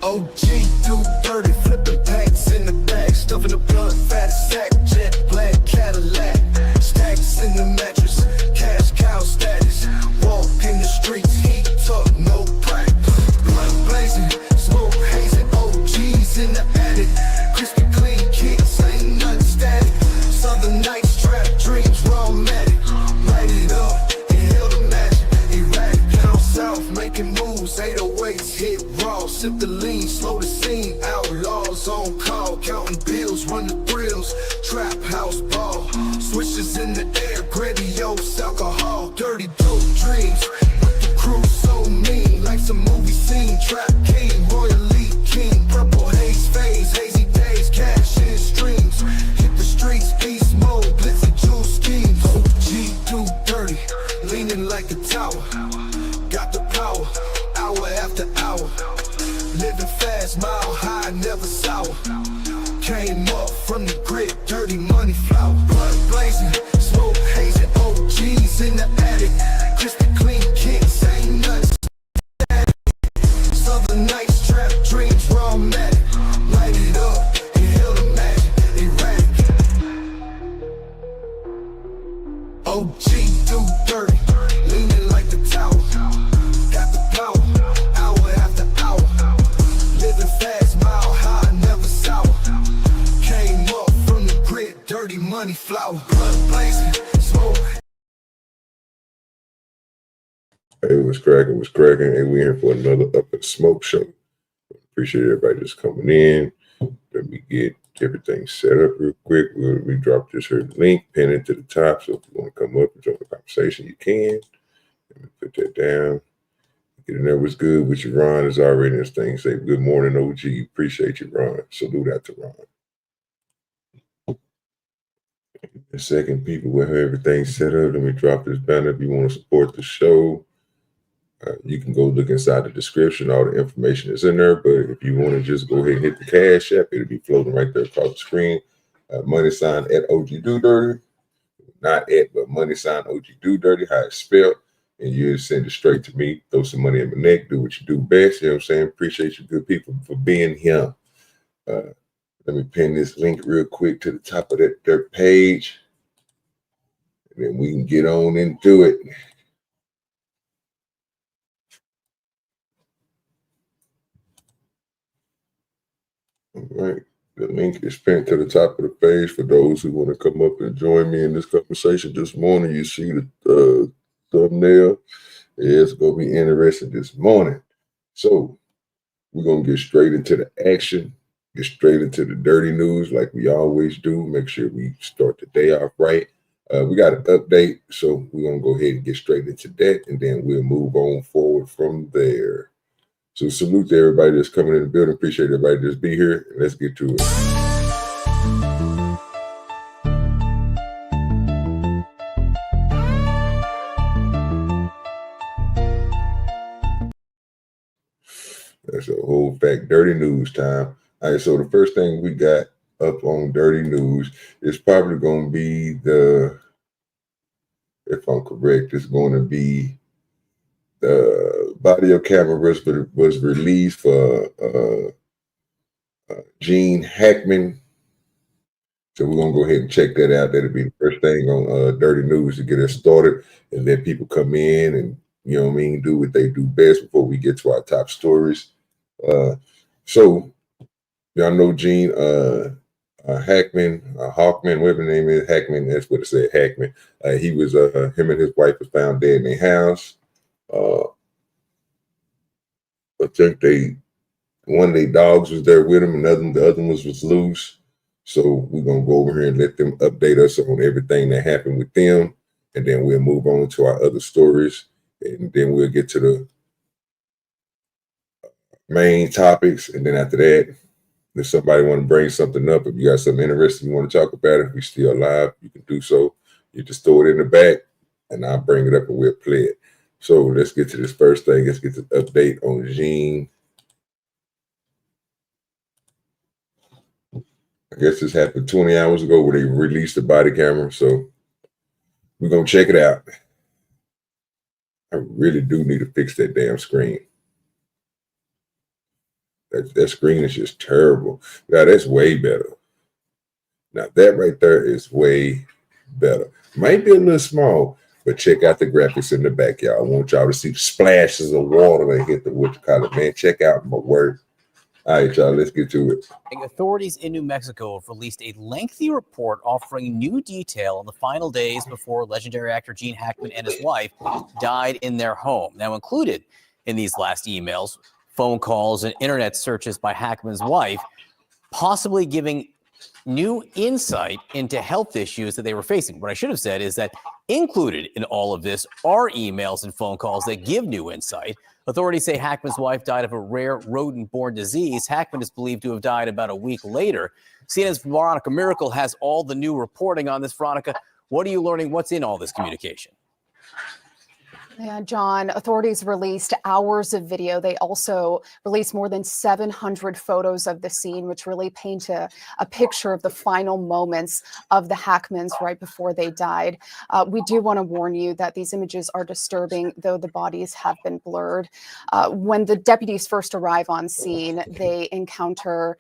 OG do dirty, flipping packs in the bag, stuffing the blunt, fat sack, jet black Cadillac, stacks in the mattress, cash cow status, walk in the streets, heat talk, no crack, blood blazing, smoke hazing, OGs in the attic, crispy clean kicks, ain't nothing static, southern nights, trap dreams, raw matic, light it up, inhale the magic, erratic, down south, making moves, 808s, hit raw, sip the lean, slow the scene, outlaws on call, counting bills, run the thrills, trap house ball, switches in the air, grandiose alcohol, dirty dope dreams, but the crew so mean, life's a movie scene, trap king, royally king, purple haze phase, hazy days, cash in streams, hit the streets, beast mode, blitzy jewel schemes, OG do dirty, leaning like a tower, got the power, hour after hour, living fast, mile high, never sour, came up from the grid, dirty money flower, blood blazing, smoke hazing, OGs in the attic, crispy clean kicks, ain't nothing static, southern nights, trap dreams, raw matic, light it up, inhale the magic, erratic, OG do dirty, leaning like the tower, got the power, hour after hour, living fast, mile high, never sour, came up from the grid, dirty money flower, blood blazing, smoke. Hey, what's cracking, and we're here for another Up and Smoke show. Appreciate everybody just coming in. Let me get everything set up real quick. We drop this here link, pin it to the top, so if you want to come up and join the conversation, you can. Let me put that down. Get in there. What's good with you? Ron is already in this thing. Say good morning, OG. Appreciate you, Ron. Salute out to Ron. The second, people will have everything set up. Let me drop this banner. If you want to support the show, you can go look inside the description. All the information is in there. But if you want to just go ahead and hit the Cash App, it'll be floating right there across the screen. Money sign at OGDoDirty. Not at, but money sign OGDoDirty, how it's spelled. And you send it straight to me. Throw some money in my neck. Do what you do best. You know what I'm saying? Appreciate you good people for being here. Let me pin this link real quick to the top of that page. And then we can get on into it. All right. The link is pinned to the top of the page for those who want to come up and join me in this conversation this morning. You see the thumbnail. It's going to be interesting this morning. So we're going to get straight into the action, get straight into the dirty news like we always do. Make sure we start the day off right. We got an update, so we're going to go ahead and get straight into that, and then we'll move on forward from there. So salute to everybody that's coming in the building. Appreciate everybody just be here. Let's get to it. That's a whole fact. Dirty news time. All right, so the first thing we got up on dirty news is probably going to be if I'm correct, it's going to be the body camera was released for Gene Hackman. So we're going to go ahead and check that out. That'll be the first thing on dirty news to get us started and let people come in and, you know what I mean, do what they do best before we get to our top stories. So y'all know Gene Hackman, Hawkman, whatever the name is, Hackman, that's what it said, Hackman. He was, him and his wife was found dead in their house. I think one of their dogs was there with him, and the other one was loose. So we're going to go over here and let them update us on everything that happened with them. And then we'll move on to our other stories. And then we'll get to the main topics. And then after that, if somebody want to bring something up, if you got something interesting you want to talk about, if we're still alive, you can do so. You just throw it in the back, and I'll bring it up and we'll play it. So let's get to this first thing. Let's get the update on Gene. I guess this happened 20 hours ago where they released the body camera. So we're going to check it out. I really do need to fix that damn screen. That screen is just terrible. Now that's way better. Now that right there is way better. Might be a little small, but check out the graphics in the back, y'all. I want y'all to see splashes of water that hit the what you call it, man. Check out my work. All right, y'all, let's get to it. Authorities in New Mexico have released a lengthy report offering new detail on the final days before legendary actor Gene Hackman and his wife died in their home. Now, included in these last emails, phone calls and internet searches by Hackman's wife, possibly giving new insight into health issues that they were facing. What I should have said is that included in all of this are emails and phone calls that give new insight. Authorities say Hackman's wife died of a rare rodent-borne disease. Hackman is believed to have died about a week later. CNN's Veronica Miracle has all the new reporting on this. Veronica, what are you learning? What's in all this communication? Yeah, John, authorities released hours of video. They also released more than 700 photos of the scene, which really paint a picture of the final moments of the Hackmans right before they died. We do want to warn you that these images are disturbing, though the bodies have been blurred. When the deputies first arrive on scene, they encounter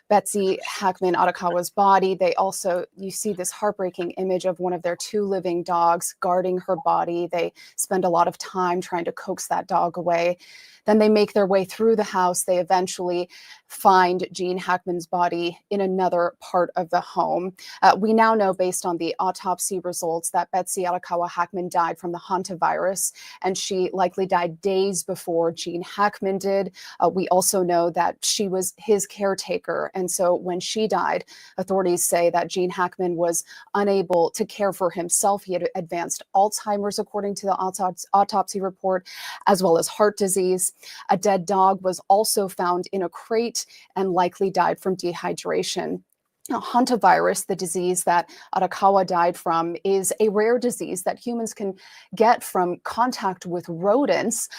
Betsy Hackman Arakawa's body. They also, you see this heartbreaking image of one of their two living dogs guarding her body. They spend a lot of time trying to coax that dog away. Then they make their way through the house. They eventually find Gene Hackman's body in another part of the home. We now know, based on the autopsy results, that Betsy Arakawa Hackman died from the hantavirus, and she likely died days before Gene Hackman did. We also know that she was his caretaker, and so when she died, authorities say that Gene Hackman was unable to care for himself. He had advanced Alzheimer's, according to the autopsy report, as well as heart disease. A dead dog was also found in a crate and likely died from dehydration. Now, hantavirus, the disease that Arakawa died from, is a rare disease that humans can get from contact with rodents.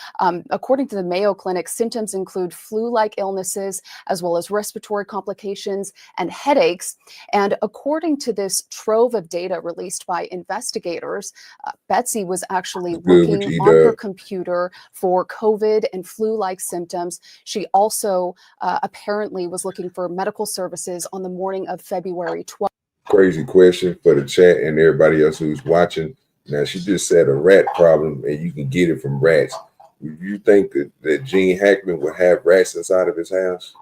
According to the Mayo Clinic, symptoms include flu-like illnesses, as well as respiratory complications and headaches. And according to this trove of data released by investigators, Betsy was actually looking on her computer for COVID and flu-like symptoms. She also apparently was looking for medical services on the morning of February 12th. Crazy question for the chat and everybody else who's watching. Now, she just said a rat problem, and you can get it from rats. You think that Gene Hackman would have rats inside of his house?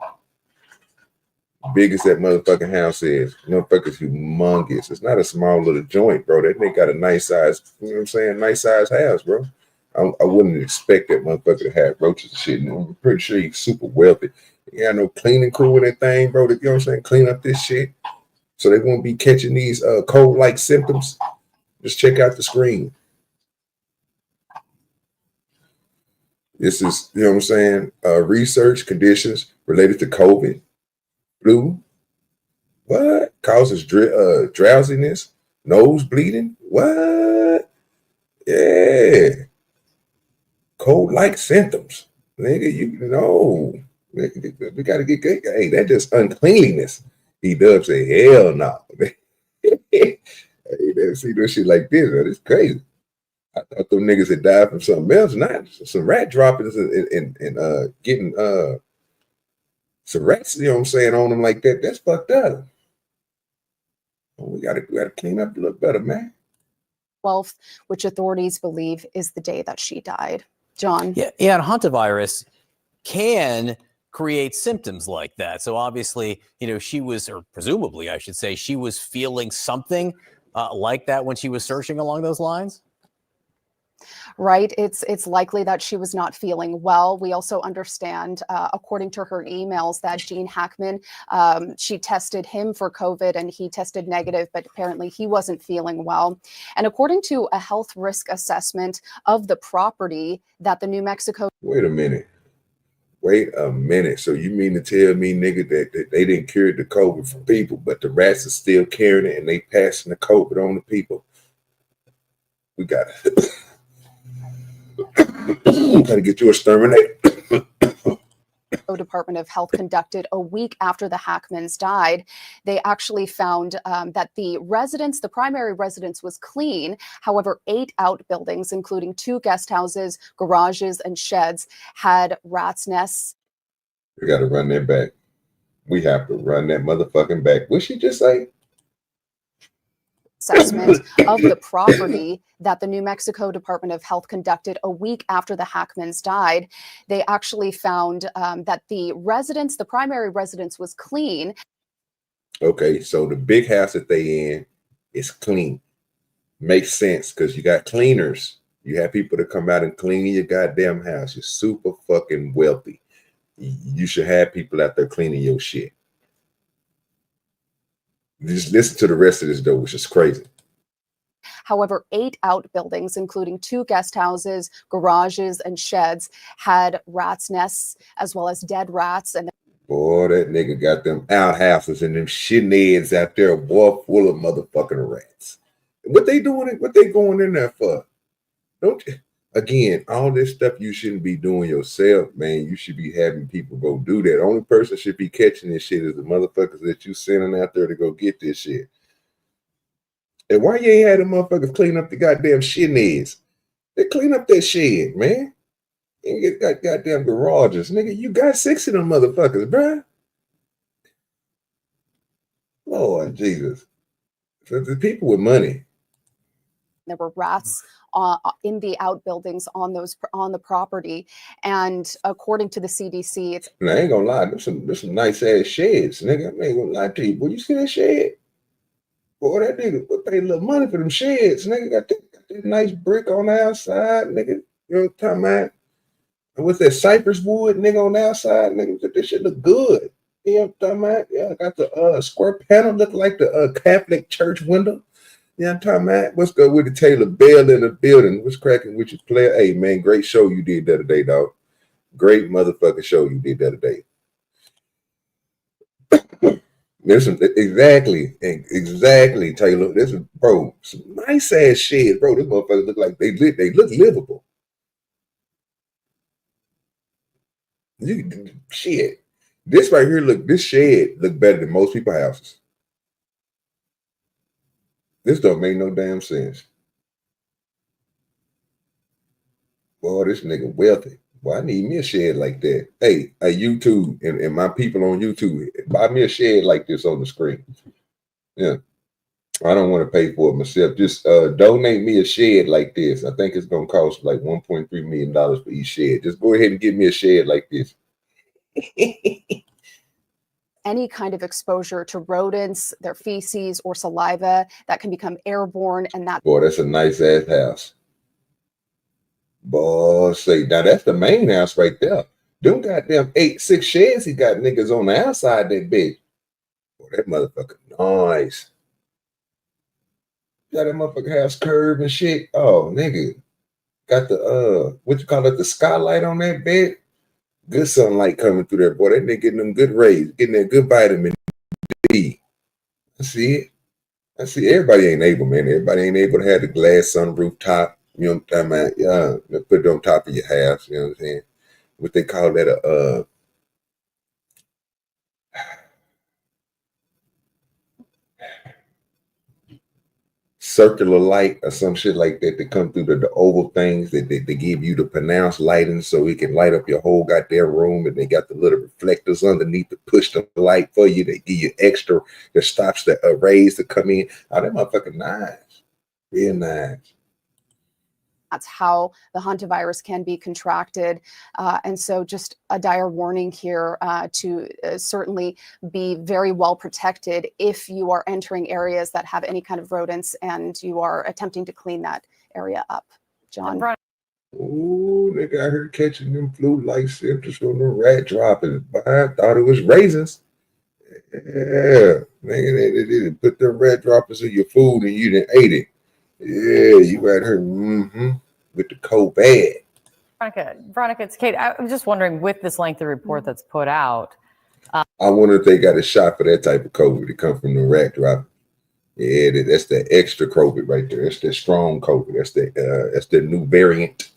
Big as that motherfucking house is. Motherfucker's humongous. It's not a small little joint, bro. That nigga got a nice size, you know what I'm saying? Nice size house, bro. I wouldn't expect that motherfucker to have roaches and shit. And I'm pretty sure he's super wealthy. He got no cleaning crew in that thing, bro. You know what I'm saying? Clean up this shit. So they won't be catching these cold-like symptoms. Just check out the screen. This is, you know what I'm saying? Research conditions related to COVID, flu. What? Causes drowsiness, nose bleeding. What? Yeah. Cold-like symptoms. Nigga, you know. We got to get good. Hey, that's just uncleanliness. He does say, hell no. Hey, never see no shit like this. Man. It's crazy. I thought them niggas had died from something else. Not some rat droppings and getting some rats, you know what I'm saying, on them like that. That's fucked up. We gotta clean up a little better, man. 12th, which authorities believe is the day that she died. John. Yeah, and hantavirus can create symptoms like that. So obviously, you know, she was, or presumably I should say, she was feeling something like that when she was searching along those lines? Right. It's likely that she was not feeling well. We also understand, according to her emails, that Gene Hackman, she tested him for COVID and he tested negative, but apparently he wasn't feeling well. And according to a health risk assessment of the property that the New Mexico... Wait a minute. So you mean to tell me, nigga, that they didn't cure the COVID from people, but the rats are still carrying it and they passing the COVID on the people? We got to... Gotta get you a exterminator. Department of Health conducted a week after the Hackmans died. They actually found that the primary residence was clean. However, 8 outbuildings, including 2 guest houses, garages, and sheds, had rats' nests. We got to run that back. We have to run that motherfucking back. What she just say? Assessment of the property that the New Mexico Department of Health conducted a week after the Hackmans died. They actually found that the primary residence was clean. Okay, so the big house that they in is clean. Makes sense because you got cleaners. You have people to come out and clean your goddamn house. You're super fucking wealthy. You should have people out there cleaning your shit. Just listen to the rest of this though, which is crazy. However, 8 outbuildings, including 2 guest houses, garages, and sheds, had rats' nests as well as dead rats. And boy, that nigga got them outhouses and them shinheads out there, boy, full of motherfucking rats. What they doing? What they going in there for? Don't you? Again, all this stuff you shouldn't be doing yourself, man. You should be having people go do that. Only person should be catching this shit is the motherfuckers that you sending out there to go get this shit. And why you ain't had them motherfuckers clean up the goddamn shinheads? They clean up that shit, man. You got goddamn garages. Nigga, you got 6 of them motherfuckers, bruh. Lord Jesus. So the people with money. there were rats in the outbuildings on the property, and according to the CDC, it's. And I ain't gonna lie, there's some nice ass sheds, nigga. I ain't gonna lie to you. Boy, you see that shed? Boy, that nigga paid a little money for them sheds, nigga. Got that nice brick on the outside, nigga. You know what I'm talking about? And with that cypress wood, nigga, on the outside, nigga, that shit look good. You know what I'm talking about? Yeah, got the square panel, look like the Catholic church window. You know what I'm talking about? What's good with the Taylor Bell in the building? What's cracking with your player? Hey, man, great show you did the other day, dog. Great motherfucking show you did the other day. Exactly, Taylor. This is, bro, some nice ass shit, bro. This motherfucker look like they look livable. Shit. This right here, this shed look better than most people's houses. This don't make no damn sense. Boy, this nigga wealthy. Boy, I need me a shed like that. Hey, YouTube and my people on YouTube, buy me a shed like this on the screen. Yeah. I don't want to pay for it myself. Just donate me a shed like this. I think it's going to cost like $1.3 million for each shed. Just go ahead and get me a shed like this. Any kind of exposure to rodents, their feces or saliva that can become airborne, and that. Boy, that's a nice ass house. Boy, say now that's the main house right there. Them goddamn 6 sheds he got niggas on the outside that bitch. Boy, that motherfucker nice. Got that motherfucker house curve and shit. Oh, nigga. Got the what you call it, the skylight on that bed. Good sunlight coming through there, boy. That nigga getting them good rays, getting that good vitamin D. I see it. I see everybody ain't able, man. Everybody ain't able to have the glass sunroof top. You know what I'm talking about? Yeah, put it on top of your house. You know what I'm saying? What they call that a circular light or some shit like that to come through the oval things that they give you the pronounced lighting so it can light up your whole goddamn room, and they got the little reflectors underneath to push the light for you. They give you extra that stops the rays to come in. Oh, that motherfucking nice. Real nice. That's how the hantavirus can be contracted. And so just a dire warning here to certainly be very well protected if you are entering areas that have any kind of rodents and you are attempting to clean that area up. John. Oh, they got her catching them flu-like symptoms from the rat droppings. I thought it was raisins. Yeah, man, they put the rat droppings in your food and you didn't ate it. Yeah, you got her with the COVID. Veronica, it's Kate. I'm just wondering, with this lengthy report that's put out. I wonder if they got a shot for that type of COVID to come from the rat drop. Yeah, that's the extra COVID right there. That's the strong COVID. That's the new variant.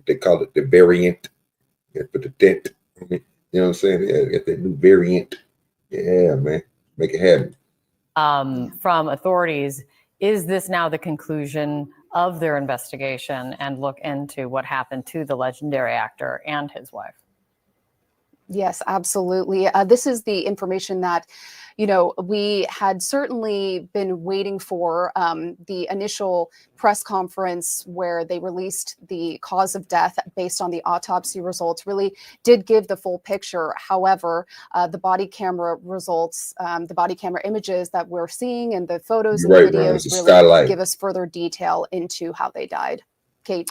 They call it the variant. They put the dent. You know what I'm saying? Yeah, get that new variant. Yeah, man. Make it happen. From authorities, is this now the conclusion of their investigation and look into what happened to the legendary actor and his wife? Yes, absolutely. This is the information that, we had certainly been waiting for. The initial press conference where they released the cause of death based on the autopsy results really did give the full picture. However, the body camera results, the body camera images that we're seeing and the photos You're and right, the Ron. It's videos a really skylight. give us further detail into how they died. Kate.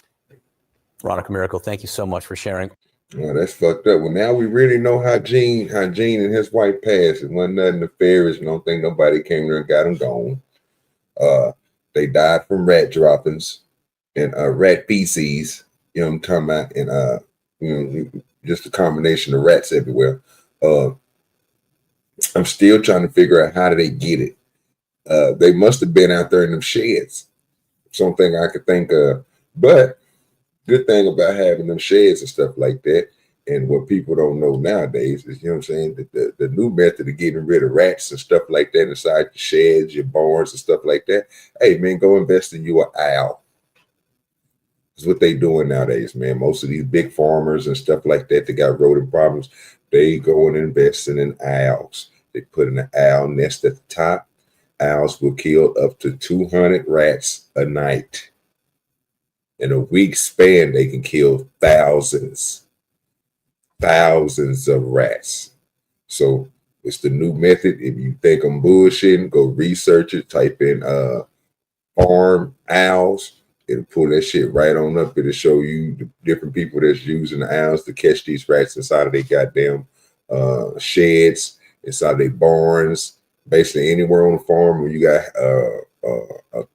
Veronica Miracle, thank you so much for sharing. Oh, that's fucked up. Well, now we really know how Gene and his wife passed. It wasn't nothing nefarious. I don't think nobody came there and got them gone. They died from rat droppings and rat feces. You know what I'm talking about? And just a combination of rats everywhere. I'm still trying to figure out how did they get it. They must have been out there in them sheds. Something I could think of. But good thing about having them sheds and stuff like that, and what people don't know nowadays is, you know what I'm saying, that the new method of getting rid of rats and stuff like that inside the sheds, your barns and stuff like that. Hey, man, go invest in you an owl. That's what they doing nowadays, man. Most of these big farmers and stuff like that, they got rodent problems. They go and investing in owls. They put in an owl nest at the top. Owls will kill up to 200 rats a night. In a week span, they can kill thousands of rats. So it's the new method. If you think I'm bullshitting, go research it. Type in farm owls. It'll pull that shit right on up. It'll show you the different people that's using the owls to catch these rats inside of their goddamn sheds, inside their barns, basically anywhere on the farm where you got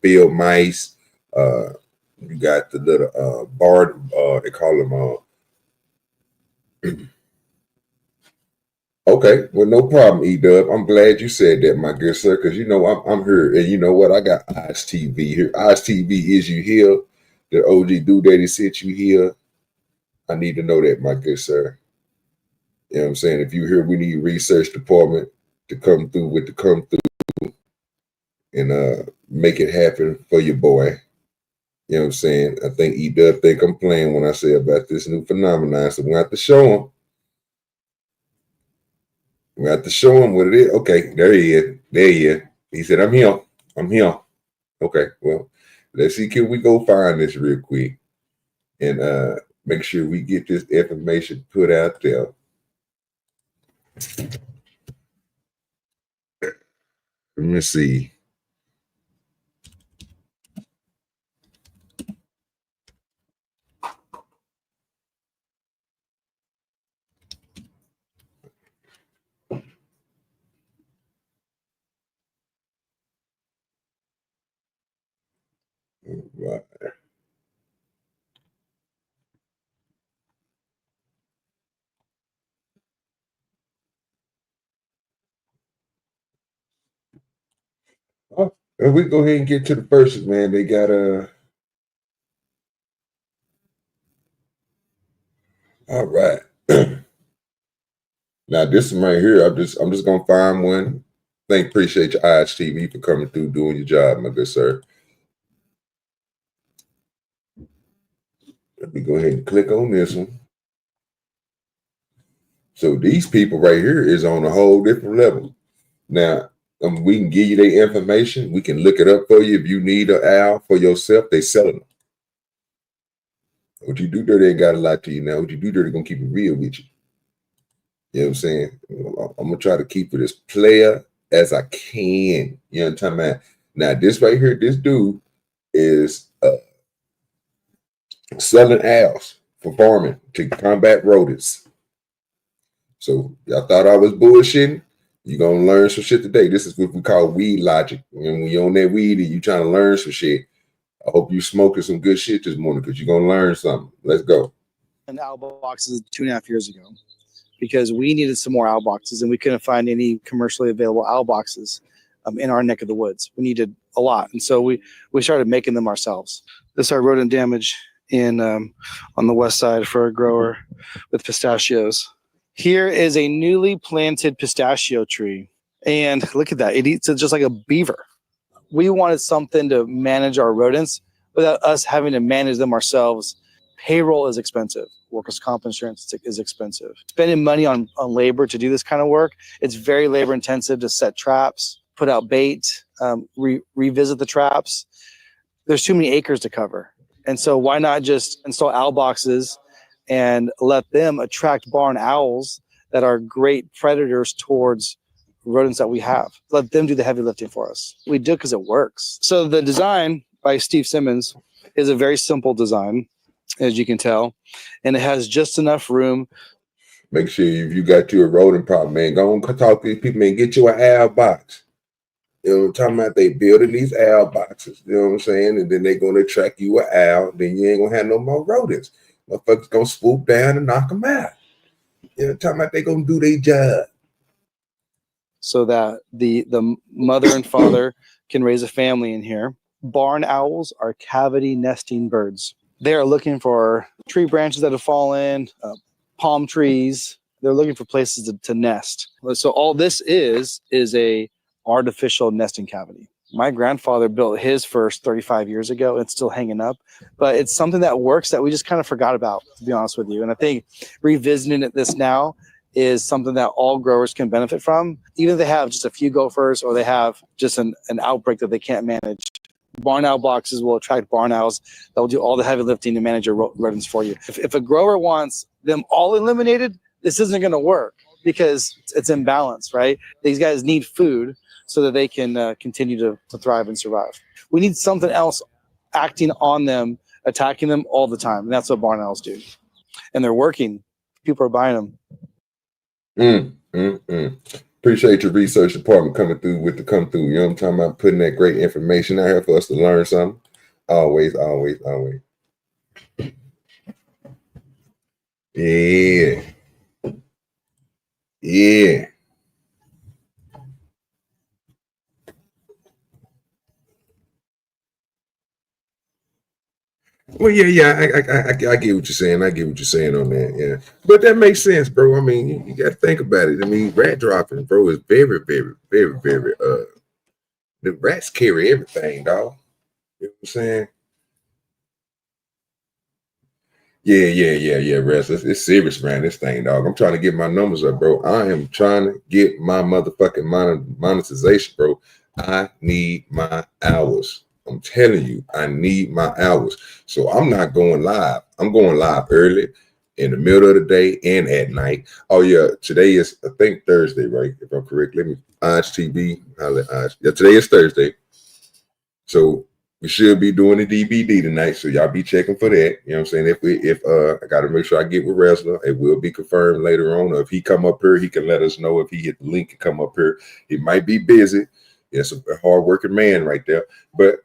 field mice. You got the little they call them okay, well, no problem, E-Dub. I'm glad you said that, my good sir, because I'm here, and you know what? I got Eyes TV here. Eyes TV, is you here? The OGDoDirty sent you here. I need to know that, my good sir. You know what I'm saying? If you here, we need research department to come through and make it happen for your boy. You know what I'm saying? I think E-Dub think I'm playing when I say about this new phenomenon. So we have to show him. We have to show him what it is. Okay, there he is. There he is. He said, I'm here. I'm here. Okay, well, let's see. Can we go find this real quick and make sure we get this information put out there? Let me see. Right. Oh, and we go ahead and get to the first, man. They got all right. Now this one right here, I'm just gonna find one. Appreciate your Eyes TV for coming through, doing your job, my good sir. Let me go ahead and click on this one. So these people right here is on a whole different level. Now, we can give you their information. We can look it up for you. If you need an owl for yourself, they selling them. OGDoDirty ain't got a lot to you now. OGDoDirty gonna keep it real with you. You know what I'm saying? I'm gonna try to keep it as player as I can. You know what I'm talking about? Now, this right here, this dude is selling owls for farming to combat rodents. So y'all thought I was bullshitting? You're gonna learn some shit today. This is what we call weed logic. And when you're on that weed and you trying to learn some shit, I hope you smoking some good shit this morning because you're gonna learn something. Let's go. And owl boxes 2.5 years ago because we needed some more owl boxes and we couldn't find any commercially available owl boxes in our neck of the woods. We needed a lot, and so we started making them ourselves. This is our rodent damage in on the west side for a grower with pistachios. Here is a newly planted pistachio tree, and look at that. It eats it just like a beaver. We wanted something to manage our rodents without us having to manage them ourselves. Payroll is expensive. workers' comp insurance is expensive. Spending money on labor to do this kind of work, it's very labor intensive to set traps, put out bait, revisit the traps. There's too many acres to cover. And so why not just install owl boxes and let them attract barn owls that are great predators towards rodents that we have. Let them do the heavy lifting for us. We do it because it works. So the design by Steve Simmons is a very simple design, as you can tell, and it has just enough room. Make sure if you got you a rodent problem, man, go and talk to these people, man, get you an owl box. You know what I'm talking about? They building these owl boxes, you know what I'm saying? And then they're going to attract you an owl, then you ain't going to have no more rodents. Motherfuckers going to swoop down and knock them out. You know what I'm talking about? They going to do their job. So that the mother and father can raise a family in here. Barn owls are cavity nesting birds. They are looking for tree branches that have fallen, palm trees. They're looking for places to nest. So all this is a artificial nesting cavity. My grandfather built his first 35 years ago. It's still hanging up, but it's something that works that we just kind of forgot about, to be honest with you. And I think revisiting this now is something that all growers can benefit from, even if they have just a few gophers or they have just an outbreak that they can't manage. Barn owl boxes will attract barn owls that will do all the heavy lifting to manage your rodents for you. If a grower wants them all eliminated, this isn't going to work because it's imbalanced, right? These guys need food so that they can continue to thrive and survive. We need something else acting on them, attacking them all the time. And that's what barn owls do. And they're working. People are buying them. Appreciate your research department coming through with the come through. You know what I'm talking about? Putting that great information out here for us to learn something. Always. Yeah. Well, yeah, I get what you're saying. I get what you're saying on that, yeah. But that makes sense, bro. I mean, you got to think about it. I mean, rat dropping, bro, is very, the rats carry everything, dog. You know what I'm saying? Yeah, Rest. It's serious, man, this thing, dog. I'm trying to get my numbers up, bro. I am trying to get my motherfucking monetization, bro. I need my hours. I'm telling you, I need my hours. So I'm not going live. I'm going live early, in the middle of the day, and at night. Oh, yeah. Today is, I think, Thursday, right? If I'm correct. Let me, TV. Yeah, today is Thursday. So we should be doing the DBD tonight. So y'all be checking for that. You know what I'm saying? If I got to make sure I get with Wrestler, it will be confirmed later on. Or if he come up here, he can let us know. If he hit the link and come up here, he might be busy. It's a hard-working man right there. But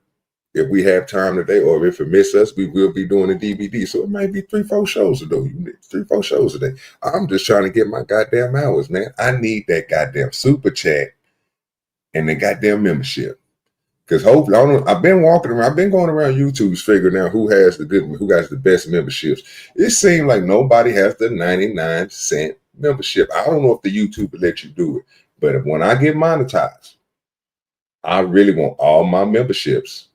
if we have time today, or if it miss us, we will be doing a DVD. So it might be 3-4 shows a day. 3-4 shows a day. I'm just trying to get my goddamn hours, man. I need that goddamn super chat and the goddamn membership. Because hopefully, I've been going around YouTube's figuring out who has the best memberships. It seems like nobody has the 99-cent membership. I don't know if the YouTube will let you do it, but when I get monetized, I really want all my memberships.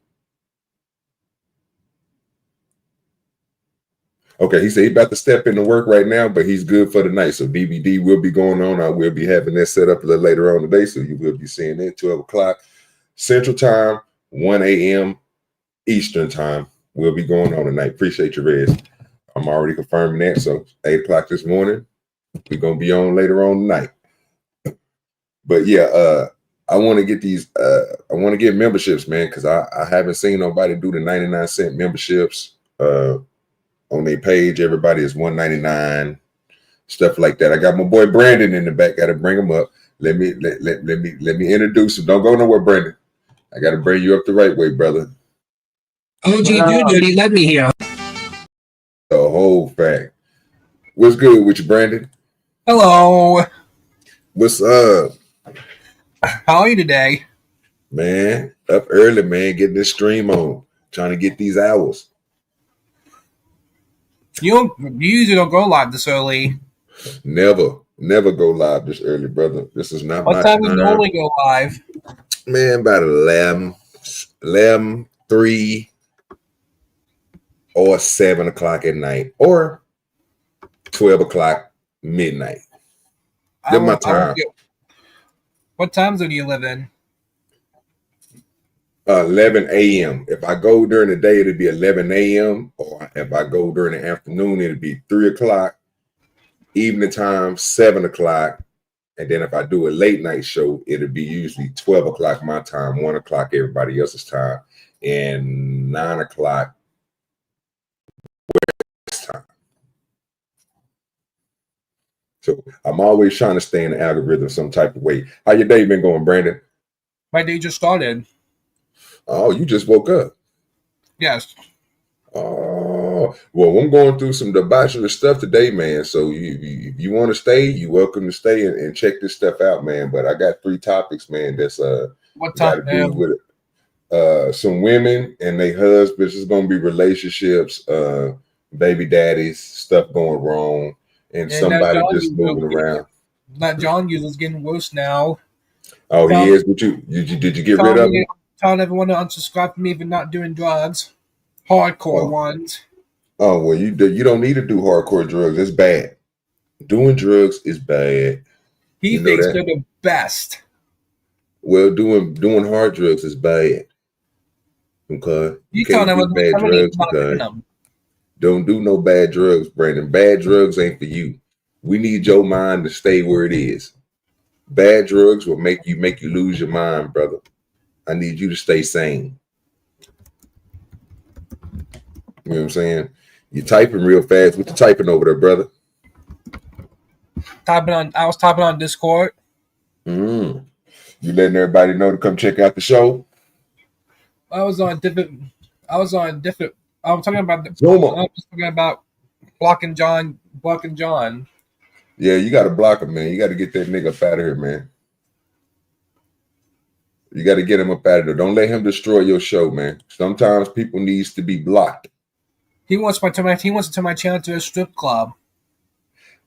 Okay, he said he's about to step into work right now, but he's good for the night. So DVD will be going on. I will be having that set up a little later on today. So you will be seeing it 12 o'clock Central Time, 1 a.m. Eastern Time. Will be going on tonight. Appreciate your rest. I'm already confirming that. So 8 o'clock this morning. We're going to be on later on tonight. But yeah, I want to get these, I want to get memberships, man, because I haven't seen nobody do the 99-cent memberships on their page. Everybody is $1.99, stuff like that. I got my boy Brandon in the back. Got to bring him up. Let me introduce him. Don't go nowhere, Brandon. I got to bring you up the right way, brother. OGDoDirty, let me hear. The whole fact. What's good with you, Brandon? Hello. What's up? How are you today? Man, up early, man, getting this stream on. Trying to get these hours. You usually don't go live this early. Never go live this early, brother. This is not what time. What time you normally go live? Man, about 11, 3, or 7 o'clock at night. Or 12 o'clock, midnight. I Then my won't- I won't time. get- What time zone do you live in? 11 a.m. If I go during the day, it'll be 11 a.m. Or if I go during the afternoon, it'll be 3 o'clock. Evening time, 7 o'clock. And then if I do a late night show, it'll be usually 12 o'clock my time, 1 o'clock everybody else's time, and 9 o'clock West time. So I'm always trying to stay in the algorithm some type of way. How your day been going, Brandon? My day just started. Oh, you just woke up. Yes. Oh, well, I'm going through some debauchery stuff today, man. So if you want to stay, you're welcome to stay and check this stuff out, man. But I got 3 topics, man, that's What got time? to do with some women and their husbands. It's going to be relationships, baby daddies, stuff going wrong, and somebody John just uses- moving around. That John uses getting worse now. Oh, he is. But did you get rid of him? Telling everyone to unsubscribe from me for not doing drugs. Hardcore Oh. ones. Oh, well, you don't need to do hardcore drugs. It's bad. Doing drugs is bad. He You know thinks that? they're the best. Well, doing hard drugs is bad. Okay, You can't telling do everyone bad drugs. not doing Okay, them. don't do no bad drugs, Brandon. Bad drugs ain't for you. We need your mind to stay where it is. Bad drugs will make you lose your mind, brother. I need you to stay sane. You know what I'm saying? You're typing real fast. What you typing over there, brother? I was typing on Discord. You letting everybody know to come check out the show? I'm talking about Zoom I up. was talking about blocking John. Yeah, you got to block him, man. You got to get that nigga up out of here, man. You got to get him up out of there. Don't let him destroy your show, man. Sometimes people needs to be blocked. He wants to turn my channel to a strip club.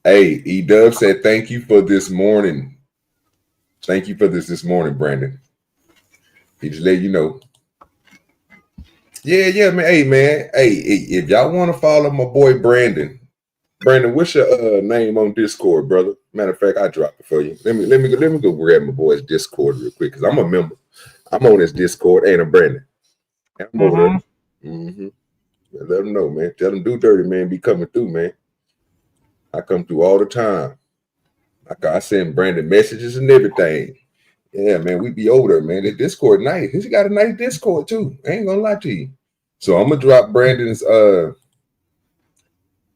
Hey, E-Dub said thank you for this morning. Thank you for this morning, Brandon. He just let you know. Yeah, man. Hey, man. Hey, if y'all want to follow my boy Brandon, what's your name on Discord, brother? Matter of fact, I dropped it for you. Let me go grab my boy's Discord real quick because I'm a member. I'm on his Discord. Ain't a Brandon. I'm over there. Mm-hmm. Let them know, man. Tell them DoDirty, man, be coming through, man. I come through all the time. I send Brandon messages and everything. Yeah, man, we be over there, man. The Discord nice. He's got a nice Discord too. I ain't gonna lie to you. So I'm gonna drop Brandon's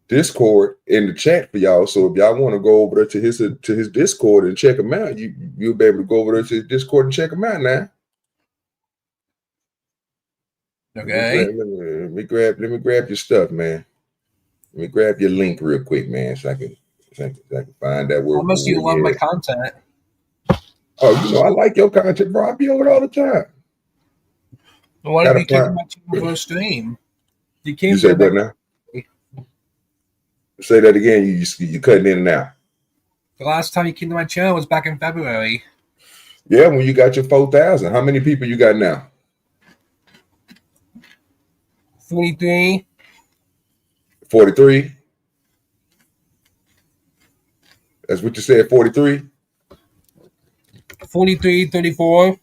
Discord in the chat for y'all. So if y'all want to go over there to his Discord and check him out, you'll be able to go over there to his Discord and check him out now. Okay. Let me grab your stuff, man. Let me grab your link real quick, man, so I can find that word. How much do you love my content? Oh, I like your content, bro. I be over it all the time. Why did you kick my channel for a stream? You said what now? Say that again. You cutting in and out. The last time you came to my channel was back in February. Yeah, when you got your 4,000. How many people you got now? 43. 43? That's what you said, 43? 43, 34.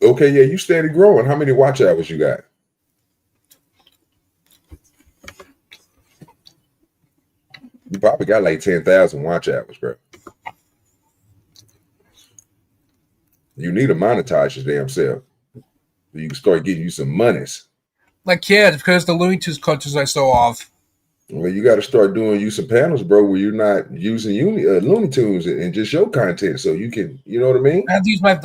Okay, yeah, you steady growing. How many watch hours you got? You probably got like 10,000 watch hours, bro. You need to monetize your damn self. You can start getting you some monies. Like, yeah, because the Looney Tunes cultures I saw off. Well, you got to start doing you some panels, bro, where you're not using Looney Tunes and just your content, so you can, you know what I mean? I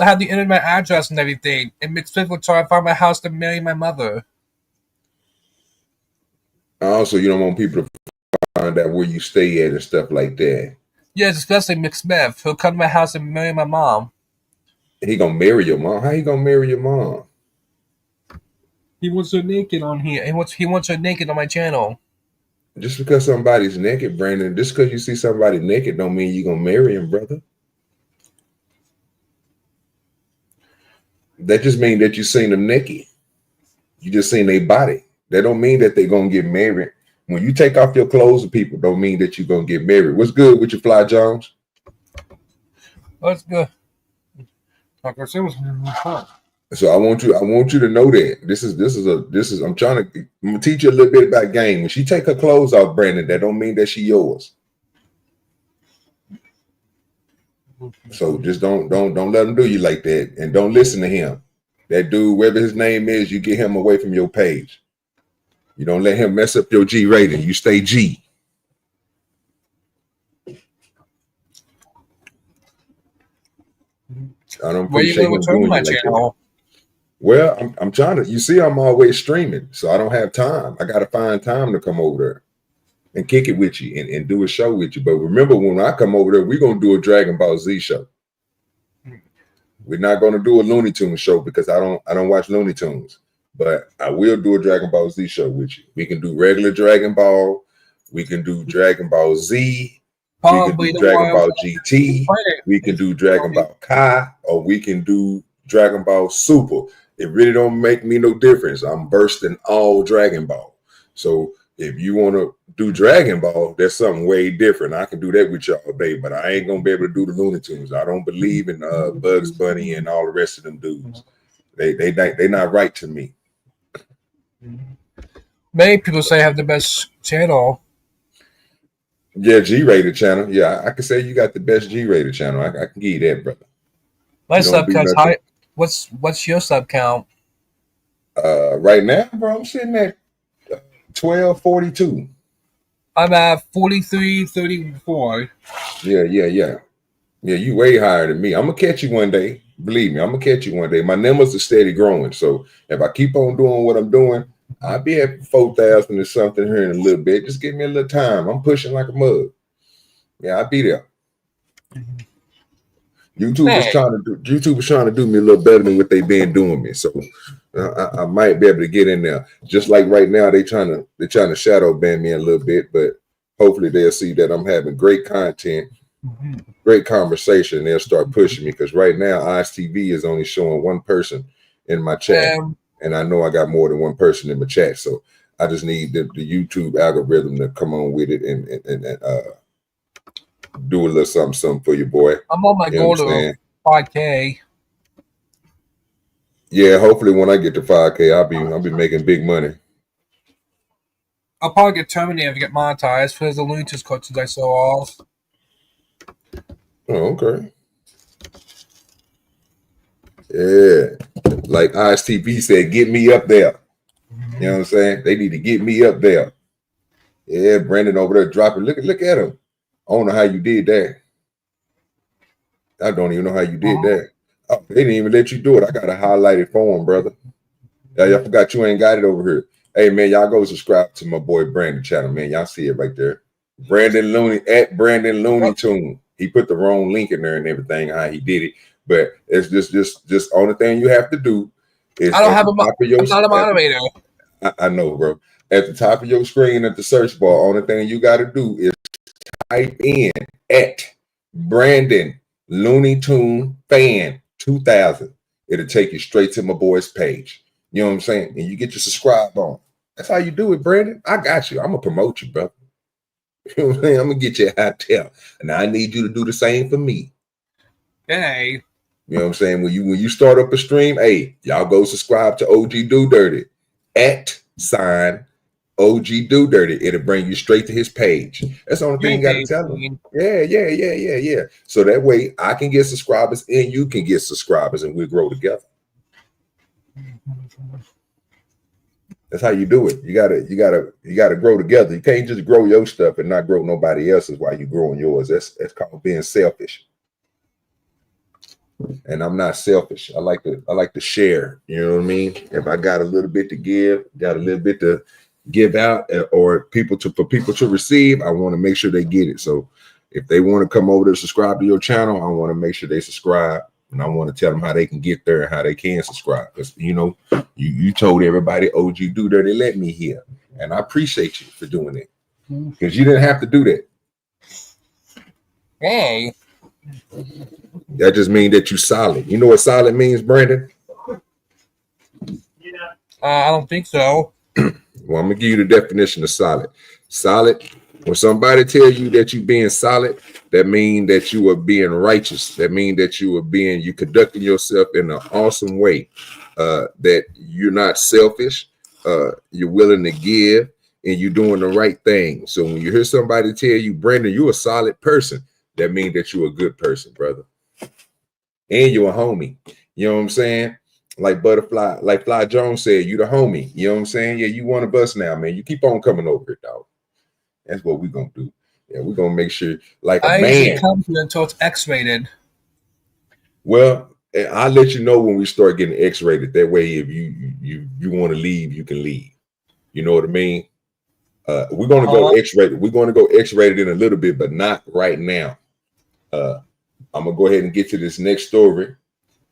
had to enter my address and everything. It makes people try to find my house to marry my mother. Also, you don't want people to find out where you stay at and stuff like that. Yes, especially Mick Smith. He'll come to my house and marry my mom. He gonna marry your mom? How he gonna marry your mom? He wants her naked on here. He wants her naked on my channel. Just because somebody's naked, Brandon, just because you see somebody naked don't mean you're gonna marry him, brother. That just means that you seen them naked. You just seen their body. That don't mean that they're gonna get married. When you take off your clothes to people, don't mean that you're gonna get married. What's good with you, Fly Jones? That's good. So I want you to know that I'm gonna teach you a little bit about game. When she take her clothes off, Brandon, that don't mean that she yours. So just don't let him do you like that, and don't listen to him. That dude, whatever his name is, you get him away from your page. You don't let him mess up your G rating. You stay G. I don't Where you appreciate gonna him return doing my you like that. channel? Well, I'm trying to. You see, I'm always streaming, so I don't have time. I got to find time to come over there and kick it with you and do a show with you. But remember, when I come over there, we're gonna do a Dragon Ball Z show. We're not gonna do a Looney Tunes show because I don't watch Looney Tunes. But I will do a Dragon Ball Z show with you. We can do regular Dragon Ball. We can do Dragon Ball Z. We can do Dragon Ball GT. We can do Dragon Ball Kai, or we can do Dragon Ball Super. It really don't make me no difference. I'm bursting all Dragon Ball. So if you want to do Dragon Ball, that's something way different. I can do that with you all day, but I ain't gonna be able to do the Looney Tunes. I don't believe in Bugs Bunny and all the rest of them dudes. They not right to me. Many people say I have the best channel. Yeah, G-rated channel. Yeah, I can say you got the best G-rated channel. I can give you that, brother. My You don't sub do count's nothing. high. What's your sub count? Right now, bro, I'm sitting at 1242. I'm at 4334. Yeah. Yeah, you way higher than me. I'm gonna catch you one day. Believe me, I'm gonna catch you one day. My numbers are steady growing. So if I keep on doing what I'm doing, I'll be at 4,000 or something here in a little bit. Just give me a little time. I'm pushing like a mug. Yeah, I'll be there. YouTube is trying to do me a little better than what they've been doing me. So I might be able to get in there. Just like right now, they're trying to shadow ban me a little bit, but hopefully they'll see that I'm having great content, great conversation, and they'll start pushing me. Because right now, ISTV is only showing one person in my chat, and I know I got more than one person in my chat. So I just need the YouTube algorithm to come on with it and do a little something for you, boy. I'm on my goal to 5K. Yeah, hopefully when I get to 5K, I'll be making big money. I'll probably get terminated if I get monetized because the Looney Tunes cartoons I saw off. Oh, okay. Yeah, like ISTV said, get me up there. You know what I'm saying? They need to get me up there. Yeah, Brandon over there dropping. Look at him. I don't know how you did that. I don't even know how you did that. Oh, they didn't even let you do it. I got to highlight it for him, brother. Yeah, I forgot you ain't got it over here. Hey, man, y'all go subscribe to my boy Brandon channel, man. Y'all see it right there. Brandon Looney Tune. He put the wrong link in there and everything, how he did it. But it's just only thing you have to do is I don't have I'm not a moderator. I know, bro. At the top of your screen at the search bar, only thing you got to do is type in at Brandon Looney Tune Fan 2000. It'll take you straight to my boy's page. You know what I'm saying? And you get your subscribe on. That's how you do it, Brandon. I got you. I'm gonna promote you, bro. You know what I'm saying? I'm gonna get you out there. And I need you to do the same for me. Hey. You know what I'm saying? When you start up a stream, hey, y'all go subscribe to OGDoDirty at sign OGDoDirty. It'll bring you straight to his page. That's the only thing you got to tell him. Yeah. So that way I can get subscribers and you can get subscribers and we'll grow together. That's how you do it. You gotta grow together. You can't just grow your stuff and not grow nobody else's while you growing yours. That's called being selfish. And I'm not selfish. I like to share. You know what I mean? If I got a little bit to give, got a little bit to give out, or for people to receive, I want to make sure they get it. So if they want to come over to subscribe to your channel, I want to make sure they subscribe, and I want to tell them how they can get there and how they can subscribe. Because you told everybody OGDoDirty let me here, and I appreciate you for doing it because you didn't have to do that. Hey. That just means that you solid. You know what solid means, Brandon? I don't think so. Well, I'm gonna give you the definition of solid. Solid. When somebody tell you that you being solid, that mean that you are being righteous. That mean that you conducting yourself in an awesome way. That you're not selfish. You're willing to give, and you're doing the right thing. So when you hear somebody tell you, Brandon, you're a solid person, that means that you're a good person, brother. And you're a homie. You know what I'm saying? Like Butterfly, like Fly Jones said, you the homie. You know what I'm saying? Yeah, you one of us now, man. You keep on coming over here, dog. That's what we're gonna do. Yeah, we're gonna make sure, like a man. Comes until it's X-rated. Well, I'll let you know when we start getting X-rated. That way, if you want to leave, you can leave. You know what I mean? We're gonna go X-rated. We're gonna go X-rated in a little bit, but not right now. I'm gonna go ahead and get to this next story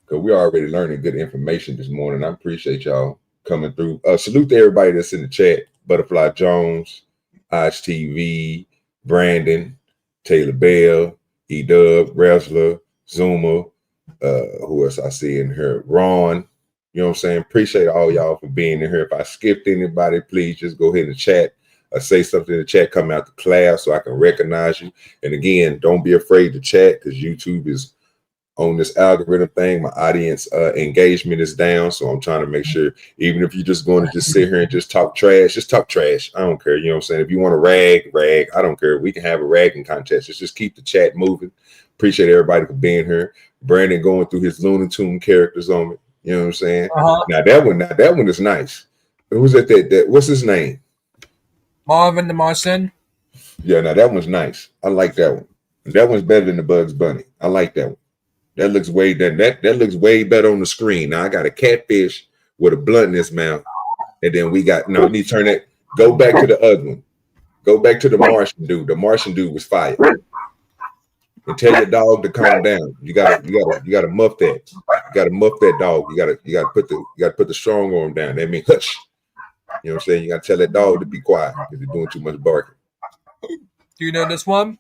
because we're already learning good information this morning. I appreciate y'all coming through. Salute to everybody that's in the chat: Butterfly Jones, Hodge TV, Brandon, Taylor Bell, E-Dub, Wrestler, Zuma. Who else I see in here? Ron. You know what I'm saying? Appreciate all y'all for being in here. If I skipped anybody, please just go ahead and chat. Say something in the chat, come out the class so I can recognize you. And again, don't be afraid to chat because YouTube is on this algorithm thing. My audience engagement is down. So I'm trying to make sure, even if you're just going to just sit here and just talk trash. I don't care. You know what I'm saying? If you want to rag, I don't care. We can have a ragging contest. Let's just keep the chat moving. Appreciate everybody for being here. Brandon going through his Looney Tune characters on me. You know what I'm saying? Now that one is nice. Who's that? What's his name? Marvin the Martian. Yeah, now that one's nice. I like that one. That one's better than the Bugs Bunny. I like that one. That looks way better on the screen. Now I got a catfish with a blunt in his mouth, and then we got I need to turn that. Go back to the other one. Go back to the Martian dude. The Martian dude was fire. And tell your dog to calm down. You gotta muff that. You gotta muff that dog. You gotta put the strong arm down. That means hush. You know what I'm saying? You gotta tell that dog to be quiet because you're doing too much barking. Do you know this one?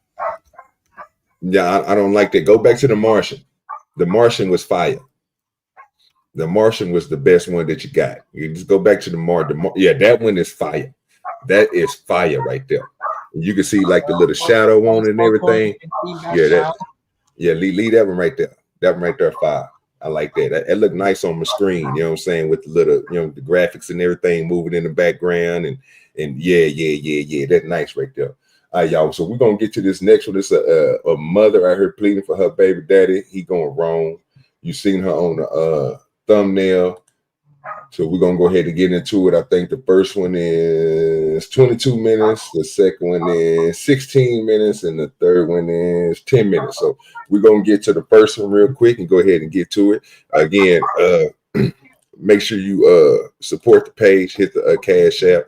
Yeah, I don't like that. Go back to the Martian. The Martian was fire. The Martian was the best one that you got. You just go back to the Martian. Yeah, that one is fire. That is fire right there. You can see like the little shadow on it and everything. Yeah, leave that one right there. That one right there, fire. I like that. That looked nice on my screen. You know what I'm saying? With the little, the graphics and everything moving in the background and yeah. That's nice right there. All right, y'all. So we're gonna get to this next one. It's a mother out here pleading for her baby daddy. He going wrong. You seen her on the thumbnail. So we're gonna go ahead and get into it. I think the first one is 22 minutes, the second one is 16 minutes, and the third one is 10 minutes. So we're gonna get to the first one real quick and go ahead and get to it. Again, make sure you support the page, hit the Cash App.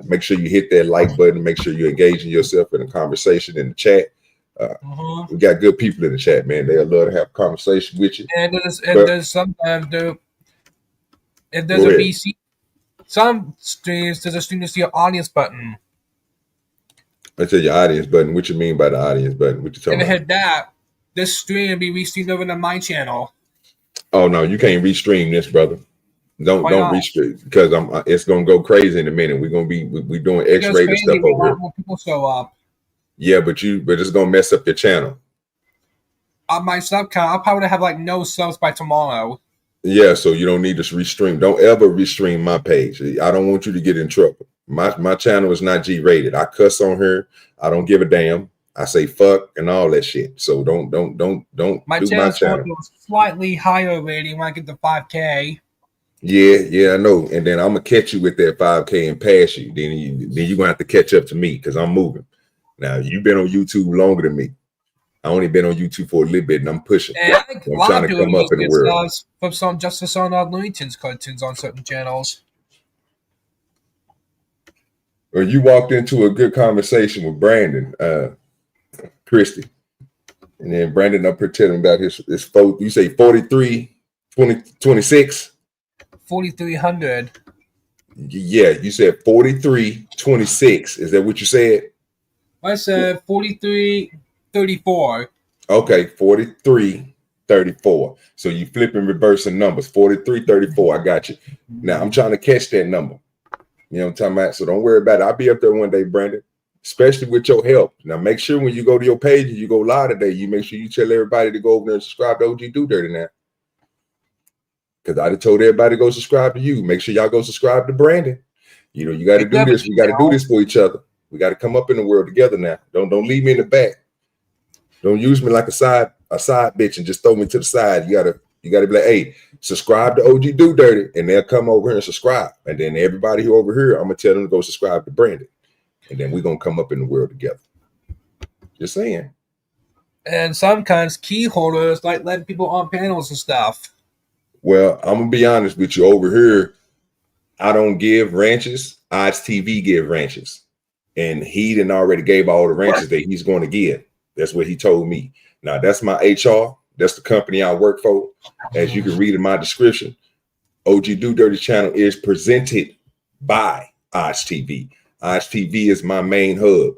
Make sure you hit that like button. Make sure you're engaging yourself in a conversation in the chat. We got good people in the chat, man. They'll love to have a conversation with you. And there's sometimes if there's a VC, some streams there's a stream to see an audience button. I tell your audience button. What you mean by the audience button? What you talking about? If I hit about? that, this stream will be restreamed over to my channel. Oh no, you can't restream this, brother. Don't restream because it's gonna go crazy in a minute. We're doing X-rated stuff over here. More people show up. Yeah, but it's gonna mess up your channel. My sub count, I'll probably have like no subs by tomorrow. Yeah, so you don't need to restream. Don't ever restream my page. I don't want you to get in trouble. My channel is not G-rated. I cuss on her. I don't give a damn. I say fuck and all that shit. So don't my do my channel. Slightly higher rating when I get to 5K. Yeah, I know. And then I'm gonna catch you with that 5K and pass you. Then you're gonna have to catch up to me because I'm moving. Now you've been on YouTube longer than me. I only been on YouTube for a little bit, and I'm pushing. And I think I'm trying to come up in the world. From some Justice on Looney Tunes cartoons on certain channels. Well, you walked into a good conversation with Brandon, Christy, and then Brandon up here telling about his you say 43, 26? 4,300. Yeah, you said 4326. Is that what you said? I said 4334. Okay, 4334. So you flip and reversing numbers. 4334. I got you. Now I'm trying to catch that number. You know what I'm talking about? So don't worry about it. I'll be up there one day, Brandon, especially with your help. Now, make sure when you go to your page and you go live today, you make sure you tell everybody to go over there and subscribe to OGDoDirty now. Because I told everybody to go subscribe to you. Make sure y'all go subscribe to Brandon. You know, you got to do this. We got to do this for each other. We got to come up in the world together now. Don't leave me in the back. Don't use me like a side bitch and just throw me to the side. You gotta be like, hey, subscribe to OGDoDirty, and they'll come over here and subscribe. And then everybody who over here, I'm gonna tell them to go subscribe to Brandon. And then we're gonna come up in the world together. Just saying. And sometimes key holders like letting people on panels and stuff. Well, I'm gonna be honest with you. Over here, I don't give ranches. Odds TV give ranches. And he done already gave all the ranches that he's going to give. That's what he told me. Now, that's my HR. That's the company I work for. As you can read in my description, OGDoDirty channel is presented by Odds TV. Odds TV is my main hub.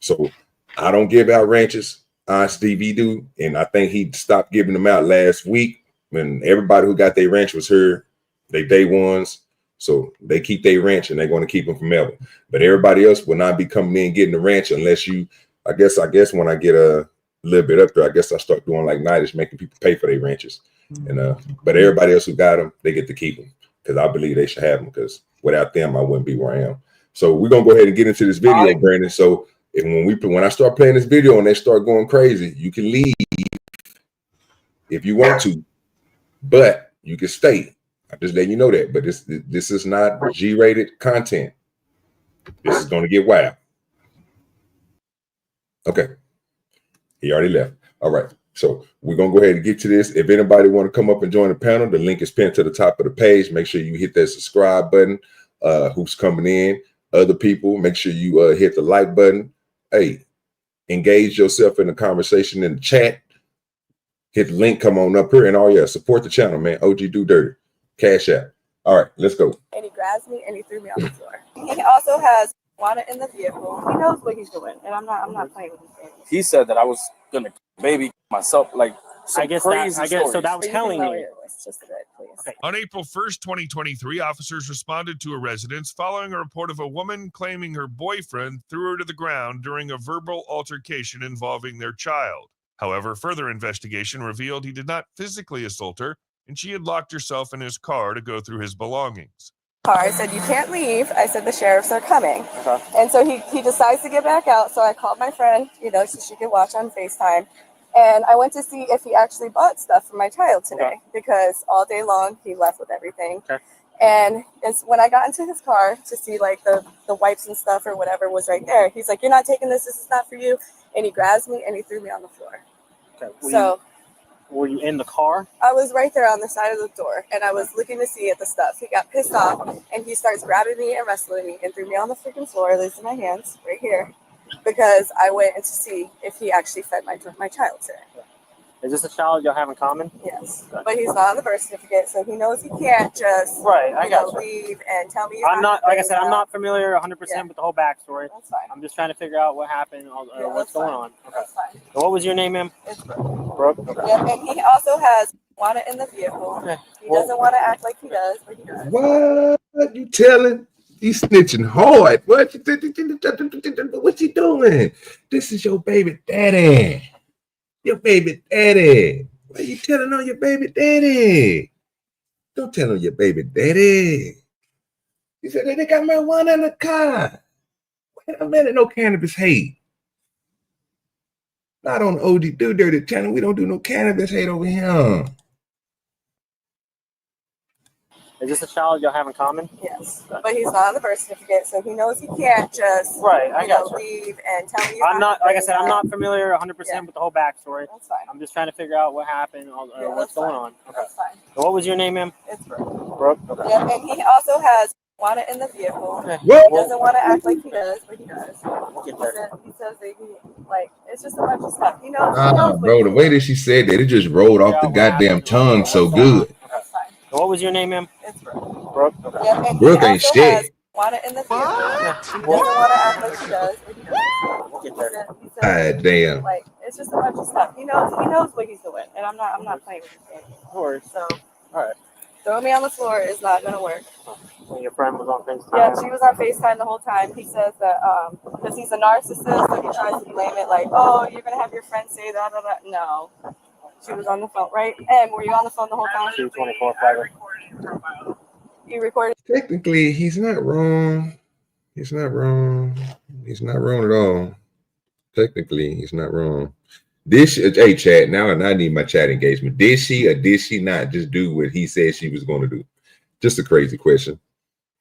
So I don't give out ranches. Odds TV do. And I think he stopped giving them out last week when everybody who got their ranch was here. They day ones. So they keep their ranch and they're going to keep them forever. But everybody else will not be coming in getting the ranch unless you, I guess when I get a little bit up there, I guess I start doing like nightish, making people pay for their ranches. And but everybody else who got them, they get to keep them because I believe they should have them because without them, I wouldn't be where I am. So we're gonna go ahead and get into this video, Brandon. So when I start playing this video and they start going crazy, you can leave if you want to, but you can stay. I'm just letting you know that. But this is not G-rated content. This is gonna get wild. Okay. He already left. All right. So we're going to go ahead and get to this. If anybody want to come up and join the panel, the link is pinned to the top of the page. Make sure you hit that subscribe button. Who's coming in? Other people, make sure you hit the like button. Hey, engage yourself in the conversation in the chat. Hit the link, come on up here. And support the channel, man. OGDoDirty. Cash App. All right, let's go. And he grabs me and he threw me on the floor. He also has Juana in the vehicle. He knows what he's doing, and I'm not playing with him. He said that I was gonna baby myself, like I guess so. That was telling me. Just a bit, please. Okay. On April 1st, 2023, officers responded to a residence following a report of a woman claiming her boyfriend threw her to the ground during a verbal altercation involving their child. However, further investigation revealed he did not physically assault her, and she had locked herself in his car to go through his belongings. I said, you can't leave. I said, the sheriffs are coming. And so he decides to get back out. So I called my friend, so she could watch on FaceTime. And I went to see if he actually bought stuff for my child today because all day long he left with everything. And it's when I got into his car to see like the wipes and stuff or whatever was right there. He's like, you're not taking this. This is not for you. And he grabs me and he threw me on the floor. Were you in the car? I was right there on the side of the door, and I was looking to see at the stuff. He got pissed off, and he starts grabbing me and wrestling me and threw me on the freaking floor, losing my hands right here, because I went in to see if he actually fed my child today. Is this a child y'all have in common? Yes, but he's not on the birth certificate, so he knows he can't just leave and tell me. I'm not familiar 100% with the whole backstory. That's fine. I'm just trying to figure out what happened or what's going on. Okay. That's fine. So what was your name, ma'am? It's Brooke. Okay. Yeah, and he also has Juana in the vehicle. He doesn't want to act like he does, but he does. What you telling? He's snitching hard. What you doing? This is your baby daddy. Your baby daddy. Why are you telling on your baby daddy? Don't tell on your baby daddy. He said they got marijuana in the car. Wait a minute, no cannabis hate. Not on the OGDoDirty channel. We don't do no cannabis hate over here. Is this a child y'all have in common? Yes, but he's not on the birth certificate, so he knows he can't just leave and tell me. I'm not familiar 100% with the whole backstory. That's fine. I'm just trying to figure out what happened or what's going on. Okay. That's fine. So what was your name, ma'am? It's Brooke. Brooke. Okay. Yeah, and he also has Juana in the vehicle. He doesn't want to act like he does, but he does. He says that it's just a bunch of stuff. He knows. Bro, the way that she said that, it just rolled off the goddamn tongue so good. What was your name, ma'am? It's Brooke. Brooke. Okay. Yeah, and Brooke ain't shit. Juana in the vehicle. He doesn't want to act like he does, but he does. He says, damn. It's just a bunch of stuff. He knows what he's doing, and I'm not playing with his game. Of course. So all right. Throwing me on the floor is not gonna work. When your friend was on FaceTime. Yeah, she was on FaceTime the whole time. He says that because he's a narcissist, so he tries to blame it like, oh, you're gonna have your friend say that. No, she was on the phone, right? And were you on the phone the whole time? 224 fighter. You recorded. Technically, he's not wrong. He's not wrong. He's not wrong at all. Technically, he's not wrong. Did she, hey, chat, now I need my chat engagement. Did she or did she not just do what he said she was going to do? Just a crazy question.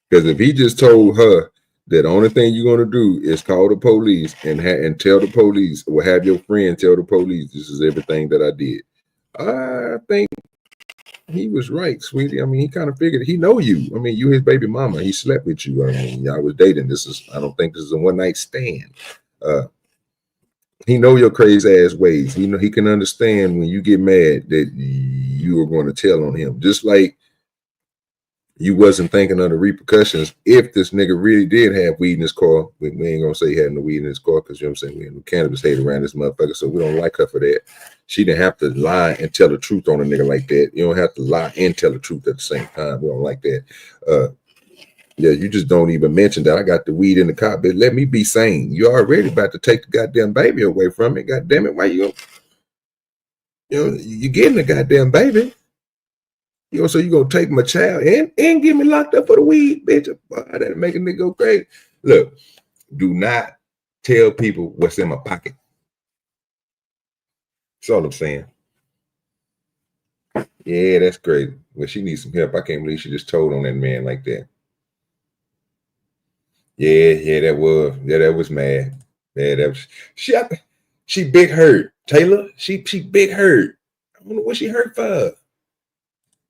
Because if he just told her that the only thing you're going to do is call the police and tell the police, or have your friend tell the police, this is everything that I did, I think he was right, sweetie. I mean, he kind of figured he know you. I mean, you his baby mama. He slept with you. I mean, y'all was dating. I don't think this is a one-night stand. He know your crazy ass ways. He know he can understand when you get mad that you are going to tell on him. Just like you wasn't thinking of the repercussions if this nigga really did have weed in his car. We ain't gonna say he had no weed in his car because you know what I'm saying, we had no cannabis hate around this motherfucker, so we don't like her for that. She didn't have to lie and tell the truth on a nigga like that. You don't have to lie and tell the truth at the same time. We don't like that. Yeah, you just don't even mention that I got the weed in the car, but let me be sane. You're already about to take the goddamn baby away from me. God damn it, why you getting the goddamn baby? So you gonna take my child and get me locked up for the weed, bitch? That'll make a nigga go crazy. Look, do not tell people what's in my pocket. That's all I'm saying. Yeah, that's crazy. Well, she needs some help. I can't believe she just told on that man like that. Yeah, that was mad. Yeah, that was she big hurt. Taylor, she big hurt. I wonder what she hurt for.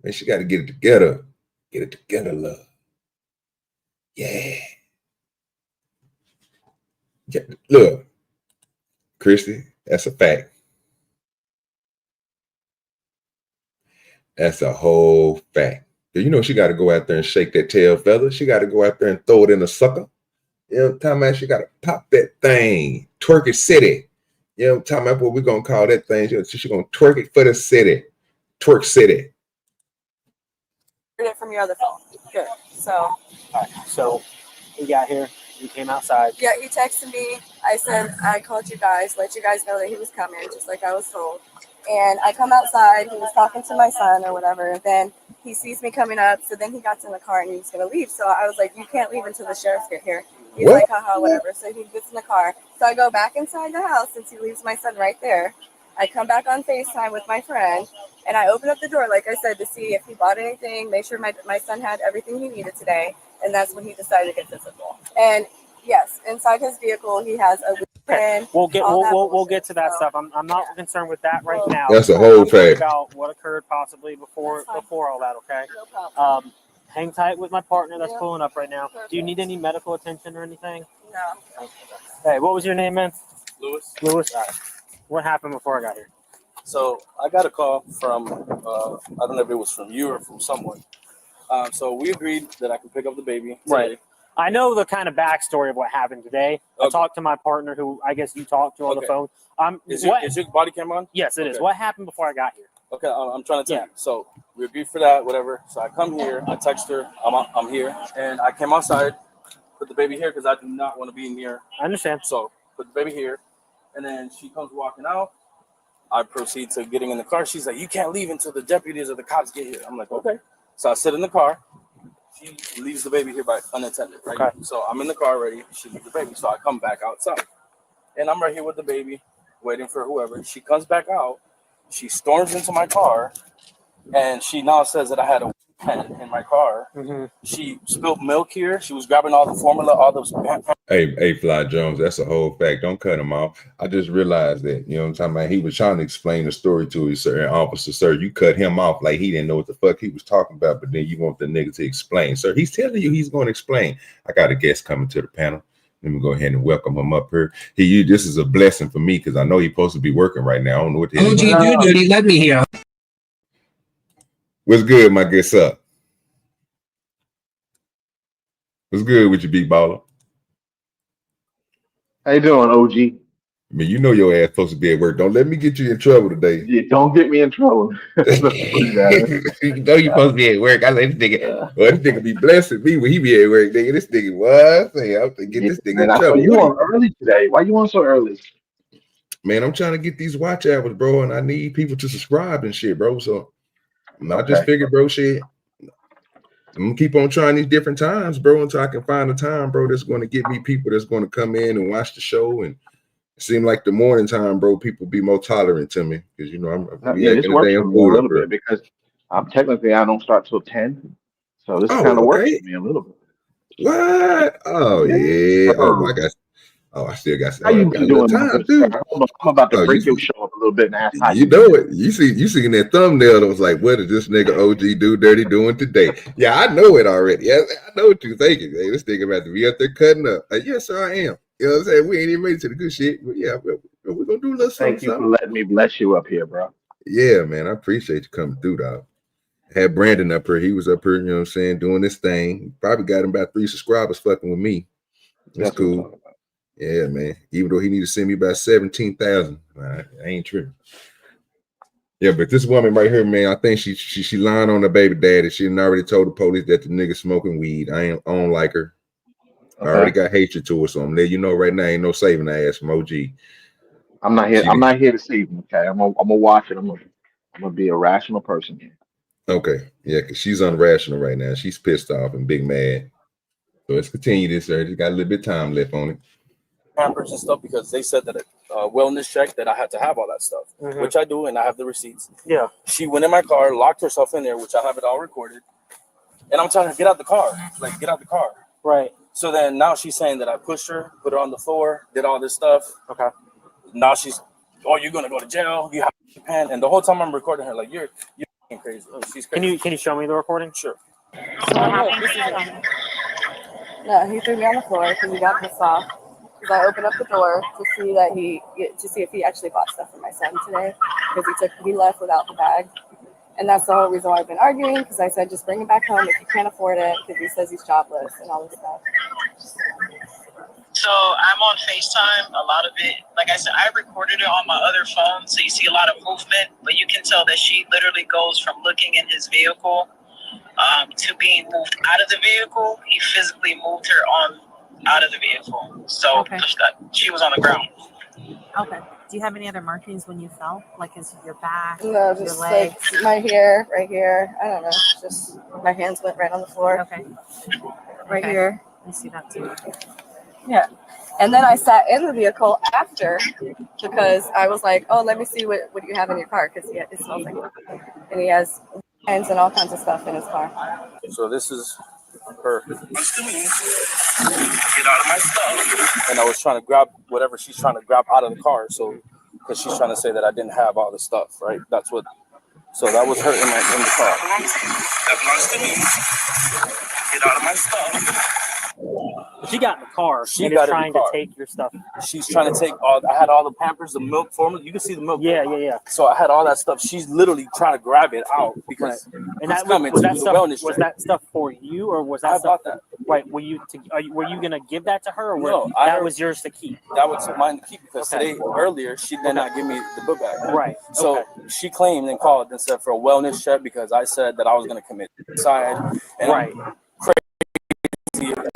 Man, she got to get it together. Get it together, love. Yeah. Look, Christy, that's a fact. That's a whole fact. You know she got to go out there and shake that tail feather. She got to go out there and throw it in a sucker. You know what I'm talking about? She got to pop that thing. Twerk it city. You know what I'm talking about? What we going to call that thing? She's going to twerk it for the city. Twerk city. It from your other phone. Good. So. All right. So he got here. He came outside. Yeah, he texted me. I said I called you guys, let you guys know that he was coming, just like I was told. And I come outside. He was talking to my son or whatever. Then he sees me coming up. So then he got in the car and he was gonna leave. So I was like, you can't leave until the sheriffs get here. He's like, haha, whatever. So he gets in the car. So I go back inside the house since he leaves my son right there. I come back on FaceTime with my friend. And I opened up the door, like I said, to see if he bought anything, make sure my son had everything he needed today. And that's when he decided to get physical. And yes, inside his vehicle, he has a weapon. We'll get to that stuff. I'm not concerned with that right now. That's a whole fact. About what occurred possibly before all that. Okay. No problem. Hang tight with my partner that's pulling up right now. Perfect. Do you need any medical attention or anything? No. Hey, what was your name, man? Lewis. All right. What happened before I got here? So I got a call from, I don't know if it was from you or from someone. So we agreed that I could pick up the baby today. Right. I know the kind of backstory of what happened today. Okay. I talked to my partner, who I guess you talked to on the phone. Is your body cam on? Yes, it is. What happened before I got here? Okay, I'm trying to tell you. So we agreed for that, whatever. So I come here, I text her, I'm here, and I came outside, put the baby here because I do not want to be in here. I understand. So put the baby here, and then she comes walking out. I proceed to getting in the car. She's like, you can't leave until the deputies or the cops get here. I'm like, okay. So I sit in the car. She leaves the baby here by unattended, right? Okay. So I'm in the car already. She leaves the baby. So I come back outside. And I'm right here with the baby, waiting for whoever. She comes back out. She storms into my car. And she now says that I had a pen in my car. Mm-hmm. She spilled milk here. She was grabbing all the formula, all those. Hey, Fly Jones, that's a whole fact. Don't cut him off. I just realized that, you know what I'm talking about? He was trying to explain the story to his officer. Sir, you cut him off like he didn't know what the fuck he was talking about, but then you want the nigga to explain. Sir, he's telling you he's going to explain. I got a guest coming to the panel. Let me go ahead and welcome him up here. This is a blessing for me because I know he's supposed to be working right now. I don't know what the hell. OGDoDirty, let me hear. What's good, my guest up? What's good with you, big baller? How you doing, OG? I mean, you know your ass supposed to be at work. Don't let me get you in trouble today. Yeah, don't get me in trouble. You know you supposed to be at work. I let this nigga, well, this nigga be blessing me when he be at work, nigga. This nigga, what? I'm to get this nigga in I saw trouble. you on early today. Why you on so early? Man, I'm trying to get these watch hours, bro, and I need people to subscribe and shit, bro. So I just figured, bro, shit. I'm gonna keep on trying these different times, bro, until I can find a time, bro, that's going to get me people that's going to come in and watch the show. And it seemed like the morning time, bro, people be more tolerant to me because you know I'm this works for me a little bit because I'm technically I don't start till 10, so this kind of works for me a little bit. What? Oh yeah. Oh my gosh. Oh, I still got. How you been doing, time, dude? I'm about to break your show up a little bit and ask how you know it. You seen that thumbnail that was like, "What is this nigga OGDoDirty doing today?" Yeah, I know it already. Yeah, I know what you're thinking. Hey, this nigga about to be up there cutting up. Yes, sir, I am. You know what I'm saying? We ain't even made it to the good shit, but yeah, we're gonna do a little something. Thank you for letting me bless you up here, bro. Yeah, man, I appreciate you coming through, dog. Had Brandon up here. He was up here, you know what I'm saying, doing this thing. Probably got him about 3 subscribers fucking with me. That's cool. Yeah, man. Even though he need to send me about 17,000, I ain't tripping. Yeah, but this woman right here, man, I think she lying on her baby daddy. She done already told the police that the nigga smoking weed. I don't like her. I already got hatred to her, so I'm letting you know right now, ain't no saving her ass from OG. I'm not here. I'm not here to save him. Okay, I'm gonna watch it. I'm gonna be a rational person here. Okay, yeah, because she's unrational right now. She's pissed off and big mad. So let's continue this, sir. Just got a little bit of time left on it. Pampers and stuff because they said that wellness check that I had to have all that stuff, which I do, and I have the receipts. Yeah. She went in my car, locked herself in there, which I have it all recorded, and I'm telling her get out the car, like get out the car. Right. So then now she's saying that I pushed her, put her on the floor, did all this stuff. Okay. Now she's, oh, you're gonna go to jail. You have to pen, and the whole time I'm recording her like you're crazy. Oh, she's crazy. Can you show me the recording? Sure. No, he threw me on the floor because he got pissed off. Because I opened up the door to see that if he actually bought stuff for my son today, because he left without the bag, and that's the whole reason why I've been arguing. Because I said just bring him back home if you can't afford it, because he says he's jobless and all this stuff. So I'm on FaceTime. A lot of it, like I said, I recorded it on my other phone, so you see a lot of movement, but you can tell that she literally goes from looking in his vehicle to being moved out of the vehicle. He physically moved her out of the vehicle. So she was on the ground. Okay. Do you have any other markings when you fell? Like is your back, no, just your legs? Like my hair, right here. I don't know. Just my hands went right on the floor. Okay. Right here. I see that too. Yeah. And then I sat in the vehicle after because I was like, oh, let me see what you have in your car, because it smells like it. And he has hands and all kinds of stuff in his car. So this is her. Get out of my stuff. And I was trying to grab whatever she's trying to grab out of the car. So because she's trying to say that I didn't have all the stuff, right? That's what. So that was her in the car. That belongs to me. Get out of my stuff. She got in the car. She and got is trying to take your stuff. She's trying to take all. I had all the Pampers, the milk formula. You can see the milk. Yeah. So I had all that stuff. She's literally trying to grab it out because and that was that stuff for you, or was that stuff? That. Right. Were you gonna give that to her, or that was yours to keep? That was mine to keep because earlier she did not give me the book bag. Right. So she claimed and called and said for a wellness check because I said that I was gonna commit suicide. And right.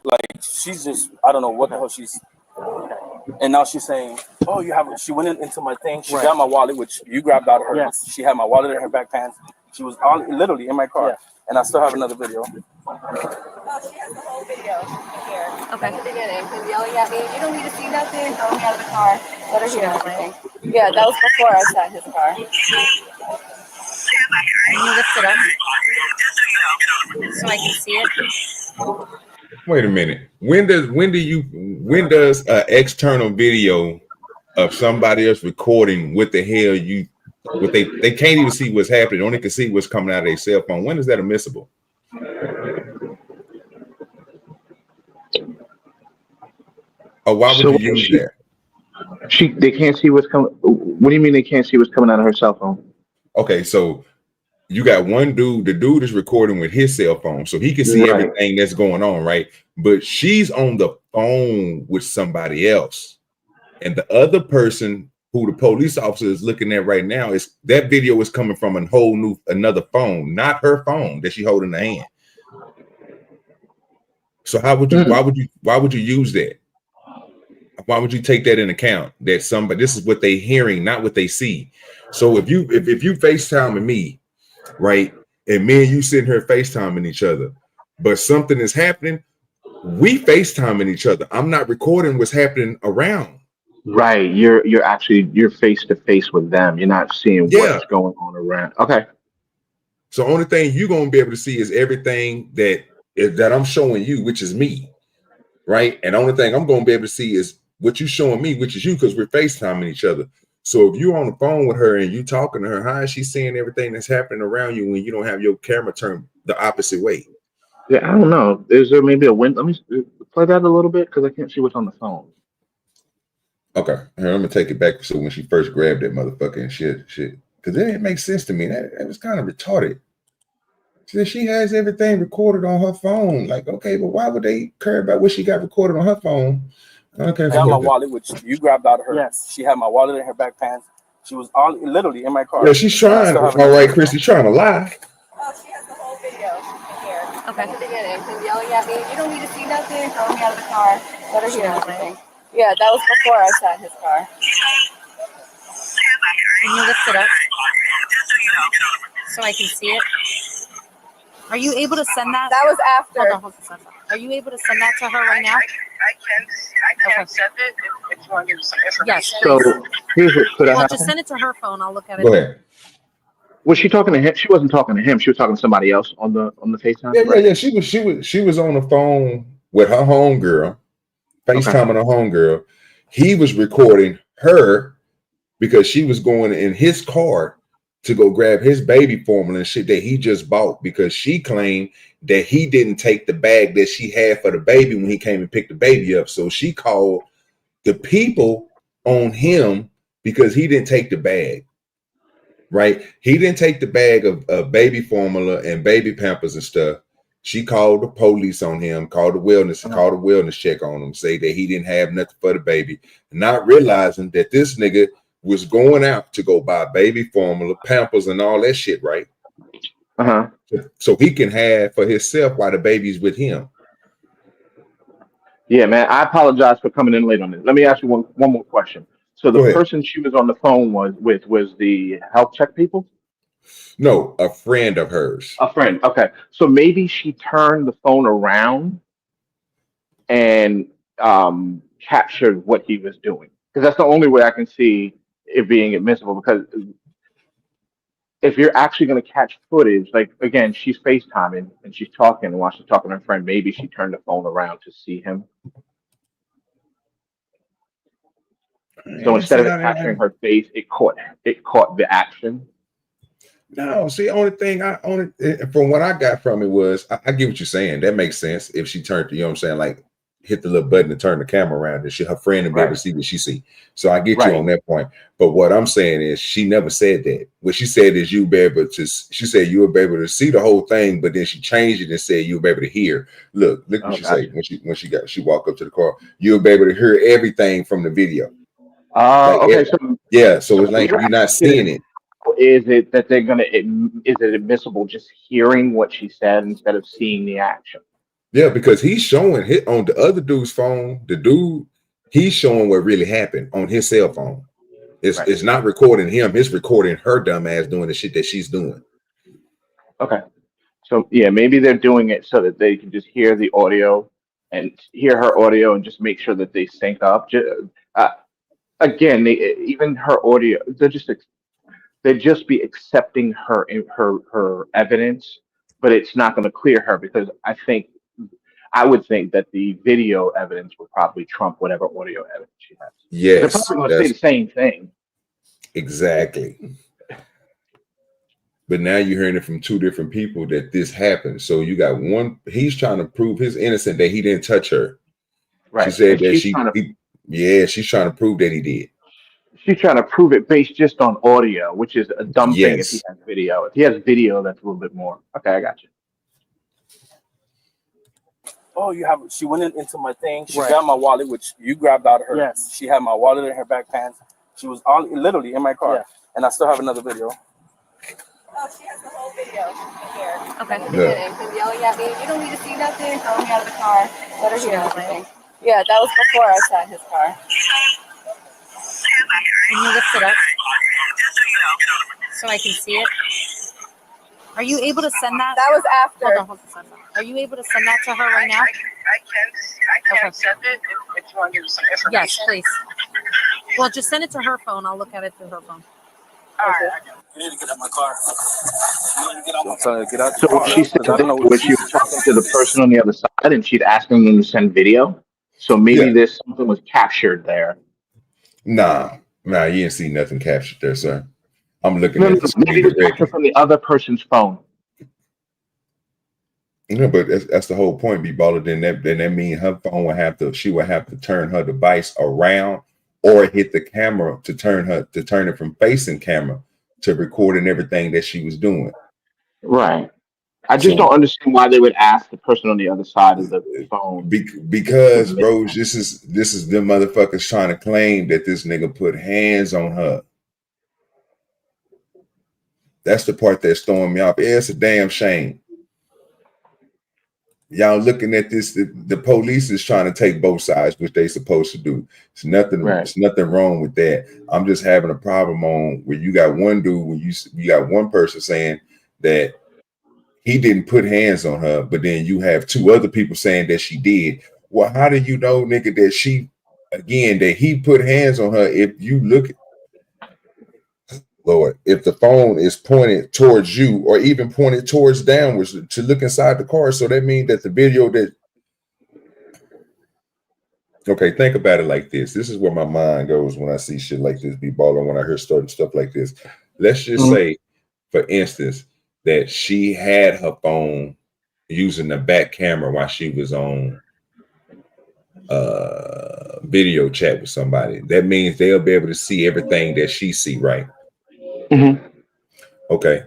Like she's just, I don't know what the hell she's, and now she's saying, oh, you have. She went into my thing. She got my wallet, which you grabbed out of her. Yes. She had my wallet in her back pants. She was literally in my car, and I still have another video. Oh, she has the whole video here. Okay. At the beginning, him yelling at me, "You don't need to see nothing. Throw me out of the car. Let her hear everything." Yeah, that was before I sat in his car. Can you lift it up so I can see it? Wait a minute. When does an external video of somebody else recording what the hell they can't even see what's happening, only can see what's coming out of their cell phone? When is that admissible? Or why would you use that? They can't see what's coming. What do you mean they can't see what's coming out of her cell phone? Okay, so you got one dude, the dude is recording with his cell phone, so he can see everything that's going on, right? But she's on the phone with somebody else. And the other person who the police officer is looking at right now is that video is coming from another phone, not her phone that she holding in the hand. So why would you use that? Why would you take that in account that this is what they hearing, not what they see? So if you FaceTiming me, right, and me and you sitting here FaceTiming each other, but something is happening, we FaceTiming each other. I'm not recording what's happening around. Right. You're face to face with them. You're not seeing what's going on around. Okay. So only thing you're gonna be able to see is everything that I'm showing you, which is me. Right. And the only thing I'm gonna be able to see is what you showing me, which is you, because we're FaceTiming each other. So if you're on the phone with her and you talking to her, how is she seeing everything that's happening around you when you don't have your camera turned the opposite way? Yeah, I don't know. Is there maybe a window? Let me play that a little bit because I can't see what's on the phone. Okay, here, I'm gonna take it back. So when she first grabbed that motherfucker and shit, because it didn't make sense to me. That was kind of retarded. She has everything recorded on her phone. Like, okay, but why would they care about what she got recorded on her phone? Okay, I got my wallet, which you grabbed out of her. Yes. She had my wallet in her back pants. She was literally in my car. Yeah, she's trying. All right, Christy, trying to lie. Oh, she has the whole video here. Okay. At the beginning, him yelling at me. You don't need to see nothing. Throwing me out of the car. Let her hear everything. Yeah, that was before I sat in his car. Can you lift it up so I can see it? Are you able to send that? That was after. Hold on. Are you able to send that to her right now? I can send it if you want to give some information. Yes. So here's what could have Well, happened. just send it to her phone. I'll look at it. Go ahead. Was she talking to him? She wasn't talking to him. She was talking to somebody else on the FaceTime. Yeah. She was on the phone with her homegirl, FaceTiming her homegirl. He was recording her because she was going in his car to go grab his baby formula and shit that he just bought, because she claimed that he didn't take the bag that she had for the baby when he came and picked the baby up. So she called the people on him because he didn't take the bag. Right? He didn't take the bag of baby formula and baby Pampers and stuff. She called the police on him, called the wellness check on him, say that he didn't have nothing for the baby, not realizing that this nigga was going out to go buy baby formula, Pampers, and all that shit, right? So he can have for himself while the baby's with him. Yeah, man. I apologize for coming in late on this. Let me ask you one more question. So the person she was on the phone was the health check people? No, a friend of hers. A friend. Okay. So maybe she turned the phone around and captured what he was doing. Because that's the only way I can see it being admissible. Because if you're actually going to catch footage, like, again, she's FaceTiming and she's talking, and while she's talking to her friend, maybe she turned the phone around to see him. So instead of it capturing her face, it caught the action. No, see, from what I got from it was, I get what you're saying. That makes sense. If she turned, you know what I'm saying, like hit the little button and turn the camera around, and her friend and be able to see what she see. So I get you on that point. But what I'm saying is, she never said that. What she said is she said you would be able to see the whole thing, but then she changed it and said you'll be able to hear. Look what she said when she walked up to the car. You'll be able to hear everything from the video. Okay. So it's like you're not seeing it. Is it that is it admissible just hearing what she said instead of seeing the action? Yeah, because he's showing on the other dude's phone, he's showing what really happened on his cell phone. It's not recording him, it's recording her dumb ass doing the shit that she's doing. Okay. So yeah, maybe they're doing it so that they can just hear the audio and hear her audio and just make sure that they sync up. Again, even her audio, they'd just be accepting her evidence, but it's not going to clear her, because I would think that the video evidence would probably trump whatever audio evidence she has. Yes, they're probably going to say the same thing. Exactly. But now you're hearing it from two different people that this happened. So you got one, he's trying to prove his innocence, that he didn't touch her. Right. She said that she's trying to prove that he did. She's trying to prove it based just on audio, which is a dumb thing if he has video. If he has video, that's a little bit more. Okay, I got you. oh, you have. She went into my thing. She Right. grabbed my wallet, which you grabbed out of her. Yes. She had my wallet in her back pants. She was all literally in my car, Yeah. and I still have another video. Oh, she has the whole video here. Okay. In the beginning, him yelling at me, you don't need to see nothing, throw me out of the car. Let her hear everything. Yeah, that was before I sat in his car. Can you lift it up so I can see it? Are you able to send that? That was after. Hold on. Are you able to send that to her right now? I can send it if you want to give me some information. Yes, please. Well, just send it to her phone. I'll look at it through her phone. All right. You need to get out my car. You need to get out my car. Get out So what she said was she was talking to the person on the other side, and she'd asking them to send video. So maybe there's something was captured there. Nah, you didn't see nothing captured there, sir. I'm looking No, at no, the maybe screen it was captured from the other person's phone. But that's the whole point, B-Baller. Then that means her phone would have to, she would have to turn her device around or hit the camera to turn it from facing camera to recording everything that she was doing. Right. I just don't understand why they would ask the person on the other side of the phone. Because, bro, this is them motherfuckers trying to claim that this nigga put hands on her. That's the part that's throwing me off. Yeah, it's a damn shame. Y'all looking at this, the police is trying to take both sides, which they supposed to do. It's nothing wrong with that. I'm just having a problem on where you got one dude, when you got one person saying that he didn't put hands on her, but then you have two other people saying that she did. Well, how do you know, nigga, that he put hands on her? If you look at, Lord, if the phone is pointed towards you or even pointed towards downwards to look inside the car, so that means that the video okay, think about it like this. This is where my mind goes when I see shit like this, B-Baller, when I hear certain stuff like this. Let's just say, for instance, that she had her phone using the back camera while she was on video chat with somebody. That means they'll be able to see everything that she see, right? Okay,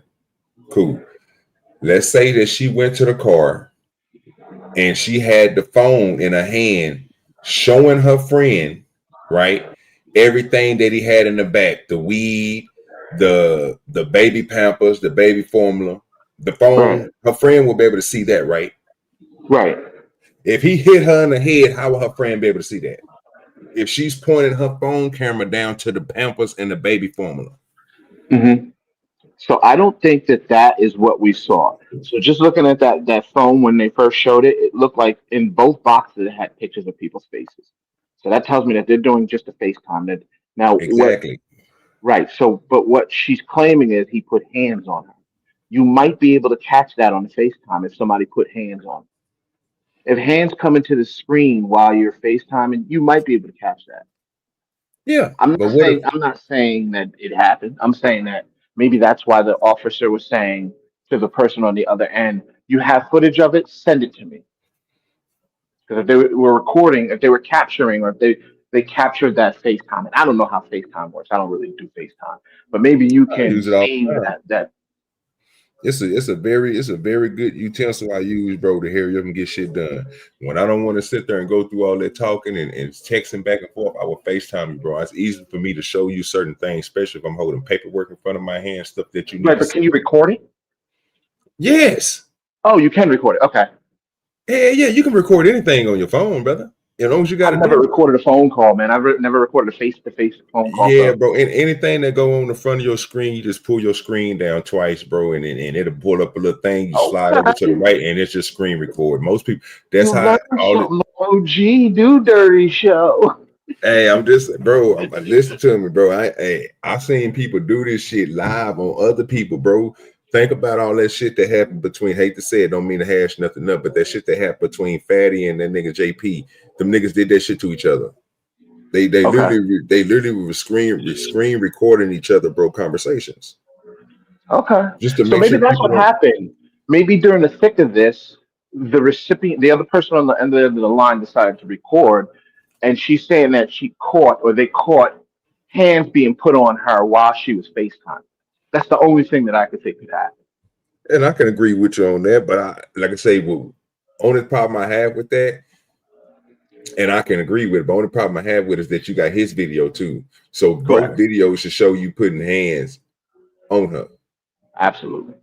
cool. Let's say that she went to the car and she had the phone in her hand showing her friend, right, everything that he had in the back, the weed, the baby Pampers, the baby formula, the phone. Her friend will be able to see that, right? Right. If he hit her in the head, how will her friend be able to see that? If she's pointing her phone camera down to the Pampers and the baby formula. So I don't think that is what we saw. So just looking at that phone when they first showed it, it looked like in both boxes it had pictures of people's faces. So that tells me that they're doing just a FaceTime. That now exactly. Right. So, but what she's claiming is he put hands on her. You might be able to catch that on the FaceTime if somebody put hands on her. If hands come into the screen while you're FaceTiming, you might be able to catch that. Yeah. I'm not saying that it happened. I'm saying that maybe that's why the officer was saying to the person on the other end, you have footage of it, send it to me. Because if they were recording, if they were capturing, or if they captured that FaceTime, and I don't know how FaceTime works. I don't really do FaceTime, but maybe you can use it all aim the time. that. It's a very good utensil I use, bro, to hurry up and get shit done. When I don't want to sit there and go through all that talking and texting back and forth, I will FaceTime you, bro. It's easy for me to show you certain things, especially if I'm holding paperwork in front of my hand, stuff that you need. Right, but can you record it? Yes. Oh, you can record it. Okay. Yeah, you can record anything on your phone, brother. As long as you got. I've never recorded a phone call, man. I've never recorded a face-to-face phone call. Yeah, bro. And anything that go on the front of your screen, you just pull your screen down twice, bro, and it'll pull up a little thing. You slide over to the right, and it's just screen record. Most people, that's how. OGDoDirty show. Hey, I'm just, bro. Listen to me, bro. I've seen people do this shit live on other people, bro. Think about all that shit that happened between. Hate to say it, don't mean to hash nothing up, but that shit that happened between Fatty and that nigga JP. Them niggas did that shit to each other. They literally were screen recording each other, bro, conversations. Okay. Just to so make maybe sure that's what happened. Maybe during the thick of this, the recipient, the other person on the end of the line, decided to record, and she's saying that they caught hands being put on her while she was FaceTime. That's the only thing that I could think could happen. And I can agree with you on that, but like I say, only problem I have with that, and I can agree with it, but only problem I have with it is that you got his video too. So both videos should show you putting hands on her. Absolutely.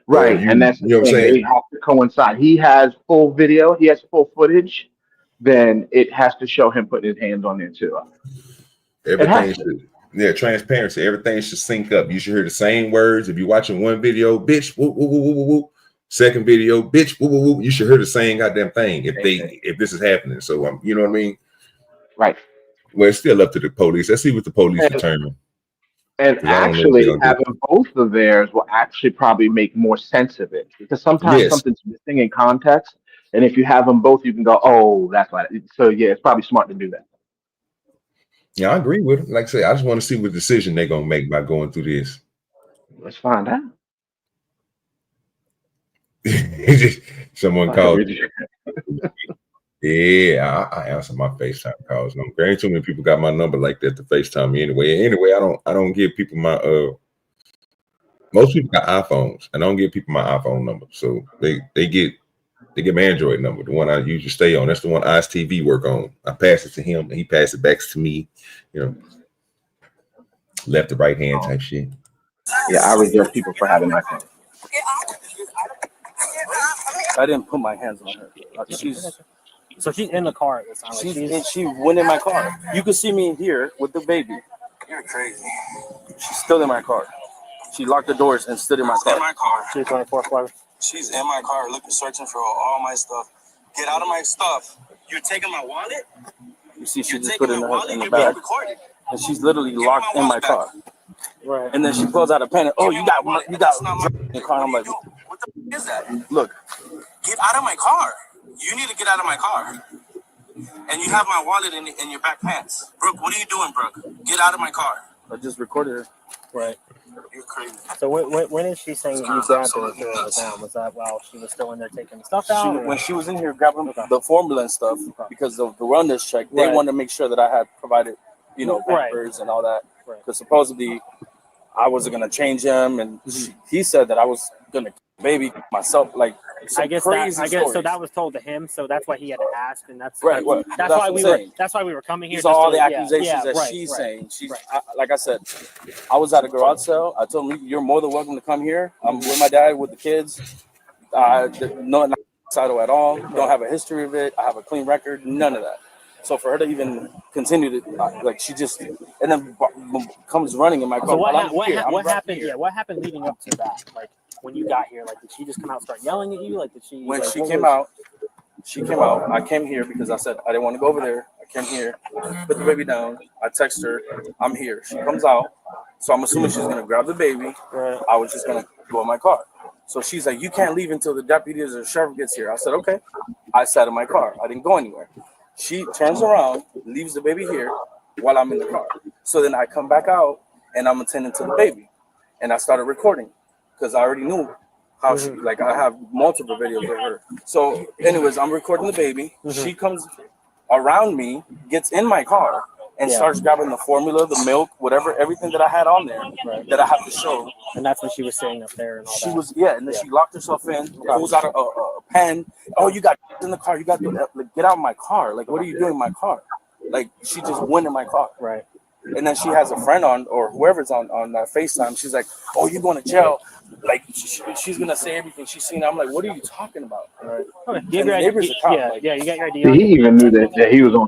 Right. You And that's know the what I'm thing. They saying? have to coincide. He has full video, he has full footage, then it has to show him putting his hands on there too. Everything should, transparency. Everything should sync up. You should hear the same words. If you're watching one video, bitch, whoop, whoop, whoop, whoop, whoop. Second video, bitch, whoop, whoop, whoop. You should hear the same goddamn thing if this is happening. So you know what I mean? Right. Well, it's still up to the police. Let's see what the police determine. And actually, having both of theirs will actually probably make more sense of it, because sometimes something's missing in context, and if you have them both, you can go, "Oh, that's why." So yeah, it's probably smart to do that. Yeah, I agree with it. Like I say, I just want to see what decision they're gonna make by going through this. Let's find out. Someone called. Yeah, I answer my FaceTime calls. No, there ain't too many people got my number like that to FaceTime me anyway. Anyway, I don't give people my most people got iPhones, and I don't give people my iPhone number. So they get my Android number, the one I usually stay on. That's the one Ice TV work on. I pass it to him, and he passes it back to me. You know, left to right hand type shit. Yeah, I reserve people for having my phone. I didn't put my hands on her. So she's in the car at this time. She went in my car. You could see me here with the baby. You're crazy. She's still in my car. She locked the doors and stood in my car. In my car. She's 24/7. She's in my car looking, searching for all my stuff. Get out of my stuff. You're taking my wallet? You see, she just put it in the bag. And she's literally locked in my car. Right. And then she pulls out a pen and, oh, you got in the car. I'm like, what the f is that? Look. Get out of my car. You need to get out of my car. And you have my wallet in your back pants. Brooke, what are you doing, Brooke? Get out of my car. I just recorded her. Right. You're crazy. So when is she saying you grabbed her and threw her down? Was that while she was still in there taking the stuff out? When she was in here grabbing the formula and stuff, because of the wellness check, they wanted to make sure that I had provided, papers and all that. Because supposedly I wasn't going to change him. And he said that I was going to baby myself, like, I guess so. That was told to him, so that's why he had to ask, and that's why we were coming here. These are all the accusations that she's saying. Like I said, I was at a garage sale. I told him, "You're more than welcome to come here. I'm with my dad, with the kids. Not suicidal at all. Don't have a history of it. I have a clean record. None of that." So for her to even continue to she just and then comes running in my car. So what happened? Yeah, what happened leading up to that? Like, when you got here, like, did she just come out and start yelling at you? Like, did she? When she came out, I came here because I said I didn't want to go over there. I came here, put the baby down. I text her, I'm here. She comes out, so I'm assuming she's gonna grab the baby. I was just gonna go in my car. So she's like, you can't leave until the deputy or the sheriff gets here. I said, okay. I sat in my car. I didn't go anywhere. She turns around, leaves the baby here while I'm in the car. So then I come back out and I'm attending to the baby, and I started recording. Because I already knew how she, like, I have multiple videos of her. So, anyways, I'm recording the baby. She comes around me, gets in my car, and starts grabbing the formula, the milk, whatever, everything that I had on there that I have to show. And that's when she was sitting up there and all that. And then she locked herself in, pulls out a pen. Oh, you got in the car. You got to get out of my car. Like, what are you doing in my car? Like, she just went in my car. Right. And then she has a friend on, or whoever's on FaceTime. She's like, oh, you're going to jail. Like, she's going to say everything she's seen. I'm like, what are you talking about? Right. Okay. You got your idea. He even knew that he was on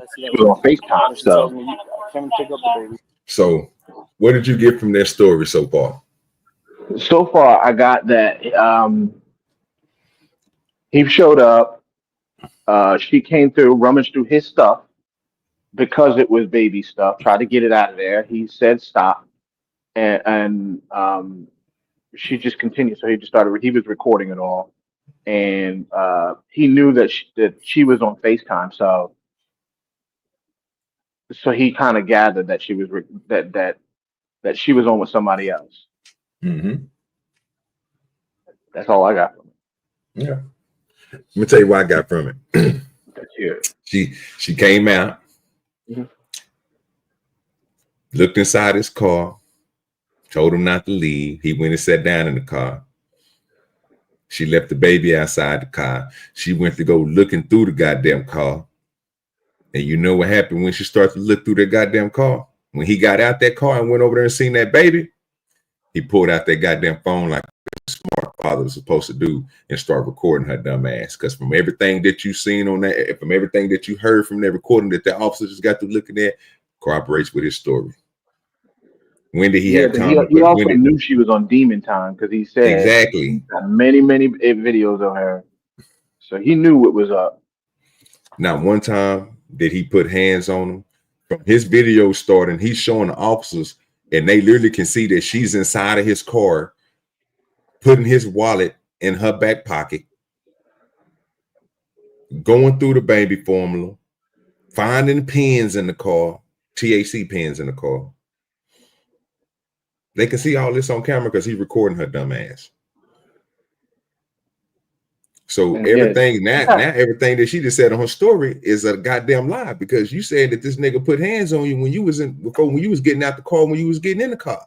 FaceTime. So. Come and pick up the baby. So, what did you get from their story so far? So far, I got that he showed up. She came through, rummaged through his stuff because it was baby stuff. Tried to get it out of there. He said stop, and she just continued. So he just started. He was recording it all, and he knew that she was on FaceTime. So he kind of gathered that she was that she was on with somebody else. Mm-hmm. That's all I got from it. Yeah. Let me tell you what I got from it. That's it. She came out, looked inside his car, told him not to leave. He went and sat down in the car. She left the baby outside the car. She went to go looking through the goddamn car. And you know what happened when she started to look through that goddamn car? When he got out that car and went over there and seen that baby, he pulled out that goddamn phone like a smart father was supposed to do and start recording her dumb ass. Because from everything that you seen on that, from everything that you heard from that recording that the officer just got through looking at, corroborates with his story. When did he have time? He also knew she was on demon time because he said exactly he's got many videos of her, so he knew what was up. Not one time did he put hands on him. From his video starting, he's showing the officers, and they literally can see that she's inside of his car, putting his wallet in her back pocket, going through the baby formula, finding pens in the car, THC pens in the car. They can see all this on camera because he's recording her dumb ass. So everything everything that she just said on her story is a goddamn lie, because you said that this nigga put hands on you when you was when you was getting out the car, when you was getting in the car.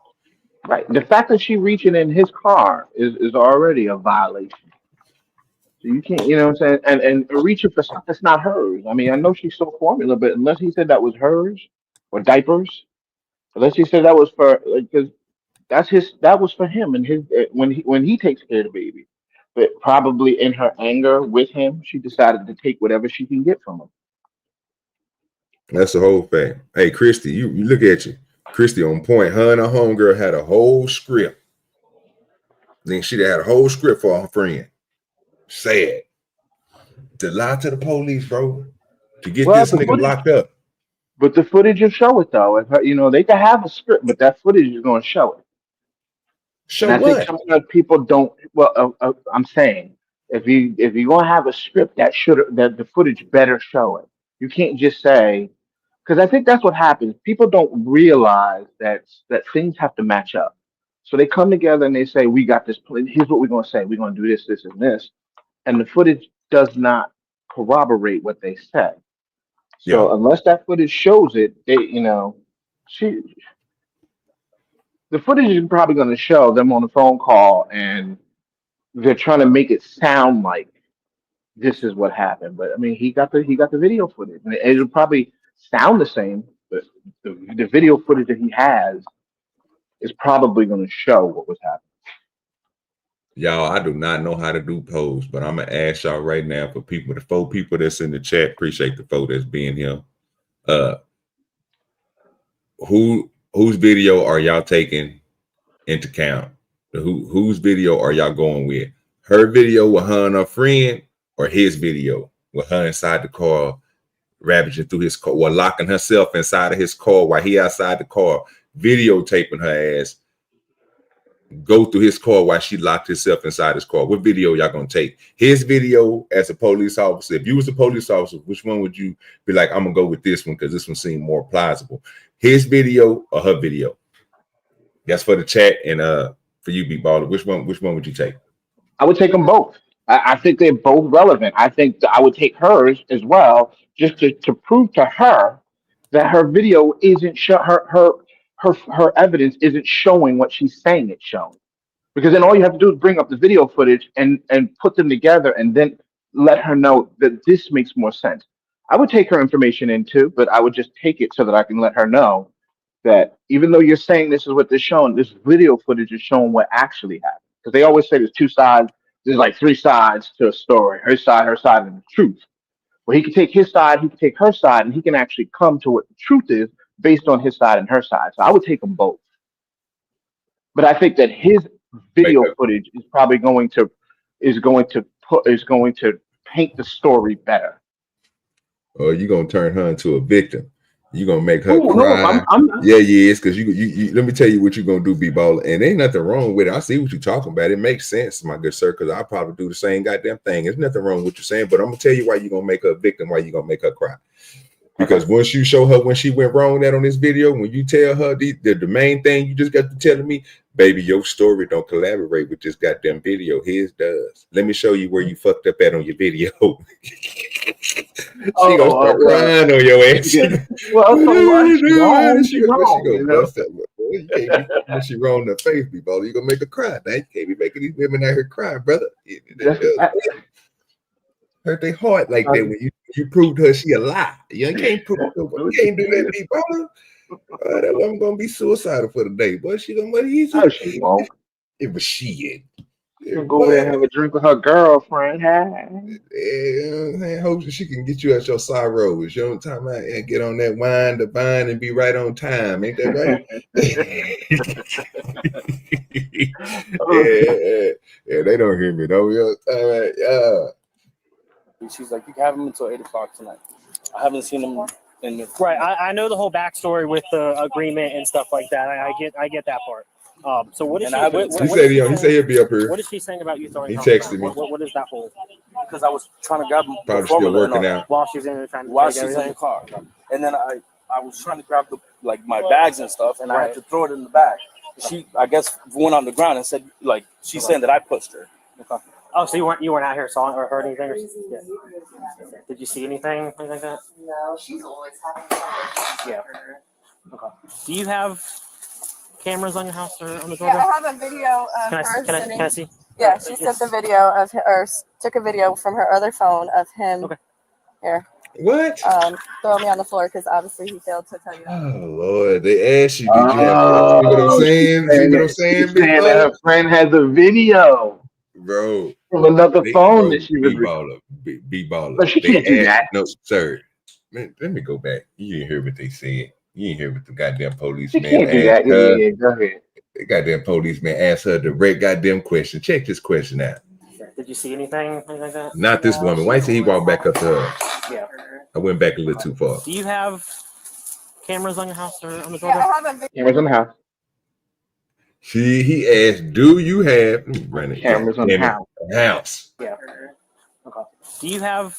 Right. The fact that she reaching in his car is already a violation. So you can't, you know what I'm saying? And reaching for stuff that's not hers. I mean, I know she sold formula, but unless he said that was hers or diapers, unless he said that was for, because that was for him and his when he takes care of the baby. But probably in her anger with him, she decided to take whatever she can get from him. That's the whole thing. Hey, Christy, you look at you. Christy on point. Her and her homegirl had a whole script. Then she had a whole script for her friend. Sad. To lie to the police, bro. To get this nigga locked up. But the footage will show it, though. If they can have a script, but that footage is going to show it. Show and I what? think sometimes people don't. Well, I'm saying if you're gonna have a script, that the footage better show it. You can't just say, because I think that's what happens. People don't realize that things have to match up. So they come together and they say, "We got this. Here's what we're gonna say. We're gonna do this, this, and this," and the footage does not corroborate what they said. So unless that footage shows it, the footage is probably going to show them on the phone call, and they're trying to make it sound like this is what happened. But I mean, he got the video footage, and it'll probably sound the same. But the video footage that he has is probably going to show what was happening. Y'all, I do not know how to do polls, but I'm gonna ask y'all right now for people, the 4 people that's in the chat. Appreciate the 4 that's being here. Whose video are y'all taking into account? Whose video are y'all going with? Her video with her and her friend, or his video with her inside the car, ravaging through his car, or locking herself inside of his car while he outside the car, videotaping her ass, go through his car while she locked herself inside his car? What video y'all gonna take? His video as a police officer. If you was a police officer, which one would you be like, I'm gonna go with this one because this one seemed more plausible? His video or her video? That's for the chat. And for you, B-Baller, which one would you take? I would take them both. I think they're both relevant. I think I would take hers as well, just to prove to her that her video isn't her evidence isn't showing what she's saying it's showing. Because then all you have to do is bring up the video footage and put them together, and then let her know that this makes more sense. I would take her information in too, but I would just take it so that I can let her know that even though you're saying this is what they're showing, this video footage is showing what actually happened. Because they always say there's 2 sides, there's like 3 sides to a story: her side, and the truth. Well, he can take his side, he can take her side, and he can actually come to what the truth is based on his side and her side. So I would take them both. But I think that his video footage is probably going to paint the story better. Or you're gonna turn her into a victim. You're gonna make her cry. No, I'm not. Yeah, it's because you let me tell you what you're gonna do, B-Baller. And ain't nothing wrong with it. I see what you're talking about. It makes sense, my good sir, because I probably do the same goddamn thing. There's nothing wrong with what you're saying, but I'm gonna tell you why you're gonna make her a victim, why you're gonna make her cry. Because once you show her when she went wrong that on this video, when you tell her the main thing you just got to telling me, baby, your story don't collaborate with this goddamn video. His does. Let me show you where you fucked up at on your video. She gonna start crying on your ass. Well, she gonna bust up. You can't be when she wrong her face, B-Baller. You gonna make her cry. Now you can't be making these women out here cry, brother. Hurt their heart like that when you proved her she a lie. You can't prove you can't do that, B-Baller. That woman gonna be suicidal for the day. But she gonna No, she won't. It was she. She'll go over there and have a drink with her girlfriend. I hope she can get you out your sorrows. You know what I'm talking about? And get on that wine, the vine, and be right on time. Ain't that right? yeah, they don't hear me though. All right, She's like, you can have them until 8 o'clock tonight. I haven't seen them in the Right. I know the whole backstory with the agreement and stuff like that. I get that part. So what is she? He said he'll be up here. What is she saying about you throwing? He texted me. What is that whole? Because I was trying to grab Probably still working out while she's in there trying to while take she's everything. in the car, and then I was trying to grab my bags and stuff, and I had to throw it in the bag. She, I guess, went on the ground and said, like, she's saying that I pushed her. Okay. Oh, so you weren't out here saw or heard anything? Or, yeah. Did you see anything like that? No, she's always having fun. Yeah. Okay. Do you have cameras on your house or on the door? Yeah, I have a video of her can I see? Yeah, she sent the video of or took a video from her other phone of him. Okay. Here. What? Throw me on the floor because obviously he failed to tell you that. Oh Lord, they asked you. Did you have? See what I'm saying? See what I'm saying? She's saying that her friend has a video, bro, from another phone that she was. B-Baller. But she can't do that. No, sir. Man, let me go back. You didn't hear what they said. You didn't hear what the goddamn She policeman can't do asked that. her. Yeah, go ahead. The goddamn policeman asked her the right goddamn question. Check this question out. Did you see anything like that? Not this woman. Why did he walk back up to her? Yeah. I went back a little too far. Do you have cameras on your house or on the door? Yeah, I have a video. Cameras on the house. He asked, "Do you have cameras on the house?" Yeah. Okay. Do you have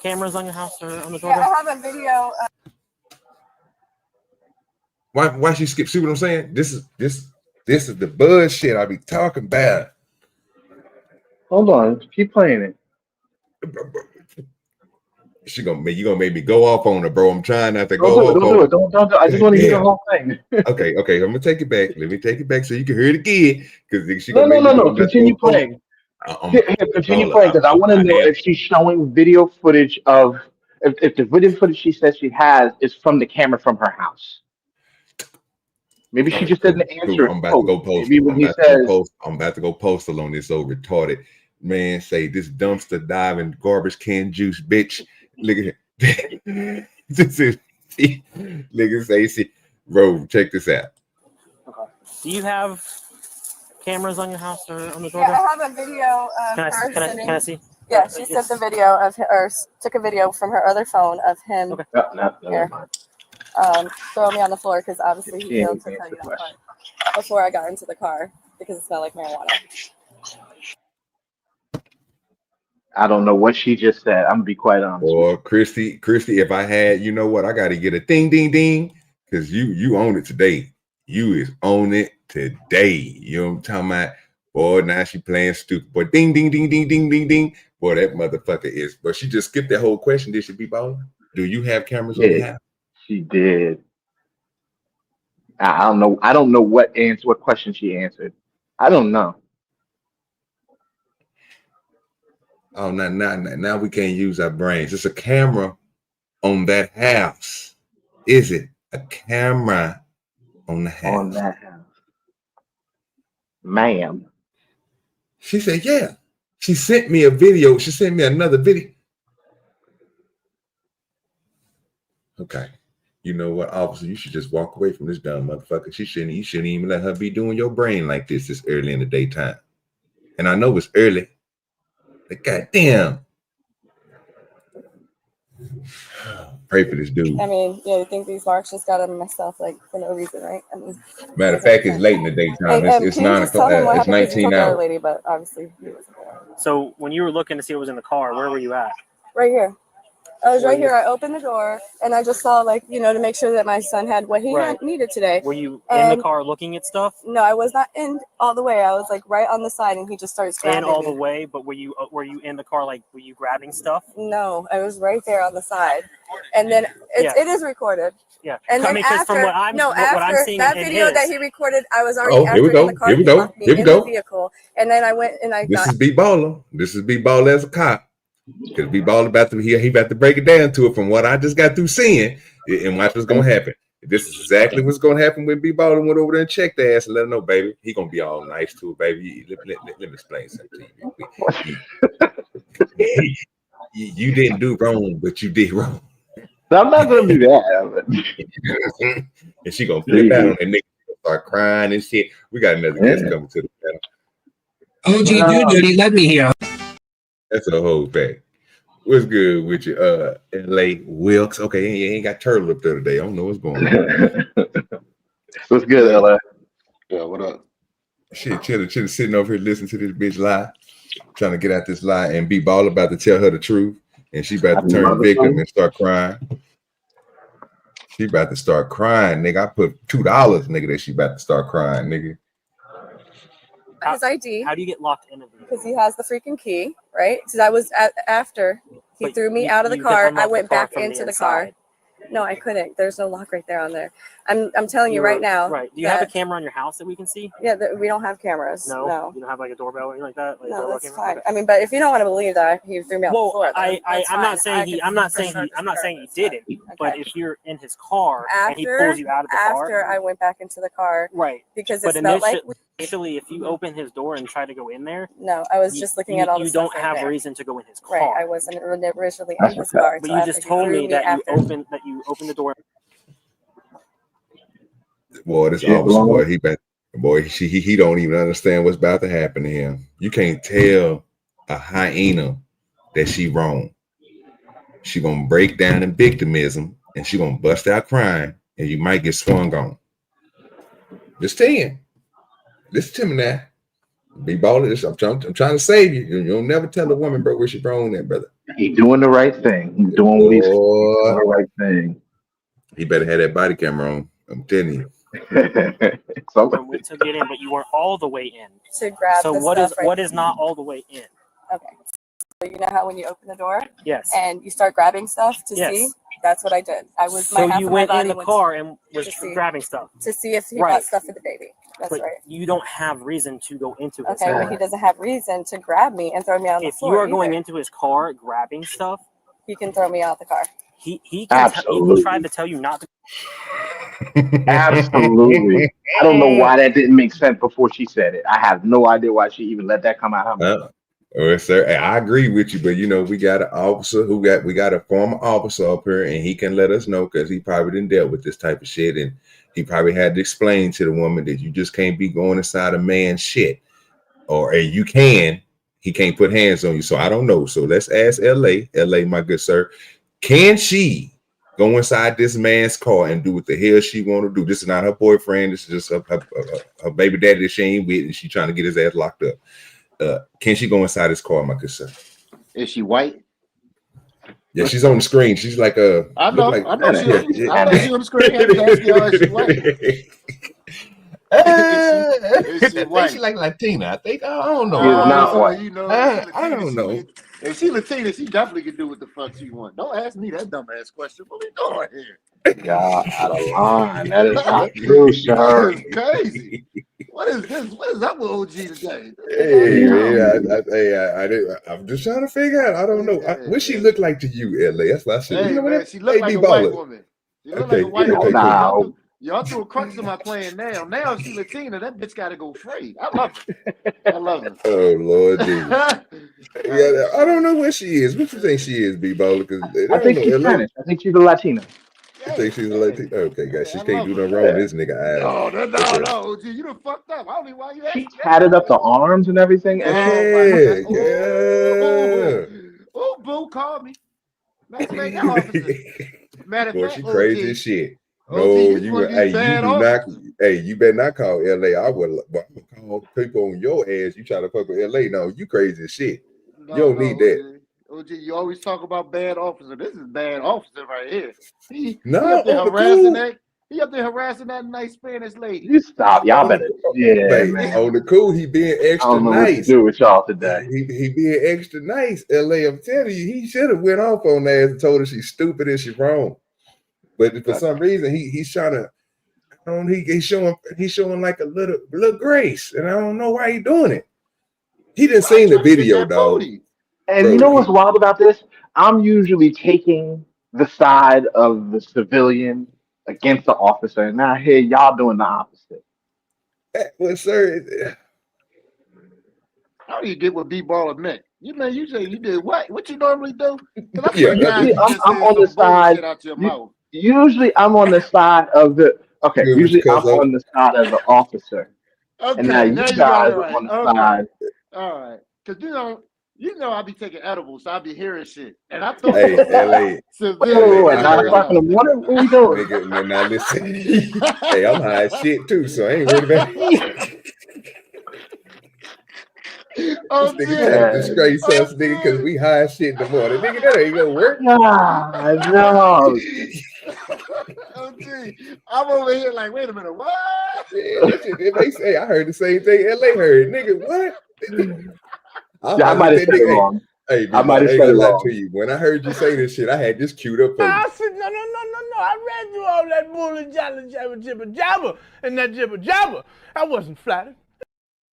cameras on your house or on the door? Yeah, I have a video. Why she skip? See what I'm saying? This is the bullshit I be talking about. Hold on, keep playing it. You gonna make me go off on her, bro. I'm trying not to Don't go off. Don't do it. I just want to hear the whole thing. Okay. I'm gonna take it back. Let me take it back so you can hear it again. Because she No. Continue playing. Continue playing because I want to know if she's showing video footage of if the video footage she says she has is from the camera from her house. Maybe she just didn't answer. I'm about to go post. Maybe when he says, I'm about to go postal on this old retarded man. Say this dumpster diving garbage can juice, bitch. Look at it. This is nigga say, see, bro. Check this out. Okay. Do you have cameras on your house or on the door? Yeah, I have a video of her. Can I see? Yeah, she sent the video of or took a video from her other phone of him. Okay. Here. Throw me on the floor because obviously he failed to tell you that part before I got into the car because it smelled like marijuana. I don't know what she just said. I'm gonna be quite honest. Or Christy, if I had, you know what, I gotta get a ding because you own it today. You is on it today. You know what I'm talking about? Boy, now she playing stupid. Boy, ding. Boy, that motherfucker is. But she just skipped that whole question. Did she be balling? Do you have cameras on the house? She did. I don't know. I don't know what question she answered. I don't know. Oh, now we can't use our brains. It's a camera on that house. Is it a camera on the house? On that house, ma'am. She said, yeah. She sent me a video. She sent me another video. Okay. You know what, officer? You should just walk away from this dumb motherfucker. You shouldn't even let her be doing your brain like this early in the daytime. And I know it's early. But goddamn. Pray for this dude. I mean, yeah, you think these marks just got on myself like for no reason, right? I mean, matter of fact, it's late in the daytime. It's 9 o'clock. It's 19 hours. Lady, but obviously he wasn't there. So when you were looking to see what was in the car, where were you at? Right here. I was right here. I opened the door and I just saw, like, you know, to make sure that my son had what he had needed today. Were you in the car looking at stuff? No, I was not in all the way. I was like right on the side, and he just started grabbing all the me. way, but were you in the car? Like, were you grabbing stuff? No, I was right there on the side, and then it is recorded. Yeah. And then because after, from what I'm seeing that in video his, that he recorded, I was already Oh, after here we in the go. car. Here we He go. locked me Here we in the go. vehicle, and then I went and I This got. is B Baller. This is B Baller as a cop. Because B Baller about to he about to break it down to it from what I just got through seeing and watch what's gonna happen. This is exactly what's gonna happen when B Baller went over there and checked the ass and let him know, baby. He gonna be all nice to it, baby. Let me explain something to you. You didn't do wrong, but you did wrong. I'm not gonna do that. And she gonna flip out on that nigga, start crying and shit. We got another guest coming to the panel. OGDoDirty, let me hear. That's a whole fact. What's good with you, LA Wilkes? Okay, he ain't got Turtle up there today. I don't know what's going on. What's good, LA? Yeah, what up? Shit, Chilla sitting over here listening to this bitch lie, trying to get out this lie, and B Ball about to tell her the truth, and she about to turn victim and start crying. She about to start crying, nigga. I put $2, nigga, that she about to start crying, nigga. His ID. How do you get locked into the Because he has the freaking key, right? Because I was after he But threw me you- out of the you can car. unlock I the went car back from the into the car. inside. No, I couldn't. There's no lock right there on there. I'm telling you right now. Right. Do you have a camera on your house that we can see? Yeah, we don't have cameras. No. You don't have like a doorbell or anything like that? Like a No, doorbell that's camera? fine. I mean, but if you don't want to believe that he threw me out the floor, then that's I'm not fine. saying he. I'm not saying he didn't. But if you're in his car and he pulls you out of the car, after I went back into the car, right? Because But it smelled like. initially, if you open his door and try to go in there, No, I was just looking at all the you stuff don't right have there. reason to go in his car. Right, I wasn't originally in his car. But so you just told me that you opened the door. Boy, this officer boy, he don't even understand what's about to happen to him. You can't tell a hyena that she wrong. She gonna break down in victimism and she gonna bust out crying, and you might get swung on. Just saying. Listen to me now. Be ballers. I'm trying to save you. You'll never tell a woman, bro, where she wrong at, brother. He's doing the right thing. He's doing what he's doing the right thing. He better have that body camera on. I'm telling you. Went to get in, but you weren't all the way in. To grab So the what stuff is right what is not all the way in? Okay. So you know how when you open the door? Yes. And you start grabbing stuff to Yes. see? That's what I did. I was So half you of my went in body the car and was to see- grabbing stuff. to see if he Right. got stuff for the baby. That's But right. you don't have reason to go into his Okay, car. but he doesn't have reason to grab me and throw me on the If floor. you are going either. into his car grabbing stuff, he can throw me out the car. he can Absolutely. try to tell you not to. Absolutely. I don't know why that didn't make sense before she said it. I have no idea why she even let that come out of her mouth. Sir, I agree with you, but you know, we got an officer we got a former officer up here, and he can let us know because he probably didn't deal with this type of shit, and he probably had to explain to the woman that you just can't be going inside a man's shit, or he can't put hands on you. So I don't know. So let's ask LA, my good sir, can she go inside this man's car and do what the hell she want to do? This is not her boyfriend. This is just her baby daddy that she ain't with, and she trying to get his ass locked up. Can she go inside his car, my good sir? Is she white? Yeah, she's on the screen. She's like I know she on the screen. I'm asking y'all, is she white? Is she white? She like Latina. I think. I don't know. She is not white. You know, I don't know. If she Latina, she definitely can do what the fuck she want. Don't ask me that dumbass question. What we doing here? Y'all out of line. That is not true, sir. That is crazy. What is this? What is up with OG today? I'm just trying to figure out. I don't know. What she look like to you, LA? That's what I said. Hey, you know man, what? she look like a white woman. She look like a white woman. Now, Y'all threw a crux in my plan now. Now if she Latina, that bitch got to go free. I love her. I love her. Oh Lord, Jesus. Yeah, I don't know what she is. What you think she is, B-Baller? Because I think she's Spanish. I think she's a Latina. I think she's a Latina. Okay, guys, she can't do no wrong with this nigga eyes. No, OG, you done fucked up. I don't know why you She tatted up the arms and everything. Yeah. Oh, boo, call me. Matter of fact, that officer. Matter of Boy, fact, she crazy OG. as shit. OG, No, you one of these bad do not. Hey, you better not call LA. I would call people on your ass. You try to fuck with LA. No, you crazy as shit. You don't need that. OG, you always talk about bad officer. This is bad officer right here. He No, up there on the harassing cool. that. He up there harassing that nice Spanish lady. You stop. Y'all better. Yeah, Hey, man. on the cool, he being I extra don't know what to nice. do with y'all today. He being extra nice. LA, I'm telling you, he should have went off on that and told her she's stupid and she's wrong. But for some reason, he's trying to. He's showing like a little grace, and I don't know why he's doing it. He didn't see the video, dog. And Bro, you know what's wild about this? I'm usually taking the side of the civilian against the officer, and now here y'all doing the opposite. Well, sir, how do you get what B-Ball admit? You know, you say you did what? What you normally do? Usually I'm on the side. Usually I'm on the side of the. Okay, usually I'm on the side of the officer. Okay, and now you guys guys are are on the okay. side. All right, because you know, I be taking edibles, so I be hearing shit, and I thought, hey, LA, Wait, 9 o'clock in the morning. What we doing? Nigga, now listen. Hey, I'm high as shit too, so I ain't worried about it. Oh, this nigga trying to disgrace us, nigga, because we high as shit in the morning. Nigga, that ain't gonna work. Nah, no. Oh, gee. I'm over here like, wait a minute, what? Yeah, that shit, they say I heard the same thing LA heard. Nigga, what? I might have said it wrong. Hey, I might have I ain't said gonna it lie wrong. to you. When I heard you say this shit, I had this queued up for you. I said, no. I read you all that bull and jibber jabber and that jibber jabber. I wasn't flattered.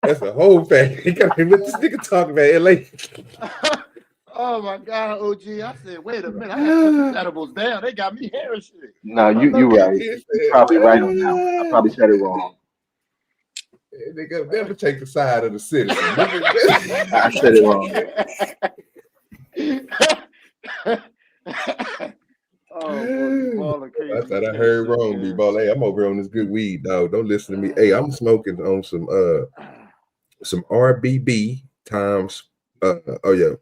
That's a whole fact. What this nigga talking about, LA? Oh my God, OG. I said, wait a minute, I had to put these edibles down. They got me hearing shit. No, you right. You're probably right on that one. I probably said it wrong. Nigga, never take the side of the citizen. I said it wrong. I thought I heard wrong, B-Ball. Hey, I'm over on this good weed, dog. Don't listen to me. Hey, I'm smoking on some RBB times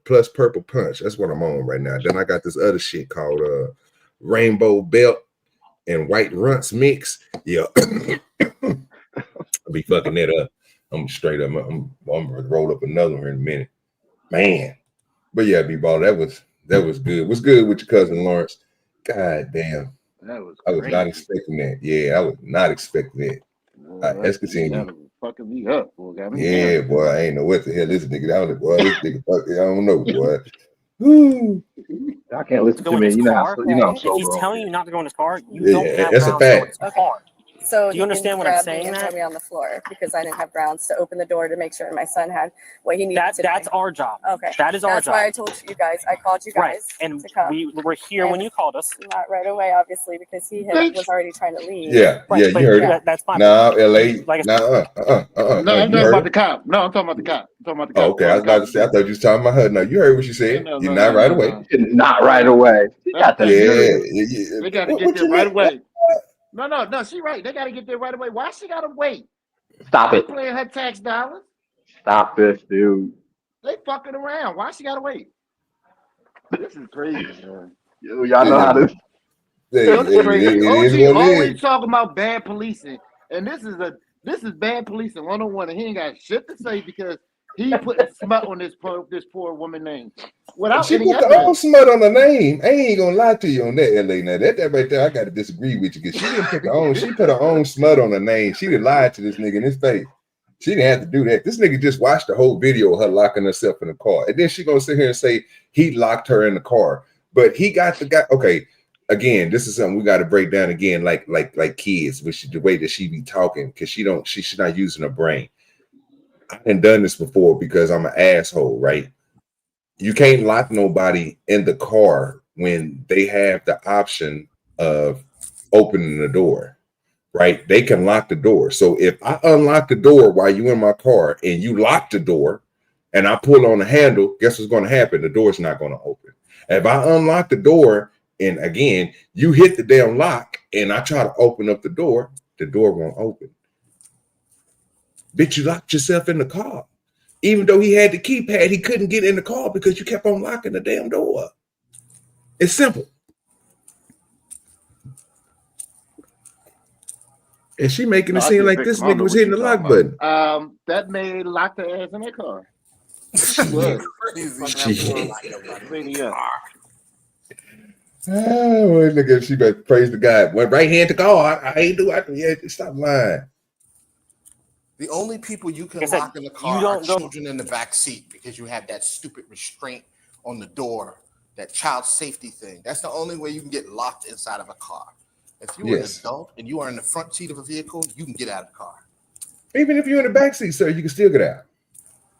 plus purple punch. That's what I'm on right now. Then I got this other shit called Rainbow Belt and White Runts mix. Yeah. I'll be fucking that up. I'm straight up. I'm gonna roll up another one in a minute. Man. But yeah, B-Ball, that was good. What's good with your cousin Lawrence? God damn. That was I was not expecting that. Yeah, I was not expecting that. Let's continue. Fucking me up, boy. Got me Yeah, down. boy, I ain't know what the hell this nigga down there, boy. This nigga, I don't know, boy. Woo. I can't listen Go to in me. his You know, car. I'm If sober. he's telling you not to go in his car, you Yeah, don't have that's a grounds to go in fact. his car. So Do you understand what I'm saying? And That throw me on the floor because I didn't have grounds to open the door to make sure my son had what he needed. that's our job. Okay. That is our That's job. why I told you guys. I called you guys. Right, and to come. we were here when And you called us. Not right away, obviously, because he was already trying to leave. Yeah, Right, you heard it. That's fine. Nah, LA. Like I Nah, No, I'm talking about the cop. No, I'm talking about the cop. I'm talking about the cop. Oh, okay, I was about to say, I thought you was talking about her. No, you heard what she said. No, You're not right away. Not right away. You got that nerve. Yeah. They got to get there right away. No, she right. They got to get there right away. Why she got to wait? Stop They it. playing her tax dollars. Stop this, dude. They fucking around. Why she got to wait? This is crazy, man. Y'all know how this. OG always talking about bad policing, and this is bad policing 101, and he ain't got shit to say because he put smut on this poor woman name without She any put the evidence. own smut on the name. I ain't gonna lie to you on that, LA. Now that right there, I gotta disagree with you because she didn't put her own. She put her own smut on the name. She done lied to this nigga in his face. She didn't have to do that. This nigga just watched the whole video of her locking herself in the car, and then she gonna sit here and say he locked her in the car, but he got the guy. Okay, again, this is something we got to break down again, like kids, which is the way that she be talking because she's not using her brain. I done done this before because I'm an asshole, right? You can't lock nobody in the car when they have the option of opening the door, right? They can lock the door. So if I unlock the door while you in my car and you lock the door and I pull on the handle, guess what's going to happen? The door's not going to open. If I unlock the door and again, you hit the damn lock and I try to open up the door won't open. Bitch, you locked yourself in the car. Even though he had the keypad, he couldn't get in the car because you kept on locking the damn door. It's simple. And she making it seem like this nigga was hitting the lock button. That maid locked her ass in her car. Oh, look at she better praise the God. Went right hand to God. I ain't do it. Yeah, stop lying. The only people you can lock in the car are children in the back seat because you have that stupid restraint on the door, that child safety thing. That's the only way you can get locked inside of a car. If you are an adult and you are in the front seat of a vehicle, you can get out of the car. Even if you're in the back seat, sir, you can still get out.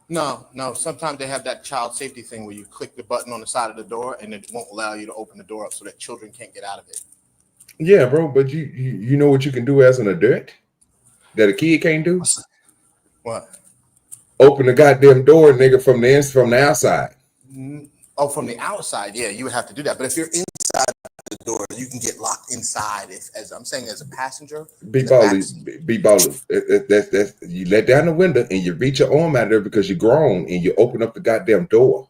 No. Sometimes they have that child safety thing where you click the button on the side of the door and it won't allow you to open the door up so that children can't get out of it. Yeah, bro, but you know what you can do as an adult that a kid can't do? What? Open the goddamn door, nigga, from the outside. Oh, from the outside, yeah, you would have to do that. But if you're inside the door, you can get locked inside. As I'm saying, as a passenger, Be baller. That's you let down the window and you reach your arm out there because you're grown and you open up the goddamn door.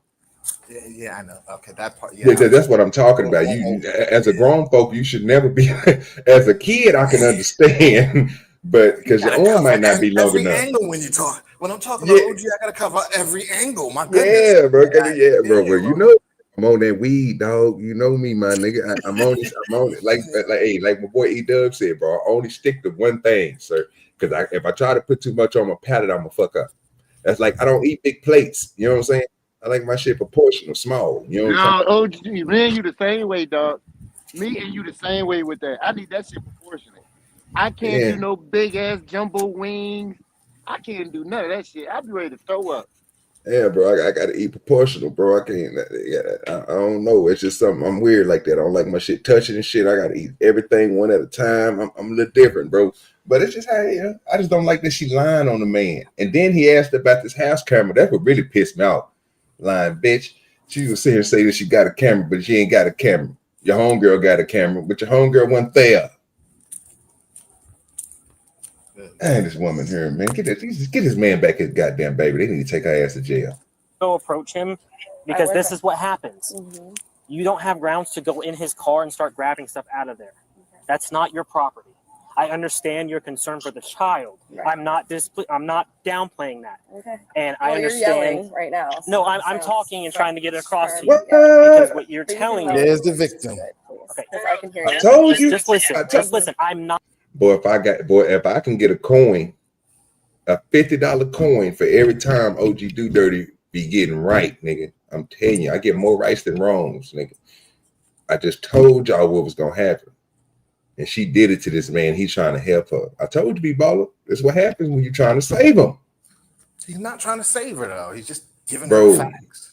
Yeah, I know. Okay, that part. Yeah, that's what I'm talking about. You as a grown folk, you should never be. As a kid, I can understand, but because your arm might not be long enough. Angle when I'm talking about OG, I gotta cover every angle. My goodness. Yeah, bro. Bro. You know, I'm on that weed, dog. You know me, my nigga. I'm on it. Like my boy E-Dub said, bro. I only stick to one thing, sir. Because if I try to put too much on my palate, I'm gonna fuck up. That's like I don't eat big plates. You know what I'm saying? I like my shit proportional, small. You know what I'm saying? OG, me and you the same way, dog. Me and you the same way with that. I need that shit proportionate. I can't do no big ass jumbo wings. I can't do none of that shit. I'd be ready to throw up. Yeah, bro. I gotta eat proportional, bro. I can't. I don't know. It's just something. I'm weird like that. I don't like my shit touching and shit. I gotta eat everything one at a time. I'm a little different, bro. But it's just how I just don't like that she lying on the man. And then he asked about this house camera. That's what really pissed me off. Lying bitch. She was sitting here saying that she got a camera, but she ain't got a camera. Your homegirl got a camera, but your homegirl wasn't there. And this woman here, man, get this man back his goddamn baby. They need to take her ass to jail. Go approach him because this is what happens. You don't have grounds to go in his car and start grabbing stuff out of there. That's not your property. I understand your concern for the child. Right. I'm not downplaying that. Okay. And I understand. You're yelling right now. So no, I'm talking and trying to get it across to you because what you're telling me is the victim. Okay. I can hear you. I told you. Just listen. I'm not. Boy, if I can get a coin, a $50 coin for every time OGDoDirty be getting right, nigga. I'm telling you, I get more rights than wrongs, nigga. I just told y'all what was gonna happen. And she did it to this man. He's trying to help her. I told you, B-Baller. This is what happens when you're trying to save him. He's not trying to save her, though. He's just giving her facts.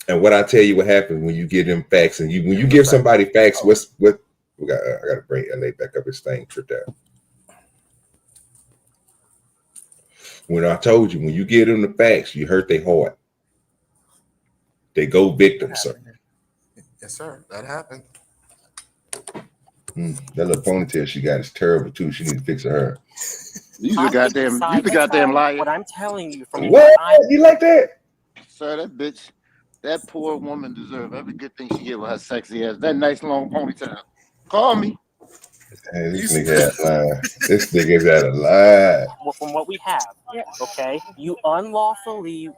And what I tell you what happens when you give them facts and when you give somebody facts, I gotta bring LA back up. His thing tripped out. When I told you, when you give them the facts, you hurt their heart. They go victim, sir. Yes, sir. That happened. That little ponytail she got is terrible too. She need to fix her. You the goddamn liar. What I'm telling you from what? You like that? Sir, that poor woman deserves every good thing she get with her sexy ass. That nice long ponytail. Call me. Hey, this nigga's out of line. Well, from what we have, okay, you unlawfully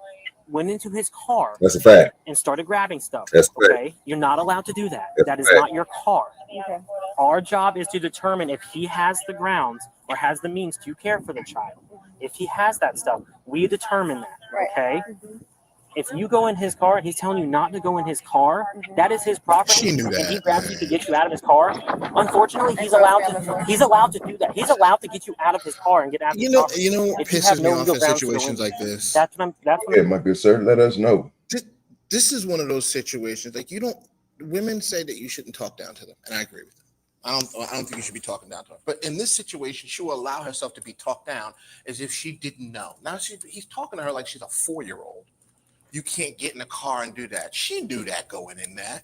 went into his car. That's a fact. And started grabbing stuff. That's a fact. Okay, you're not allowed to do that. That's that is fact. not your car. Okay. Our job is to determine if he has the grounds or has the means to care for the child. If he has that stuff, we determine that. Okay. If you go in his car and he's telling you not to go in his car, that is his property. She knew that. If he grabs you to get you out of his car, unfortunately, he's allowed to do that. He's allowed to get you out of his car and get out of his car. You know what pisses me off in situations like this? That's what Yeah, my good sir, let us know. This is one of those situations. Like women say that you shouldn't talk down to them, and I agree with them. I don't think you should be talking down to her. But in this situation, she will allow herself to be talked down as if she didn't know. Now he's talking to her like she's a 4-year-old. You can't get in a car and do that. She knew that going in that.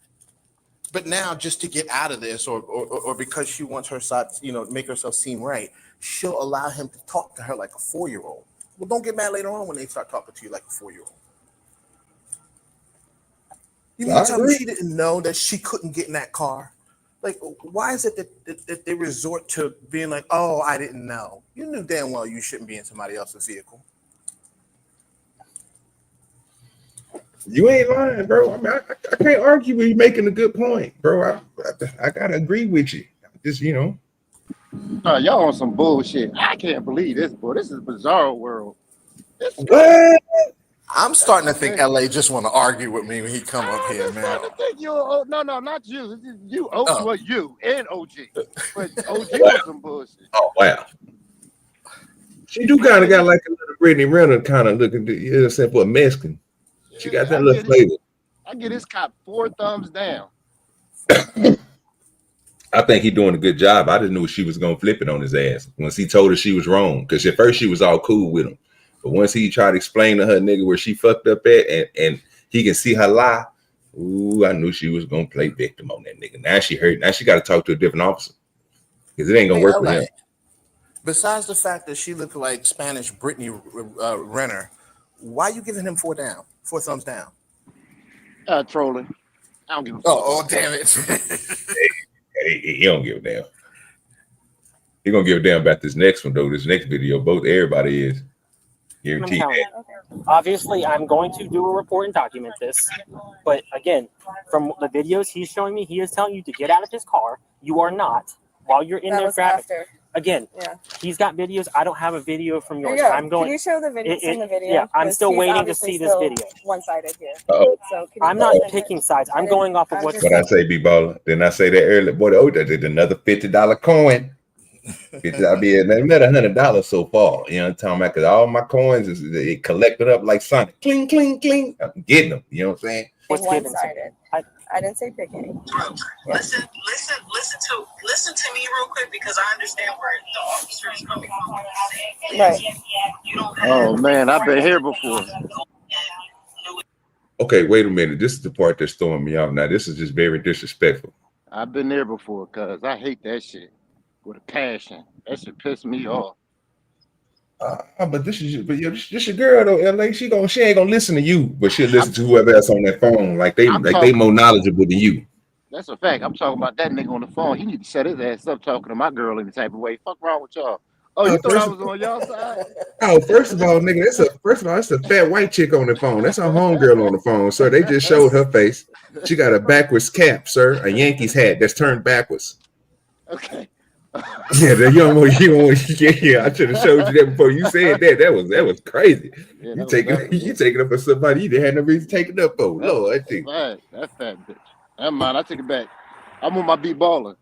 But now just to get out of this or because she wants her side, make herself seem right, she'll allow him to talk to her like a 4-year-old. Well, don't get mad later on when they start talking to you like a 4-year-old. You mean to tell me she didn't know that she couldn't get in that car? Like, why is it that they resort to being like, oh, I didn't know? You knew damn well you shouldn't be in somebody else's vehicle. You ain't lying, bro. I mean, I can't argue with you making a good point, bro. I gotta agree with you. Just y'all on some bullshit. I can't believe this, boy. This is a bizarre world. What? I'm starting to think LA just want to argue with me when he come up here, man. I think you. Oh, no, not you. This is you. Oh, Oh. well, you and OG. But OG was some bullshit. Oh wow. She do kind of got like a little Brittany Renner kind of looking, you know what I'm saying, for a Mexican. She got that little flavor. I get this cop 4 thumbs down. I think he doing a good job. I just knew she was gonna flip it on his ass once he told her she was wrong. Because at first she was all cool with him, but once he tried to explain to her nigga where she fucked up at, and he can see her lie. Ooh, I knew she was gonna play victim on that nigga. Now she hurt. Now she got to talk to a different officer because it ain't gonna work for him. Besides the fact that she looked like Spanish Brittany Renner, why you giving him 4 thumbs down? Trolling. I don't give a fuck. Oh, damn it. He don't give a damn. He gonna give a damn about this next one though. This next video, everybody is guaranteed. Obviously, I'm going to do a report and document this. But again, from the videos he's showing me, he is telling you to get out of his car. You are not while you're in there grabbing. Again, he's got videos. I don't have a video from yours. I'm going. Can you show the video? Send the video. Yeah, I'm still waiting to see this video. One-sided here. Uh-oh. So I'm not picking sides. I'm going off of what's. What I say, B-Baller. Then I say that earlier. Boy, I did another $50 coin. I'll be another $100 so far. You know what I'm talking about? Because all my coins it collected up like Sonic. Cling, cling, cling. I'm getting them. You know what I'm saying? One-sided. I didn't say pick any. Listen to me real quick because I understand where the officer is coming from. Right. You don't have Oh, man, I've been here before. Okay, wait a minute. This is the part that's throwing me off. Now, this is just very disrespectful. I've been there before, cuz I hate that shit with a passion. That shit piss me off. But this your girl though, LA. She ain't gonna listen to you, but she'll listen to whoever else on that phone. Like they more knowledgeable than you. That's a fact. I'm talking about that nigga on the phone. He need to shut his ass up talking to my girl in the type of way. Fuck wrong with y'all? Oh, you thought I was on y'all side? Oh, first of all, nigga, that's a fat white chick on the phone. That's a homegirl on the phone, sir. They just showed her face. She got a backwards cap, sir, a Yankees hat that's turned backwards. Okay. Yeah, I should have showed you that before you said that. That was crazy. Yeah, you take it up for somebody you didn't have no reason to take it up for. Lord, I think. That fat bitch. Never mind, I take it back. I'm on my beat baller.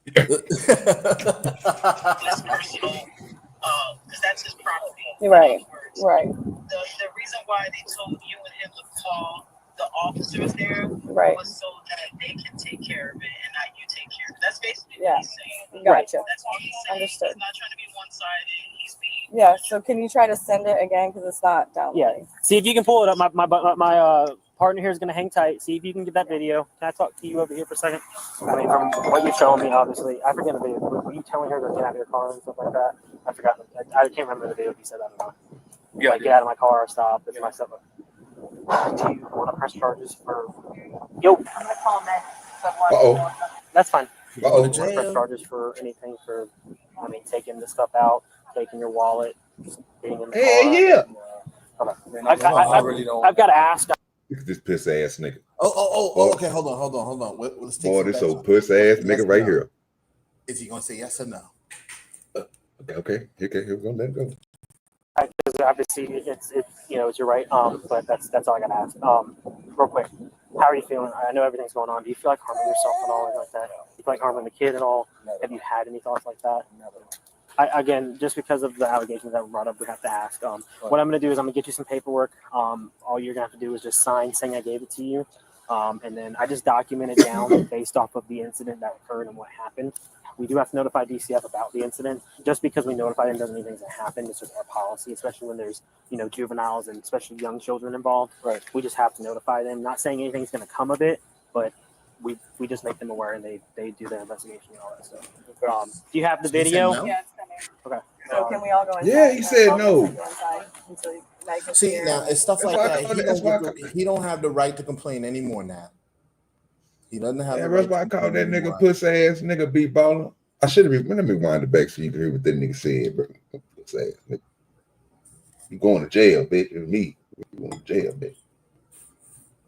Because that's his property. Right. Right. The reason why they told you and him to call the officers there was so that they can take care of it and not you take care of it. That's basically what he's saying. Gotcha. That's all he's saying. Understood. He's not trying to be one-sided. He's being. Yeah. So can you try to send it again because it's not downloading? Yeah. See if you can pull it up. My partner here is going to hang tight. See if you can get that video. Can I talk to you over here for a second? I mean, from what you're showing me, obviously, I forget the video. Were you telling her to get out of your car and stuff like that? I forgot. I can't remember the video if you said that or not. Yeah. Like, get out of my car, stop, and my stuff. Do you want to press charges for? Yo. I'm gonna call him back. Uh-oh. That's fine. Uh-oh. Do you want to press charges for anything for? I mean, taking the stuff out, taking your wallet, being in the car. Yeah. I've got to ask. Look at this puss ass nigga. Okay, hold on. Let's take boy, this old puss ass nigga right here. Is he gonna say yes or no? Okay, here we go. Let it go. Because obviously it's you're right. But that's all I gotta ask. Real quick, how are you feeling? I know everything's going on. Do you feel like harming yourself at all, like that? Do you feel like harming the kid at all? Have you had any thoughts like that? Again, just because of the allegations that were brought up, we have to ask. What I'm going to do is I'm going to get you some paperwork. All you're going to have to do is just sign saying I gave it to you. And then I just documented down based off of the incident that occurred and what happened. We do have to notify DCF about the incident. Just because we notify them doesn't mean things that happen. It's just our policy, especially when there's, juveniles and especially young children involved. Right. We just have to notify them. Not saying anything's going to come of it, but we just make them aware and they do their investigation and all that stuff. Do you have the video? Yeah, it's coming. Okay. So can we all go inside? Yeah, he said no. See, now it's stuff like that. He don't have the right to complain anymore now. He doesn't have. Yeah, that's why I call that nigga puss ass nigga beat baller. I should have. Let me wind it back so you can hear what that nigga said, bro. Puss ass nigga. You going to jail, bitch? It's me. You going to jail, bitch?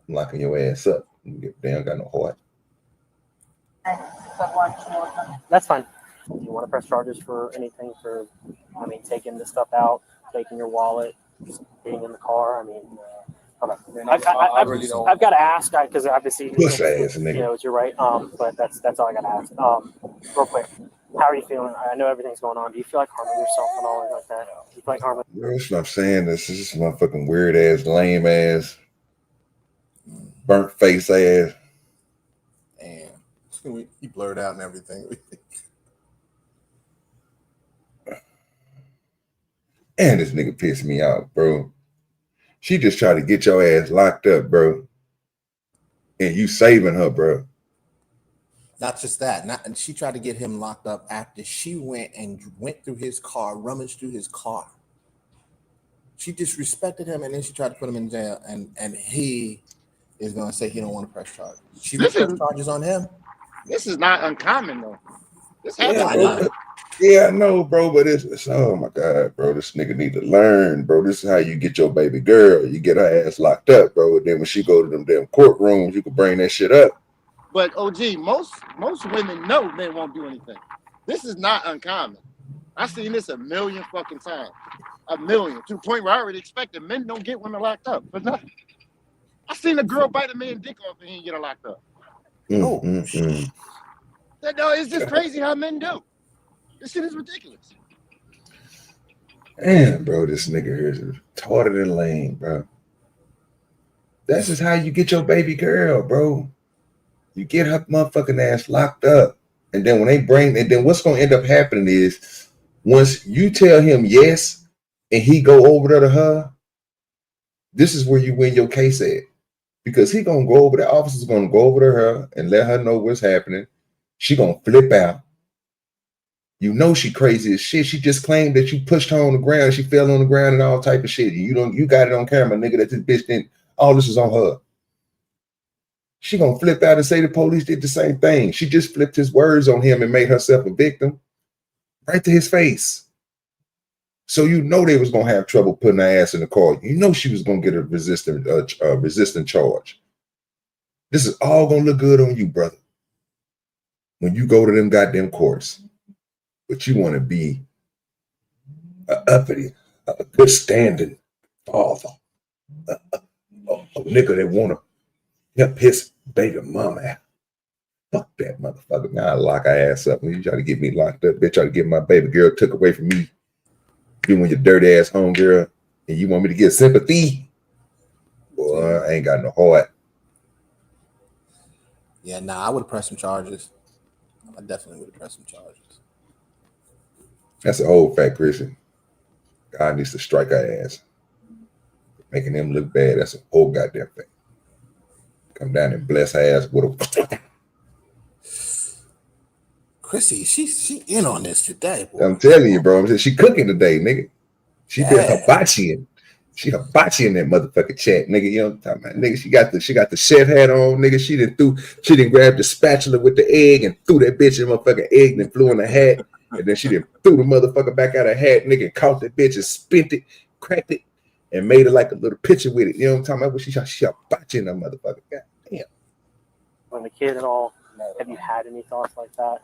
I'm locking your ass up. You damn got no heart. That's fine. Do you want to press charges for anything for, taking the stuff out, taking your wallet, just being in the car. I mean, hold on. Man, I really don't. I've got to ask because obviously, Puss ass nigga. you know, you're right. But that's all I got to ask. Real quick, how are you feeling? I know everything's going on. Do you feel like harming yourself and all like that? Do you feel like harming? That's what I'm saying. This is just motherfucking weird ass, lame ass, burnt face ass. And he blurred out and everything. And this nigga pissed me off, bro. She just tried to get your ass locked up, bro. And you saving her, bro. Not just that. And she tried to get him locked up after she went through his car, rummaged through his car. She disrespected him, and then she tried to put him in jail. And he is going to say he don't want to press charges. She pressed charges on him. This is not uncommon though. This Yeah, happens. I know, bro, but it's oh my God, bro. This nigga need to learn, bro. This is how you get your baby girl. You get her ass locked up, bro. And then when she go to them damn courtrooms, you can bring that shit up. But OG, most women know men won't do anything. This is not uncommon. I've seen this a million fucking times. A million. To the point where I already expected men don't get women locked up. But nothing. I seen a girl bite a man dick off and he didn't get her locked up. No, it's just crazy how men do. This shit is ridiculous. Damn, bro, this nigga here is retarded and lame, bro. That's just how you get your baby girl, bro. You get her motherfucking ass locked up. And then when they bring, and then what's going to end up happening is once you tell him yes and he go over there to her, this is where you win your case at. Because he going to go over, the officer's going to go over to her and let her know what's happening. She going to flip out. You know she crazy as shit. She just claimed that you pushed her on the ground. She fell on the ground and all type of shit. You got it on camera, nigga, that this bitch didn't, all this is on her. She gonna flip out and say the police did the same thing. She just flipped his words on him and made herself a victim right to his face. So you know they was gonna have trouble putting her ass in the car. You know she was gonna get a resistant charge. This is all gonna look good on you, brother, when you go to them goddamn courts. But you want to be a uppity, a good standing father, a nigga that want to piss baby mama out. Fuck that motherfucker. Now I lock her ass up. When you try to get me locked up, bitch, try to get my baby girl took away from me. You and your dirty ass homegirl, and you want me to get sympathy? Boy, I ain't got no heart. Yeah, I would have pressed some charges. I definitely would have pressed some charges. That's an old fat Christian. God needs to strike our ass. Making them look bad. That's a whole goddamn thing. Come down and bless her ass with a. Chrissy, she in on this today, boy. I'm telling you, bro. She cooking today, nigga. She did hibachi. She hibachi in that motherfucking chat, nigga. You know what I'm talking about? Nigga, she got the chef hat on, nigga. She didn't grab the spatula with the egg and threw that bitch in the motherfucking egg and then flew in the hat. And then she done threw the motherfucker back out of her hat, nigga, and caught that bitch and spent it, cracked it, and made it like a little picture with it. You know what I'm talking about? She hibachi in that motherfucker. God damn. When the kid and all, have you had any thoughts like that?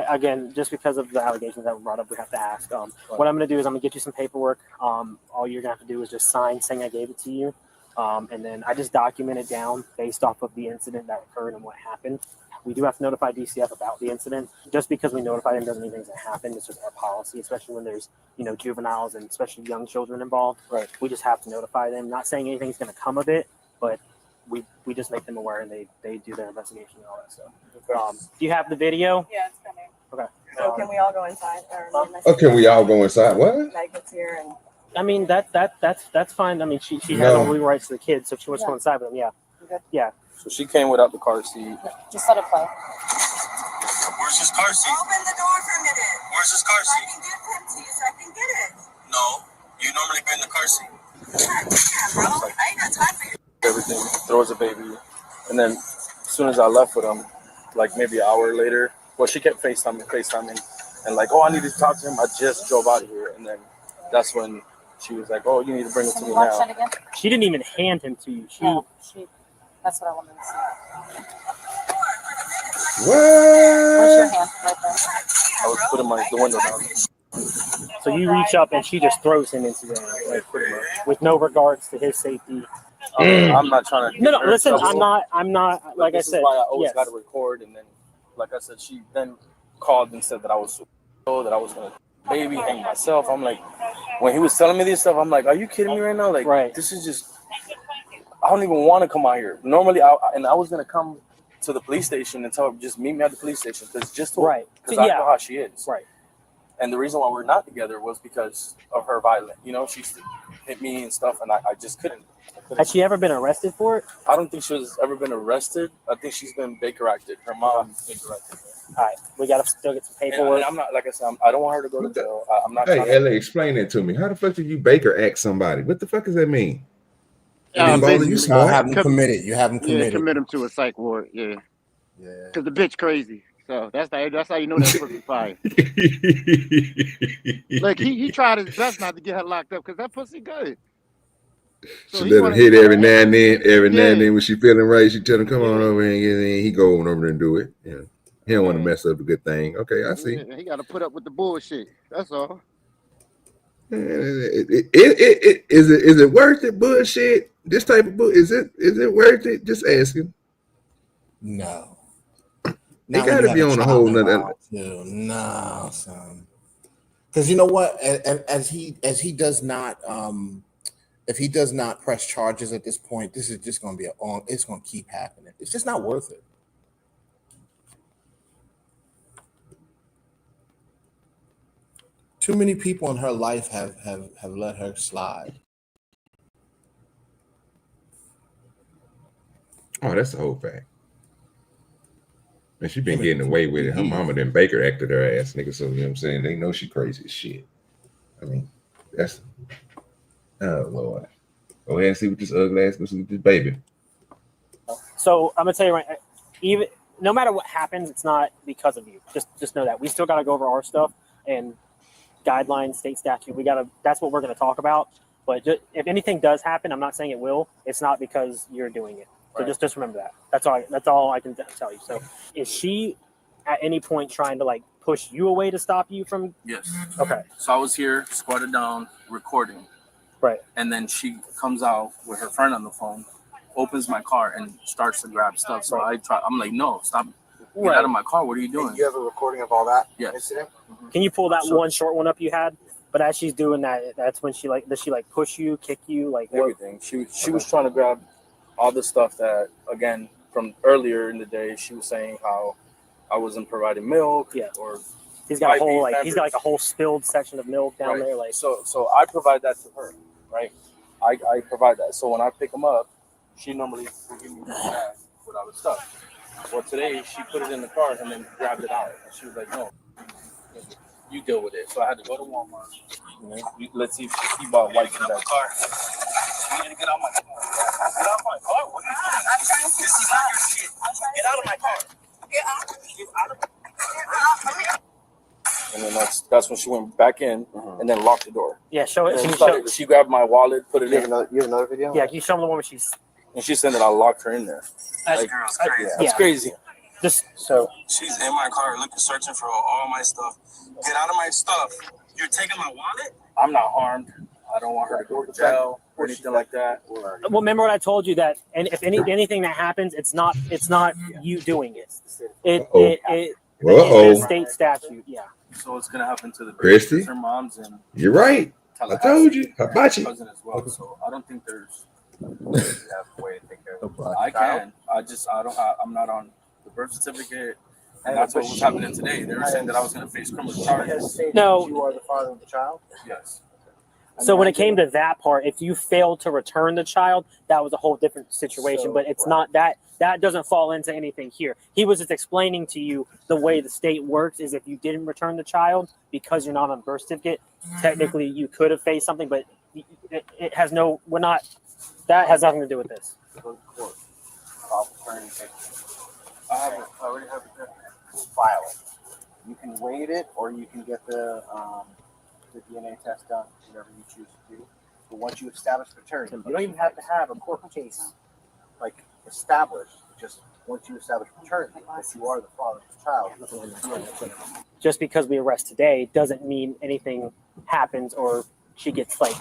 Again, just because of the allegations that were brought up, we have to ask. What I'm going to do is I'm going to get you some paperwork. All you're going to have to do is just sign saying I gave it to you. And then I just document it down based off of the incident that occurred and what happened. We do have to notify DCF about the incident. Just because we notify them doesn't mean things that happen. It's just our policy, especially when there's, juveniles and especially young children involved. Right. We just have to notify them. Not saying anything's going to come of it, but we just make them aware and they do their investigation and all that stuff. Okay. Do you have the video? Yeah, it's coming. Okay. So can we all go inside? Okay, we all go inside. What? Meg gets here and. I mean that's fine. I mean she has all legal rights to the kids, so if she wants to go inside with them, yeah. Good. Yeah. So she came without the car seat. Just let it play. Where's his car seat? Open the door for a minute. Where's his car I seat? can give him to you so I can get it. No, you normally be in the car seat. Yeah, bro. I ain't got time for you. Everything, throws a baby. And then as soon as I left with him, like maybe an hour later, well, she kept FaceTiming. And like, I need to talk to him. I just drove out of here. And then that's when she was like, you need to bring it to me now. She didn't even hand him to you. That's what I wanted to see. What? Where's your hand? Right there. I was putting the window down. So you reach up and she just throws him into there, like, with no regards to his safety. I'm not trying to. No, listen, I'm not. Like I said, why I always yes. got to record, and then, like I said, she then called and said that I was suicidal, that I was gonna baby hang myself. I'm like, when he was telling me this stuff, I'm like, are you kidding me right now? Like, this is just. I don't even want to come out here. Normally, I was gonna come to the police station and tell her just meet me at the police station because I know how she is. Right. And the reason why we're not together was because of her violence. You know, she used to hit me and stuff, and I just couldn't. Has she ever been arrested for it? I don't think she's ever been arrested. I think she's been Baker acted. Her mom Baker acted. All right, we gotta still get some paperwork. And I'm not, like I said, I don't want her to go to jail. I'm not. Hey, LA, explain that to me. How the fuck did you Baker act somebody? What the fuck does that mean? You smart? have him committed. You have him committed. Yeah, commit him to a psych ward. Yeah. Yeah. Because the bitch crazy. So that's how you know that pussy fire. Like he tried his best not to get her locked up because that pussy good. So she let him hit every now and then. Every now and then when she feeling right, she tell him come on over and get in. He go on over there and do it. Yeah. He don't want to mess up a good thing. Okay, I see. He got to put up with the bullshit. That's all. Is it worth it? Bullshit. This type of is it worth it? Just asking. No. He got to be on a whole nother. No, son. Because you know what? As he does not, if he does not press charges at this point, this is just going to be it's going to keep happening. It's just not worth it. Too many people in her life have let her slide. Oh, that's the whole fact. And she been getting away with it. Her mama then Baker acted her ass, nigga. So you know what I'm saying? They know she crazy as shit. I mean, that's Lord. Go ahead and see what this ugly ass looks with this baby. So I'm gonna tell you right, even no matter what happens, it's not because of you. Just know that we still gotta go over our stuff and guidelines, state statute. That's what we're gonna talk about. But if anything does happen, I'm not saying it will. It's not because you're doing it. So just remember that. That's all I can tell you. So is she at any point trying to like push you away to stop you from? Yes. Okay. So I was here, squatted down, recording. Right. And then she comes out with her friend on the phone, opens my car and starts to grab stuff. So I'm like, no, stop. Get out of my car. What are you doing? You have a recording of all that incident? Can you pull that one short one up you had? But as she's doing that, that's when does she like push you, kick you, like everything? She was trying to grab all the stuff that, again, from earlier in the day, she was saying how I wasn't providing milk. Yeah. Or he's got a whole spilled section of milk down there. Like so I provide that to her, right? I provide that. So when I pick them up, she normally will give me the bag with all the stuff. Well, today she put it in the car and then grabbed it out. And she was like, no, you deal with it. So I had to go to Walmart. Let's see if she bought wipes in that car. You need to get out of my car. Get out of my car. What are you doing? I'm trying to. This is not your shit. Get out of my car. Get out of my car. And then that's when she went back in and then locked the door. Yeah, show it. She grabbed my wallet, put it in. You have another video? Yeah, can you show them the one where she's... And she said that I locked her in there. That girl's crazy. That's crazy. So she's in my car searching for all my stuff. Get out of my stuff. You're taking my wallet? I'm not harmed. I don't want her to go to jail or anything like that. Well, remember what I told you that, and if anything that happens, it's not you doing it. It's a state statute. Yeah. So it's gonna happen to the Christy. Her mom's and you're right. I told you. How about you? Cousin as well. So I don't think there's a way to take care of it. I can. I'm not on the birth certificate. And that's what was happening today. They were saying that I was going to face criminal charges. No. You are the father of the child? Yes. So when it came to that part, if you failed to return the child, that was a whole different situation. But it's not that. That doesn't fall into anything here. He was just explaining to you the way the state works is if you didn't return the child because you're not on birth certificate, technically you could have faced something, but it has no, we're not, that has nothing to do with this. I already have it. File it. You can wait it, or you can get the DNA test done, whatever you choose to do. But once you establish paternity, you don't even have to have a court case like established. Just once you establish paternity, if you are the father of the child, nothing in the Just because we arrest today doesn't mean anything happens or she gets like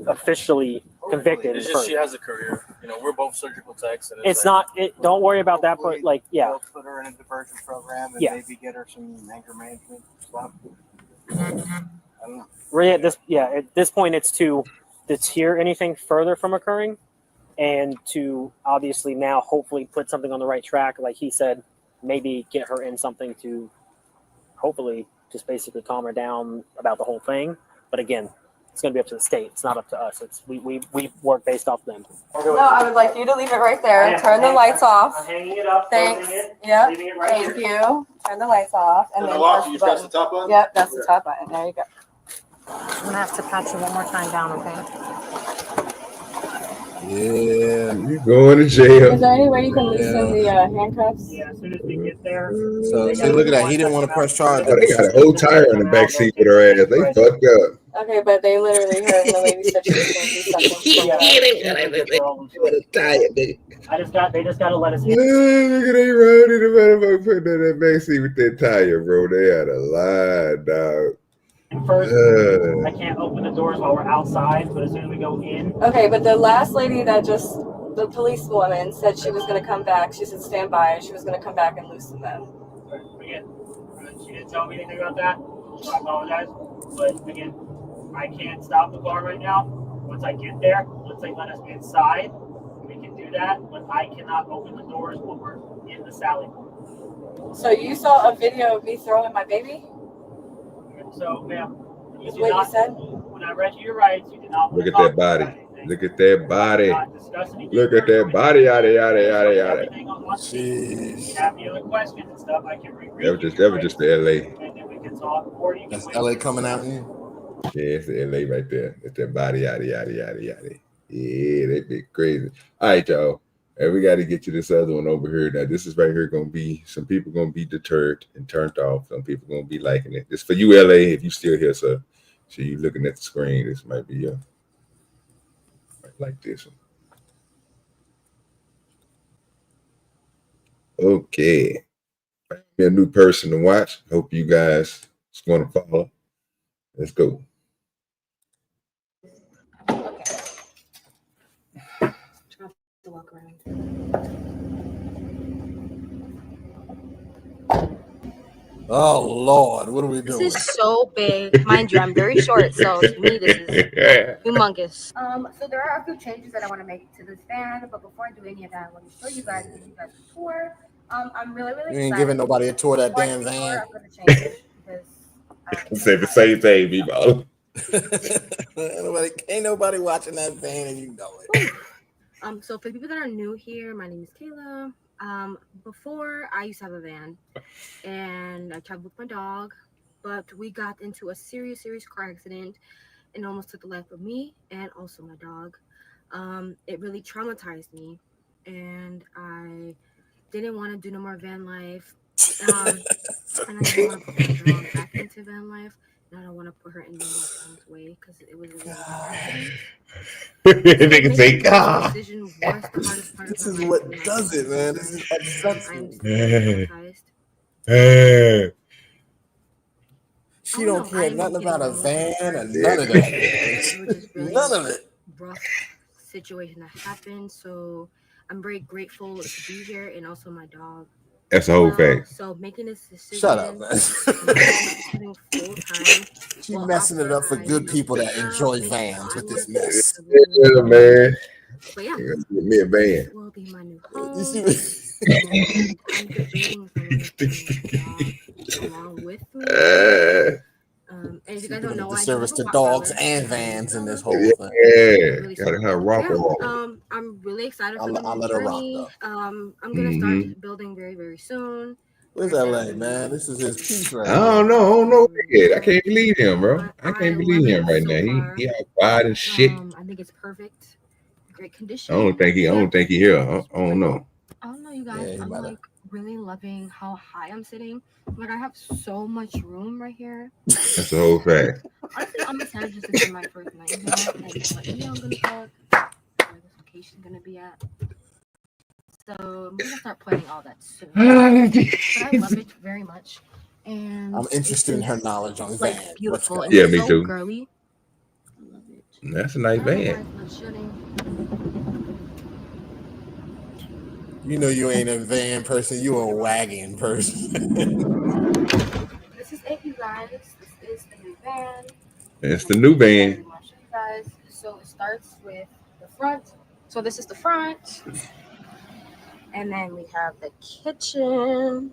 officially convicted. It's just she has a career. You know, we're both surgical techs. And It's not. Don't worry about that. But like, yeah. We'll put her in a diversion program and Yeah. maybe get her some anger management stuff. Really, at this point, it's to deter anything further from occurring, and to obviously now hopefully put something on the right track. Like he said, maybe get her in something to hopefully just basically calm her down about the whole thing. But again, it's going to be up to the state. It's not up to us. It's we work based off them. No, I would like you to leave it right there. Turn the lights off. I'm hanging it up. Thanks. Yep. Thank you. Turn the lights off. And And then the lock, press you the press button. the top button? Yep, that's the top button. There you go. I'm gonna have to pat you one more time down, okay? Yeah, you going to jail. Is there any way you can loosen the handcuffs? Yeah, as soon as we get there. So see, look at that. He didn't want to press charge. Oh, they got a whole tire in the back seat with her ass. They fucked up. Okay, but they literally heard the lady said she was going to do something. They just got to let us in. Look at they riding the motherfucker putting in that back seat with that tire, bro. They had a lie, dog. First, I can't open the doors while we're outside, but as soon as we go in. Okay, but the last lady that the policewoman said she was going to come back. She said stand by and she was going to come back and loosen them. Again, she didn't tell me anything about that, so I apologize. But again, I can't stop the car right now. Once I get there, once they let us inside, we can do that, but I cannot open the doors when we're in the Sally Port. So you saw a video of me throwing my baby? So, ma'am, Is what you said? When I read you your rights, you did not. Look at that body. Look at that body. Look at that body. Yada yada yada yada. If you have any other questions and stuff, I can reread. That was just the LA. And then we can talk, or you can That's wait. LA coming out here. Yeah, it's the LA right there. It's that body yada yada yada yada. Yeah, they be crazy. All right, y'all. And we got to get you this other one over here. Now, this is right here going to be, some people going to be deterred and turned off. Some people going to be liking it. This for you, LA, if you still here, sir. So you looking at the screen. This might be like this one. Okay. Be a new person to watch. Hope you guys is going to follow. Let's go. To walk around. Oh Lord, what are we doing? This is so big. Mind you, I'm very short, so to me this is humongous. So there are a few changes that I want to make to this van, but before I do any of that, I want to show you guys, give you guys a tour. I'm really You ain't giving nobody a tour of that damn van. I'm going to change it because Say the same thing, people. Ain't nobody watching that van, and you know it. So for the people that are new here, my name is Kayla. Before I used to have a van, and I traveled with my dog, but we got into a serious car accident, and almost took the life of me and also my dog. It really traumatized me, and I didn't want to do no more van life. And I didn't want to put my dog back into van life. And I don't want to put her in harm's way because it was a really Nigga say, God. This is what does it, man. This is upsetting. She don't care nothing about a van or none of that. None of it. Rough situation that happened, so I'm very grateful to be here, and also my dog. That's the whole fact. So making this decision. Shut up, man. She messing it up for good people that enjoy vans with this mess. Yeah, man. But yeah, Get me a van. will be my new home. You see I'm debating along with me. And if you guys don't know, the service to dogs and vans in this whole thing. Yeah, gotta have rock along. I'm really excited for the I'll new let her rock, journey. though. I'm gonna start building very soon. Where's LA, man? This is his piece right I don't know yet. I can't believe him, bro. I can't believe him right now. He out wide and shit. I think it's perfect. Great condition. I don't think he here. I don't know. I don't know, you guys. I'm like really loving how high I'm sitting. Like I have so much room right here. That's the whole fact. Honestly, I'm excited just to do my first night here and what I'm gonna cook, where this location's gonna be at. So I'm gonna start planning all that soon. But I love it very much. And I'm interested in her knowledge on like Van. beautiful and Yeah, me so too. girly. That's a nice van. You know you ain't a van person, you a wagon person. This is it, you guys. This is the new van. It's the new van. Guys, so it starts with the front. So this is the front, and then we have the kitchen.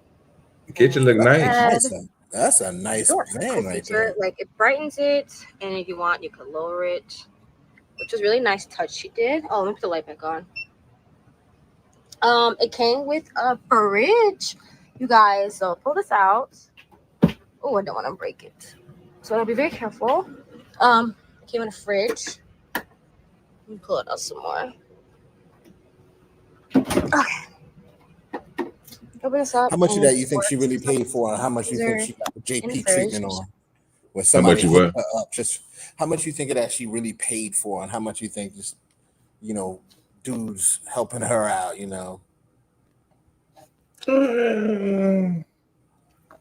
The kitchen look nice. That's a nice van right there. Like it brightens it, and if you want, you can lower it, which was really nice touch she did. Oh, let me put the light back on. It came with a fridge, you guys. So pull this out. Oh, I don't want to break it, so I'll be very careful. It came in a fridge. Let me pull it out some more. Okay. Open this up. How much of that you think she really paid for, and how much you think she got the JP treatment on? When somebody hooked her up, just how much you think of that she really paid for, and how much you think just dudes helping her out, I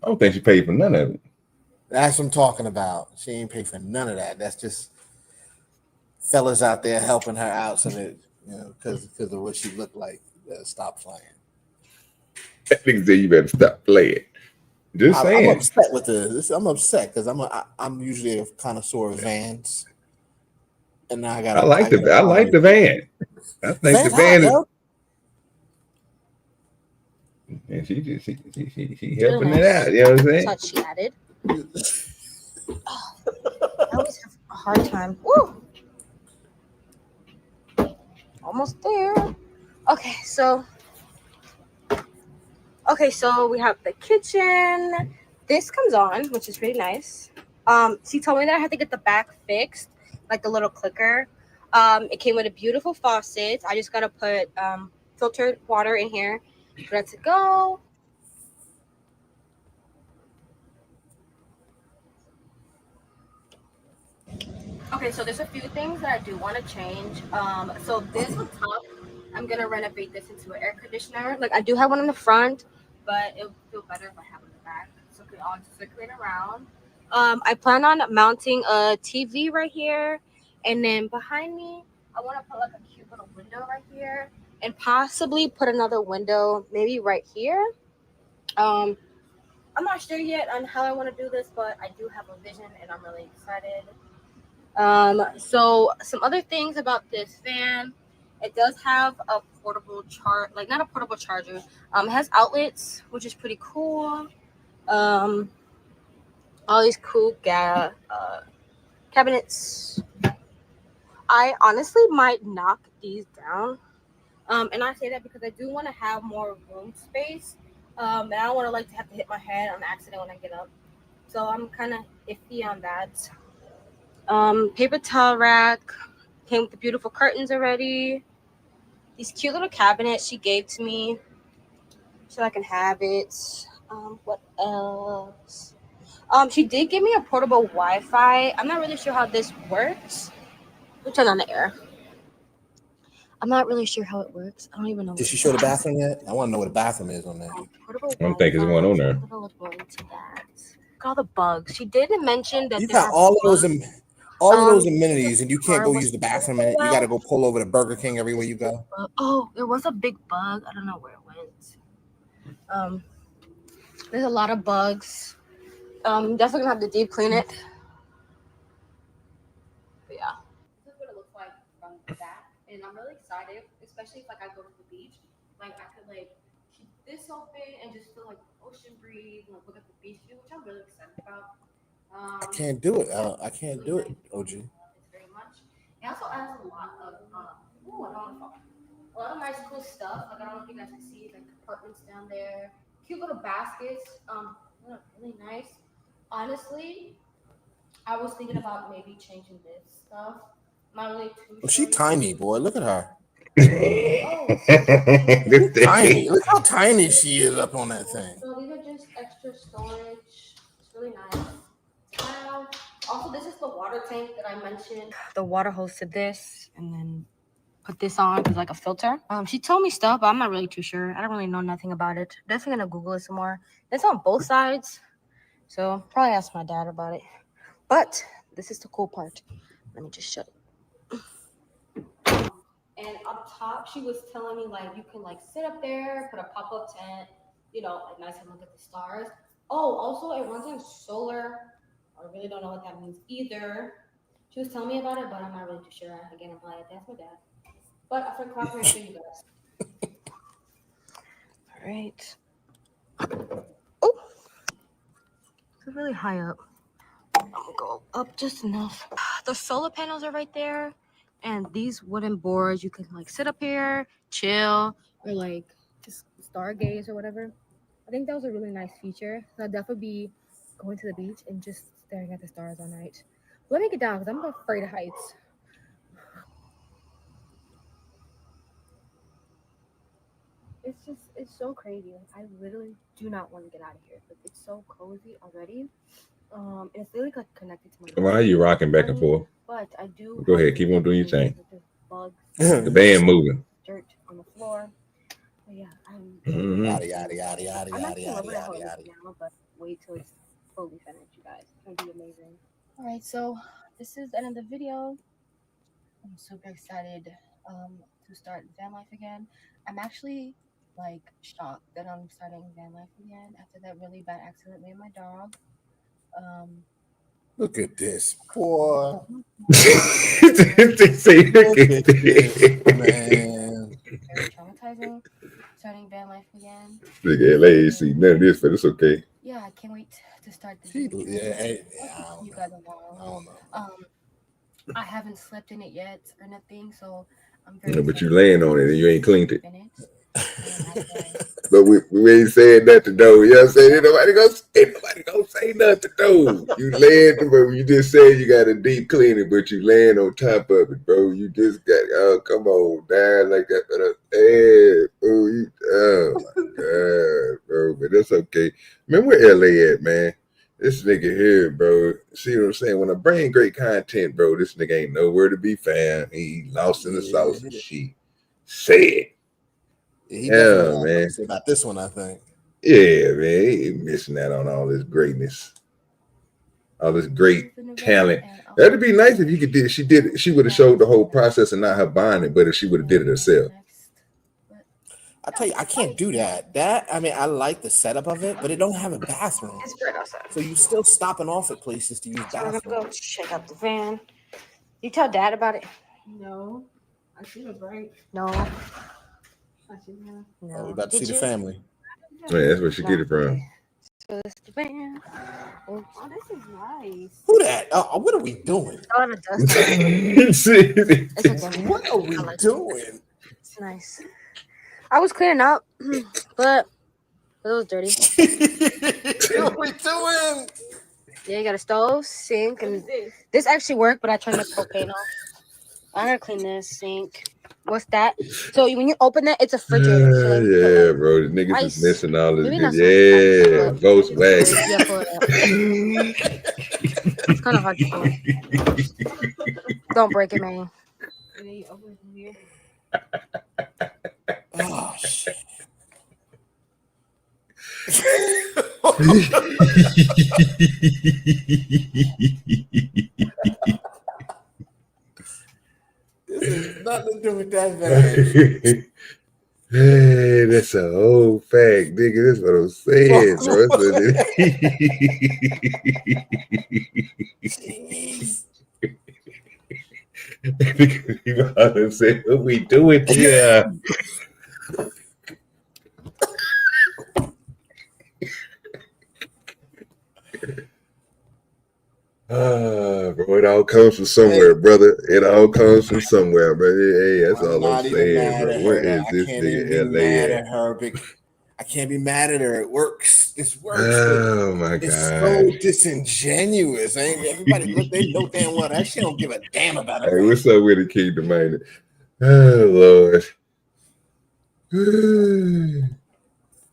don't think she paid for none of it. That's what I'm talking about. She ain't paid for none of that. That's just fellas out there helping her out so that because of what she looked like. Stop playing. That nigga said you better stop playing. Just saying. I'm upset with this. I'm upset because I'm usually a connoisseur of Vans, and now I got. I like the van. I think the van is. And she helping it out. You know what I'm saying? Touch she added. I always have a hard time. Woo! Almost there. Okay, so we have the kitchen. This comes on, which is pretty nice. She told me that I had to get the back fixed, like the little clicker. It came with a beautiful faucet. I just gotta put filtered water in here. Ready to go. Okay, so there's a few things that I do want to change. So this on top, I'm gonna renovate this into an air conditioner. Like I do have one in the front, but it would feel better if I have it in the back, so it could all circulate around. I plan on mounting a TV right here, and then behind me, I want to put like a cute little window right here, and possibly put another window maybe right here. I'm not sure yet on how I want to do this, but I do have a vision, and I'm really excited. So some other things about this fan, it does have a portable not a portable charger. It has outlets, which is pretty cool. All these cool cabinets. I honestly might knock these down. And I say that because I do want to have more room space. And I don't want to have to hit my head on accident when I get up. So I'm kind of iffy on that. Paper towel rack came with the beautiful curtains already. These cute little cabinets she gave to me so I can have it. What else? She did give me a portable Wi-Fi. I'm not really sure how this works. Let me turn on the air. I'm not really sure how it works. I don't even know. Did she show the bathroom yet? I want to know what the bathroom is on that. I don't think there's one on there. Look at all the bugs. She did mention that You got all of those amenities, and you can't go use the bathroom in it. You got to go pull over to Burger King everywhere you go. Oh, there was a big bug. I don't know where it went. There's a lot of bugs. Definitely gonna have to deep clean it. But yeah. This is what it looks like from the back, and I'm really excited, especially if I go to the beach. I could keep this open and just feel ocean breeze and look at the beach view, which I'm really excited about. I can't do it. I can't do it, OG. Very much. It also adds a lot of a lot of nice cool stuff. I don't know if you guys can see compartments down there. Cute little baskets. Really nice. Honestly, I was thinking about maybe changing this stuff. Not really too sure. She tiny, boy. Look at her. This tiny. Look how tiny she is up on that thing. So these are just extra storage. It's really nice. Also, this is the water tank that I mentioned. The water hose to this, and then put this on as like a filter. She told me stuff, but I'm not really too sure. I don't really know nothing about it. Definitely gonna Google it some more. It's on both sides, so probably ask my dad about it. But this is the cool part. Let me just show you. And up top, she was telling me like you can like sit up there, put a pop-up tent, you know, like nice and look at the stars. Oh, also it runs on solar. I really don't know what that means either. She was telling me about it, but I'm not really too sure. Again, I'm like, that's my dad. But I forgot to show you guys. All right. Oh, it's really high up. I'm gonna go up just enough. The solar panels are right there, and these wooden boards, you can like sit up here, chill, or like just stargaze or whatever. I think that was a really nice feature. So I'd definitely be going to the beach and just staring at the stars all night. Let me get down because I'm afraid of heights. It's so crazy. Like, I literally do not want to get out of here. Like, it's so cozy already. And it's really like connected to my. Why are you rocking back and forth? But I do. Go ahead, keep on doing your thing. Bugs. The band moving. Dirt on the floor. But yeah, I'm. Yada yada yada yada yada yada yada yada. Now, but wait till it's fully finished, you guys. It's gonna be amazing. All right, so this is the end of the video. I'm super excited to start van life again. I'm actually like shocked that I'm starting van life again after that really bad accident with my dog. Look at this, boy. Look at this, man. Very traumatizing. Starting van life again. Nigga, LA ain't see none of this, but it's okay. Yeah, I can't wait to start this. Yeah, you guys along. I don't know. I haven't slept in it yet or nothing, so I'm You very. know, but you laying on it and you ain't cleaned it. it. But we ain't saying nothing though. You know what I'm saying? Ain't nobody gonna say nothing though. You laying, but you just said you got a deep cleaning, but you laying on top of it, bro. You just got come on down like that for the oh my god, bro. But that's okay. Man, where LA at, man? This nigga here, bro. See what I'm saying? When I bring great content, bro, this nigga ain't nowhere to be found. He lost in the sauce and shit. Say it. He definitely man. About this one, I think. Yeah, man. He missing out on all this greatness. All this great talent. That'd be nice if you could do she would have showed the whole process and not her buying it, but if she would have did it herself. I tell you, I can't do that. I mean, I like the setup of it, but it don't have a bathroom. It's great outside. So you still stopping off at places to use bathrooms. So we're gonna go check out the van. You tell Dad about it? No. I see it right. No. I see him. No. Oh, we're about to see the family. Man, that's where she get it from. So this is the van. Oh, this is nice. Who that? What are we doing? Oh, the dust. It's okay. What are we doing? It's nice. I was cleaning up, but it was dirty. What are we doing? Yeah, you got a stove, sink, and this actually worked, but I turned the propane off. I'm gonna clean this sink. What's that? So when you open that, it's a refrigerator. So Yeah, bro. The niggas ice. is missing all this. Maybe not Yeah, Volkswagen. Yeah, pull it up. It's kind of hard to pull. Don't break it, man. And then you open it from here. Oh shit. This is nothing to do with that van. Hey, that's a whole fact, nigga. That's what I'm saying, bro. You say what we doing here? Bro, it all comes from somewhere, brother. It all comes from somewhere, bro. Hey, that's all I'm saying, bro. Where is this nigga LA at? I can't be mad at her. It works. This works. Oh my It's god. so disingenuous. Ain't everybody look? They know damn well that shit don't give a damn about it. Hey, what's up with the Kingdom Minded? Oh Lord.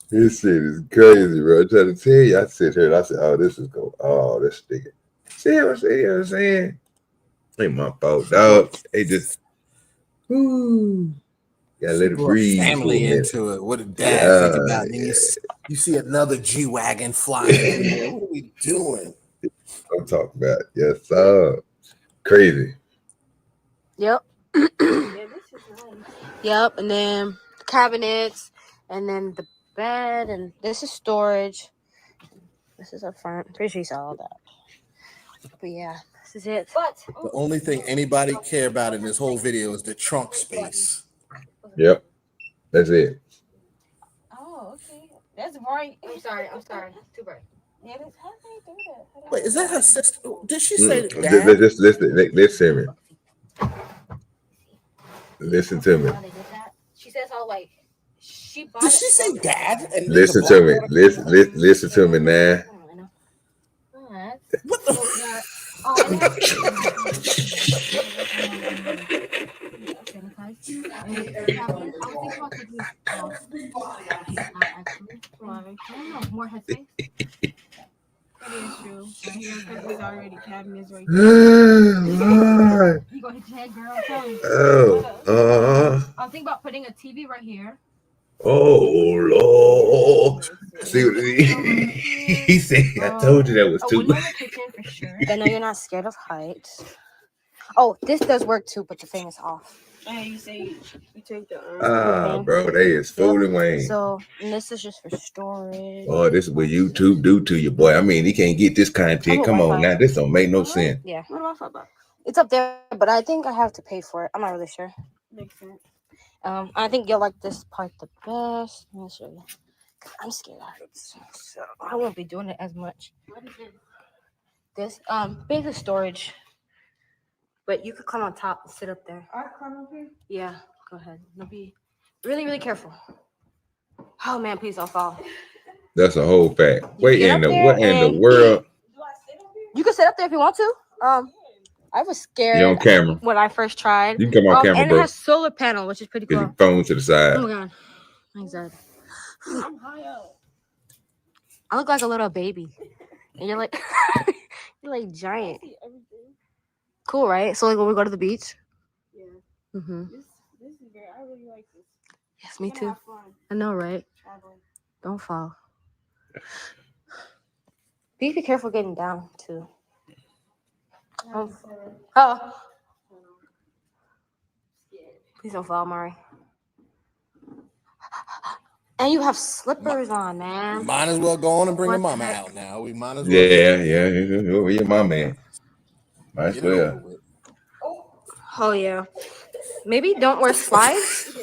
This shit is crazy, bro. I'm trying to tell you. I sit here and I said, oh, this is going. Oh, this nigga. See what I'm saying? Ain't my fault, dog. They just Woo. Gotta let it Brought breathe for a family minute. into it. What did dad think about? And then Yeah. you see another G-Wagon flying through there. What are we doing? I'm talking about. Yes, sir. Crazy. Yep. Yep, and then cabinets, and then the bed, and this is storage. This is up front. Pretty sure you saw all that. But yeah, this is it. The only thing anybody care about in this whole video is the trunk space. Yep. That's it. Oh, okay. That's bright. I'm sorry. Too bright. Yeah, how do they do that? Wait, is that her sister? Did she say Mm. dad? Listen to me. Listen to me. She says all like she bought. Did she say dad? And Listen to me. Listen to me now. What the? More headspace. That is true. There's already cabinets right Lord. You gonna hit your head, girl? I was thinking about putting a TV right here. Oh Lord. See what he said? I told you that was too much. For sure. I know you're not scared of heights. Oh, this does work too, but the thing is off. Hey, you say you take the bro, they is fooling Wayne. So, and this is just for storage. Oh, this is what YouTube do to you, boy. I mean, he can't get this content. Come on now, this don't make no sense. Yeah. It's up there, but I think I have to pay for it. I'm not really sure. Makes sense. I think you'll like this part the best. Let me show you. I'm scared of heights, so I won't be doing it as much. What is it? This basic storage, but you could come on top and sit up there. I come over here. Yeah, go ahead. No, be really, really careful. Oh man, please don't fall. That's a whole fact. Wait, get in up the there what in the and- world? You can sit up there if you want to. I was scared You on camera. when I first tried. You can come on camera, and bro. it has solar panel, which is pretty Get cool. your phone to the side. Oh my god, anxiety. I'm high up. I look like a little baby, and you're like, you're like giant. Cool, right? So like when we go to the beach. Yeah. Mm-hmm. This is great. I really like this. Yes, me Gonna too. have fun I know, right? traveling. Don't fall. Be careful getting down too. Oh. Please don't fall, Mari. And you have slippers on, man. Might as well go on and bring the What mama the- out now. We might as well. Yeah. Where your mom at? Might as Get it over well. with. Oh yeah. Maybe don't wear slides.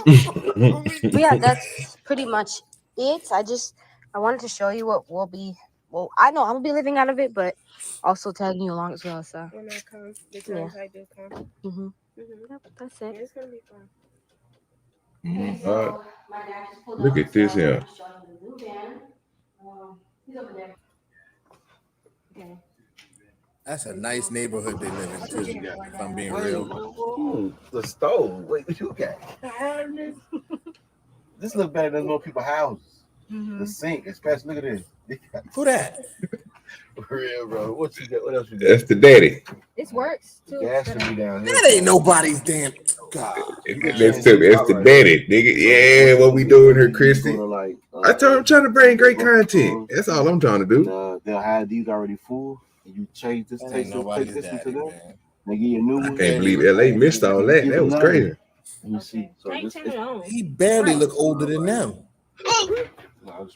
But yeah, that's pretty much it. I wanted to show you what will be. Well, I know I'm gonna be living out of it, but also tagging you along as well. So When I come, the Yeah. times I do come. Yep, that's it. It's gonna be fun. All right. Look at this here. That's a nice neighborhood they live in too. If I'm being real. The stove. Wait, what you got? This look better than most people's houses. The sink, especially. Look at this. Who that? For real, bro. What you got? What else you got? That's the daddy. This works too. Gas should be down here. That ain't nobody's damn. God. That's the daddy, nigga. Yeah, what we doing here, Christy? Like, I'm trying to bring great content. That's all I'm trying to do. They'll have these already full, and you change this. That Take ain't this, nobody's take this one to daddy, them. man. They give you a new I one. can't believe LA missed all that. That was crazy. Let me see. So this is. He barely look older than them. Come on.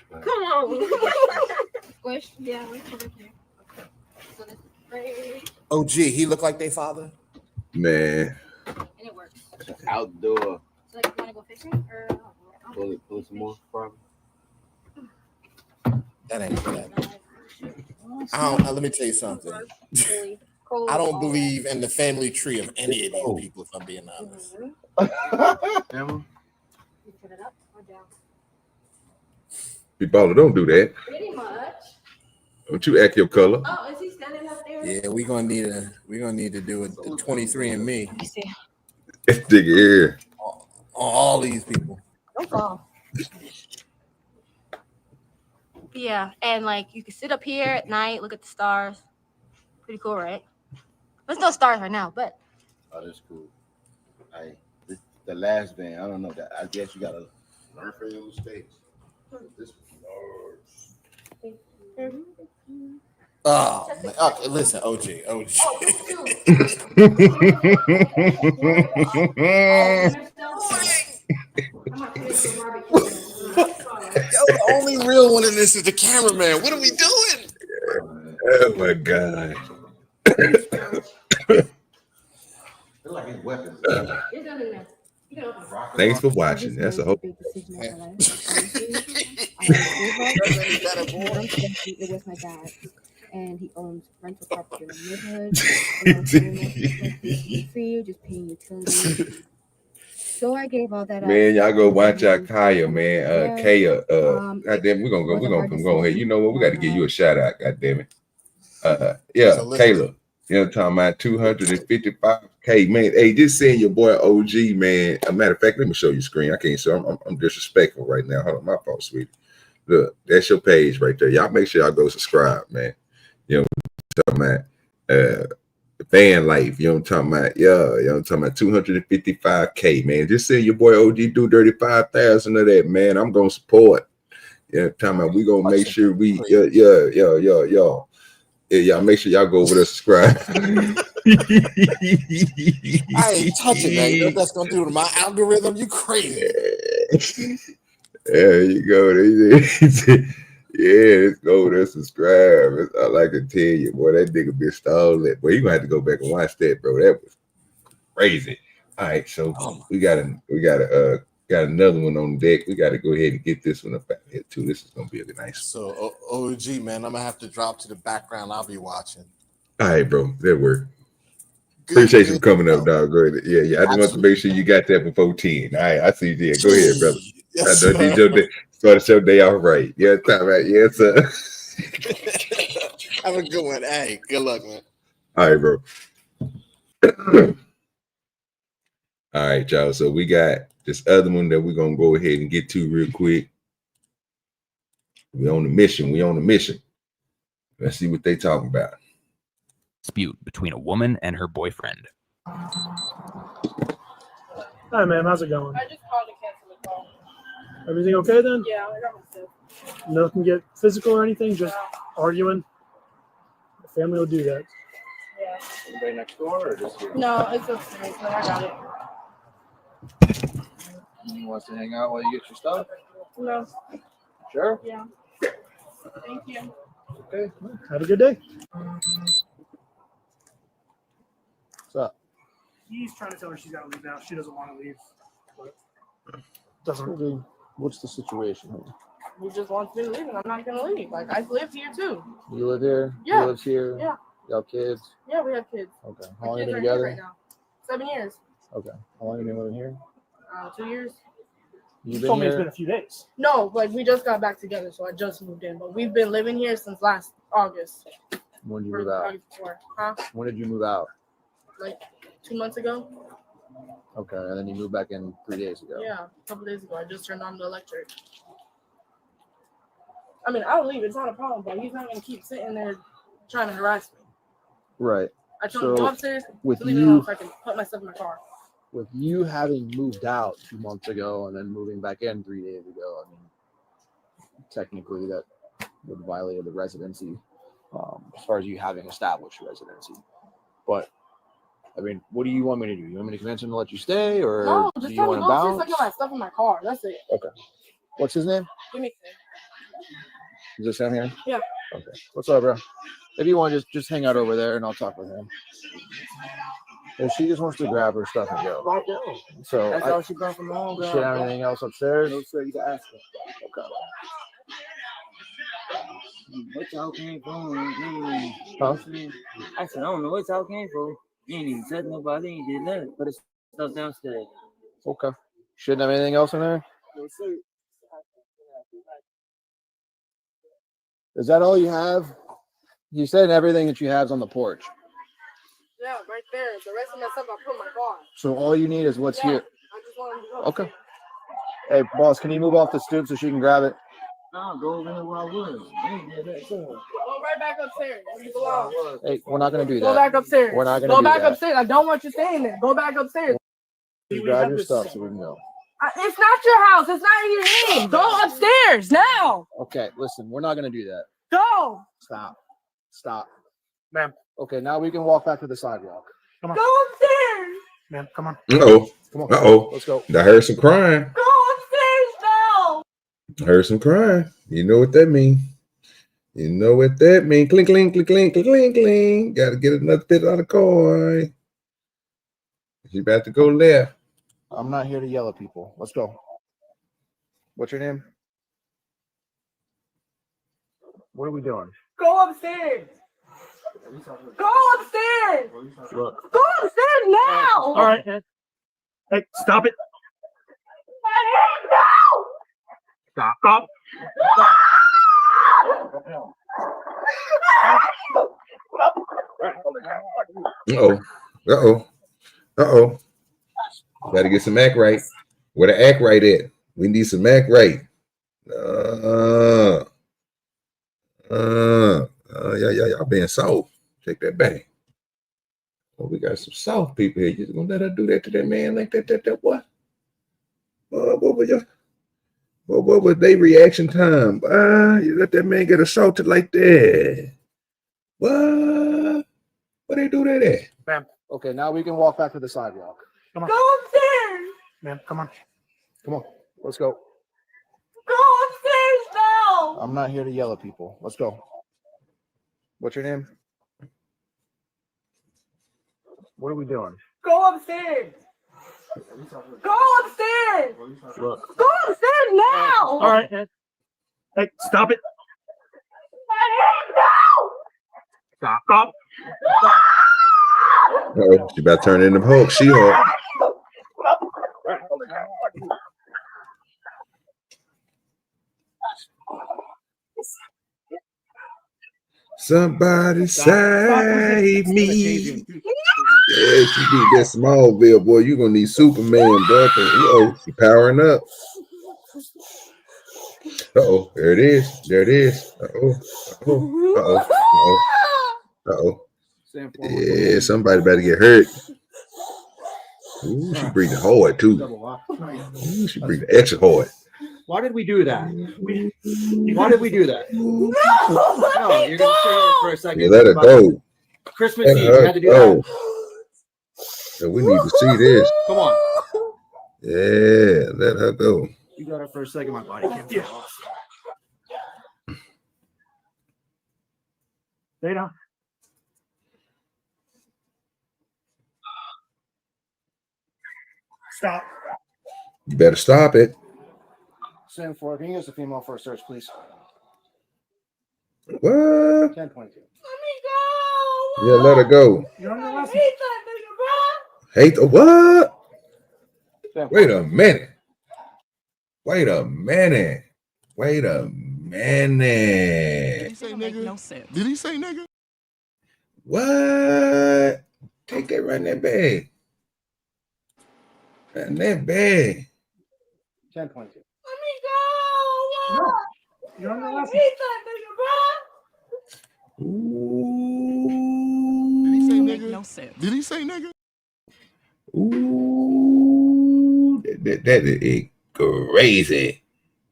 Squish. Yeah, let's put it here. So this is great. OG, he look like their father. Man, And it works. Outdoor. So like, you wanna go fishing or? Pull some more, probably. That ain't that. I don't. Let me tell you something. I don't believe in the family tree of any of these people. If I'm being honest. Emma? You put it up or down? people don't do that. Pretty much. Don't you act your color? Oh, is he standing up there? Yeah, we're gonna need to do a 23andMe. I see. This nigga here. On all these people. Don't fall. Yeah, and like you can sit up here at night, look at the stars. Pretty cool, right? There's no stars right now, but Oh, that's cool. The last van, I don't know that. I guess you gotta learn from your mistakes. This Oh, man. Okay, listen, OG. Yo, the only real one in this is the cameraman. What are we doing? Oh my God. Thanks for watching. That's a whole. It was my dad, and he owns rental property in the neighborhood. Free, just paying utilities. So I gave all that up. Man, y'all go watch out Kaya, man. Kaya, goddamn, we're gonna go ahead. You know what? We got to give you a shout out, goddamn it. Yeah, Kayla. You know, talking about 255K, man. Hey, just seeing your boy OG, man. A matter of fact, let me show you screen. I can't, so I'm disrespectful right now. Hold on, my fault, sweetie. Look, that's your page right there. Y'all make sure y'all go subscribe, man. You know what I'm talking about? Fan life, you know what I'm talking about? Yeah, you know what I'm talking about? 255K, man. Just send your boy OGDoDirty 5,000 of that, man. I'm gonna support. You know what I'm talking about? We gonna make sure we y'all make sure y'all go over there subscribe. I ain't touching that. You know what that's gonna do to my algorithm? You crazy. There you go. Yeah, let's go over there, subscribe. That's all I can tell you, boy. That nigga been stalling. Boy, you gonna have to go back and watch that, bro. That was crazy. All right, so we got another one on deck. We got to go ahead and get this one up out here too. This is gonna be a nice. So OG, man, I'm gonna have to drop to the background. I'll be watching. All right, bro. That worked. Appreciate you coming up, dog. Go ahead. Yeah. I just want to make sure you got that before 10. All right, I see you there. Go ahead, brother. Yes, I know you your day. Start your day off right. Yeah, time right. Yes, sir. Have a good one. Hey, good luck, man. All right, bro. All right, y'all. So we got this other one that we're gonna go ahead and get to real quick. We on the mission. Let's see what they talking about. Dispute between a woman and her boyfriend. Hi, ma'am. How's it going? I just called to cancel the call. Everything okay then? Yeah, I got myself. Nothing get physical or anything? Just arguing? The family will do that. Yeah. Anybody next door or just here? No, it's upstairs, but I got it. Anyone wants to hang out while you get your stuff? No. Sure? Yeah. Thank you. Okay. Have a good day. What's up? He's trying to tell her she's got to leave now. She doesn't want to leave. But doesn't. What's the situation? He just wants me to leave, and I'm not going to leave. Like, I live here, too. You live here? Yeah. He lives here? Yeah. Y'all kids? Yeah, we have kids. Okay. My How long have you kids been are here together? right now. 7 years. Okay. How long have you been living here? 2 years. You told me it's been a few days. No, like, we just got back together, so I just moved in. But we've been living here since last August. When did you move out? August before. Huh? When did you move out? Like 2 months ago. Okay, and then you moved back in 3 days ago. Yeah, a couple days ago. I just turned on the electric. I mean, I'll leave. It's not a problem, but he's not going to keep sitting there trying to harass me. Right. I told him to go upstairs, with leave me you, alone so I can put my stuff in my car. with you having moved out 2 months ago and then moving back in 3 days ago, I mean, technically that would violate the residency, as far as you having established residency. But I mean, what do you want me to do? You want me to convince him to let you stay, or No, do just you tell me want to to go upstairs so I bounce? get my stuff in my car. That's it. Okay. What's his name? Give me Is this him here? Yeah. Okay. What's up, bro? If you want, just hang out over there and I'll talk with him. If she just wants to grab her stuff and go. Right there. So That's all she brought from home. she have anything else upstairs? No, sir. You can ask her. Okay. What y'all came from? Huh? I said, I don't know what y'all came from. You ain't even said nobody. You did nothing. Put the stuff downstairs. Okay. Shouldn't have anything else in there? No, sir. Is that all you have? You said everything that you have is on the porch. Yeah, right there. The rest of my stuff I put in my car. So all you need is what's here. I just want him to go. Okay. Hey, boss, can you move off the stoop so she can grab it? No, go over there where I was. You ain't did that, sir. Go right back upstairs. You belong. Hey, we're not going to do that. Go back upstairs. We're not going to Go do back that. upstairs. I don't want you staying there. Go back upstairs. Just grab your stuff so we can go. It's not your house. It's not in your name. Go upstairs now. Okay, listen, we're not gonna do that. Go. Stop. Ma'am. Okay, now we can walk back to the sidewalk. Come on. Go upstairs. Ma'am, come on. Uh-oh. Come on. Uh-oh. Let's go. I heard some crying. Go upstairs now. I heard some crying. You know what that means. You know what that means. Clink, clink, clink, clink, clink, clink, clink. Got to get another bit on the coin. She about to go left. I'm not here to yell at people. Let's go. What's your name? What are we doing? Go upstairs. Go upstairs. Look. Go upstairs now. All right, Ed. Hey, stop it. Stop. Uh-oh. Got to get some act right. Where the act right at? We need some act right. Y'all being soft. Take that back. Oh, we got some soft people here. You gonna let her do that to that man like that what? What was their reaction time? You let that man get assaulted like that. What? What they do that at? Ma'am. Okay, now we can walk back to the sidewalk. Come on. Go upstairs. Ma'am, come on. Come on. Let's go. Go upstairs now. I'm not here to yell at people. Let's go. What's your name? What are we doing? Go upstairs. Go upstairs. Look. Go upstairs now. All right, Ed. Hey, stop it. Stop. Uh-oh, she about to turn into Hulk. She-Hulk. Somebody save me. Yeah, she beat that Smallville, boy. You're going to need Superman, bro. Uh-oh, she powering up. Uh-oh, there it is. There it is. Uh-oh. Yeah, somebody better get hurt. Ooh, she breathing hard, too. Ooh, she breathing extra hard. Why did we do that? Why did we do that? No, you're gonna stay here for a second. Yeah, let her go. Christmas Eve, you had to do that. So we need to see this. Come on. Yeah, let her go. You got her for a second, my body can't get off. Stay down. Stop. You better stop it. Stand for it. Can you use the female for a search, please? What? 1022. Yeah, let her go. You're on your last. Hate the what? Wait a minute. Did he say nigga? No sense. Did he say nigga? What? Take that right in that bag. Right in that bag. 1022. No. You're on your last. Ooh. Did he say nigga? No sense. Did he say nigga? Ooh. That is crazy.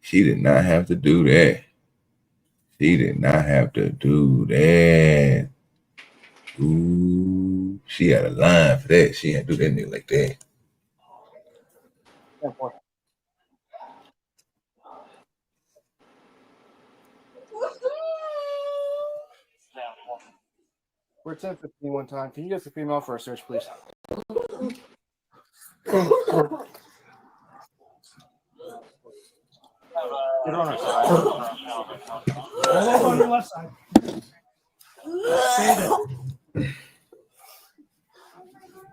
She did not have to do that. Ooh. She had a line for that. She had to do that nigga like that. We're 1015 one time. Can you get the female for a search, please? Get on our side. All on your left side.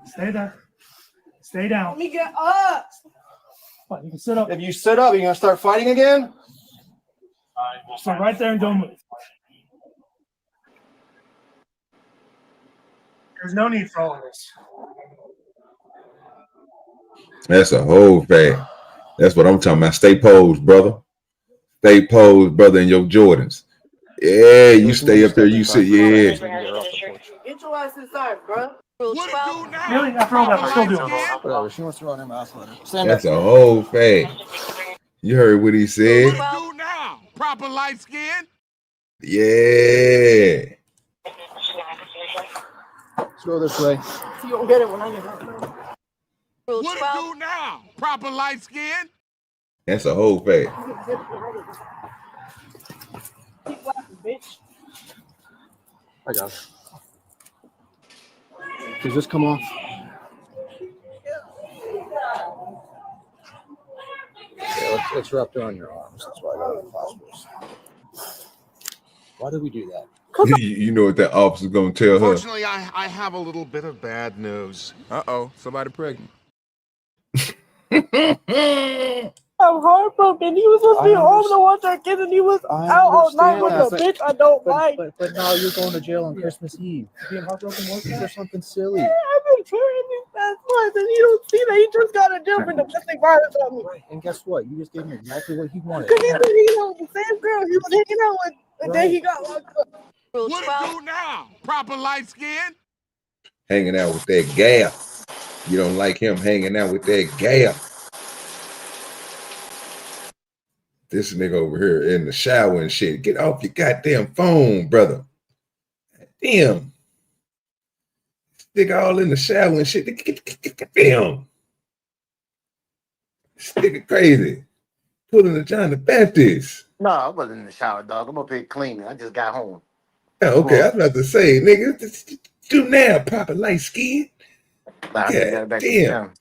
Stay there. Stay down. Let me get up. What, you can sit up. If you sit up, you're gonna start fighting again? So right there and don't move. There's no need for all of this. That's a whole fact. That's what I'm talking about. Stay posed, brother. Stay posed, brother, in your Jordans. Yeah, you stay up there. You sit. Yeah. Get your ass inside, bro. Really, after all that, we're still doing this. Whatever. She wants to run her mouth. Let her. Stand That's up. a whole fact. You heard what he said? Do now. Proper light skin. Yeah. Let's go this way. You don't get it when I get it. What to do now? Proper light skin. That's a whole fact. Keep laughing, bitch. I got it. Does this come off? Yeah, it's wrapped around your arms. That's why I got it possible. Why did we do that? You know what that officer's gonna tell her? Fortunately, I have a little bit of bad news. Uh-oh, somebody pregnant. I'm heartbroken. He was supposed to be home to watch our kids, and he was out all night with a bitch I don't like. But now you're going to jail on Christmas Eve. Being heartbroken for something silly. Yeah, I've been trying these past months, and you don't see that he just got a jail for domestic violence on me. And guess what? You just gave him exactly what he wanted. Because he's been hanging out with the same girl he was hanging out with the day he got locked up. What to do now? Proper light skin. Hanging out with that gal. You don't like him hanging out with that gal. This nigga over here in the shower and shit. Get off your goddamn phone, brother. Damn. Nigga all in the shower and shit. Damn. This nigga crazy. Pulling the John the Baptist. No, I wasn't in the shower, dog. I'm up here cleaning. I just got home. Oh, okay, I was about to say, nigga, do now, proper light skin. God damn.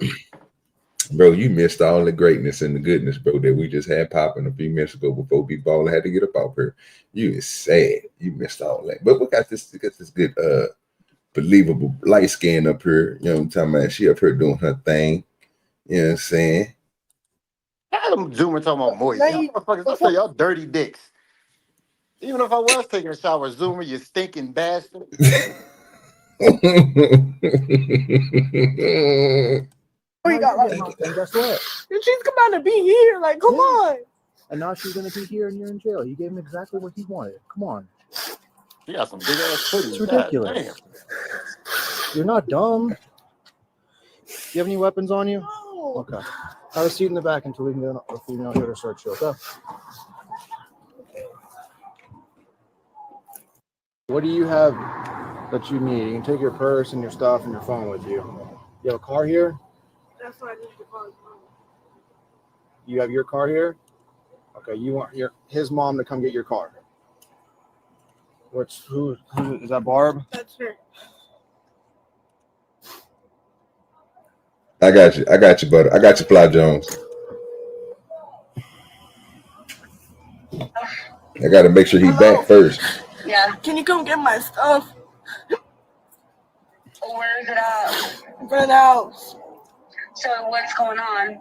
Bro, you missed all the greatness and the goodness, bro, that we just had popping a few minutes ago before B-Baller had to get up out here. You is sad. You missed all that. But we got this good believable light skin up here. You know what I'm talking about? She up here doing her thing. You know what I'm saying? I'm zooming talking about moist. Y'all motherfuckers, let's say y'all dirty dicks. Even if I was taking a shower, Zoomer, you stinking bastard. We got like, and guess what? and she's about to be here. Like, come on. And now she's gonna be here and you're in jail. You gave him exactly what he wanted. Come on. You got some big ass titties. It's ridiculous. You're not dumb. Do you have any weapons on you? No. Okay. Have a seat in the back until we can get a female here to search you. Okay. What do you have that you need? You can take your purse and your stuff and your phone with you. You have a car here? That's what I need to call. You have your car here? Okay, you want his mom to come get your car. Who is that, Barb? That's her. I got you, buddy. I got you, Fly Jones. I got to make sure he's back first. Yeah. Can you come get my stuff? Where is it at? In front of the house. So what's going on?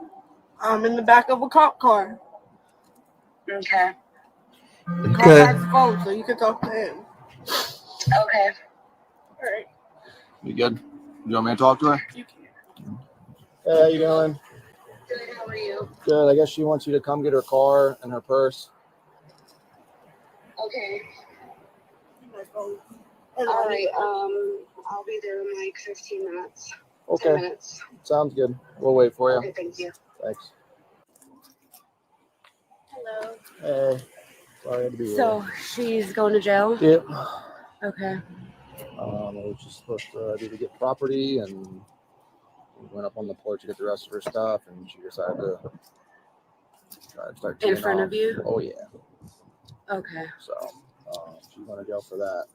I'm in the back of a cop car. Okay. The cop has his phone, so you can talk to him. Okay. All right. You good? You want me to talk to her? You can. Hey, how you doing? Good, how are you? Good. I guess she wants you to come get her car and her purse. Okay. My phone. All right, I'll be there in like 15 minutes. Okay. 10 minutes. Sounds good. We'll wait for you. Okay, thank you. Thanks. Hello. Hey. Sorry I had to be So she's going to jail? Yep. Okay. I was just supposed to do to get property, and we went up on the porch to get the rest of her stuff, and she decided to try to start In teeing front off. of you? Oh yeah. Okay. So she's going to jail for that,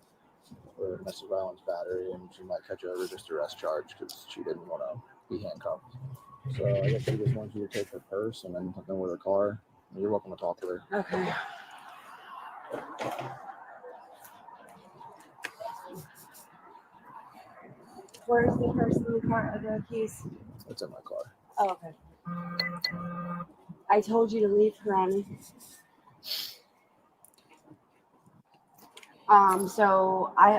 for domestic violence battery, and she might catch a resist arrest charge because she didn't want to be handcuffed. So I guess she just wants you to take her purse and then something with her car. You're welcome to talk to her. Okay. Where's the person in the car? The keys? It's in my car. Oh, okay. I told you to leave, honey. So I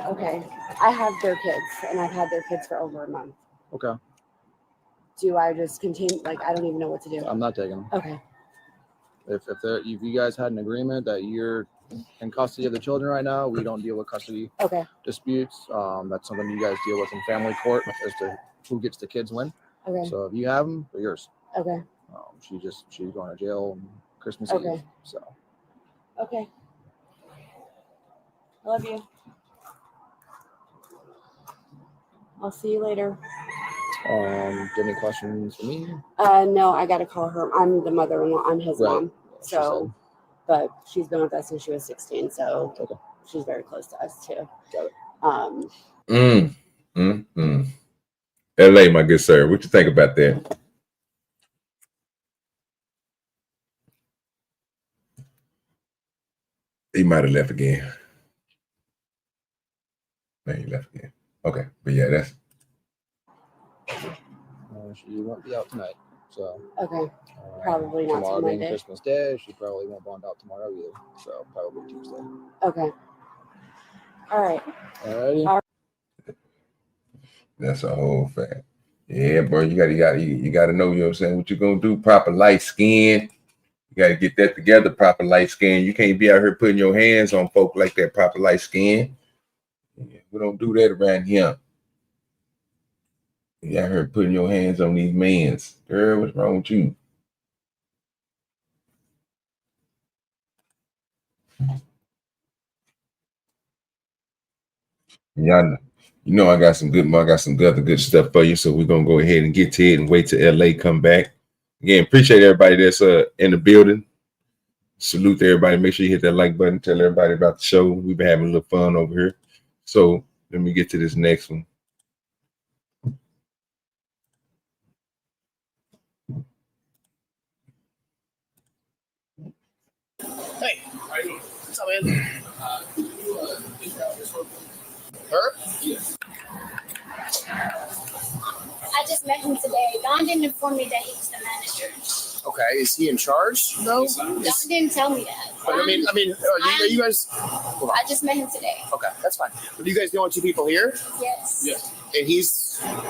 have their kids, and I've had their kids for over a month. Okay. Do I just continue? Like, I don't even know what to do. I'm not taking them. Okay. If you guys had an agreement that you're in custody of the children right now. We don't deal with custody disputes. That's something you guys deal with in family court as to who gets the kids when. Okay. So if you have them, they're yours. Okay. She's going to jail on Christmas Eve. So. Okay. I love you. I'll see you later. Do you have any questions for me? No, I gotta call her. I'm the mother-in-law. I'm his mom. So, but she's been with us since she was 16. So she's very close to us too. Got it. LA, my good sir, what you think about that? He might have left again. Man, he left again. Okay, but yeah, that's. She won't be out tonight, so. Okay. Probably not tomorrow till being Monday. Christmas Day, she probably won't bond out tomorrow either. So probably Tuesday. Okay. All right. Alrighty. That's a whole fact. Yeah, bro, you gotta know, you know what I'm saying, what you're gonna do. Proper light skin. You gotta get that together, proper light skin. You can't be out here putting your hands on folk like that, proper light skin. Yeah, we don't do that around here. You out here putting your hands on these mans. Girl, what's wrong with you? Yeah, you know I got some good stuff for you. So we're gonna go ahead and get to it and wait till LA come back. Again, appreciate everybody that's in the building. Salute to everybody. Make sure you hit that like button. Tell everybody about the show. We've been having a little fun over here. So let me get to this next one. Hey, how you doing? What's up, man? Her? Yes. I just met him today. Don didn't inform me that he was the manager. Okay, is he in charge? No. Don didn't tell me that. But I mean, are you guys? I just met him today. Okay, that's fine. But do you guys know two people here? Yes. Yes. And he's. Call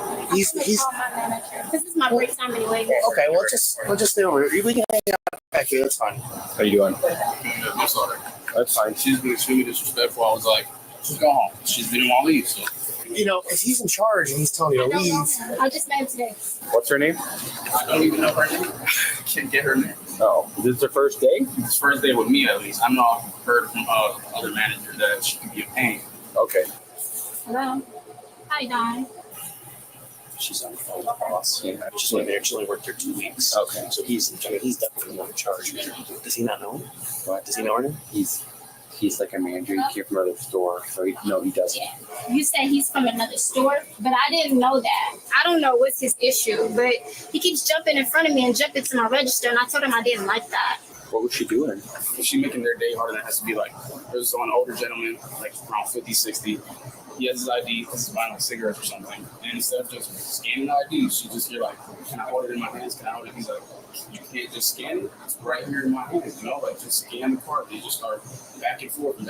my manager. This is my break time anyway. Okay, we'll just stay over here. We can hang out back here. That's fine. How you doing? That's all right. That's fine. She's been extremely disrespectful. I was like, just go home. She's been in my leave, so. You know, if he's in charge and he's telling you to leave. I just met him today. What's her name? I don't even know her name. I can't get her name. Oh, is this her first day? It's first day with me, at least. I know I've heard from other managers that she can be a pain. Okay. Hello. Hi, Don. She's on the phone with boss. Yeah, she's only there. She only worked there 2 weeks. Okay. So he's definitely not in charge. Does he not know? What? Does he know her name? He's like a manager. He came from another store, so he doesn't. Yeah. You said he's from another store, but I didn't know that. I don't know what's his issue, but he keeps jumping in front of me and jumping to my register, and I told him I didn't like that. What was she doing? She's making their day harder than it has to be. Like, there's an older gentleman, like around 50, 60. He has his ID because he's buying like cigarettes or something. And instead of just scanning the ID, you're like, can I hold it in my hands? Can I hold it? He's like, you can't just scan it. It's right here in my hands, you know? Like, just scan the card. They just start back and forth.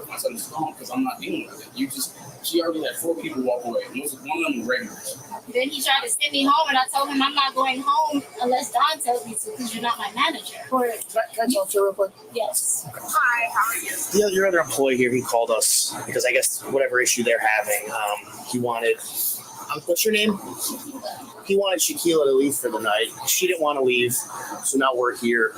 My son is gone because I'm not dealing with it. She already had 4 people walk away. And one of them was regulars. Then he tried to send me home, and I told him I'm not going home unless Don tells me to, because you're not my manager. Can I talk to you real quick? Yes. Hi, how are you? Your other employee here, he called us because I guess whatever issue they're having, he wanted. What's your name? He wanted Shaquila to leave for the night. She didn't want to leave, so now we're here.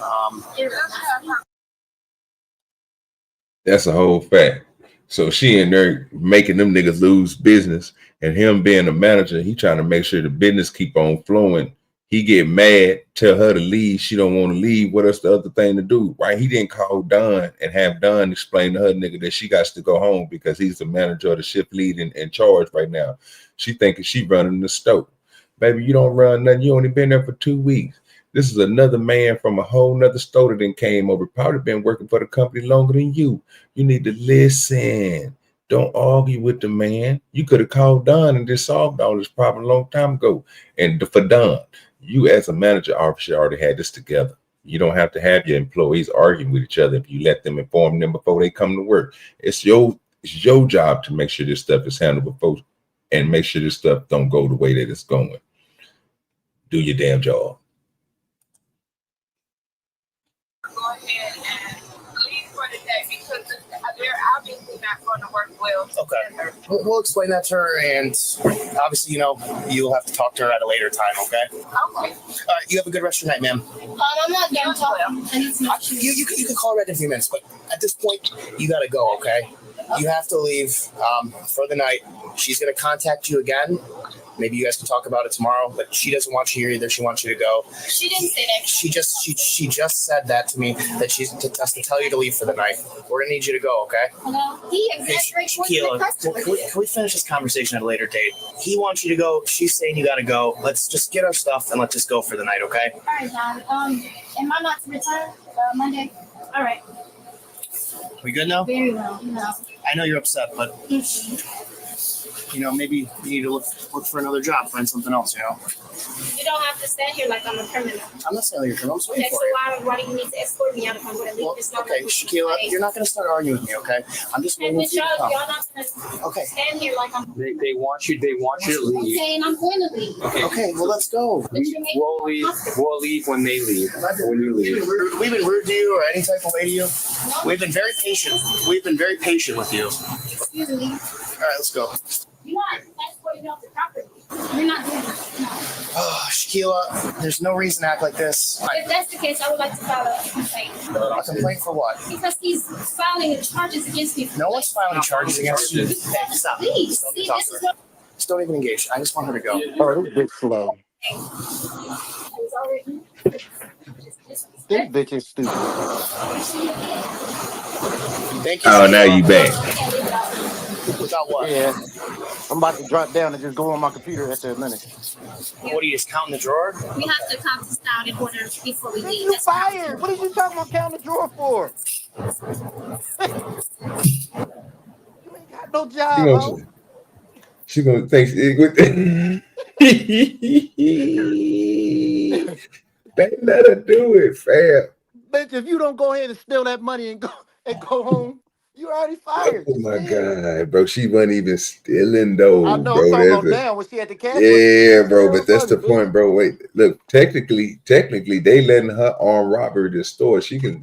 That's a whole fact. So she in there making them niggas lose business, and him being a manager, he trying to make sure the business keep on flowing. He get mad, tell her to leave. She don't want to leave. What else the other thing to do, right? He didn't call Don and have Don explain to her nigga that she got to go home because he's the manager of the shift lead in charge right now. She thinking she running the stove. Baby, you don't run nothing. You only been there for 2 weeks. This is another man from a whole nother store that came over. Probably been working for the company longer than you. You need to listen. Don't argue with the man. You could have called Don and just solved all this problem a long time ago. And for Don, you as a manager obviously already had this together. You don't have to have your employees arguing with each other if you let them inform them before they come to work. It's your job to make sure this stuff is handled before and make sure this stuff don't go the way that it's going. Do your damn job. Go ahead and leave for the day because work well. Okay. We'll explain that to her, and obviously, you'll have to talk to her at a later time, okay? Okay. All right. You have a good rest of your night, ma'am. I'm not done talking. I need some You can call her back in a few minutes, but at this point, you got to go, okay? You have to leave for the night. She's going to contact you again. Maybe you guys can talk about it tomorrow, but she doesn't want you here either. She wants you to go. She didn't say that. She just said that to me, that she's to tell you to leave for the night. We're going to need you to go, okay? Hello? He exaggerates with the customer. Can we finish this conversation at a later date? He wants you to go. She's saying you got to go. Let's just get our stuff and let's just go for the night, okay? All right, John. Am I not to return Monday? All right. We good now? Very well. No. I know you're upset, but maybe you need to look for another job, find something else, You don't have to stand here like I'm a criminal. I'm not saying you're a criminal. I'm Okay, waiting so for you. why do you need to escort me out if I'm going to leave this number? Okay, Shaquilla, you're not going to start arguing with me, okay? I'm just And waiting for you to come. y'all not going to stand here like I'm. They want you to leave. Okay, and I'm going to leave. Okay, well, let's go. We'll leave when they leave. When you leave. We've been rude to you or any type of way to you. We've been very patient. We've been very patient with you. Excuse me. All right, let's go. You're not escorting me off the property. You're not doing that. No. Oh, Shaquilla, there's no reason to act like this. If that's the case, I would like to file a complaint. A complaint for what? Because he's filing charges against me. No one's filing charges against you. Hey, stop. Please. Don't See, talk this to is her. not. Just don't even engage. I just want her to go. Oh, this bitch slow. This bitch is stupid. Thank you. Oh, now you back. Without what? Yeah. I'm about to drop down and just go on my computer after a minute. What, are you just counting the drawer? We have to count this down in order before we leave. You fired. What are you talking about counting the drawer for? You ain't got no job, ho. She gonna think they let her do it, fam. Bitch, if you don't go ahead and steal that money and go home, you already fired. Oh my God, bro. She wasn't even stealing those. I know, bro. I'm talking about now when she had the cash. Yeah, bro, but that's the point, bro. Wait, look, technically, they letting her armed robbery the store. She can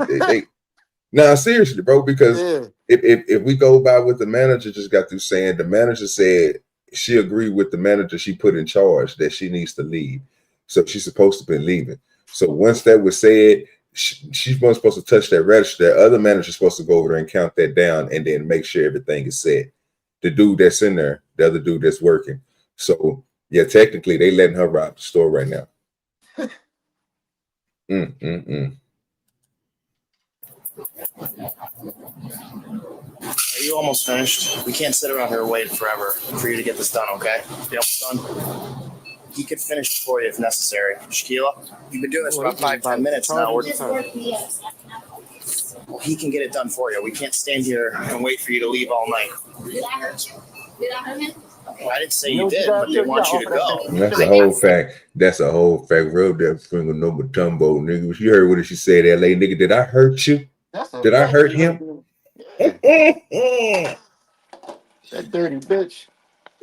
nah, seriously, bro, because if we go by what the manager just got through saying, the manager said she agreed with the manager she put in charge that she needs to leave. So she's supposed to be leaving. So once that was said, she wasn't supposed to touch that register. The other manager's supposed to go over there and count that down and then make sure everything is set. The dude that's in there, the other dude that's working. So yeah, technically they letting her rob the store right now. Are you almost finished? We can't sit around here waiting forever for you to get this done, okay? You almost done? He could finish it for you if necessary. Shaquilla, you've been doing this for about 5-10 minutes now. Well, he can get it done for you. We can't stand here and wait for you to leave all night. Did I hurt you? Did I hurt him? Well, I didn't say you did, but they want you to go. That's a whole fact. That's a whole fact. Rub that finger number tumbo, nigga. You heard what she said, LA nigga. Did I hurt you? Did I hurt him? That dirty bitch.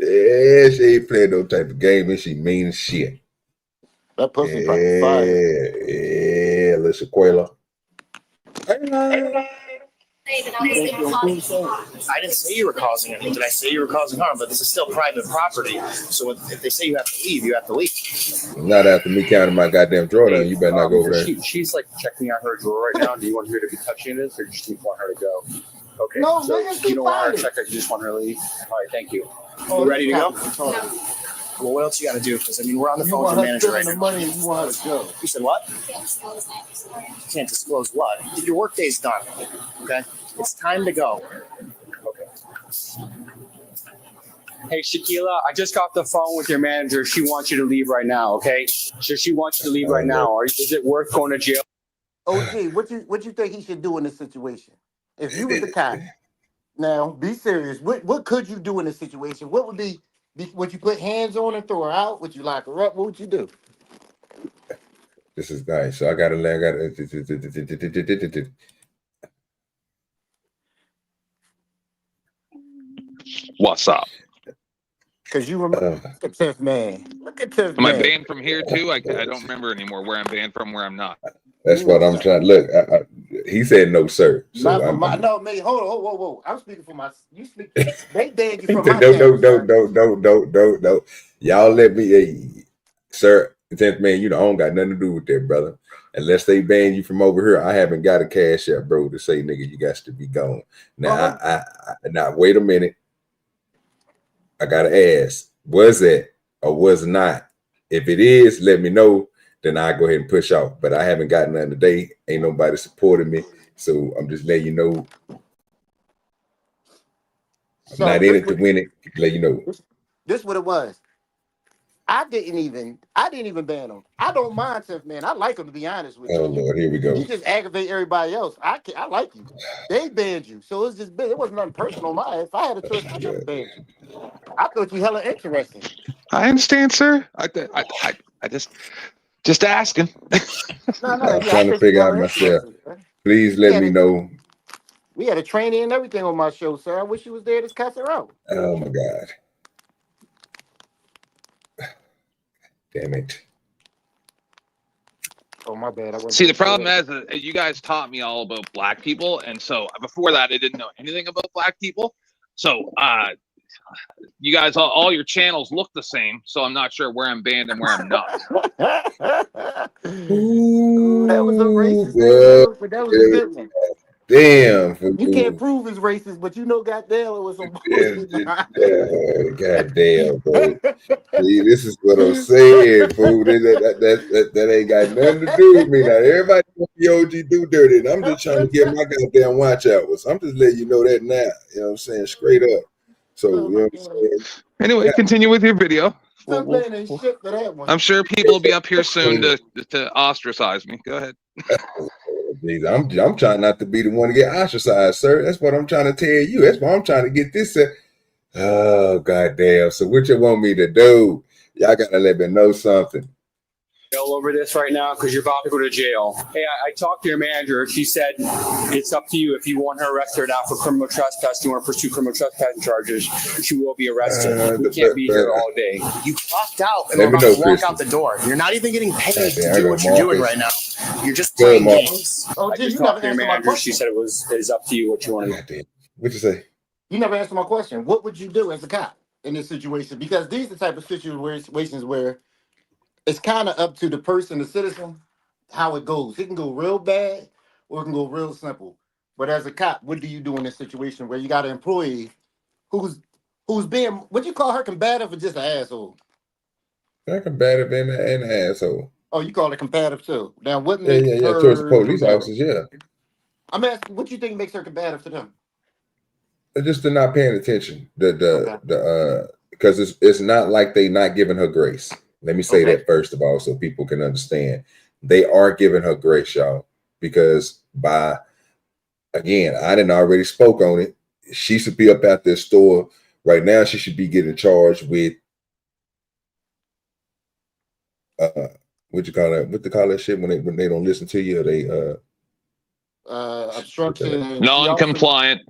Yeah, she ain't playing no type of game, and she mean as shit. That pussy probably fire. Yeah, let's Shaquilla. I didn't say you were causing it. Did I say you were causing harm? But this is still private property. So if they say you have to leave, you have to leave. Not after me counting my goddamn drawdown. You better not go over there. She's like checking out her drawer right now. Do you want her to be touching this, or just want her to go? Okay. No, so nigga, you don't want her to check it. You just want her to leave. All right. Thank you. You ready to go? Well, what else you got to do? Because I mean, we're on the phone with the manager right now. Money and you want her to go. You said what? You can't disclose what? Your work day's done. Okay, it's time to go. Okay. Hey, Shaquilla, I just got the phone with your manager. She wants you to leave right now. Okay, so she wants you to leave right now. Is it worth going to jail? OG, what you think he should do in this situation? If you was the cop, now be serious. What could you do in this situation? What would be would you put hands on her, throw her out? Would you lock her up? What would you do? This is nice. So I gotta. What's up? Because you remember, look at this man. Look at this Am I man. banned from here too? I don't remember anymore where I'm banned from, where I'm not. That's what I'm trying. Look, He said no, sir. So Not for I'm my no, man. Hold on, whoa. I'm speaking for my. You speak. They banned you from no, my no, channel, sir. no. Y'all let me, sir. 10th man, you know I don't got nothing to do with that, brother. Unless they ban you from over here, I haven't got a cash app, bro, to say, nigga, you got to be gone. Now, now wait a minute. I gotta ask, was it or was not? If it is, let me know. Then I go ahead and push out. But I haven't gotten none today. Ain't nobody supporting me, so I'm just letting you know. I'm not in it to win it. Let you know. This what it was. I didn't even ban him. I don't mind Tiff, man. I like him, to be honest with you. Oh Lord, here we go. You just aggravate everybody else. I like you. They banned you, so it's just it wasn't nothing personal. If I had a choice, I should have banned you. I thought you hella interesting. I understand, sir. I just asking. I'm trying to figure out myself. Please let me know. We had a training and everything on my show, sir. I wish you was there to cuss her out. Oh my God. Damn it. Oh my bad. See, the problem is that you guys taught me all about black people, and so before that, I didn't know anything about black people. So, you guys, all your channels look the same, so I'm not sure where I'm banned and where I'm not. Ooh, that was a racist, but that was a good one. Damn. You can't prove it's racist, but you know, goddamn, it was some bullshit. Goddamn, bro. See, this is what I'm saying, fool. That ain't got nothing to do with me. Now, everybody wants the OGDoDirty, and I'm just trying to get my goddamn watch hours. I'm just letting you know that now. You know what I'm saying? Straight up. So, you know what I'm saying? Anyway, continue with your video. I'm sure people will be up here soon to ostracize me. Go ahead. I'm trying not to be the one to get ostracized, sir. That's what I'm trying to tell you. That's why I'm trying to get this. Oh, goddamn. So what you want me to do? Y'all got to let me know something. All over this right now because you're about to go to jail. Hey, I talked to your manager. She said it's up to you if you want her arrested or not for criminal trespass. You want to pursue criminal trespassing charges, she will be arrested. We can't be here all day. You clocked out and we're about to walk out the door. You're not even getting paid to do what you're doing right now. You're just playing games. Oh, I just talked to your manager. She said it is up to you what you want to do. What'd you say? You never answered my question. What would you do as a cop in this situation? Because these are the type of situations where it's kind of up to the person, the citizen, how it goes. It can go real bad or it can go real simple. But as a cop, what do you do in this situation where you got an employee who's being, what you call her, combative or just an asshole? They're combative and an asshole. Oh, you call it combative too. Now, what makes Yeah. her Towards the police combative? officers, yeah. I'm asking, what you think makes her combative to them? Just they're not paying attention. Because it's not like they not giving her grace. Let me say that first of all, so people can understand. They are giving her grace, y'all, because again, I didn't already spoke on it. She should be up at this store right now. She should be getting charged with what you call that? What they call that shit when they don't listen to you? They obstruction. Non-compliant.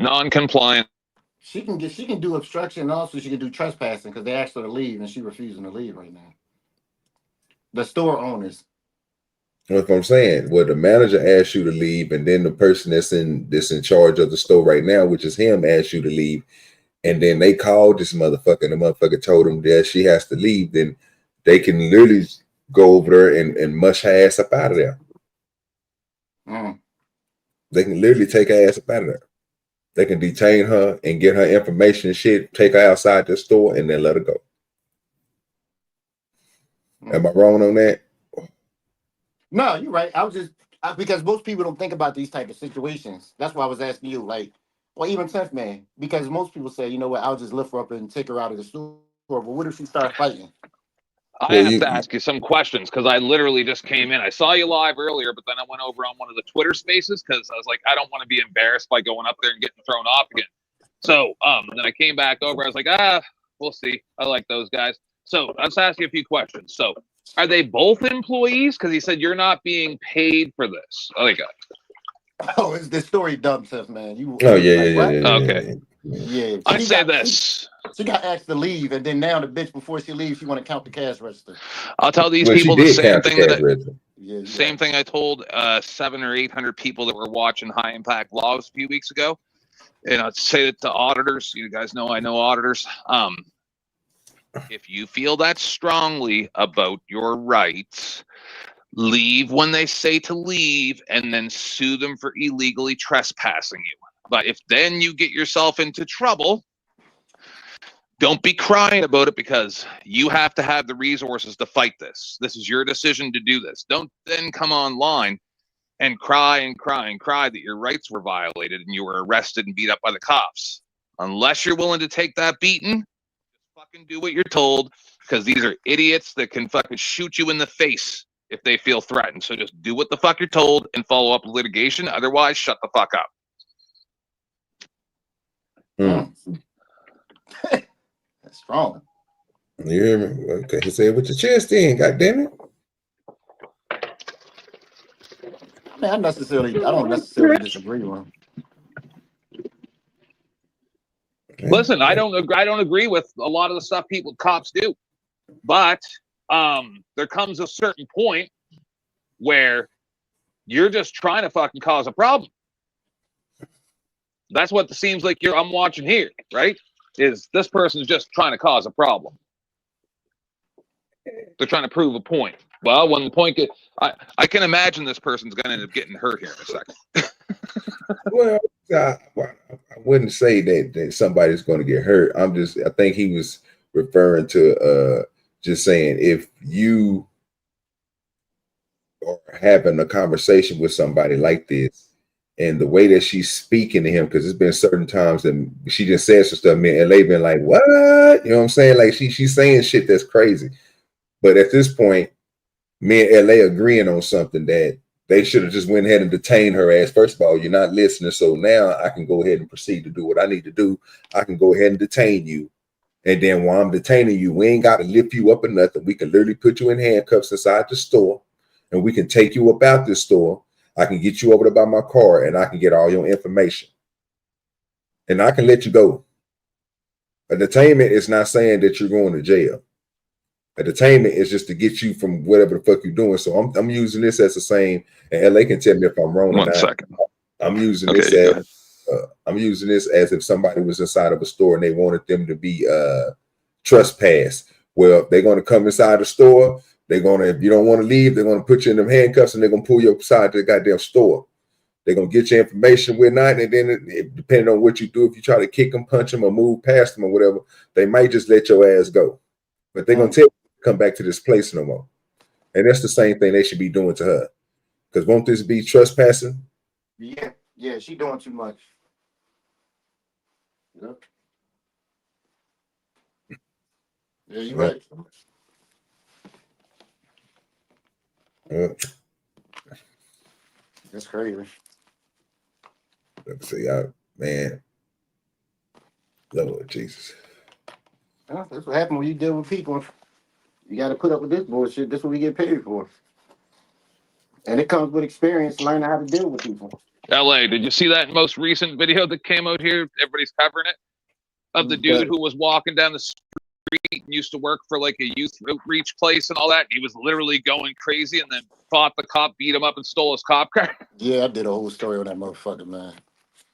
She can do obstruction, and also she can do trespassing because they asked her to leave and she refusing to leave right now. The store owners. That's what I'm saying. Well, the manager asked you to leave, and then the person that's in charge of the store right now, which is him, asked you to leave, and then they called this motherfucker, and the motherfucker told him that she has to leave. Then they can literally go over there and mush her ass up out of there. They can literally take her ass up out of there. They can detain her and get her information and shit, take her outside the store, and then let her go. Am I wrong on that? No, you're right. I was just because most people don't think about these type of situations. That's why I was asking you, like, or even Tenth Man, because most people say, you know what, I'll just lift her up and take her out of the store. But what if she starts fighting? I have to ask you some questions because I literally just came in. I saw you live earlier, but then I went over on one of the Twitter spaces because I was like, I don't want to be embarrassed by going up there and getting thrown off again. So then I came back over. I was like, we'll see. I like those guys. So let's ask you a few questions. So are they both employees? Because he said you're not being paid for this. Oh, it's the story dumb stuff, man. Yeah. Okay. Yeah. I say this. She got asked to leave, and then now the bitch before she leaves, she want to count the cash register. I'll tell these Well, she people the did same count the thing cash that register. Yeah, same thing I told 700 or 800 people that were watching High Impact Logs a few weeks ago. And I'd say it to auditors. You guys know I know auditors. If you feel that strongly about your rights, leave when they say to leave, and then sue them for illegally trespassing you. But if then you get yourself into trouble, don't be crying about it, because you have to have the resources to fight this. This is your decision to do this. Don't then come online and cry and cry and cry that your rights were violated and you were arrested and beat up by the cops. Unless you're willing to take that beating, just fucking do what you're told, because these are idiots that can fucking shoot you in the face if they feel threatened. So just do what the fuck you're told and follow up with litigation. Otherwise, shut the fuck up. That's strong. You hear me? Okay, he said with your chest in, goddamn it. I mean, I don't necessarily disagree with him. Listen, I don't agree with a lot of the stuff cops do, but there comes a certain point where you're just trying to fucking cause a problem. That's what it seems like I'm watching here, right? Is this person's just trying to cause a problem. They're trying to prove a point. Well, when the point gets, I can imagine this person's going to end up getting hurt here in a second. Well, I wouldn't say that somebody's going to get hurt. I think he was referring to just saying, if you are having a conversation with somebody like this, and the way that she's speaking to him, because it's been certain times that she just said some stuff, man, and they've been like, what? You know what I'm saying? Like she's saying shit that's crazy. But at this point, me and LA agreeing on something that they should have just went ahead and detained her ass. First of all, you're not listening, so now I can go ahead and proceed to do what I need to do. I can go ahead and detain you. And then while I'm detaining you, we ain't got to lift you up or nothing. We can literally put you in handcuffs inside the store, and we can take you about this store. I can get you over to buy my car, and I can get all your information. And I can let you go. A detainment is not saying that you're going to jail. A detainment is just to get you from whatever the fuck you're doing. So I'm using this as the same, and LA can tell me if I'm wrong or not. 1 second. I'm using this as I'm using this as if somebody was inside of a store and they wanted them to be trespassed. Well, they're going to come inside the store. They're going to, if you don't want to leave, they're going to put you in them handcuffs and they're going to pull you upside to the goddamn store. They're going to get your information, whatnot, and then depending on what you do, if you try to kick them, punch them, or move past them or whatever, they might just let your ass go. But they're going to tell you to come back to this place no more. And that's the same thing they should be doing to her. Because won't this be trespassing? Yeah, she doing too much. Yep. Yeah, you right. That's crazy. Let's see, man. Lord Jesus. Well, that's what happens when you deal with people. You got to put up with this bullshit. That's what we get paid for. And it comes with experience, learning how to deal with people. LA, did you see that most recent video that came out here? Everybody's covering it. Of the dude who was walking down the street and used to work for like a youth outreach place and all that. He was literally going crazy and then fought the cop, beat him up, and stole his cop car. Yeah, I did a whole story on that motherfucker, man.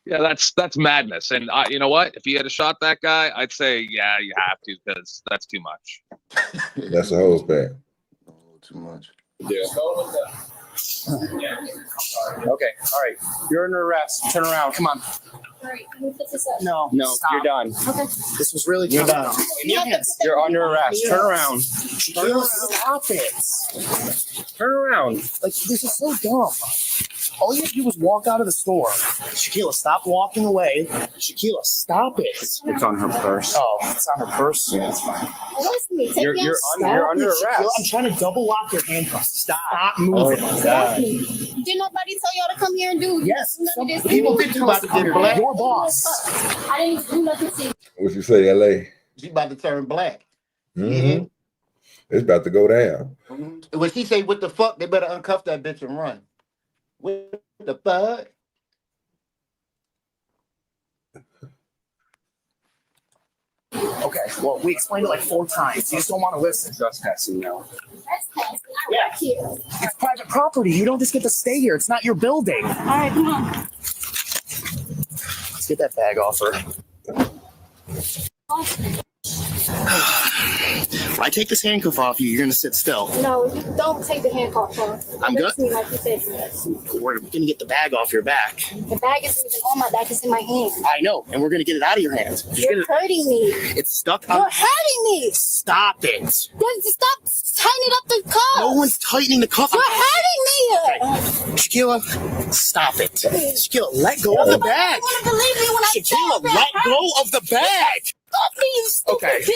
Yeah, that's madness. And you know what? If you had shot that guy, I'd say, yeah, you have to, because that's too much. That's a whole bad. Too much. Yeah. Okay, all right. You're under arrest. Turn around. Come on. All right, can we put this up? No, Stop. you're done. Okay. This was really You're done. You're under arrest. Turn around. Stop it. Turn around. Like, this is so dumb. All you have to do is walk out of the store. Shaquila, stop walking away. Shaquila, stop it. It's on her purse. Oh, it's on her purse? Yeah, it's fine. You're under arrest. Shaquila, I'm trying to double lock your handcuffs. Stop moving. Did nobody tell y'all to come here and do? Yes. None of this. People think you about to get black. Your boss. I didn't do nothing to you. What you say, LA? She about to turn black. Mm-hmm. It's about to go down. Mm-hmm. When she say, what the fuck, they better uncuff that bitch and run. What the fuck? Okay, well, we explained it like 4 times. You just don't want to listen. Trespassing now. Yeah. It's private property. You don't just get to stay here. It's not your building. All right, come on. Let's get that bag off her. When I take this handcuff off you, you're going to sit still. No, don't take the handcuff off. I'm good. Me like you said. We're going to get the bag off your back. The bag isn't even on my back. It's in my hand. I know, and we're going to get it out of your hand. You're hurting me. It's stuck. You're hurting me. Stop it. Stop tightening up the cuff. No one's tightening the cuff. You're hurting me. Okay. Shaquilla, stop it. Shaquilla, let go of the bag. You want to believe me when I Shaquilla, let go of the bag. Stop me, you stupid Okay. pig.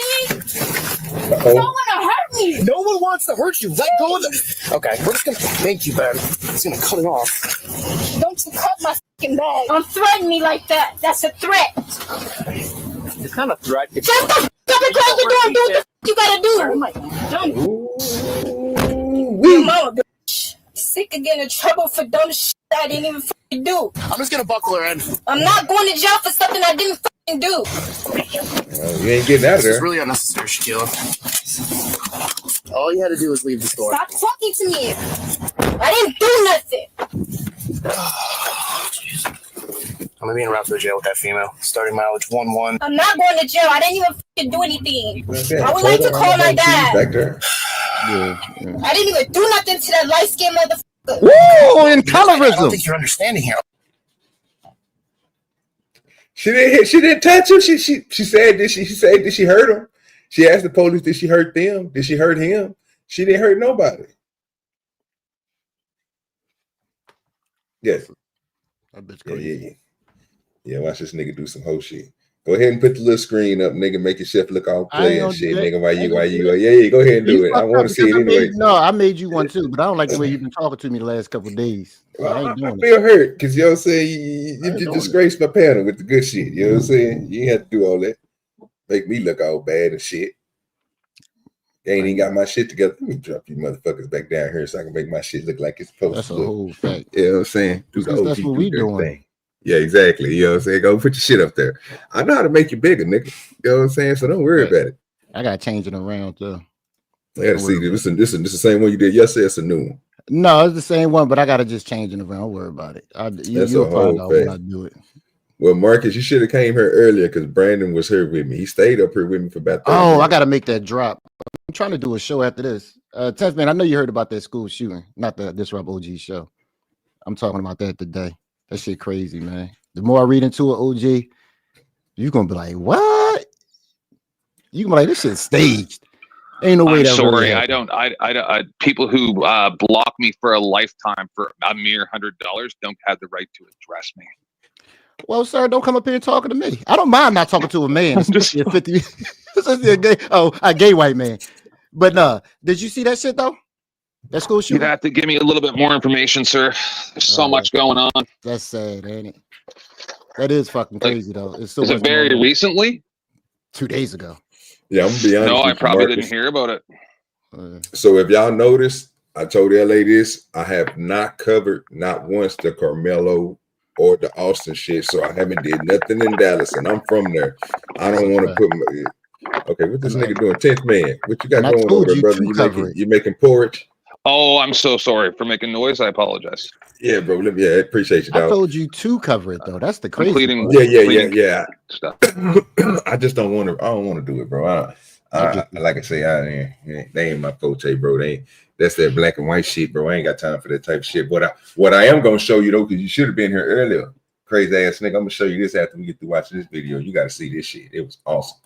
You don't want to hurt me. No one wants to hurt you. Let go of the. Okay, we're just gonna. Thank you, Ben. Just gonna cut it off. Don't you cut my fucking bag. Don't threaten me like that. That's a threat. It's not a threat. Shut the fuck up and close the door and do what the fuck you gotta do. Your mama, bitch. Sick of getting in trouble for dumb shit I didn't even fucking do. I'm just gonna buckle her in. I'm not going to jail for something I didn't fucking do. You ain't getting out of This there. is really unnecessary, Shaquilla. All you had to do was leave the store. Stop talking to me. I didn't do nothing. I'm gonna be in route to the jail with that female. Starting mileage 11. I'm not going to jail. I didn't even fucking do anything. Yeah, I would like to call my dad. back there. Yeah. I didn't even do nothing to that light-skinned motherfucker. Woo! In I don't colorism. think you're understanding here. She didn't touch him. She said did she hurt him? She asked the police, did she hurt them? Did she hurt him? She didn't hurt nobody. Yes. That bitch Yeah, crazy. yeah. Watch this nigga do some whole shit. Go ahead and put the little screen up, nigga. Make your chef look all I play ain't and gonna shit, do that. nigga. Why you? Yeah. Go ahead and do it. I want to see it anyway. No, I made you one too, but I don't like the way you've been talking to me the last couple of days. So I ain't I doing it. feel hurt because you know what I'm saying. You doing just disgraced my panel with the good shit. You know what I'm saying. You ain't have to do all that. Make me look all bad and shit. You ain't even got my shit together. Let me drop you motherfuckers back down here so I can make my shit look like it's supposed That's to a look. whole fact. You know what I'm saying? Do the Because that's OG what we do their doing. thing. Yeah, exactly. You know what I'm saying? Go put your shit up there. I know how to make you bigger, nigga. You know what I'm saying? So don't worry about it. I gotta change it around too. I gotta see this is the same one you did yesterday. It's a new one. No, it's the same one, but I gotta just change it around. Don't worry about it. You'll find out when I do it. Well, Marcus, you should have came here earlier because Brandon was here with me. He stayed up here with me for about 30 Oh, minutes. I gotta make that drop. I'm trying to do a show after this. Test man, I know you heard about that school shooting, not the Disrupt OG show. I'm talking about that today. That shit crazy, man. The more I read into it, OG, you're gonna be like, what? You gonna be like, this shit's staged. Ain't no way I'm that sorry. really I happened. don't. I people who block me for a lifetime for a mere $100 don't have the right to address me. Well, sir, don't come up here and talking to me. I don't mind not talking to a man, especially a 50, especially a gay white man. But did you see that shit though? That school shooting? You'd have to give me a little bit more information, sir. There's so much going on. That's sad, ain't it? That is fucking crazy though. It's so Is it much very going on. recently? 2 days ago. Yeah, I'm gonna be honest. No, I with you, probably Marcus. didn't hear about it. So if y'all noticed, I told LA this. I have not covered not once the Carmelo or the Austin shit. So I haven't did nothing in Dallas, and I'm from there. I don't want to put my okay. What this nigga doing? 10th man. What you got And I going told over there, you brother? to cover You making porridge? Oh, I'm so sorry for making noise. I apologize. Yeah, bro. Yeah, I appreciate you, I dog. told you to cover it though. That's the crazy Completing- part. Yeah. Stuff. I just don't want to. I don't want to do it, bro. Like I say, they ain't my forte, bro. That's that black and white shit, bro. I ain't got time for that type of shit. But what I am gonna show you though, because you should have been here earlier, crazy ass nigga. I'm gonna show you this after we get through watching this video. You got to see this shit. It was awesome.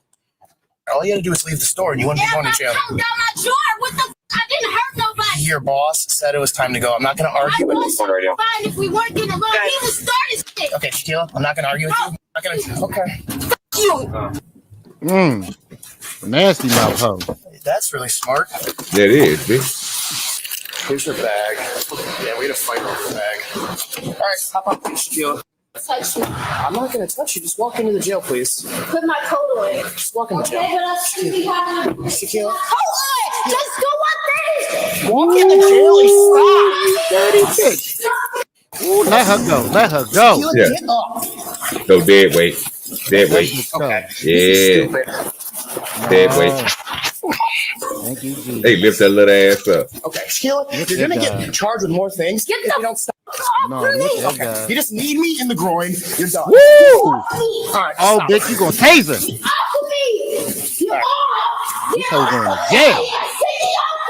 All you had to do is leave the store and you wouldn't be going to jail. I got my jar. What the? I didn't hurt nobody. Your boss said it was time to go. I'm not going to argue with you. Fine if we weren't getting along. He was starting shit. Okay, Shaquilla, I'm not going to argue with you. I'm not going to. Okay. You. Nasty mouth hoe. That's really smart. Yeah, it is, bitch. Here's your bag. Yeah, we had a fight over the bag. All right, hop up, Shaquilla. Touch me. I'm not going to touch you. Just walk into the jail, please. Put my coat on. Just walk in the jail. Okay, but I shouldn't be having Shaquilla. coat on. Just do one thing. Walk in the jail and stop. Dirty bitch. Ooh, let her go. Let her go. Shaquilla, Yeah. get up. No, dead weight. Dead weight. Okay. Yeah. This is stupid. Dead weight. Thank you, Jesus. Hey, lift that little ass up. Okay, Sheila, you're gonna get charged with more things if you don't stop. No, look at Okay, that. you just need me in the groin. You're done. Woo! All right, Oh, stop. bitch, you gonna taser? All This hoe going to jail.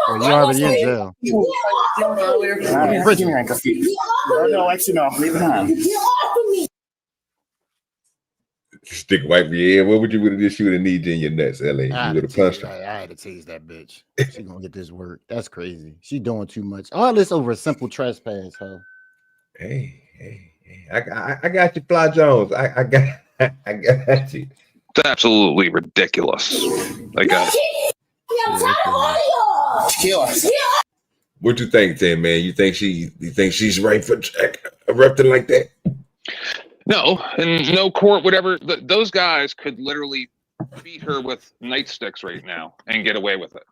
Well, you already in jail. Earlier, give me a handcuff. No, let you know. Leave it on. Stick wipe your head. What would you would have did? She would have kneed you in your nuts, LA. You would have punched her. I had to tease that bitch. She gonna get this work. That's crazy. She doing too much. All this over a simple trespass, huh? Hey. I got you, Fly Jones. I got you. It's absolutely ridiculous. I got it. What you think, Tim, man? You think she's right for erupting like that? No, and no court would ever. Those guys could literally beat her with nightsticks right now and get away with it.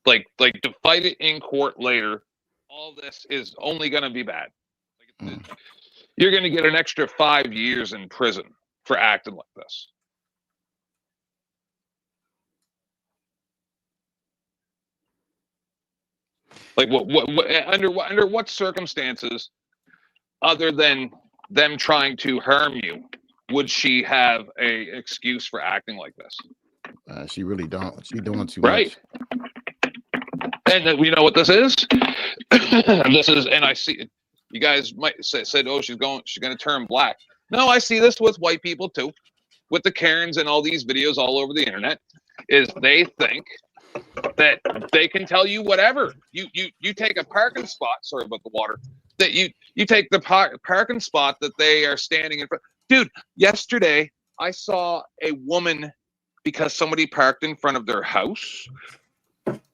Like to fight it in court later. All this is only going to be bad. You're going to get an extra 5 years in prison for acting like this. Like what under what circumstances, other than them trying to harm you, would she have a excuse for acting like this? She really don't. She doing too much. And we know what this is. And I see you guys might said, oh, she's going to turn black. No, I see this with white people too, with the Karens and all these videos all over the internet. Is they think that they can tell you whatever. You take a parking spot. Sorry about the water. That you take the parking spot that they are standing in front. Dude, yesterday I saw a woman, because somebody parked in front of their house,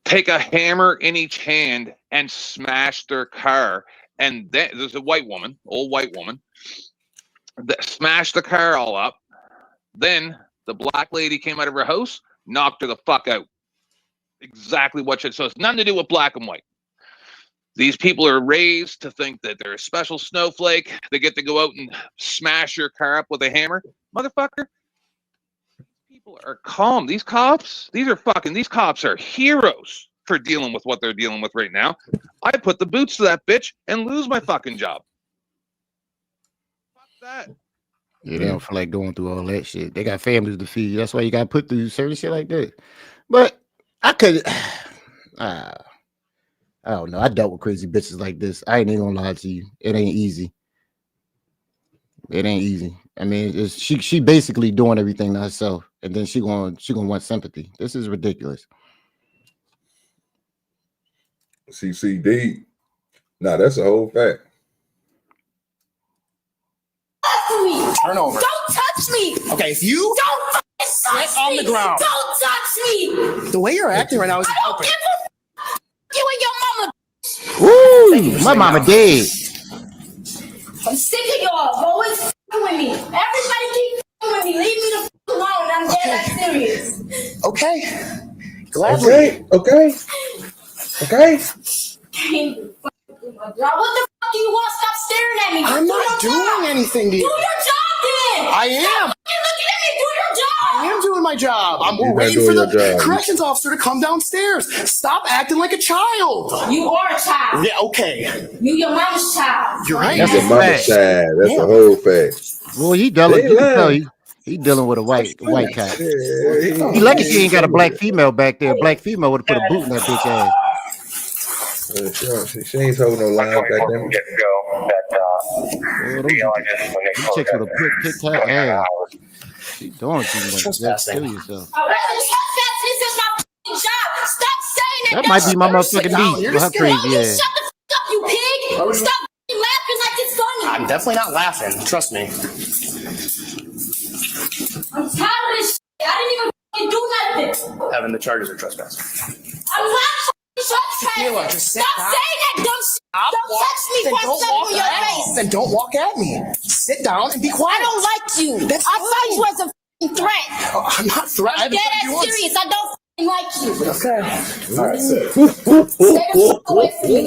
take a hammer in each hand and smash their car. And then there's a white woman, old white woman, that smashed the car all up. Then the black lady came out of her house, knocked her the fuck out. Exactly what she. So it's nothing to do with black and white. These people are raised to think that they're a special snowflake. They get to go out and smash your car up with a hammer. Motherfucker, people are calm. These cops are heroes for dealing with what they're dealing with right now. I put the boots to that bitch and lose my fucking job. Fuck that. Yeah, they don't feel like going through all that shit. They got families to feed. That's why you got to put through certain shit like that. But I could... I don't know. I dealt with crazy bitches like this. I ain't even gonna lie to you. It ain't easy. It ain't easy. I mean, she basically doing everything to herself, and then she gonna want sympathy. This is ridiculous. CCD. Nah, that's a whole fact. Turn over. Don't touch me. Okay, if you don't sit on the ground. Don't touch me. The way you're acting right now is helping. You and your mama. Woo! My mama dead. I'm sick of y'all always with me. Everybody keep with me. Leave me the alone. I'm dead ass serious. Okay. Gladly. Okay. What the fuck do you want? Stop staring at me. I'm not doing anything to you. Do your job then. I am. You're looking at me. Do your job. I am doing my job. We're waiting for the corrections officer to come downstairs. Stop acting like a child. You are a child. Yeah, okay. You your mama's child. You're right. That's a mama's child. That's a whole fact. Well, he dealing with a white cat. He lucky she ain't got a black female back there. A black female would have put a boot in that bitch ass. She ain't holding no line back there. Them chicks with a Kit Kat ass. She doing too much. Just kill yourself. That might be my motherfucking niece with her crazy ass. Shut the fuck up, you pig. Stop laughing like it's funny. I'm definitely not laughing. Trust me. I'm tired of this shit. I didn't even do nothing. Having the charges are trespass. I'm not trespassing. Just sit Stop down. saying that dumb shit. Don't touch me Then for don't something walk on your at me. face. Then don't walk at me. Sit down and be quiet. I don't like you. I thought you was a f***ing threat. I'm not threatening. I'm dead ass serious. I don't f***ing like you. Okay. All right, Stay the fuck away from me.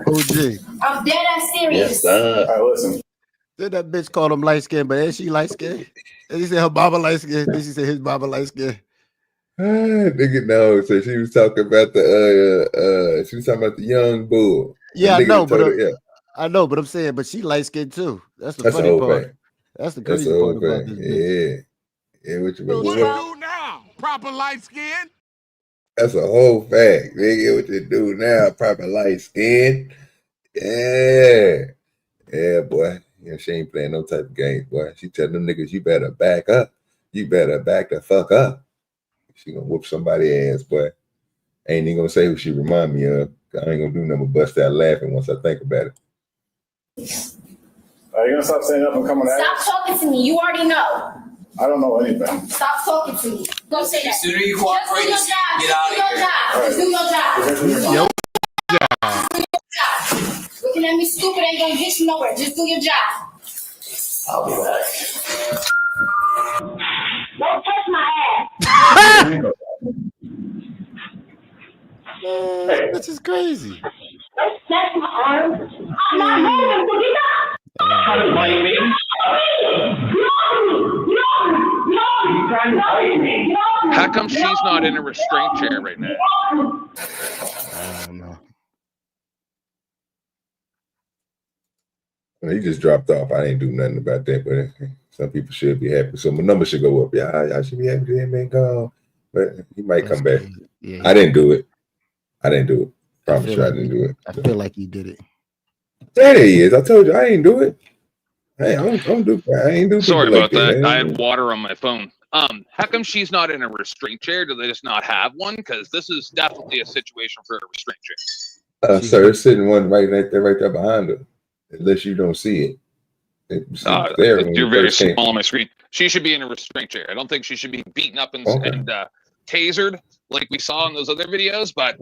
OG. I'm dead ass serious. Yes, sir. All right, listen. Then that bitch called him light skinned, but is she light skinned? And he said her mama light skin. Then she said his mama light skin. Nigga, no. So she was talking about the young bull. Yeah, I nigga know, that told but her, yeah. I know, but I'm saying, but she light skinned too. That's the That's the funny whole part. thing. That's the That's the crazy whole part about thing. this bitch. Yeah. What you What what, to do now? Proper light skin? That's a whole fact. Nigga, what you do now? Proper light skin. Yeah. Yeah, boy. Yeah, she ain't playing no type of games, boy. She telling them niggas, you better back up. You better back the fuck up. She gonna whoop somebody ass, boy. I ain't even gonna say who she remind me of. I ain't gonna do nothing but bust out laughing once I think about it. Are you gonna stop standing up and coming at Stop us? talking to me. You already know. I don't know anything. Stop talking to me. Don't say that. The sooner you cooperate, Just do your job. get out of here. Just do your job. Yo, Looking at me stupid ain't gonna get you nowhere. Just do your job. I'll be back. Don't touch my ass. This is crazy. Don't snatch my arm. I'm not moving, so get up. Trying to fight me? How come she's not in a restraint chair right now? I don't know. He just dropped off. I ain't do nothing about that, but some people should be happy. So my number should go up. Yeah, I should be happy to him ain't gone. But he might come back. Yeah, I didn't do it. Promise you I didn't do it. I feel like he did it. There he is. I told you I ain't do it. Hey, I ain't do Sorry people about like that. I had water on my phone. How come she's not in a restraint chair? Do they just not have one? Because this is definitely a situation for a restraint chair. Sir, there's sitting one right there behind her. Unless you don't see it. There when You're we very first came. small on my screen. She should be in a restraint chair. I don't think she should be beaten up and tasered like we saw in those other videos. But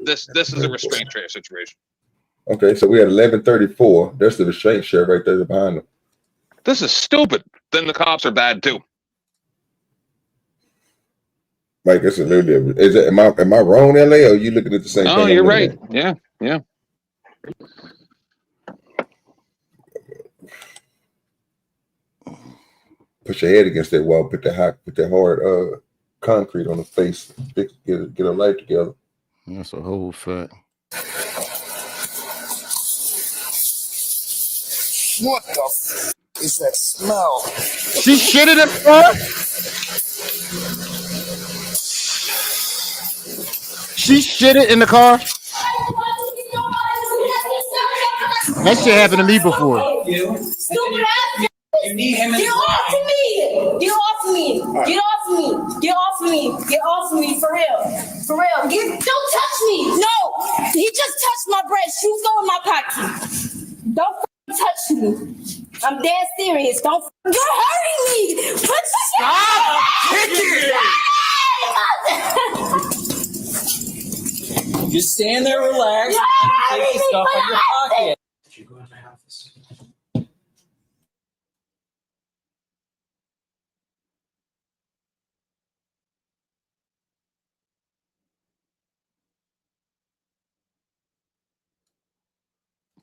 this is a restraint chair situation. Okay, so we had 1134. There's the restraint chair right there behind them. This is stupid. Then the cops are bad too. Like it's a little different. Is it? Am I wrong, LA? Or are you looking at the same thing? Oh, you're right. Yeah. Push your head against that wall. Put that hard concrete on the face. Get a life together. That's a whole fact. What the f is that smell? She shitted in the car? She shitted in the car? That shit happened to me before. Stupid ass. Get off of me! Get off of me! Get off of me! Get off of me! Get off of me! For real! For real! Don't touch me! No! He just touched my breast. Shoes go in my pocket. Don't touch me. I'm dead serious. Don't. You're hurting me. Put your Just stand there, relax, and take the stuff out of your pocket. Did you go in my office?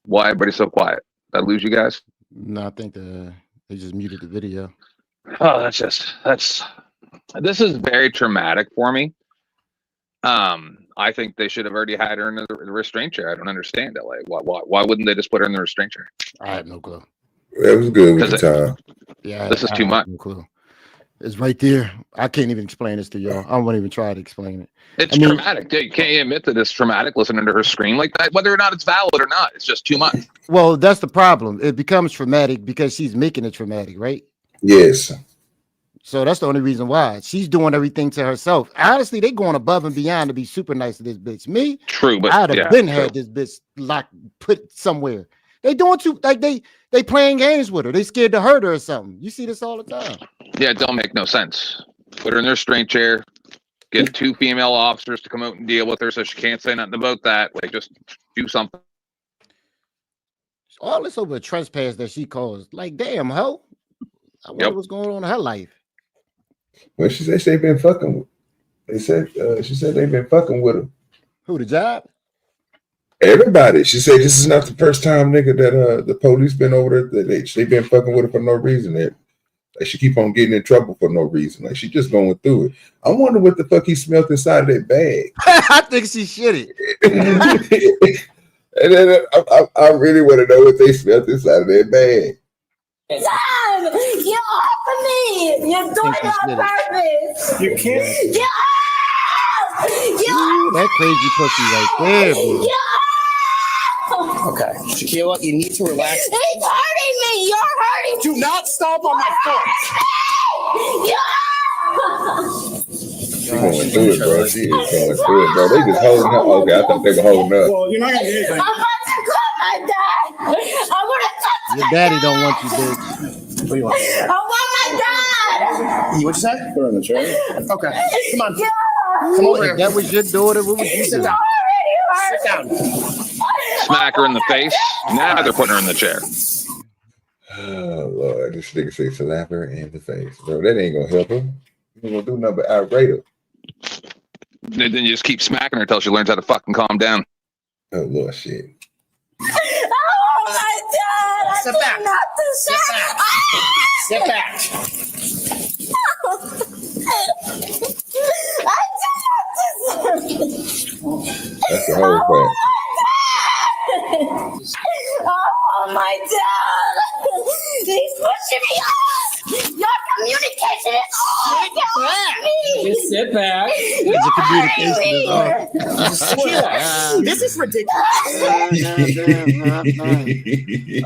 Why everybody so quiet? Did I lose you guys? No, I think they just muted the video. Oh, this is very traumatic for me. I think they should have already had her in the restraint chair. I don't understand LA. Why wouldn't they just put her in the restraint chair? I have no clue. It was good with the time. Yeah, this is too much. No clue. It's right there. I can't even explain this to y'all. I won't even try to explain it. It's traumatic. You can't admit that it's traumatic listening to her scream like that, whether or not it's valid or not. It's just too much. Well, that's the problem. It becomes traumatic because she's making it traumatic, right? Yes. So that's the only reason why. She's doing everything to herself. Honestly, they going above and beyond to be super nice to this bitch. Me, true, but I'd have been had this bitch locked, put somewhere. They doing too like they playing games with her. They scared to hurt her or something. You see this all the time. Yeah, it don't make no sense. Put her in their restraint chair. Get 2 female officers to come out and deal with her so she can't say nothing about that. Like, just do something. All this over a trespass that she caused. Like, damn, ho. I wonder what's going on in her life. Well, she said they've been fucking with. She said they've been fucking with her. Who, the job? Everybody. She said this is not the first time, nigga, that the police been over there. They've been fucking with her for no reason. Like she keep on getting in trouble for no reason. Like she just going through it. I wonder what the fuck he smelled inside of that bag. I think she shitted. And then I really want to know what they smelled inside of that bag. Sam, get off of me! You're doing it on purpose. You can't. Get off! Get off! That crazy pussy right there, bro. Okay, Shaquilla, you need to relax. It's hurting me. You're hurting me. Do not stomp on my foot. She going through it, bro. She is going through it, bro. They just holding up. Okay, I thought they were holding up. Well, you're not gonna get anything. I'm about to call my dad. I want to touch Your daddy don't want you, bitch. What do you want? I want my dad. You what you say? Put her in the chair. Okay, come on. Yeah. Come over If here. that was your daughter, what would you Sit do? down. Sit down. Smack her in the face. Now they're putting her in the chair. Oh Lord, this nigga say slap her in the face, bro. That ain't gonna help her. You ain't gonna do nothing but outrate her. Then you just keep smacking her until she learns how to fucking calm down. Oh Lord, shit. Oh my God! Sit back. Sit back. Sit back. That's the whole point. Oh my God! He's pushing me off. Your communication is off. Get off me. Just sit back. The communication is off. This is ridiculous.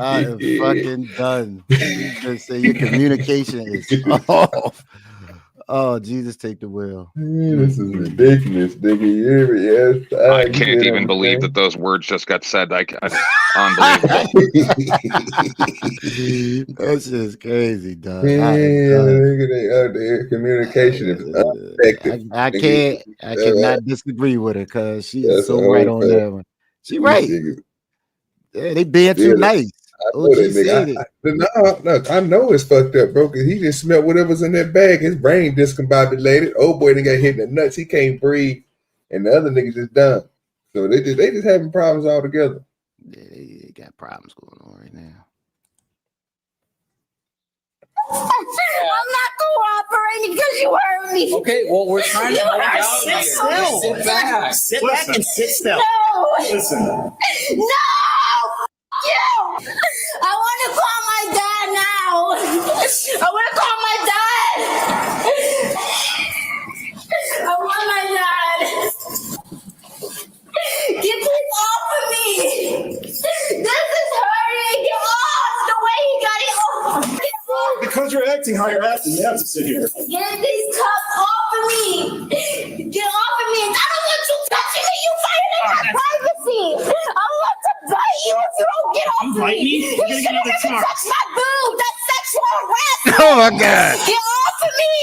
I am fucking done. You just say your communication is off. Oh, Jesus, take the wheel. This is ridiculous, nigga. Yes, I can't even believe that those words just got said. Unbelievable. That's just crazy, dog. Their communication is effective. I cannot disagree with her because she is so right on that one. She right. Yeah, they being too nice. I know it's fucked up, bro, because he just smelled whatever's in that bag. His brain discombobulated. Old boy done got hit in the nuts. He can't breathe. And the other nigga just done. So they just having problems altogether. Yeah, they got problems going on right now. I'm not cooperating because you hurt me. Okay, well, we're trying to help out Sit here. still. Sit back. Sit back and sit still. No. Listen. No. You. I want to call my dad now. I want to call my dad. I want my dad. Get this off of me. This is hurting. Get off the way he got it off. Get off. Because you're acting how you're acting, you have to sit here. Get these cups off of me. Get off of me. I don't want you touching me. You violate my privacy. I want to bite you if you don't get off You bite me? You You're gonna get shouldn't another even charge. touch my boob. That's sexual harassment. Oh my God. Get off of me.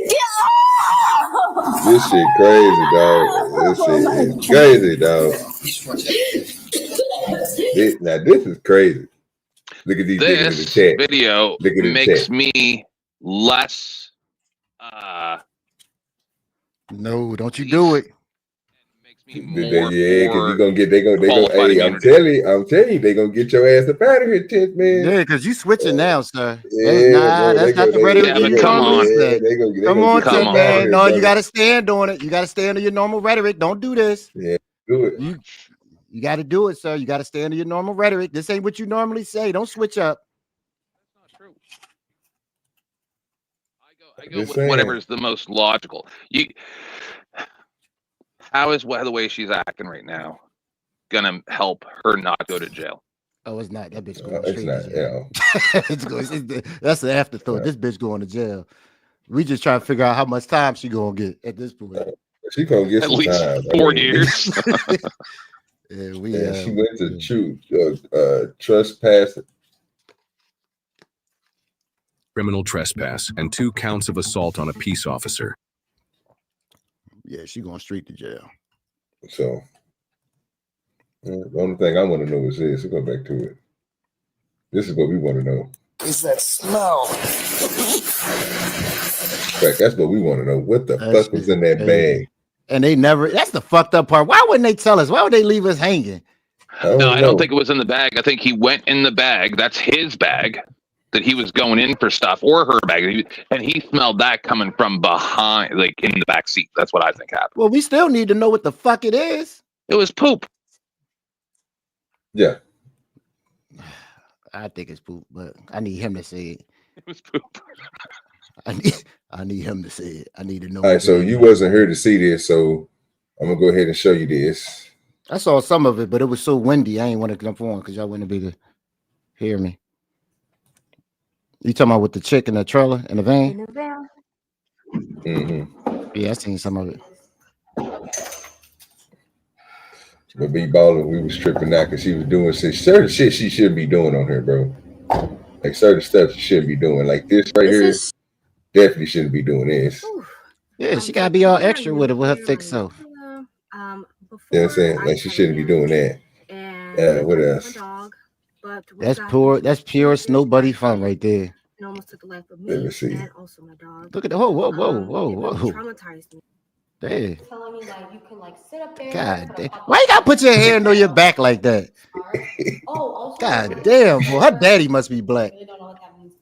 Get off. This shit crazy, dog. This shit is crazy, dog. This is crazy. Look at these niggas in the This chat. video Look at the makes chat. me less. No, don't you do it. Yeah, because you gonna get they gonna hey, I'm telling you, they gonna get your ass up out of here, tit man. Yeah, because you switching now, sir. Yeah, that's not the rhetoric you normally say. Come on, get you Tit up man. outta here, No, brother. you gotta stand on it. You gotta stand on your normal rhetoric. Don't do this. Yeah, do it. You gotta do it, sir. You gotta stand on your normal rhetoric. This ain't what you normally say. Don't switch up. I go with whatever is the most logical. How is the way she's acting right now gonna help her not go to jail? Oh, it's not. That bitch going It's straight not. to jail. That's the afterthought. This bitch going to jail. We just trying to figure out how much time she gonna get at this point. She gonna get At some least time. 4 years. She went to trespass. Criminal trespass and 2 counts of assault on a peace officer. Yeah, she going straight to jail. So the only thing I want to know is this. Let's go back to it. This is what we want to know. Is that smell? In fact, that's what we want to know. What the fuck was in that bag? And they never. That's the fucked up part. Why wouldn't they tell us? Why would they leave us hanging? No, I don't think it was in the bag. I think he went in the bag. That's his bag. that he was going in for stuff or her bag, and he smelled that coming from behind, like in the back seat. That's what I think happened. Well, we still need to know what the fuck it is. It was poop. Yeah. I think it's poop, but I need him to say it. It was poop. I need him to say it. I need to know. All right, so you wasn't here to see this, so I'm gonna go ahead and show you this. I saw some of it, but it was so windy. I ain't want to jump on because y'all wouldn't be able to hear me. You talking about with the chick in the trailer in the van? In the van. Mm-hmm. Yeah, I seen some of it. But B Baller, we was tripping out because she was doing certain shit she shouldn't be doing on her, bro. Like certain stuff she shouldn't be doing. Like this right here, definitely shouldn't be doing this. Yeah, she gotta be all extra with it with her thick self. You know what I'm saying? Like she shouldn't be doing that. What else? That's pure snow buddy fun right there. And almost took the life of Let me me see. and also my dog. Look at the whoa. It really traumatized me. Damn. Telling me like you can like sit up there. God damn. Why you gotta put your hand on your back like that? God damn, boy. Her daddy must be black.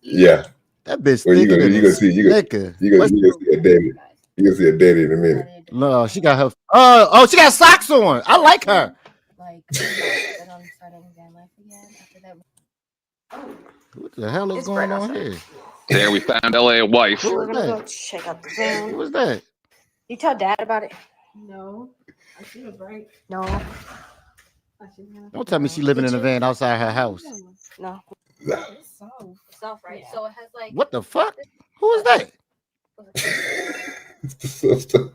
Yeah. That bitch well, you thicker than gonna see a daddy. You gonna see a daddy in a minute. No, she got her. Oh, she got socks on. I like her. What the hell is going on here? There, we found LA a wife. We're gonna go check out the van. Who was that? You tell Dad about it? No. I should have, right? No. Don't tell me she living in a van outside her house. No. It's Soft, right? So it has like. What the fuck? Who is that? the sister.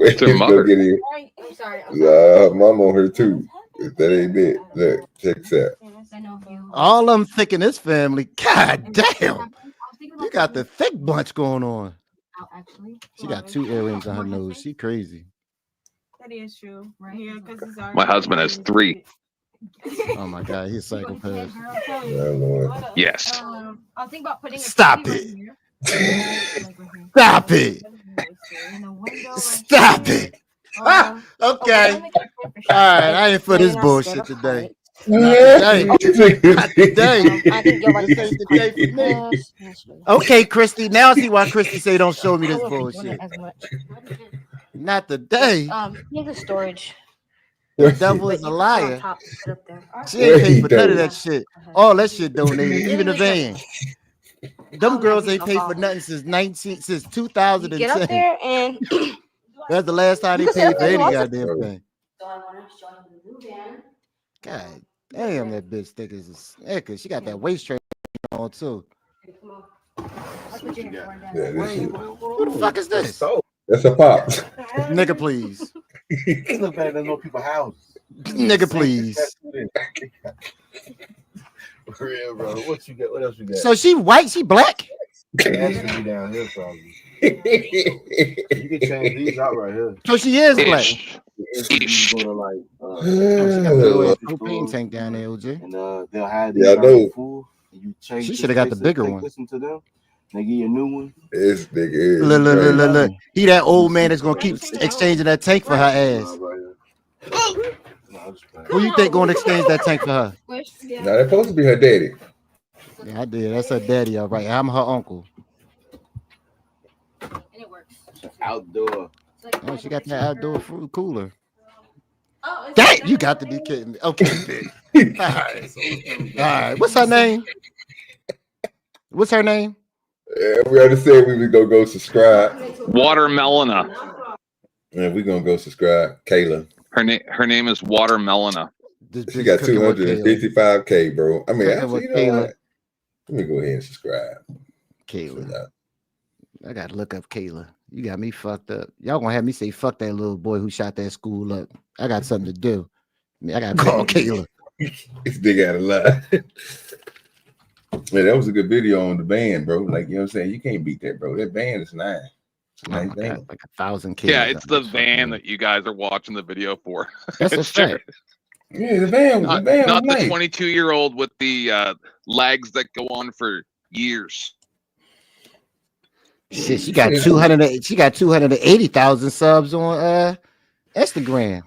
It's her mother. I'm sorry. Her mom on her too. If that ain't it, look, check this out. All I'm thinking is family. God damn. You got the thick bunch going on. She got 2 earrings on her nose. She crazy. That is true. Right? Yeah, because it's our. My husband has 3. Oh my God, he's a psychopath. Yes. I was thinking about putting. Stop it. Stop it. Stop it. Okay. All right, I ain't for this bullshit today. Okay, Christy. Now I see why Christy say don't show me this bullshit. Not today. Here's the storage. The devil is a liar. She ain't paid for none of that shit. All that shit donated, even the van. Them girls ain't paid for nothing since 2010. Get up there and. That's the last time they paid for any goddamn thing. So I want to show you the new van. God damn, that bitch thick as a snicker. She got that waist train on too. Yeah, Who the fuck is this? That's a pop. Nigga, please. It's not bad. There's no people's houses. Nigga, please. For real, bro. What you got? What else you got? So she white? She black? Actually, down here, probably. You can change these out right here. So she is black. You go to like, she got a propane tank down there, OJ. And they'll have Yeah, I know. Full, and you change. She should have got the bigger one. Listen to them. They give you a new one. This nigga is. Look. He that old man that's gonna keep exchanging that tank for her ass. Who you think gonna exchange that tank for her? No, that's supposed to be her daddy. Yeah, I did. That's her daddy, all right. I'm her uncle. Outdoor. Oh, she got that outdoor fruit cooler. Dang, you got to be kidding me. Okay, bitch. All right. What's her name? What's her name? Yeah, we already said we was gonna go subscribe. Watermelona. Yeah, we gonna go subscribe. Kayla. Her name is Watermelona. She got 255K, bro. I mean, actually, you know what? Let me go ahead and subscribe. Kayla. I gotta look up Kayla. You got me fucked up. Y'all gonna have me say fuck that little boy who shot that school up. I got something to do. I gotta call Kayla. This nigga had a lot. Man, that was a good video on the band, bro. Like, you know what I'm saying? You can't beat that, bro. That band is nice. Nice band. Like 1,000 kids. Yeah, it's the van that you guys are watching the video for. That's a fact. Yeah, the van. Not was the nice. 22-year-old with the legs that go on for years. Shit, she got 200. She got 280,000 subs on Instagram.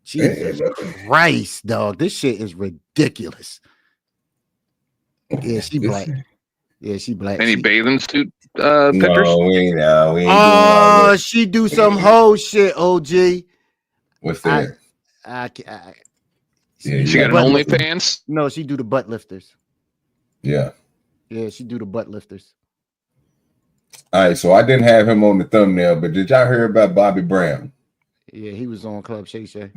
Jesus Christ, dog! This shit is ridiculous. Yeah, she black. Yeah, she black. Any She, bathing suit pictures? No, we ain't doing all oh, that. she do some whole shit, OG. What's that? I Yeah, She got an OnlyFans? No, she do the butt lifters. Yeah. Yeah, she do the butt lifters. All right, so I didn't have him on the thumbnail, but did y'all hear about Bobby Brown? Yeah, he was on Club Shay Shay.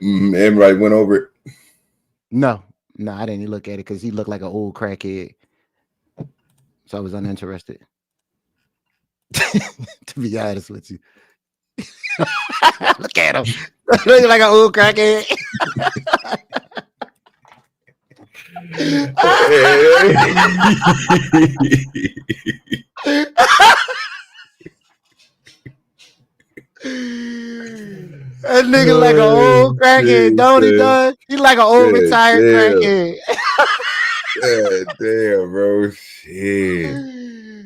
Everybody went over it. No, I didn't look at it because he looked like an old crackhead. So I was uninterested. To be honest with you. Look at him. Looking like an old crackhead. That nigga like an old crackhead, don't he, dog? He like an old retired crackhead. God damn, bro. Shit.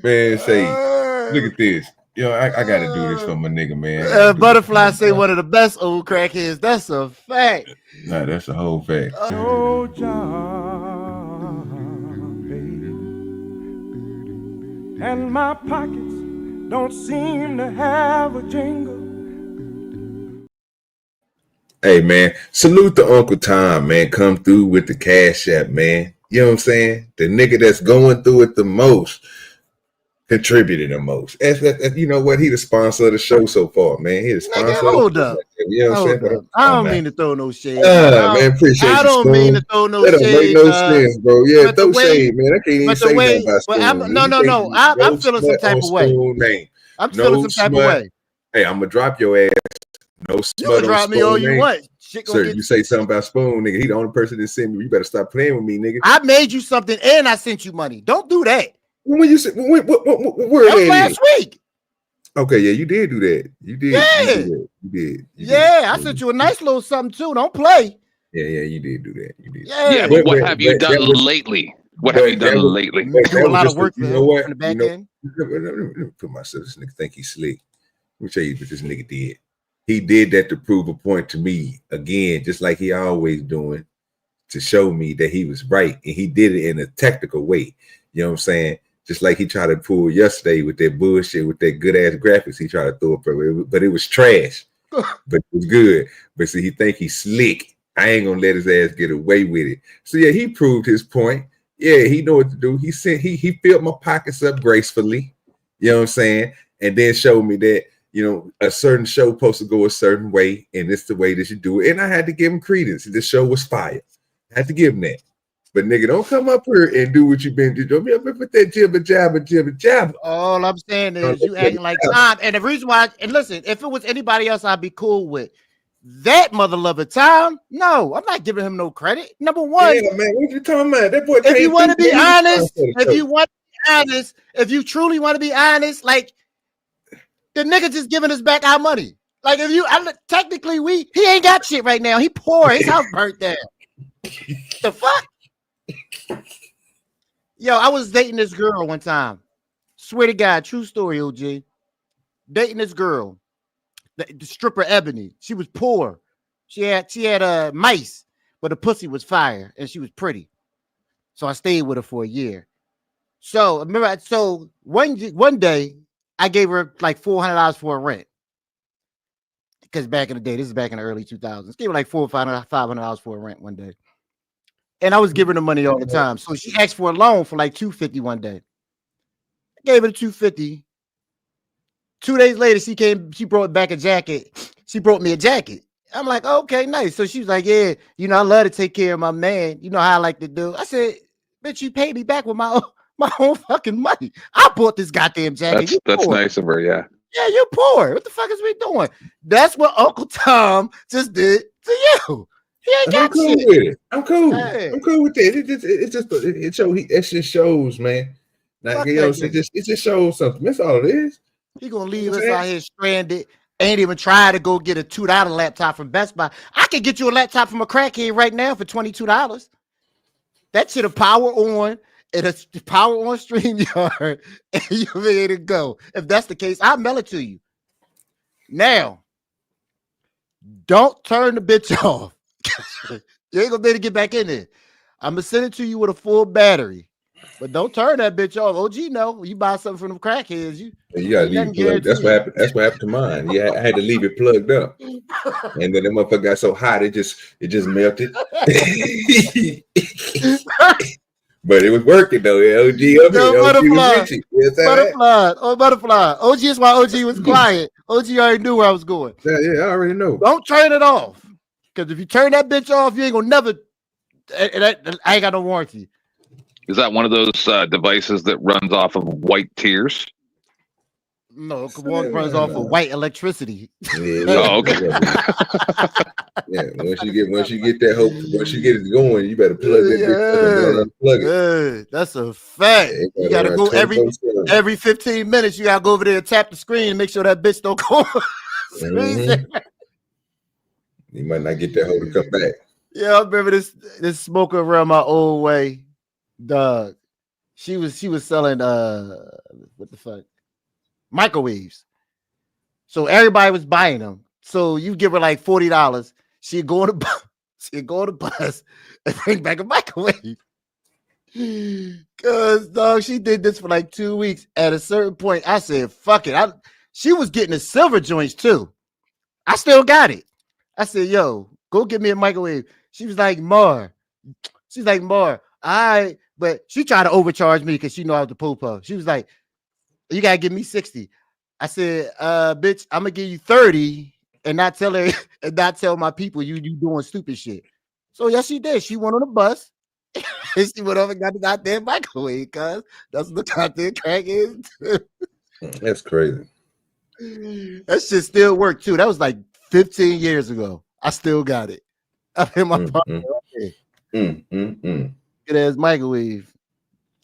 Man, say, look at this. Yo, I gotta do this for my nigga, man. Butterfly say one of the best old crackheads. That's a fact. Nah, that's a whole fact. No job, and my pockets don't seem to have a jingle. Hey, man, salute to Uncle Tom, man. Come through with the Cash App, man. You know what I'm saying? The nigga that's going through it the most, contributed the most. You know what? He the sponsor of the show so far, man. He the sponsor. Hold up. You know what I'm saying? I don't mean to throw no shade. Man, appreciate you. I don't mean to throw no shade. That don't make no sense, bro. Yeah, throw shade, man. I can't even say nothing about Spoon. No. I'm feeling some type of way. I'm feeling some type of way. Hey, I'm gonna drop your ass. No smut. You can drop me all you want. Sir, you say something about Spoon, nigga. He the only person that sent me. You better stop playing with me, nigga. I made you something and I sent you money. Don't do that. When you said where that was last week. Okay, yeah, you did do that. You did. Yeah. You did. I sent you a nice little something too. Don't play. Yeah, you did do that. You did. Yeah, but what have you done lately? What have you done lately? Do a lot of work for him on the back end. Let me put myself. This nigga think he's slick. Let me tell you what this nigga did. He did that to prove a point to me again, just like he always doing, to show me that he was right, and he did it in a technical way. You know what I'm saying? Just like he tried to pull yesterday with that bullshit, with that good ass graphics, he tried to throw it, but it was trash. But it was good. But see, he think he's slick. I ain't gonna let his ass get away with it. So yeah, he proved his point. Yeah, he know what to do. He said he filled my pockets up gracefully. You know what I'm saying? And then showed me that, you know, a certain show supposed to go a certain way, and it's the way that you do it. And I had to give him credence. The show was fire. I had to give him that. But nigga, don't come up here and do what you've been doing. Don't be up here with that jibber jabber. All I'm saying is you acting like Tom. And the reason why, and listen, if it was anybody else, I'd be cool with. That mother lover Tom, no, I'm not giving him no credit. Number one, yeah, man, what you talking about? That boy. If you want to be honest, if you truly want to be honest, like the nigga just giving us back our money. Like if you, technically he ain't got shit right now. He poor. His house burnt down. The fuck? Yo, I was dating this girl one time. Swear to God, true story, OG. Dating this girl, the stripper Ebony. She was poor. She had mice, but the pussy was fire and she was pretty. So I stayed with her for a year. So remember, one day I gave her like $400 for a rent. Because back in the day, this is back in the early 2000s. Gave her like $400 or $500 for a rent one day. And I was giving her money all the time. So she asked for a loan for like $250 one day. I gave her the $250. 2 days later, she brought back a jacket. She brought me a jacket. I'm like, okay, nice. So she was like, yeah, you know, I love to take care of my man. You know how I like to do. I said, bitch, you paid me back with my own fucking money. I bought this goddamn jacket. That's nice of her, yeah. Yeah, you're poor. What the fuck is we doing? That's what Uncle Tom just did to you. He ain't got cool shit. with it. I'm cool. Hey. I'm cool with that. It just shows, man. Like, you know, it just shows something. That's all it is. He gonna leave us out here stranded. Ain't even try to go get a $2 laptop from Best Buy. I can get you a laptop from a crackhead right now for $22. That shit'll power on. It'll power on StreamYard, and you'll be able to go. If that's the case, I'll mail it to you. Now, don't turn the bitch off. You ain't gonna be able to get back in there. I'm gonna send it to you with a full battery. But don't turn that bitch off. OG, no. You buy something from them crackheads, you gotta ain't leave nothing it plugged. That's what guaranteed. happened. That's what happened to mine. Yeah, I had to leave it plugged up, and then the motherfucker got so hot it just melted. But it was working though. Yeah, OG up here. No, OG was butterfly. with you. Yes, Butterfly. Oh, butterfly. OG is why OG was quiet. OG already knew where I was going. Yeah, I already know. Don't turn it off. Because if you turn that bitch off, you ain't gonna never. I ain't got no warranty. Is that one of those devices that runs off of white tears? No, one runs off of white electricity. Yeah, Oh, okay. Yeah, once you get that hope, once you get it going, you better plug that bitch up and unplug it. Yeah, that's a fact. Yeah, You gotta go every 15 minutes. You gotta go over there and tap the screen and make sure that bitch don't go. You might not get that hoe to come back. Yeah, I remember this smoker around my old way. Dog. She was selling what the fuck? Microwaves. So everybody was buying them. So you give her like $40. She'd go on the bus and bring back a microwave. Cause dog, she did this for like 2 weeks. At a certain point, I said, fuck it. She was getting the silver joints too. I still got it. I said, yo, go get me a microwave. She was like, Mar. She's like, Mar, all right. But she tried to overcharge me because she knew I was the po-po. She was like, you gotta give me 60. I said, bitch, I'm gonna give you 30 and not tell her and not tell my people you doing stupid shit. So yes, she did. She went on the bus and she went over and got the goddamn microwave, cuz that's the goddamn crack is. That's crazy. That shit still worked too. That was like 15 years ago. I still got it. I'm in my pocket. Good ass microwave.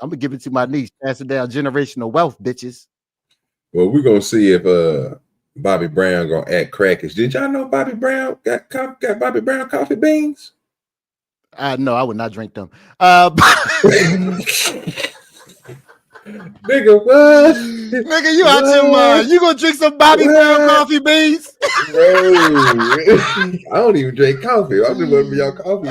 I'm gonna give it to my niece. Pass it down. Generational wealth, bitches. Well, we're gonna see if Bobby Brown gonna act crackish. Did y'all know Bobby Brown got Bobby Brown coffee beans? No, I would not drink them. Nigga, what? Nigga, you out your mind. You gonna drink some Bobby Brown coffee beans? Bro, I don't even drink coffee. I'm just waiting for y'all coffee.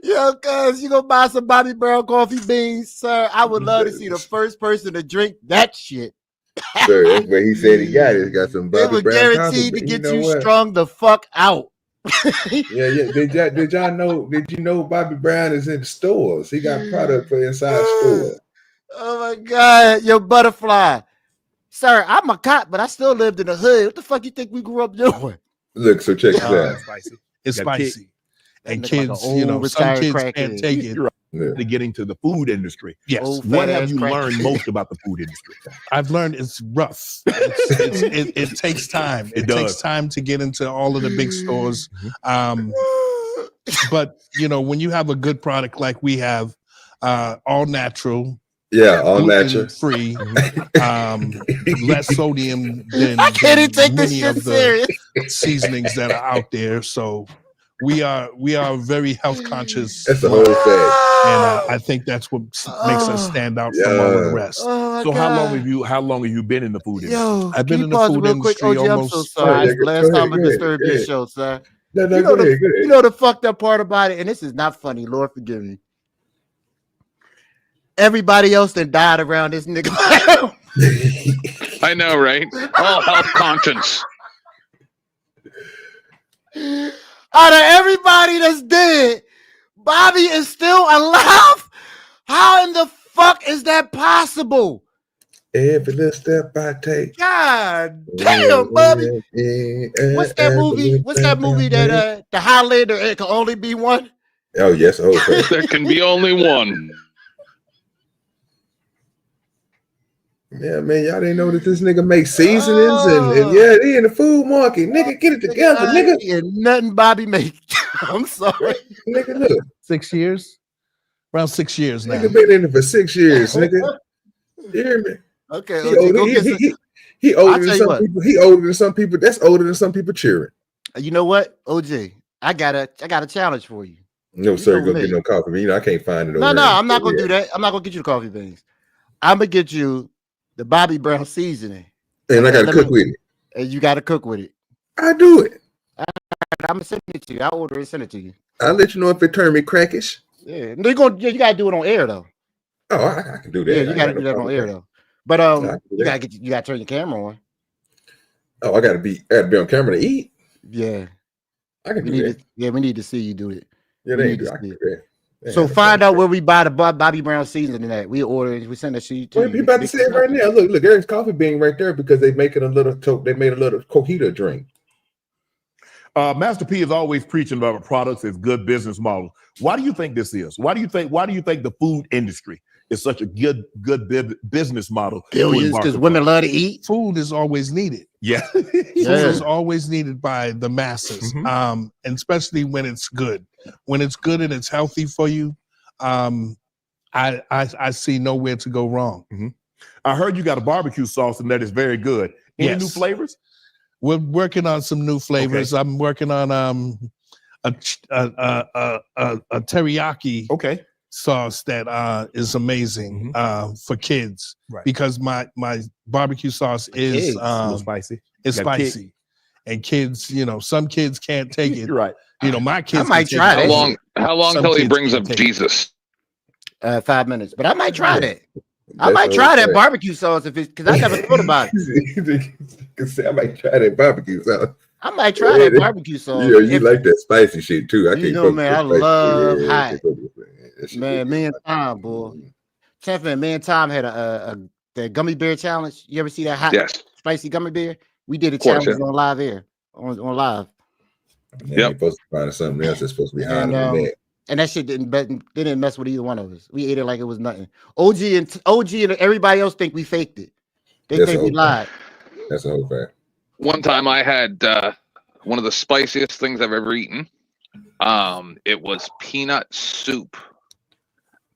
Yo, cuz you gonna buy some Bobby Brown coffee beans, sir? I would love to see the first person to drink that shit. Sir, that's what he said he got. He got some Bobby It was Brown guaranteed coffee. to get you strung the fuck out. Yeah. Did y'all know? Did you know Bobby Brown is in stores? He got product for inside stores. Oh my god, your butterfly, sir. I'm a cop, but I still lived in the hood. What the fuck you think we grew up doing? Look, so check this out. It's spicy. And Like kids, an some old kids retired can't crackhead. take it. To get into the food industry. Yes. Old What fat have ass you crack. learned most about the food industry? I've learned it's rough. It takes time. It takes does. time to get into all of the big stores. But when you have a good product like we have, all natural, Yeah, all natural. free, less sodium than, I can't even take this many shit of the serious. seasonings that are out there. So we are very health conscious. That's the whole thing. And I think that's what makes us stand out from all of the rest. Oh my So God. how long have you been in the food industry? Yo, I've been can in you the pause food real quick, industry OG? I'm so almost. sorry. It's the last time I go disturbed your ahead. show, sir. No, You go ahead. you know the fucked up part about it, and this is not funny. Lord forgive me. Everybody else that died around this nigga. I know, right? All health conscience. Out of everybody that's dead, Bobby is still alive. How in the fuck is that possible? Every little step I take. God damn, Bobby. What's that movie? What's that movie that the Highlander? It can only be one. Oh yes, okay. There can be only one. Yeah, man, y'all didn't know that this nigga make seasonings and yeah, they in the food market. Nigga, get it together, nigga. Nothing Bobby make. I'm sorry. Nigga, look. 6 years? Around 6 years now. Nigga been in it for 6 years, nigga. You hear me? Okay, he older than some people. He older than some people. That's older than some people cheering. You know what, OJ? I got a challenge for you. No, sir, go get no coffee. I can't find it. No, I'm not gonna do that. I'm not gonna get you the coffee beans. I'm gonna get you the Bobby Brown seasoning. And I gotta cook with it. And you gotta cook with it. I do it. I'm gonna send it to you. I'll order it and send it to you. I'll let you know if it turned me crackish. Yeah, they're going. Yeah, you gotta do it on air though. Oh, I can do that. Yeah, you gotta do that on air though. But you gotta turn your camera on. Oh, I gotta be on camera to eat. Yeah, I can do that. We need to see you do it. Yeah, they do. I can do that. So find out where we buy the Bobby Brown seasoning at. We order it. We send that shit to you. You about to say it right now. Look, Eric's coffee bean right there because they making a little. They made a little cojito drink. Master P is always preaching about products as good business models. Why do you think this is? Why do you think the food industry is such a good business model? Billions, because women love to eat. Food is always needed. Yeah. Food is always needed by the masses, and especially when it's good. When it's good and it's healthy for you, I see nowhere to go wrong. I heard you got a barbecue sauce and that is very good. Any new flavors? We're working on some new flavors. Okay. I'm working on a teriyaki sauce that is amazing for kids because my barbecue sauce is spicy. It's spicy, and kids, some kids can't take it. You're right. My kids. I might try it. How long till he brings up Jesus? 5 minutes, but I might try that. I might try that barbecue sauce if it's because I never thought about it. I might try that barbecue sauce. I might try that barbecue sauce. Yeah, you like that spicy shit too. Man, I love hot. Man, me and Tom, boy. Champion, me and Tom had the gummy bear challenge. You ever see that hot spicy gummy bear? We did a challenge on live air. On live. Yeah, supposed to find something else that's supposed to be hotter than that. And that shit didn't mess with either one of us. We ate it like it was nothing. OG and everybody else think we faked it. They think we lied. That's a whole fact. One time I had one of the spiciest things I've ever eaten. It was peanut soup.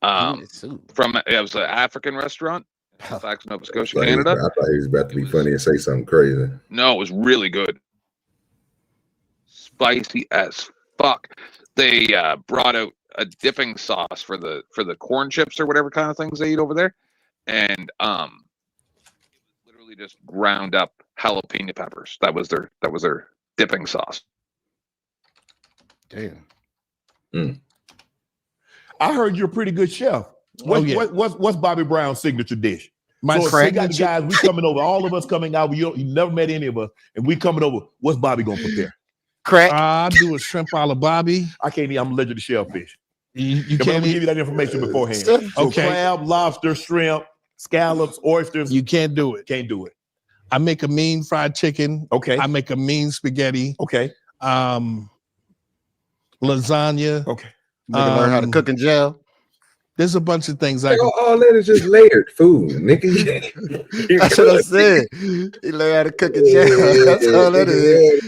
It was an African restaurant in Sax, Nova Scotia, Canada. I thought he was about to be funny and say something crazy. No, it was really good. Spicy as fuck. They brought out a dipping sauce for the corn chips or whatever kind of things they eat over there, and literally just ground up jalapeno peppers. That was their dipping sauce. Damn. I heard you're a pretty good chef. What's Bobby Brown's signature dish? My so got the guys, we coming over. All of us coming out. You never met any of us, and we coming over. What's Bobby gonna prepare? Crack. I do a shrimp a la Bobby. I can't eat. I'm allergic to shellfish. You can't give you that information beforehand. Okay. So crab, lobster, shrimp, scallops, oysters. You can't do it. Can't do it. I make a mean fried chicken. Okay. I make a mean spaghetti. Okay. Lasagna. Okay. Learn how to cook in jail. There's a bunch of things all that is just layered food, nigga. That's what I said. He learned how to cook in jail. That's all that is.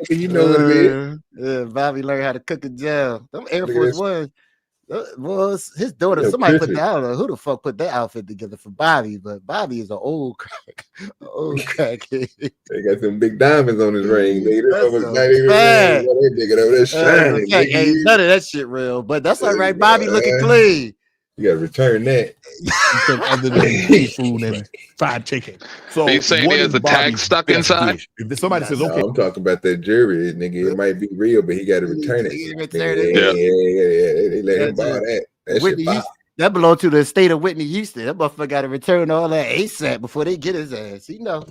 You know what it is. Yeah, Bobby learned how to cook in jail. Them Air Force Ones. Was his daughter? Somebody put that. I don't know who the fuck put that outfit together for Bobby, but Bobby is an old crack, crackhead. They got some big diamonds on his ring. Hey, none of that shit real, but that's all right. Bobby looking clean. You gotta return that. Other than seafood and fried chicken. So are you saying he has the tag stuck inside? If somebody says, okay, I'm talking about that jury, nigga. It might be real, but he got to return it. They let him buy that. That belonged to the state of Whitney, Houston. That motherfucker got to return all that ASAP before they get his ass. Yeah,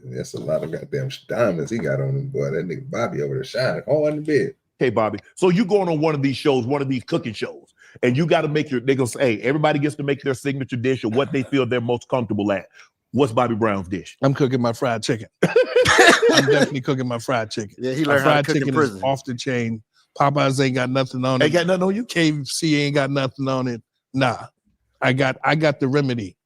that's a lot of goddamn diamonds he got on him, boy. That nigga Bobby over there shining hard in the bed. Hey, Bobby. So you going on one of these shows, one of these cooking shows, and you got to make they're going to say, hey, everybody gets to make their signature dish or what they feel they're most comfortable at. What's Bobby Brown's dish? I'm cooking my fried chicken. I'm definitely cooking my fried chicken. Yeah, he learned how to cook in prison. Is off the chain. Popeyes ain't got nothing on it. Ain't got nothing on you? KFC ain't got nothing on it. Nah, I got the remedy.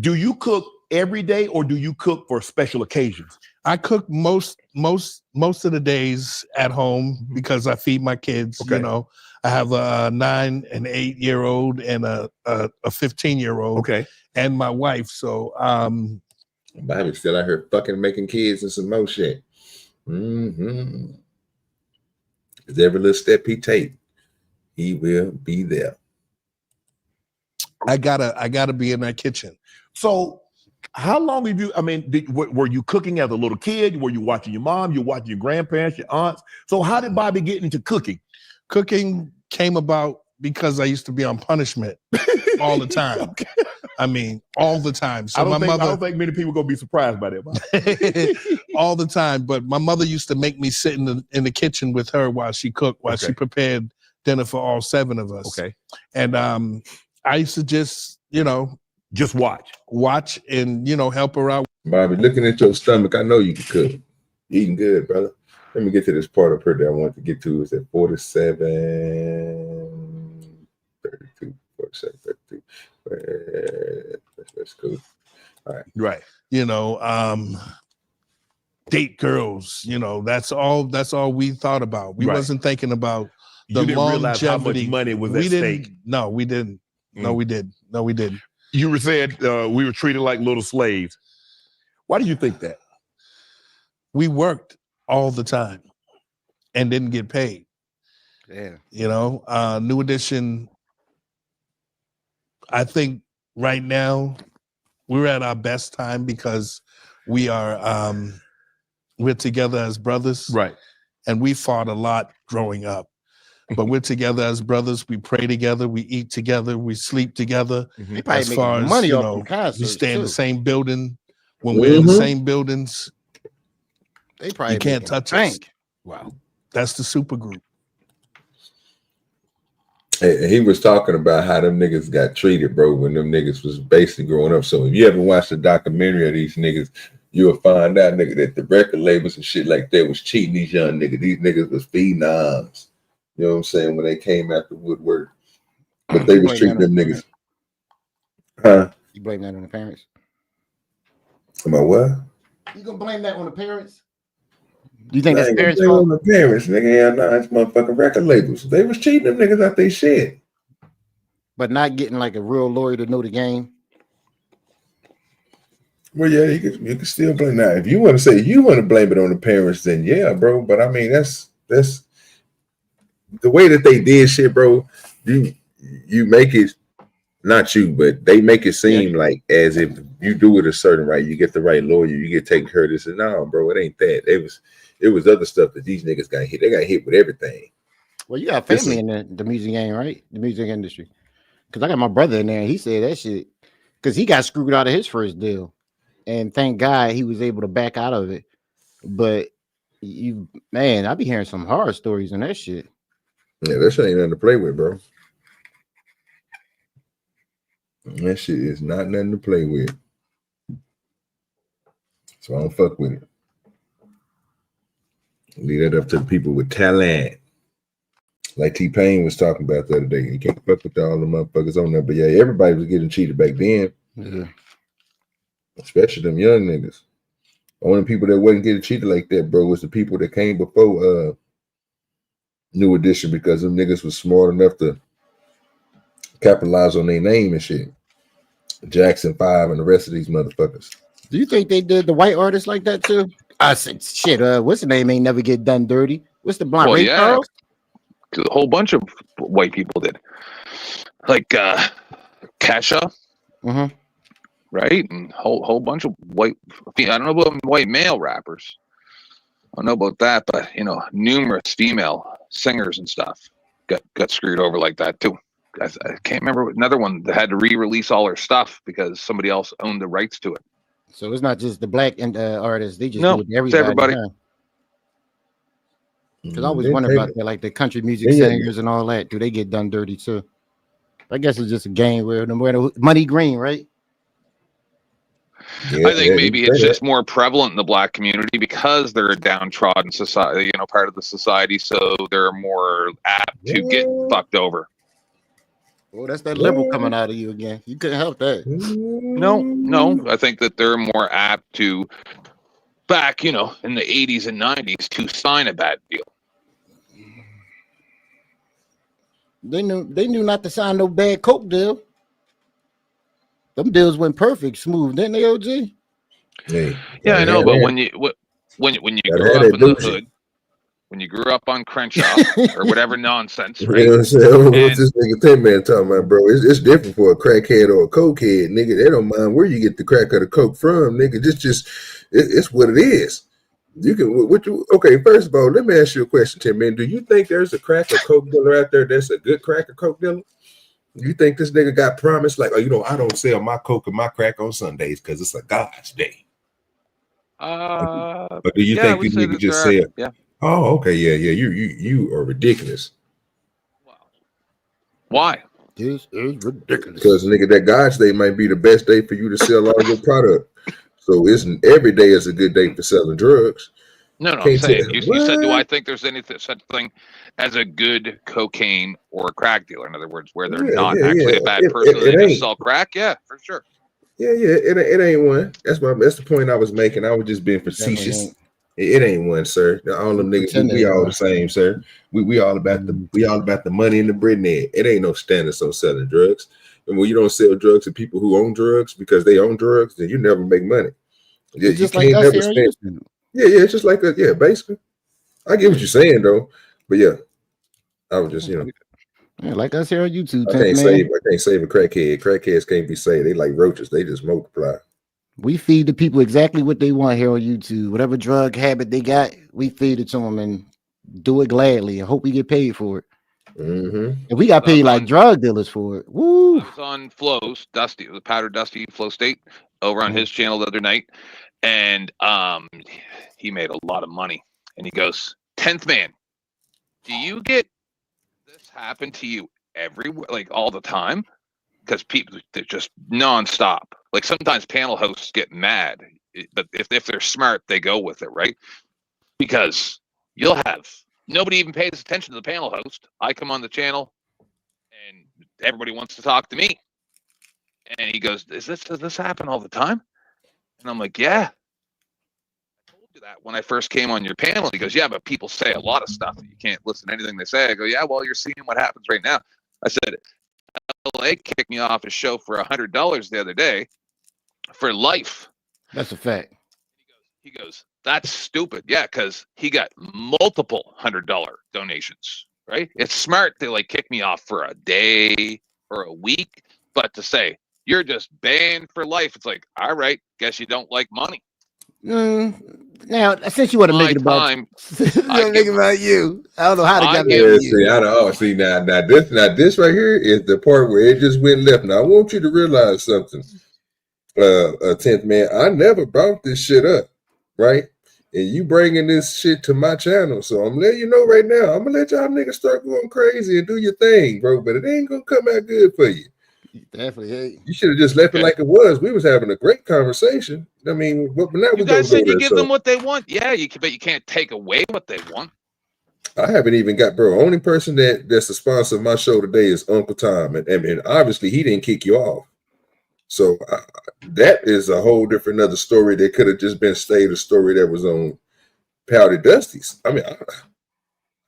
Do you cook every day or do you cook for special occasions? I cook most of the days at home because I feed my kids. Okay. You know, I have a 9 and 8 year old and a 15-year-old. Okay. And my wife. So Bobby's still out here fucking making kids and some more shit. Mm-hmm. Cause every little step he take, he will be there. I gotta be in that kitchen. So how long have you, were you cooking as a little kid? Were you watching your mom? You watching your grandparents, your aunts? So how did Bobby get into cooking? Cooking came about because I used to be on punishment all the time. Okay. I mean, all the time. So I don't my think many people gonna be surprised by that. all the time. But my mother used to make me sit in the kitchen with her while she cooked, while she prepared dinner for all 7 of us. Okay. And I used to just watch and help her out. Bobby, looking at your stomach, I know you can cook. You eating good, brother. Let me get to this part of her that I want to get to. Is at 47, 32, 47, 32. That's cool. All right. Right. Date girls, that's all we thought about. We wasn't thinking about the You didn't realize how much longevity. money was at stake. No, we didn't. No, we didn't. You were saying we were treated like little slaves. Why do you think that? We worked all the time and didn't get paid. Yeah. New Edition, I think right now we're at our best time because we're together as brothers. Right. And we fought a lot growing up. But we're together as brothers. We pray together. We eat together. We sleep together. They probably As making far as money off them concerts, we stay in too. the same building. When we're in the same buildings, They probably you can't making touch us. bank. Wow. That's the super group. Hey, he was talking about how them niggas got treated, bro, when them niggas was basically growing up. So if you ever watched the documentary of these niggas, you'll find out, nigga, that the record labels and shit like that was cheating these young niggas. These niggas was phenoms. You know what I'm saying? When they came out the woodwork. But they was treating them niggas. Huh? You blame that on the parents? About what? You gonna blame that on the parents? Do you think I that's ain't gonna parents' blame fault? on the parents, nigga. Yeah, nah, it's motherfucking record labels. They was cheating them niggas out they shit. But not getting like a real lawyer to know the game. Well, yeah, you can still blame that. If you want to say you want to blame it on the parents, then yeah, bro. But I mean, that's the way that they did shit, bro. You make it, not you, but they make it seem like as if you do it a certain right, you get the right lawyer, you get taken care of this. And no, bro, it ain't that. It was other stuff that these niggas got hit. They got hit with everything. Well, you got family in the music game, right? The music industry. Because I got my brother in there, and he said that shit because he got screwed out of his first deal. And thank God he was able to back out of it. But I be hearing some horror stories on that shit. Yeah, that shit ain't nothing to play with, bro. That shit is not nothing to play with. So I don't fuck with it. Leave that up to the people with talent. Like T-Pain was talking about the other day. You can't fuck with all the motherfuckers on there. But yeah, everybody was getting cheated back then. Yeah. Especially them young niggas. Only people that wasn't getting cheated like that, bro, was the people that came before New Edition, because them niggas was smart enough to capitalize on their name and shit. Jackson 5 and the rest of these motherfuckers. Do you think they did the white artists like that too? I said, shit, what's the name? Ain't never get done dirty. What's the blonde? Well, Ray yeah. Charles? A whole bunch of white people did. Like CashApp. Mm-hmm. Right? And whole bunch of white, I don't know about white male rappers. I don't know about that, but numerous female singers and stuff got screwed over like that too. I can't remember another one that had to re-release all her stuff because somebody else owned the rights to it. So it's not just the black artists; they just No, do it to it's everybody. Because I always wonder about that, like the country music singers and all that. Do they get done dirty too? I guess it's just a game where no matter money green, right? Yeah, I think maybe it's just more prevalent in the black community because they're a downtrodden society, part of the society, so they're more apt to get fucked over. Well, that's that liberal coming out of you again. You couldn't help that. No, I think that they're more apt to back, in the 80s and 90s to sign a bad deal. They knew not to sign no bad coke deal. Them deals went perfect, smooth, didn't they, OG? Yeah, I know, but when you grew up in the hood, when you grew up on Crenshaw or whatever nonsense, right? You know what I'm saying? What's this nigga Tin Man talking about, bro? It's different for a crackhead or a cokehead, nigga. They don't mind where you get the crack or the coke from, nigga. It's what it is. You can. What you? Okay, first of all, let me ask you a question, Tim. Man, do you think there's a crack or coke dealer out there that's a good crack or coke dealer? You think this nigga got promised like, oh, you know, I don't sell my coke and my crack on Sundays because it's a God's day? But do you Yeah, I think would these say niggas that just there are. say, Yeah. oh, okay, yeah, you are ridiculous. Why? This is ridiculous. Because nigga, that God's day might be the best day for you to sell all your product. So isn't every day is a good day for selling drugs? No, I'm Can't saying tell- you said, do I What? think there's any such thing as a good cocaine or crack dealer? In other words, where they're Yeah, not yeah, actually yeah. a bad person, It they just ain't. sell crack. Yeah, for sure. Yeah, it ain't one. That's the point I was making. I was just being Definitely facetious. ain't. It ain't one, sir. All them niggas, Pretending we it all the was. same, sir. We all about the money and the bread and egg. It ain't no standards on selling drugs. And when you don't sell drugs to people who own drugs because they own drugs, then you never make money. Yeah, It's you just like can't us never here on spend. YouTube. Yeah, it's just like yeah, basically. I get what you're saying though, but yeah, I was just Yeah, like us here on YouTube, I 10th can't man. save a crackhead. Crackheads can't be saved. They like roaches. They just multiply. We feed the people exactly what they want here on YouTube. Whatever drug habit they got, we feed it to them and do it gladly and hope we get paid for it. Mm-hmm. And we got paid like drug dealers for it. Woo! I was on Flo's Dusty, the Powder Dusty Flow State, over on his channel the other night, and he made a lot of money. And he goes, 10th man, do you get this happen to you everywhere, like all the time? Because people, they're just nonstop. Like sometimes panel hosts get mad, but if they're smart, they go with it, right? Because you'll have nobody even pays attention to the panel host. I come on the channel, and everybody wants to talk to me. And he goes, does this happen all the time? And I'm like, yeah. I told you that when I first came on your panel. He goes, yeah, but people say a lot of stuff that you can't listen to anything they say. I go, yeah, well, you're seeing what happens right now. I said, LA kicked me off his show for $100 the other day for life. That's a fact. He goes, that's stupid. Yeah, because he got multiple $100 donations, right? It's smart to like kick me off for a day or a week, but to say you're just banned for life, it's like, all right, guess you don't like money. Now, since you want to make it about time, make it about you, I don't know how to get Yeah, you. see, I don't see now this right here is the part where it just went left. Now I want you to realize something. 10th man, I never brought this shit up, right? And you bringing this shit to my channel, so I'm letting you know right now. I'm gonna let y'all niggas start going crazy and do your thing, bro. But it ain't gonna come out good for you. Definitely ain't. You should have just left it like it was. We was having a great conversation. I mean, but now You we gonna guys go said you there. give So them what they want. Yeah, but you can't take away what they want. I haven't even got, bro. Only person that's a sponsor of my show today is Uncle Tom, and obviously he didn't kick you off. So that is a whole different other story that could have just been stayed a story that was on Powder Dusty's. I mean,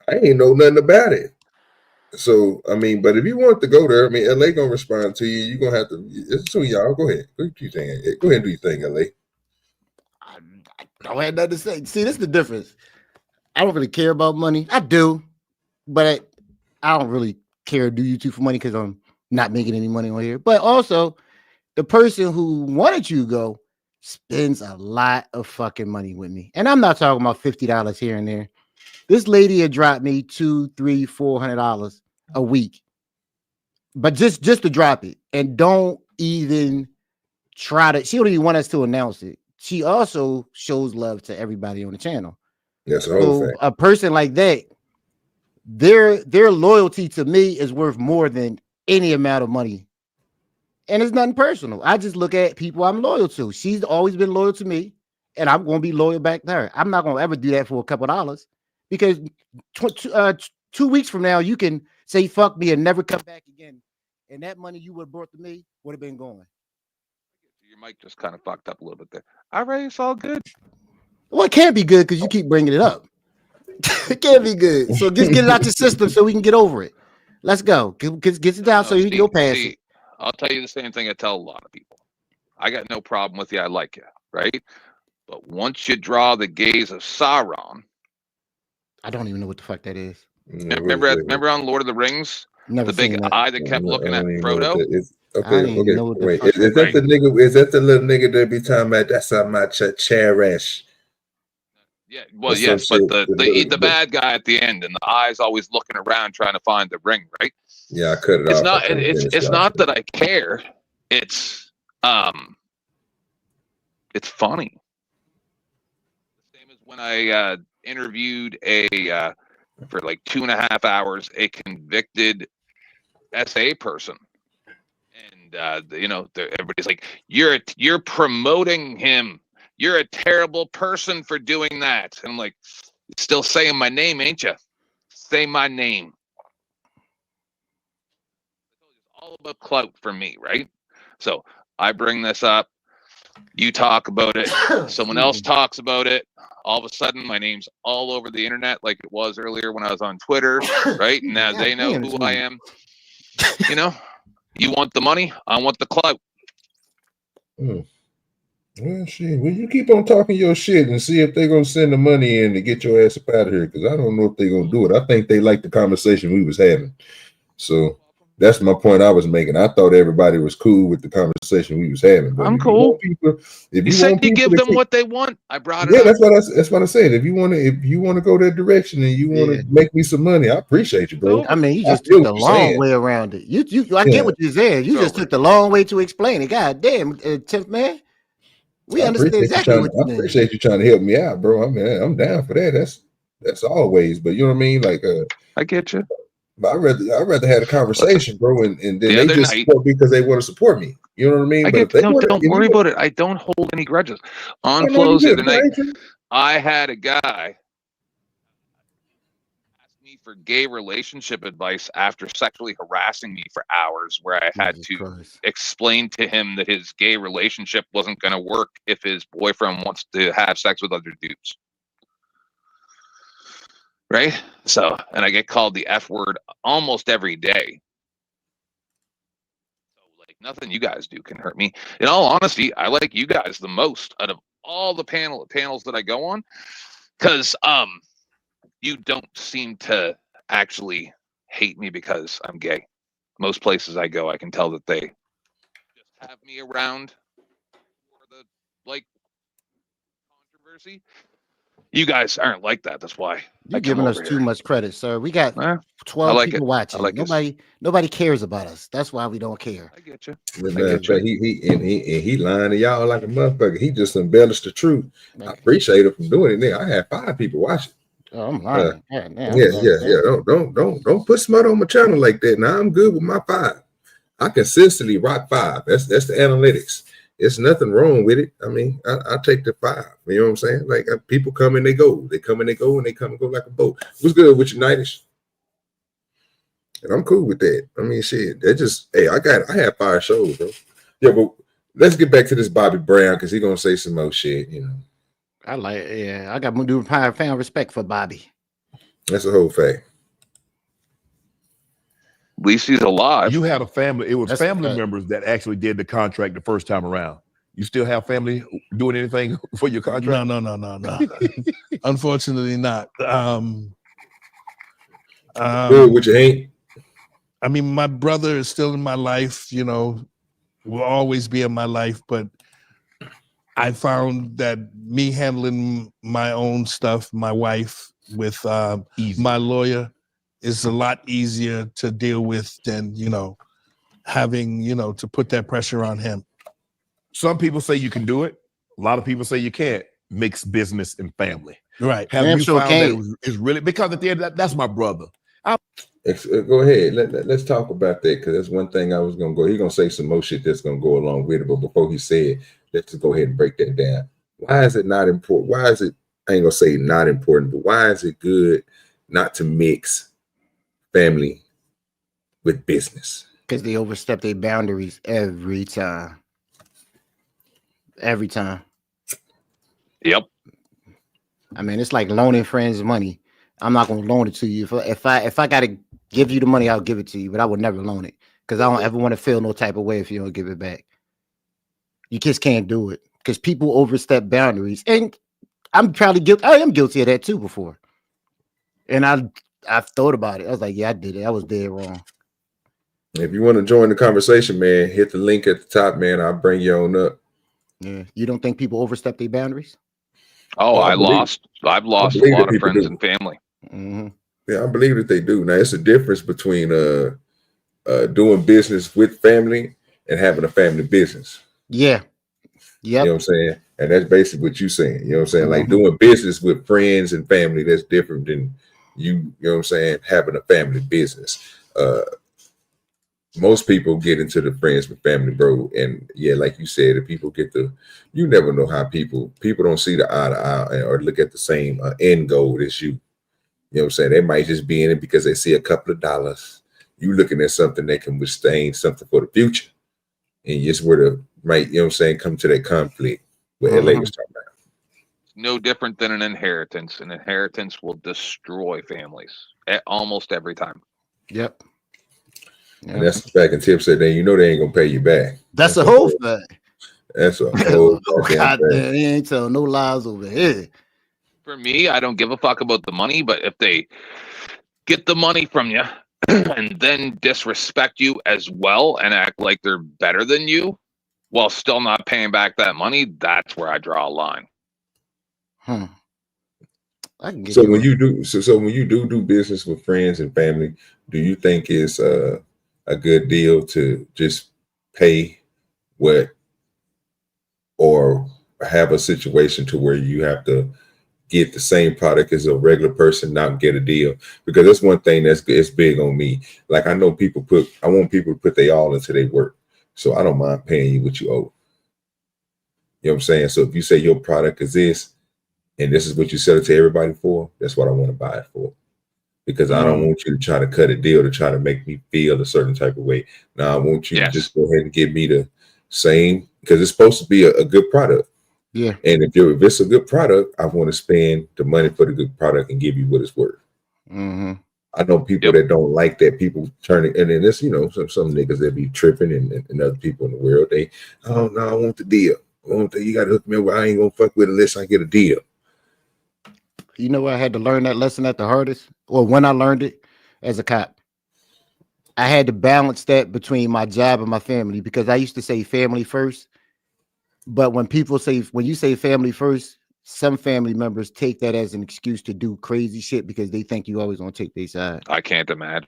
I ain't know nothing about it. So I mean, but if you want to go there, I mean, LA gonna respond to you. You're gonna have to. It's between y'all. Go ahead. Do your thing. Go ahead and do your thing, LA. I don't have nothing to say. See, this is the difference. I don't really care about money. I do, but I don't really care to do YouTube for money because I'm not making any money on here. But also, the person who wanted you to go spends a lot of fucking money with me. And I'm not talking about $50 here and there. This lady had dropped me $200, $300, $400 a week. But just to drop it. And don't even try to, she don't even want us to announce it. She also shows love to everybody on the channel. That's the whole thing. A person like that, their loyalty to me is worth more than any amount of money. And it's nothing personal. I just look at people I'm loyal to. She's always been loyal to me, and I'm going to be loyal back to her. I'm not going to ever do that for a couple of dollars because 2 weeks from now, you can say fuck me and never come back again. And that money you would have brought to me would have been gone. Your mic just kind of fucked up a little bit there. All right, it's all good. Well, it can't be good because you keep bringing it up. It can't be good. So just get it out your system so we can get over it. Let's go. Get it down so you can go past it. I'll tell you the same thing I tell a lot of people. I got no problem with you. I like you, right? But once you draw the gaze of Sauron, I don't even know what the fuck that is. Remember on Lord of the Rings, Never the big eye that kept looking at Frodo. Okay. Wait, is that the little nigga that be talking about? That's how much I cherish. Yeah, well, yes, but the bad guy at the end, and the eyes always looking around trying to find the ring, right? Yeah, I cut it It's off. not. It's not that I care. It's funny. Same as when I interviewed for like 2.5 hours a convicted SA person, and everybody's like, "You're promoting him. You're a terrible person for doing that." And I'm like, "Still saying my name, ain't you? Say my name." It's all about clout for me, right? So I bring this up. You talk about it. Someone else talks about it. All of a sudden, my name's all over the internet, like it was earlier when I was on Twitter, right? And now they know who I am. You know, you want the money, I want the clout. Well, shit. Well, you keep on talking your shit and see if they're gonna send the money in to get your ass up out of here. Because I don't know if they're gonna do it. I think they like the conversation we was having. So that's my point I was making. I thought everybody was cool with the conversation we was having. But I'm cool. If You said you give them what they want. I brought it up. that's what I said. If you want to go that direction and you want to make me some money, I appreciate you, bro. I mean, you just took the long way around it. I get what you're saying. You just took the long way to explain it. God damn, Tiff, man. We understand exactly what you mean. I appreciate you trying to help me out, bro. I mean, I'm down for that. That's always. But you know what I mean? Like, I get you. But I'd rather have a conversation, bro, and then they just support me because they want to support me. You know what I mean? Don't worry about it. I don't hold any grudges. On flows the other night, I had a guy ask me for gay relationship advice after sexually harassing me for hours, where I had to explain to him that his gay relationship wasn't going to work if his boyfriend wants to have sex with other dudes. Right? So, and I get called the F word almost every day. So, like, nothing you guys do can hurt me. In all honesty, I like you guys the most out of all the panels that I go on, because you don't seem to actually hate me because I'm gay. Most places I go, I can tell that they just have me around for the controversy. You guys aren't like that. That's why you're giving us too much credit, sir. We got 12 people watching. Nobody cares about us. That's why we don't care. I get you. But he lying to y'all like a motherfucker. He just embellished the truth. I appreciate it from doing it. There, I had 5 people watching. Oh, I'm lying. Don't put smut on my channel like that. Now I'm good with my 5. I consistently rock 5. That's the analytics. It's nothing wrong with it. I mean, I take the 5. You know what I'm saying? Like, people come and they go. They come and they go, and they come and go like a boat. What's good with you, Nightish? And I'm cool with that. I mean, shit. That just, hey, I have 5 shows, bro. Yeah, but let's get back to this Bobby Brown, because he's gonna say some more shit, you know. I got newfound respect for Bobby. That's a whole fact. At least he's alive. You had a family. It was family members that actually did the contract the first time around. You still have family doing anything for your contract? No. Unfortunately not. Good with your ain't. I mean, my brother is still in my life, you know, will always be in my life, but I found that me handling my own stuff, my wife, with my lawyer, is a lot easier to deal with than, you know, having, you know, to put that pressure on him. Some people say you can do it. A lot of people say you can't mix business and family. Right. Have you found that it's really, because at the end of that's my brother. Go ahead. Let's talk about that, because that's one thing I was gonna go. He's gonna say some more shit that's gonna go along with it. But before he said, let's just go ahead and break that down. Why is it not important? Why is it, I ain't gonna say not important, but why is it good not to mix family with business? Because they overstep their boundaries every time. Every time. Yep. I mean, it's like loaning friends money. I'm not gonna loan it to you. If I gotta give you the money, I'll give it to you, but I would never loan it, because I don't ever want to feel no type of way if you don't give it back. You just can't do it, because people overstep boundaries, and I'm probably guilty. I am guilty of that too before, and I've thought about it. I was like, yeah, I did it. I was dead wrong. If you want to join the conversation, man, hit the link at the top, man. I'll bring you on up. Yeah, you don't think people overstep their boundaries? Oh, I I've lost a believe lot that of people friends do. and family. Yeah, I believe that they do. Now, it's a difference between doing business with family and having a family business. Yeah. You know what I'm saying? And that's basically what you're saying. You know what I'm saying? Like doing business with friends and family, that's different than you know what I'm saying, having a family business. Most people get into the friends with family, bro. And yeah, like you said, if people get you never know how people don't see the eye to eye or look at the same end goal as you. You know what I'm saying? They might just be in it because they see a couple of dollars. You looking at something that can withstand something for the future. And you just were to right, you know what I'm saying, come to that conflict what LA was talking about. No different than an inheritance. An inheritance will destroy families almost every time. Yep. And that's the fact. And Tip said, then you know they ain't gonna pay you back. That's a whole fact. That's a whole goddamn fact. He ain't telling no lies over here. For me, I don't give a fuck about the money, but if they get the money from you and then disrespect you as well and act like they're better than you while still not paying back that money, that's where I draw a line. So when you do when you do business with friends and family, do you think it's a good deal to just pay what or have a situation to where you have to get the same product as a regular person, not get a deal? Because that's one thing it's big on me. Like I know I want people to put their all into their work. So I don't mind paying you what you owe. You know what I'm saying? So if you say your product is this, and this is what you sell it to everybody for, that's what I want to buy it for. Because I don't want you to try to cut a deal to try to make me feel a certain type of way. Now I want you to just go ahead and give me the same, because it's supposed to be a good product. Yeah. And if it's a good product, I want to spend the money for the good product and give you what it's worth. I know people that don't like that. People turn it, and then there's, you know, some niggas that be tripping and other people in the world, they, oh no, I want the deal. You got to hook me up. I ain't gonna fuck with it unless I get a deal. You know where I had to learn that lesson at the hardest? Or when I learned it as a cop. I had to balance that between my job and my family, because I used to say family first. But when you say family first, some family members take that as an excuse to do crazy shit because they think you always gonna take their side. I can't imagine.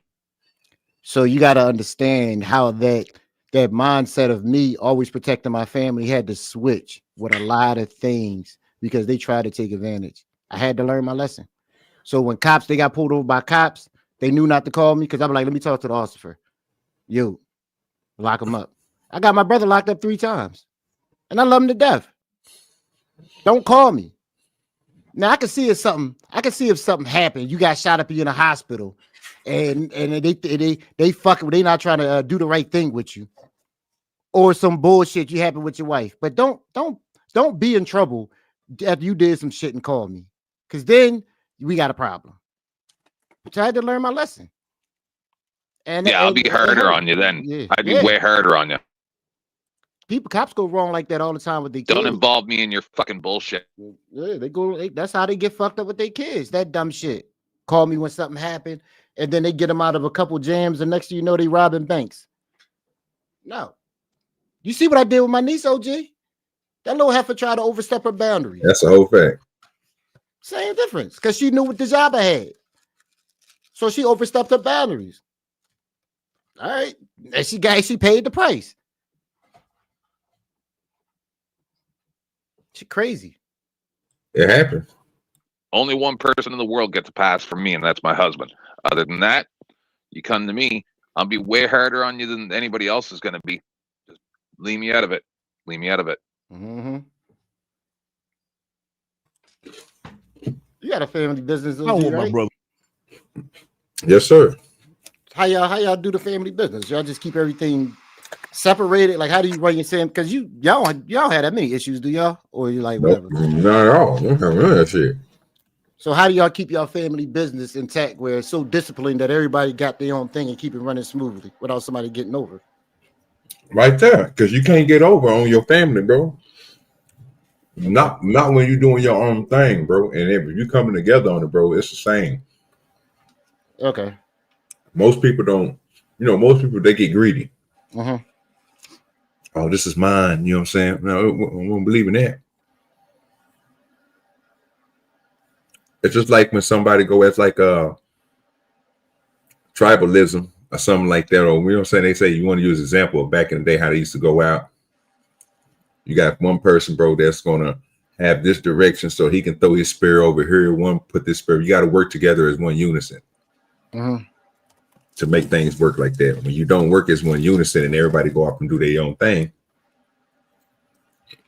So you got to understand how that mindset of me always protecting my family had to switch with a lot of things because they tried to take advantage. I had to learn my lesson. So when they got pulled over by cops, they knew not to call me because I'm like, let me talk to the officer. Yo, lock him up. I got my brother locked up 3 times. And I love him to death. Don't call me. Now I can see if something happened. You got shot up in a hospital, and they fucking, they not trying to do the right thing with you, or some bullshit you happen with your wife. But don't be in trouble after you did some shit and call me, because then we got a problem. But I had to learn my lesson. And I'll be harder on you then. I'd be way harder on you. Cops go wrong like that all the time with their kids. Don't involve me in your fucking bullshit. Yeah, that's how they get fucked up with their kids. That dumb shit. Call me when something happened, and then they get them out of a couple jams, and next thing you know, they robbing banks. No. You see what I did with my niece, OG? That little heifer tried to overstep her boundaries. That's the whole fact. Same difference, because she knew what the job I had. So she overstepped her boundaries. All right. And she paid the price. She crazy. It happened. Only one person in the world gets a pass from me, and that's my husband. Other than that, you come to me, I'll be way harder on you than anybody else is going to be. Just leave me out of it. Leave me out of it. You got a family business, OG, I want right? my brother. Yes, sir. How y'all do the family business? Y'all just keep everything separated? Like, how do you run your family? Because y'all had that many issues, do y'all? Or you like whatever? Not at all. Don't have none of that shit. So how do y'all keep y'all family business intact where it's so disciplined that everybody got their own thing and keep it running smoothly without somebody getting over? Right there, because you can't get over on your family, bro. Not when you're doing your own thing, bro. And if you coming together on it, bro, it's the same. Okay. Most people don't. Most people, they get greedy. Oh, this is mine. You know what I'm saying? No, I don't believe in that. It's just like when somebody go, it's like tribalism or something like that. Or, you know what I'm saying? They say you want to use an example of back in the day how they used to go out. You got one person, bro, that's going to have this direction so he can throw his spear over here. One put this spear. You got to work together as one unison to make things work like that. When you don't work as one unison and everybody go off and do their own thing,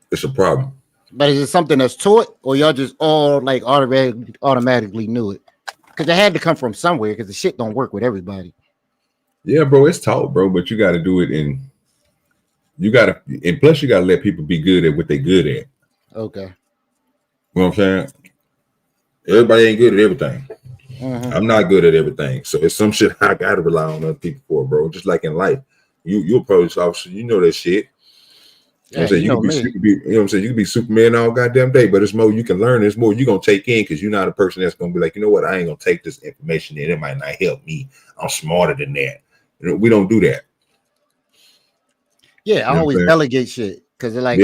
it's a problem. But is it something that's taught, or y'all just all like automatically knew it? Because it had to come from somewhere. Because the shit don't work with everybody. Yeah, bro, it's taught, bro. But you got to do it, and plus you got to let people be good at what they're good at. Okay. You know what I'm saying? Everybody ain't good at everything. I'm not good at everything, so it's some shit I got to rely on other people for, bro. Just like in life, you're a police officer, you know that shit. You know what I'm saying? You can be Superman all goddamn day, but it's more you can learn. It's more you're gonna take in because you're not a person that's gonna be like, you know what, I ain't gonna take this information in. It might not help me. I'm smarter than that. You know, we don't do that. Yeah, I always delegate shit because like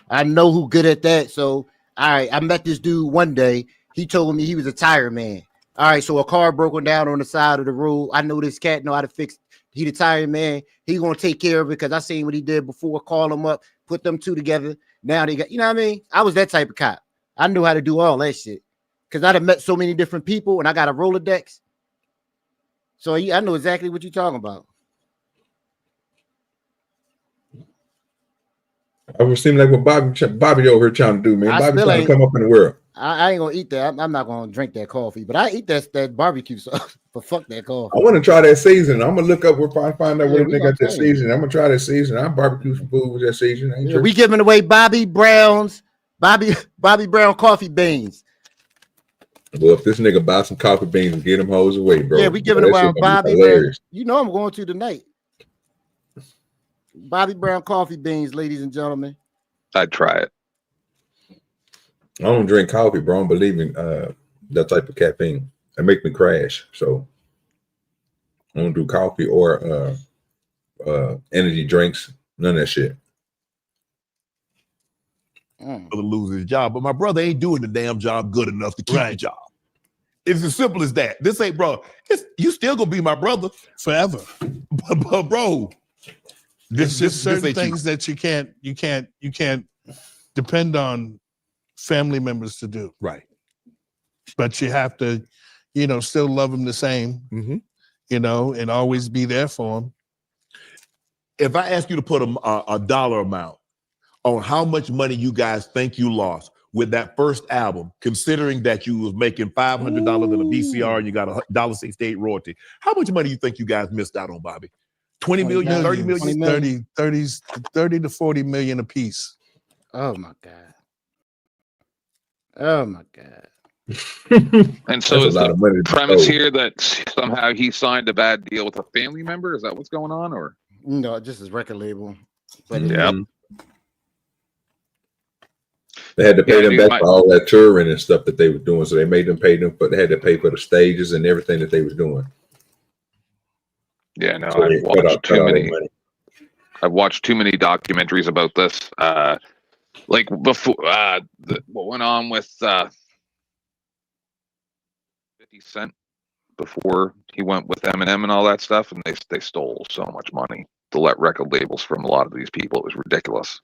I know who good at that. So all right, I met this dude one day. He told me he was a tire man. All right, so a car broken down on the side of the road. I know this cat know how to fix. He the tire man. He gonna take care of it because I seen what he did before. Call him up. Put them two together. Now they got, you know what I mean? I was that type of cop. I knew how to do all that shit because I'd have met so many different people and I got a Rolodex. So I know exactly what you're talking about. I would seem like what Bobby over here trying to do, man. Bobby trying to come up in the world. I ain't gonna eat that. I'm not gonna drink that coffee, but I eat that barbecue sauce. But fuck that coffee. I want to try that season. I'm gonna look up where I find out where they got that season. I'm gonna try that season. I barbecue some food with that season. We giving away Bobby Brown coffee beans. Well, if this nigga buy some coffee beans and get them hoes away, bro. Yeah, we giving away Bobby Brown. You know I'm going to tonight. Bobby Brown coffee beans, ladies and gentlemen. I'd try it. I don't drink coffee, bro. I don't believe in that type of caffeine. It make me crash. So I don't do coffee or energy drinks. None of that shit. To lose his job, but my brother ain't doing the damn job good enough to keep the job. It's as simple as that. This ain't, bro. You still gonna be my brother forever, but bro, there's just certain things that you can't depend on family members to do. Right. But you have to, still love them the same, and always be there for them. If I ask you to put a dollar amount on how much money you guys think you lost with that first album, considering that you was making $500 in a VCR and you got $1.68 royalty, how much money you think you guys missed out on, Bobby? 20 million, 30 million? 30 to 40 million a piece. Oh my God. Oh my God. And so is the premise here that somehow he signed a bad deal with a family member? Is that what's going on? Or no, just his record label. But they had to pay them back for all that touring and stuff that they were doing. So they made them pay them, but they had to pay for the stages and everything that they was doing. Yeah, no, So I've watched too many documentaries about this. Like before, what went on with 50 Cent before he went with Eminem and all that stuff, and they stole so much money to let record labels from a lot of these people. It was ridiculous.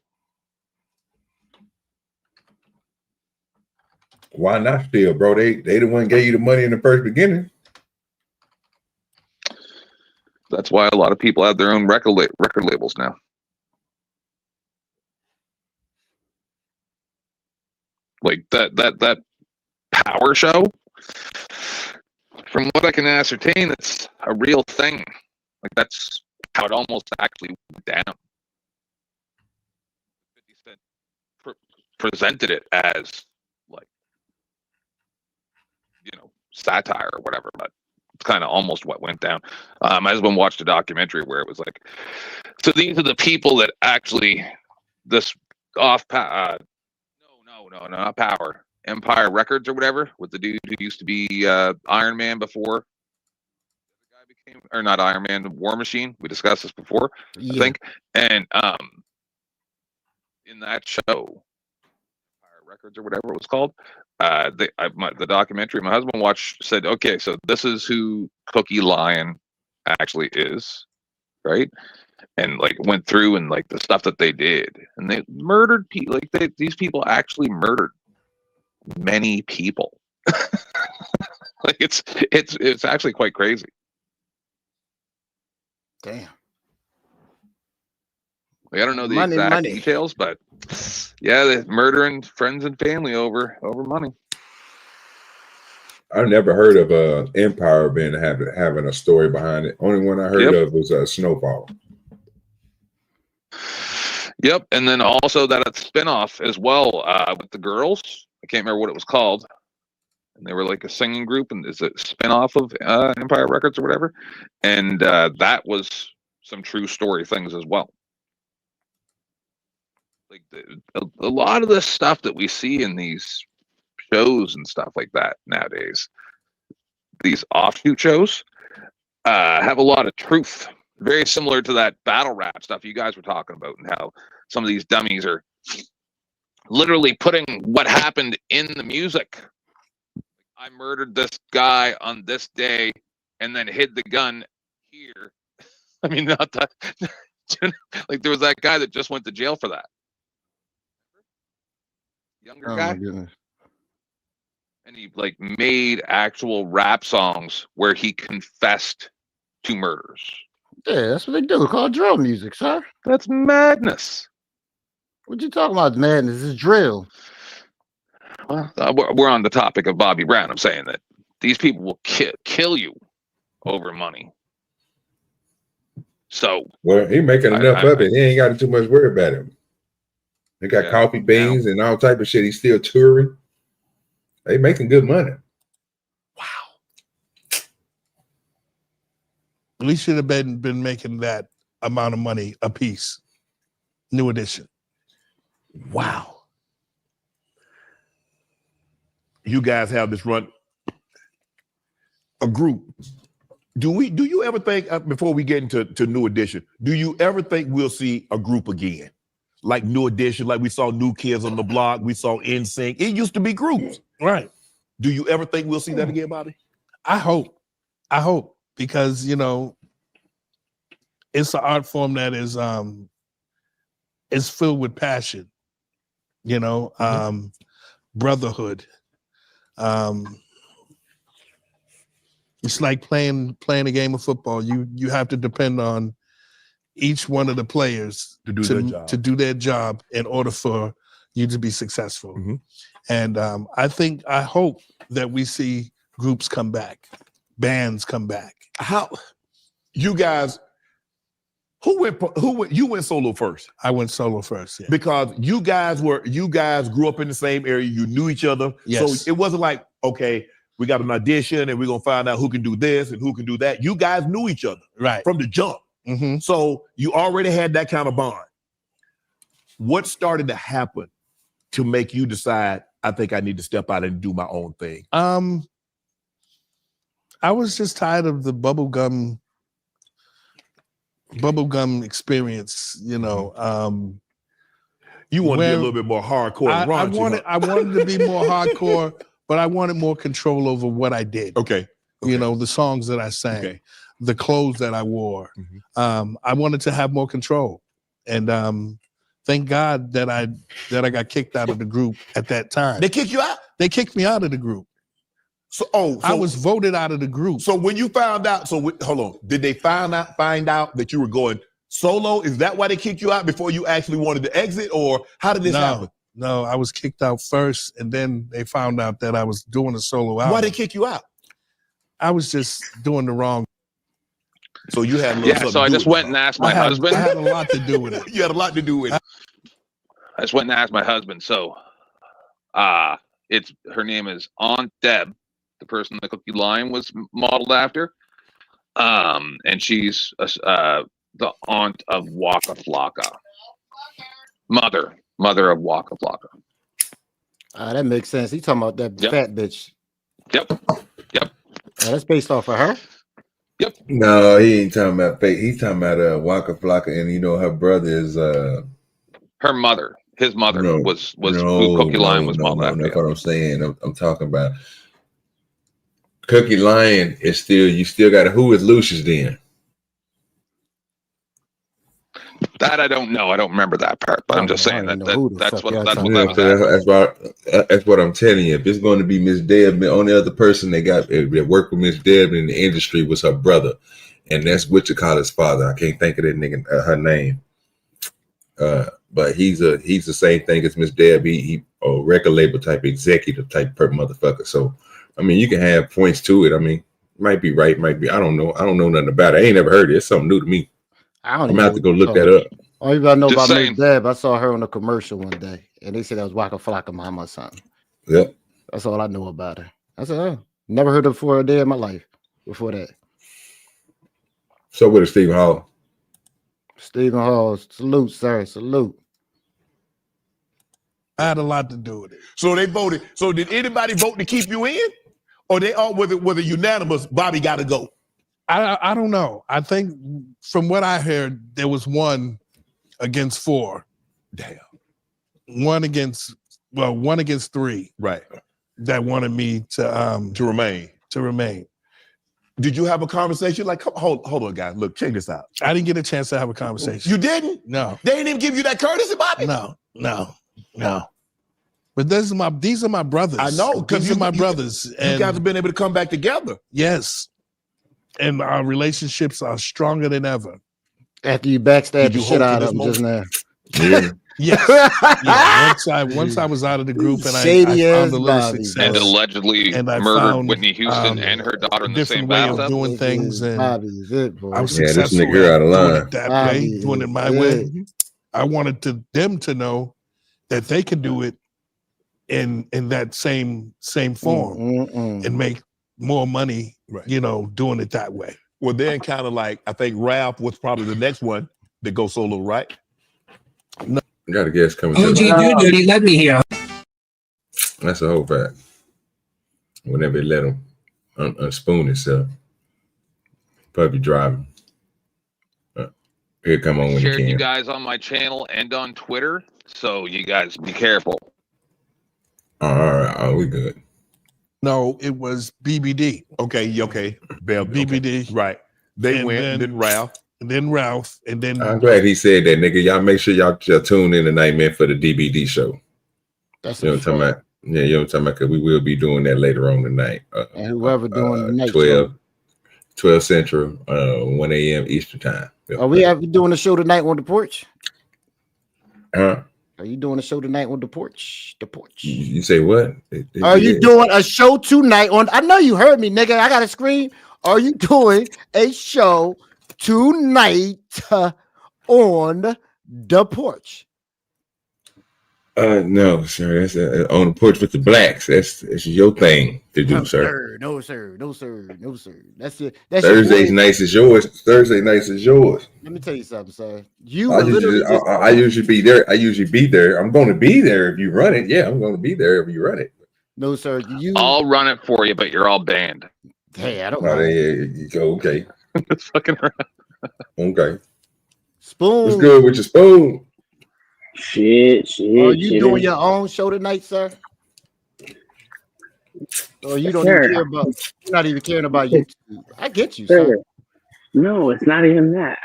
Why not steal, bro? They the one gave you the money in the first beginning. That's why a lot of people have their own record labels now. Like that Power show, from what I can ascertain, it's a real thing. Like that's how it almost actually went down. 50 Cent presented it as like, satire or whatever, but it's kind of almost what went down. My husband watched a documentary where it was like, so these are the people that actually this no, not Power. Empire Records or whatever, with the dude who used to be Iron Man before the guy became, or not Iron Man, the War Machine. We discussed this before, I think. And in that show, Empire Records or whatever it was called. The documentary my husband watched said, okay, so this is who Cookie Lion actually is, right? And like went through and like the stuff that they did, and they murdered people. Like these people actually murdered many people. Like it's actually quite crazy. Damn. Like, I don't know the Money, exact money. details, but yeah, they're murdering friends and family over money. I've never heard of Empire being having a story behind it. Only one I heard of was Snowfall. Yep, and then also that spinoff as well with the girls. I can't remember what it was called. And they were like a singing group, and it's a spinoff of Empire Records or whatever. And that was some true story things as well. Like a lot of the stuff that we see in these shows and stuff like that nowadays, these offshoot shows, have a lot of truth. Very similar to that battle rap stuff you guys were talking about, and how some of these dummies are literally putting what happened in the music. I murdered this guy on this day and then hid the gun here. I mean, not that. Like there was that guy that just went to jail for that. Younger guy. My goodness. And he like made actual rap songs where he confessed to murders. Yeah, that's what they do. Call drill music, sir. That's madness. What you talking about, madness? It's drill. Well, we're on the topic of Bobby Brown. I'm saying that these people will kill you over money. So, well, he making enough of it. He ain't got too much worry about him. They got coffee beans and all type of shit. He's still touring. They making good money. We should have been making that amount of money a piece. New Edition. Wow. You guys have this run a group. Do you ever think, before we get into New Edition, do you ever think we'll see a group again? Like New Edition, like we saw New Kids on the Block, we saw NSYNC. It used to be groups. Right. Do you ever think we'll see that again, Bobby? I hope, because it's an art form that is filled with passion, brotherhood. It's like playing a game of football. You have to depend on each one of the players to do their job in order for you to be successful. Mm-hmm. And I hope that we see groups come back, bands come back. How you guys? Who went? You went solo first. I went solo first, yeah. Because you guys grew up in the same area. You knew each other. Yes. So it wasn't like, okay, we got an audition and we're gonna find out who can do this and who can do that. You guys knew each other right from the jump. Mm-hmm. So you already had that kind of bond. What started to happen to make you decide, I think I need to step out and do my own thing? I was just tired of the bubblegum experience, You want to be a little bit more hardcore. I wanted to be more hardcore, but I wanted more control over what I did. Okay. The songs that I sang, the clothes that I wore. Mm-hmm. I wanted to have more control, and thank God that I got kicked out of the group at that time. They kicked you out? They kicked me out of the group. So I was voted out of the group. So when you found out, hold on, did they find out that you were going solo? Is that why they kicked you out before you actually wanted to exit, or how did this happen? No, I was kicked out first, and then they found out that I was doing a solo album. Why they kick you out? I was just doing the wrong. So you had so I just went and asked my husband. I had a lot to do with it. You had a lot to do with it. I just went and asked my husband. So, her name is Aunt Deb, the person the Cookie Lion was modeled after, and she's the aunt of Waka Flocka, mother of Waka Flocka. That makes sense. He talking about that fat bitch. Yep. That's based off of her. Yep. No, he ain't talking about fake. He's talking about Waka Flocka, and her brother is her mother. His mother was who no, Cookie Lion no, was no, modeled no. after. That's what I'm saying. I'm talking about Cookie Lion is still. You still got who is Lucius then? That I don't know. I don't remember that part, but I'm just saying that's what that was at. That's what I'm telling you. If it's going to be Miss Deb, the only other person that worked with Miss Deb in the industry was her brother, and that's Wichita's father. I can't think of that nigga her name. But he's the same thing as Miss Deb. He a record label type executive type per motherfucker. So I mean, you can have points to it. I mean, might be right, might be. I don't know. I don't know nothing about it. I ain't never heard it. It's something new to me. I'm gonna have to go look that up. All you gotta know about Miss Deb, I saw her on a commercial one day, and they said that was Waka Flocka Mama or something. Yep. That's all I know about her. I said, oh, never heard of her before a day in my life before that. So with Stephen Hall. Stephen Hall, salute, sir. Salute. I had a lot to do with it. So they voted. So did anybody vote to keep you in? Or they all were it unanimous, Bobby gotta go? I don't know. I think from what I heard, there was 1 against 4. Damn. 1 against 3. Right. That wanted me to remain. To remain. Did you have a conversation? Like, hold on, guys. Look, check this out. I didn't get a chance to have a conversation. You didn't? No. They didn't even give you that courtesy, Bobby? No. But these are my brothers. I know, because these are my brothers. You guys have been able to come back together. Yes. And our relationships are stronger than ever. After you backstabbed the shit out of them just now. Yeah. Yes. Once I was out of the group and I found a little success. And allegedly murdered Whitney Houston and her daughter in the same way of bathtub. doing things. And Bobby is it, boy. I was Yeah, this successful nigga out of doing line. it that Bobby way, doing it my is way. it. I wanted them to know that they could do it in that same form and make more money, doing it that way. Well, then kind of like, I think Ralph was probably the next one to go solo, right? No. You got a guest coming. OGDoDirty, let me hear. That's the whole fact. Whenever they let him unspoon himself, probably driving. Here come on when he Shared can. you guys on my channel and on Twitter, so you guys be careful. All right, we good. No, it was BBD. Okay. Bell, BBD. Okay. Right. They went, then Ralph. And then Ralph. And then I'm glad he said that, nigga. Y'all make sure y'all tune in tonight, man, for the DBD show. That's you know what I'm talking about. Yeah, you know what I'm talking about, because we will be doing that later on tonight. And whoever doing the night 12 Central, 1 a.m. Eastern time. Are we doing a show tonight on the porch? Huh? Are you doing a show tonight on the porch? The porch. You say what? Are you doing a show tonight on? I know you heard me, nigga. I got to scream. Are you doing a show tonight on the porch? No, sir. That's on the porch with the blacks. That's your thing to do, sir. No, sir. That's it. Thursday's nights is yours. Thursday nights is yours. Let me tell you something, sir. I usually be there. I'm going to be there if you run it. Yeah, I'm going to be there if you run it. No, sir. I'll run it for you, but you're all banned. Hey, I don't know. know. You go, okay. Fucking okay. Spoon. What's good with your spoon? Shit. Are you doing your own show tonight, sir? Or you don't even care about? You're not even caring about YouTube. I get you, sir. No, it's not even that.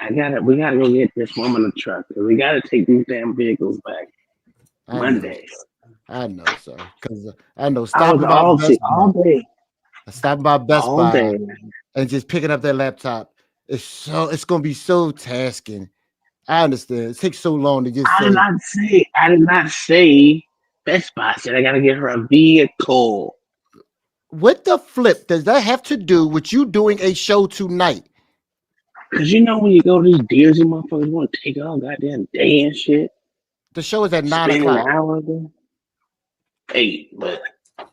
We gotta go get this woman a truck. We gotta take these damn vehicles back Monday. I know, sir. Because I know stopping by Best all Buy day. And just picking up that laptop. It's gonna be so tasking. I understand. It takes so long to just. I did not say Best Buy. I said I gotta get her a vehicle. What the flip does that have to do with you doing a show tonight? Because you know when you go to these deals, you motherfuckers want to take all goddamn day and shit. The show is at 9 Spend o'clock. an hour ago. 8, but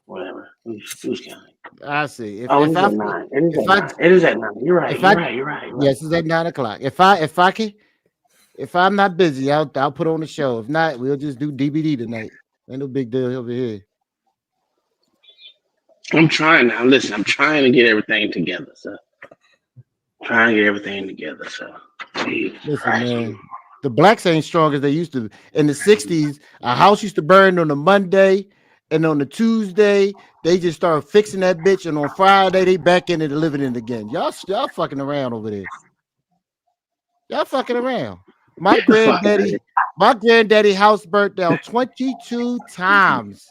whatever. Who's counting? I see. It is at 9. It is at 9. You're right. You're right. Yes, it's at 9 o'clock. If I'm not busy, I'll put on the show. If not, we'll just do DVD tonight. Ain't no big deal over here. I'm trying now. Listen, I'm trying to get everything together, so. Please, Listen, man. The blacks ain't strong as they used to. In the 60s, a house used to burn on a Monday, and on the Tuesday, they just started fixing that bitch, and on Friday, they back in it and living in it again. Y'all fucking around over there. Y'all fucking around. My granddaddy house burnt down 22 times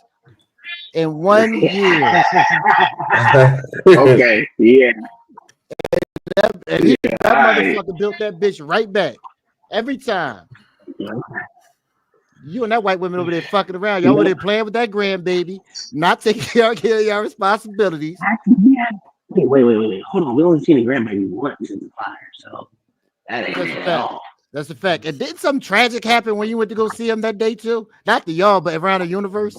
in 1 year. Okay, yeah. That motherfucker built that bitch right back every time. You and that white woman over there fucking around. Y'all over there playing with that grandbaby, not taking care of your responsibilities. Wait. Hold on. We only seen the grandbaby once in the fire, so that ain't That's it a at fact. all. That's a fact. And did something tragic happen when you went to go see him that day too? Not to y'all, but around the universe.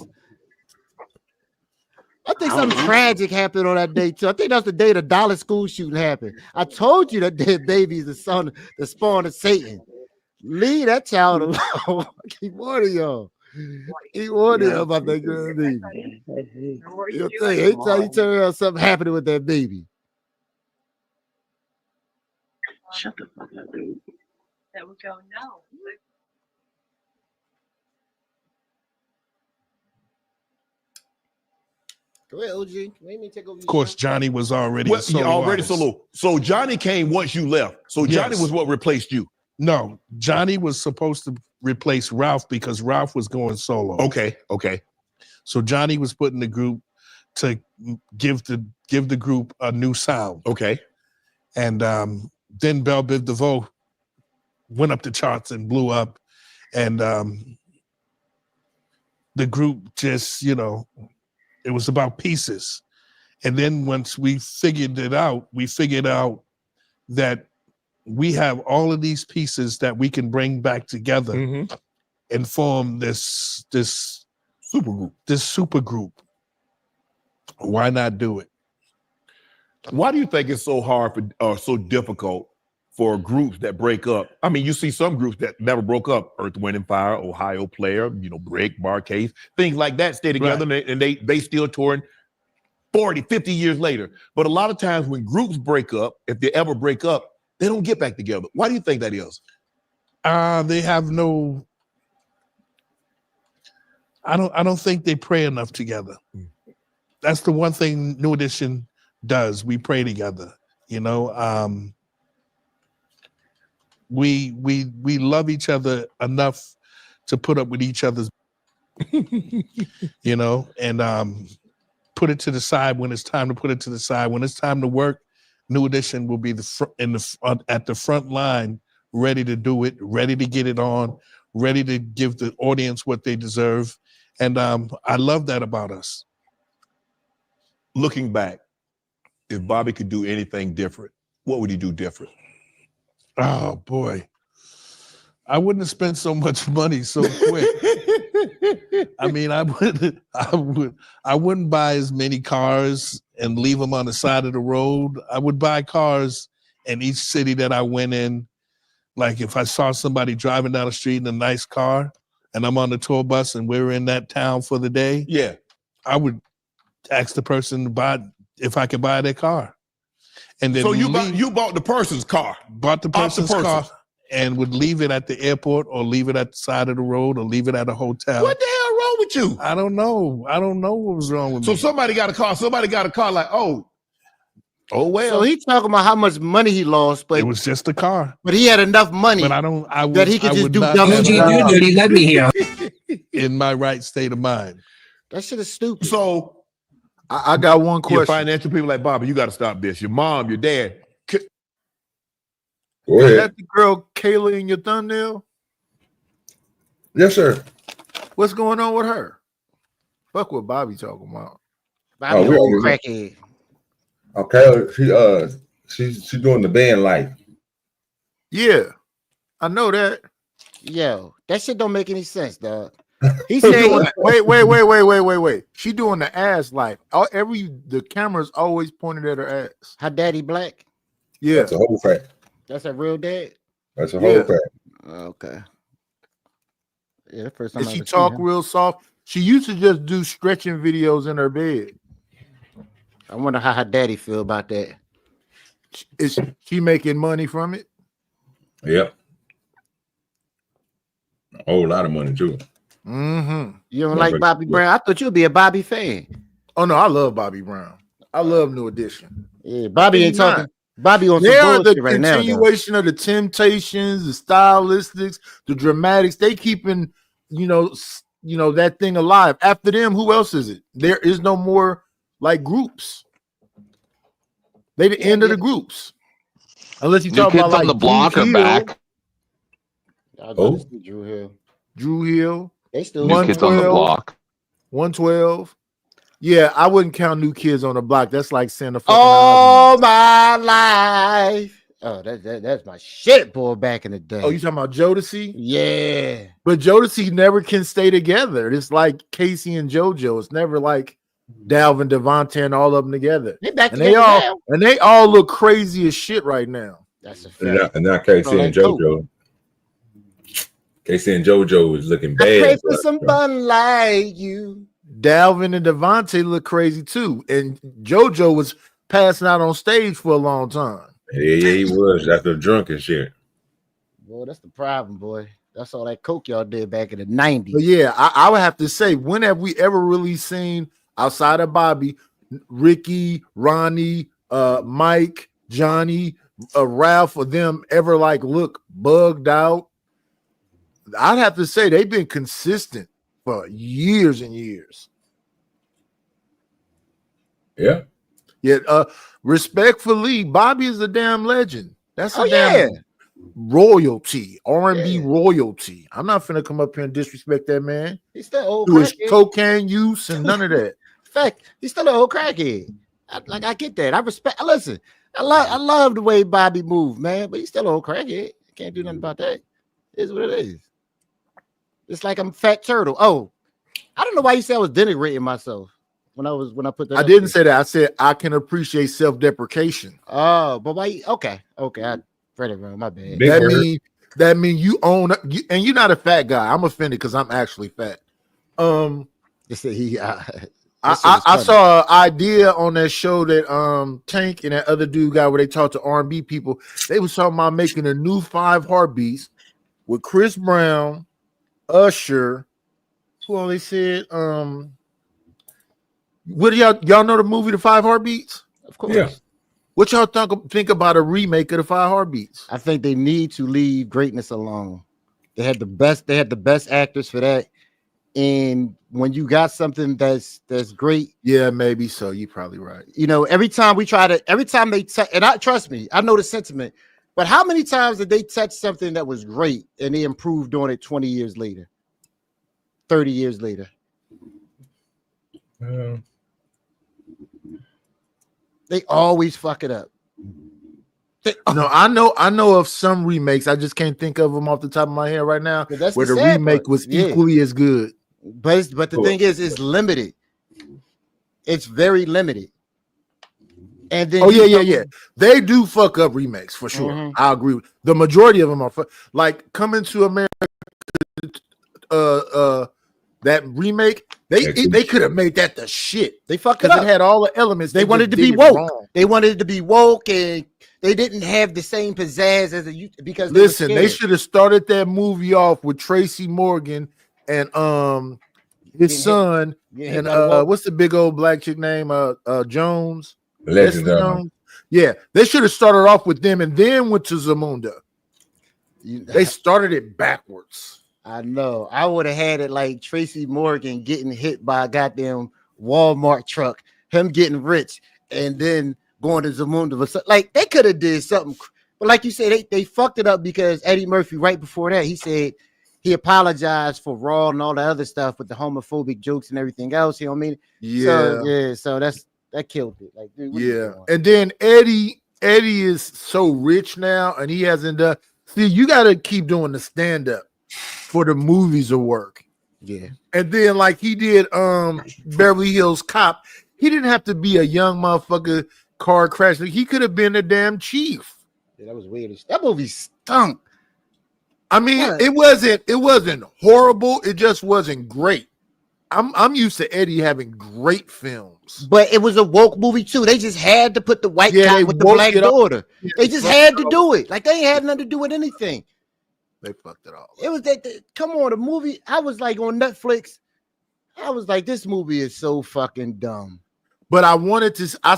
I think something tragic happened on that day too. I think that's the day the Dollar School shooting happened. I told you that dead baby is the spawn of Satan. Leave that child alone. Keep warning y'all. Keep warning y'all about that girl baby. You'll think anytime you turn around, something happening with that baby. Shut the fuck up, dude. That would go no. Go ahead, OG. Take over. Of course, Johnny was already Well, solo. already artist. solo. So Johnny came once you left. So Johnny Yes. was what replaced you. No, Johnny was supposed to replace Ralph because Ralph was going solo. Okay. So Johnny was put in the group to give the group a new sound. Okay. And then Belle Biv DeVoe went up the charts and blew up. And the group just, it was about pieces. And then once we figured out that we have all of these pieces that we can bring back together and form this super group. Why not do it? Why do you think it's so hard for so difficult for groups that break up? I mean, you see some groups that never broke up: Earth, Wind and Fire, Ohio Player, Break, Barcase, things like that stay together, Right. and they still touring 40, 50 years later. But a lot of times when groups break up, if they ever break up, they don't get back together. Why do you think that is? They have no. I don't think they pray enough together. That's the one thing New Edition does. We pray together. We love each other enough to put up with each other's, and put it to the side when it's time to put it to the side. When it's time to work, New Edition will be at the front line, ready to do it, ready to get it on, ready to give the audience what they deserve. And I love that about us. Looking back, if Bobby could do anything different, what would he do different? Oh boy, I wouldn't have spent so much money so quick. I mean, I wouldn't buy as many cars and leave them on the side of the road. I would buy cars in each city that I went in. Like if I saw somebody driving down the street in a nice car and I'm on the tour bus and we're in that town for the day, yeah, I would ask the person to buy if I could buy their car. And then so you bought the person's car. Bought the person's car and would leave it at the airport or leave it at the side of the road or leave it at a hotel. What the hell wrong with you? I don't know. I don't know what was wrong with me. So somebody got a car. Somebody got a car like, oh well. So he talking about how much money he lost, but it was just a car. But he had enough money. But that he could just do dumb OGDoDirty, let me hear. In my right state of mind. That shit is stupid. So I got one question. Your financial people like Bobby, you got to stop this. Your mom, your dad. Go Is ahead. that the girl Kayla in your thumbnail? Yes, sir. What's going on with her? Fuck what Bobby talking about. Bobby, we old already crackhead. Okay, she's doing the band life. Yeah, I know that. Yo, that shit don't make any sense, dog. He She said, doing wait. She doing the ass life. The camera's always pointed at her ass. her daddy black. Yeah, That's a whole fact. That's a real dad. That's a whole fact. Okay. Yeah, the first time. and I she ever seen talk him. real soft. She used to just do stretching videos in her bed. I wonder how her daddy feel about that. Is she making money from it? Yep. A whole lot of money too. Mm-hmm. You don't like Bobby Brown? I thought you'd be a Bobby fan. Oh no, I love Bobby Brown. I love New Edition. Yeah, Bobby ain't talking. Bobby on some They're the bullshit right now. continuation of the Temptations, the stylistics, the dramatics. They keeping, that thing alive. After them, who else is it? There is no more like groups. They the end of the groups. Unless you New talk Kids about on like the Block Drew are Hill. back. Oh, Drew Hill. Drew Hill. They still New Kids on the Block. 112. Yeah, I wouldn't count New Kids on the Block. That's like saying the fucking all my life. Oh, that's my shit, boy. Back in the day. Oh, you talking about Jodeci? Yeah, but Jodeci never can stay together. It's like Casey and JoJo. It's never like Dalvin, Devontae, and all of them together. They back and together now. they all look crazy as shit right now. That's a fact. And now Casey and JoJo. Casey and JoJo is looking bad. I pray for someone like you. Dalvin and Devontae look crazy too, and JoJo was passing out on stage for a long time. Yeah, he was after drunk and shit. Boy, that's the problem, boy. That's all that coke y'all did back in the 90s. But yeah, I would have to say, when have we ever really seen outside of Bobby, Ricky, Ronnie, Mike, Johnny, Ralph, or them ever like look bugged out? I'd have to say they've been consistent for years and years. Yeah. Yeah. Respectfully, Bobby is a damn legend. That's a damn royalty, R&B royalty. I'm not finna come up here and disrespect that man. He's still old through his crackhead. cocaine use and none of that. In fact, he's still an old crackhead. I get that. I respect. Listen, I love the way Bobby moved, man. But he's still an old crackhead. Can't do nothing about that. It is what it is. It's like I'm a fat turtle. Oh, I don't know why you said I was denigrating myself when I put that. I didn't say that. I said I can appreciate self-deprecation. Oh, but why? Okay. I read it wrong. My bad. That mean you own and you're not a fat guy. I'm offended because I'm actually fat. I saw an idea on that show that Tank and that other dude guy where they talked to R&B people. They was talking about making a new 5 Heartbeats with Chris Brown, Usher. Who all they said? What do y'all know the movie The 5 Heartbeats? Of course. Yeah. What y'all think about a remake of The 5 Heartbeats? I think they need to leave greatness alone. They had the best actors for that. And when you got something that's great, yeah, maybe so. You're probably right. Every time they trust me, I know the sentiment. But how many times did they touch something that was great and they improved on it 20 years later, 30 years later? They always fuck it up. No, I know of some remakes. I just can't think of them off the top of my head right now. Where the remake was equally as good. But the thing is, it's limited. It's very limited. And then yeah. They do fuck up remakes for sure. Mm-hmm. I agree with the majority of them are like Coming to America. That remake, they could have made that the shit. They fucked it up. It had all the elements. They wanted to be woke. They wanted it to be woke, and they didn't have the same pizzazz as because they should have started that movie off with Tracy Morgan and his son and what's the big old black chick name? Jones. Leslie Jones. Yeah, they should have started off with them and then went to Zamunda. They started it backwards. I know. I would have had it like Tracy Morgan getting hit by a goddamn Walmart truck, him getting rich, and then going to Zamunda. Like they could have did something, but like you said, they fucked it up because Eddie Murphy right before that he said he apologized for Raw and all the other stuff with the homophobic jokes and everything else. You know what I mean? Yeah. So that killed it. Like, dude, yeah. And then Eddie is so rich now, and he hasn't done. See, you got to keep doing the stand up for the movies to work. Yeah. And then like he did Beverly Hills Cop, he didn't have to be a young motherfucker car crash. He could have been a damn chief. Yeah, that was weird. That movie stunk. I mean, it wasn't horrible, it just wasn't great. I'm used to Eddie having great films. But it was a woke movie too. They just had to put the white cop with the black daughter. They just had to do it. Like they ain't had nothing to do with anything. They fucked it all. It was that. Come on, the movie. I was like on Netflix. I was like, this movie is so fucking dumb. But I wanted to. I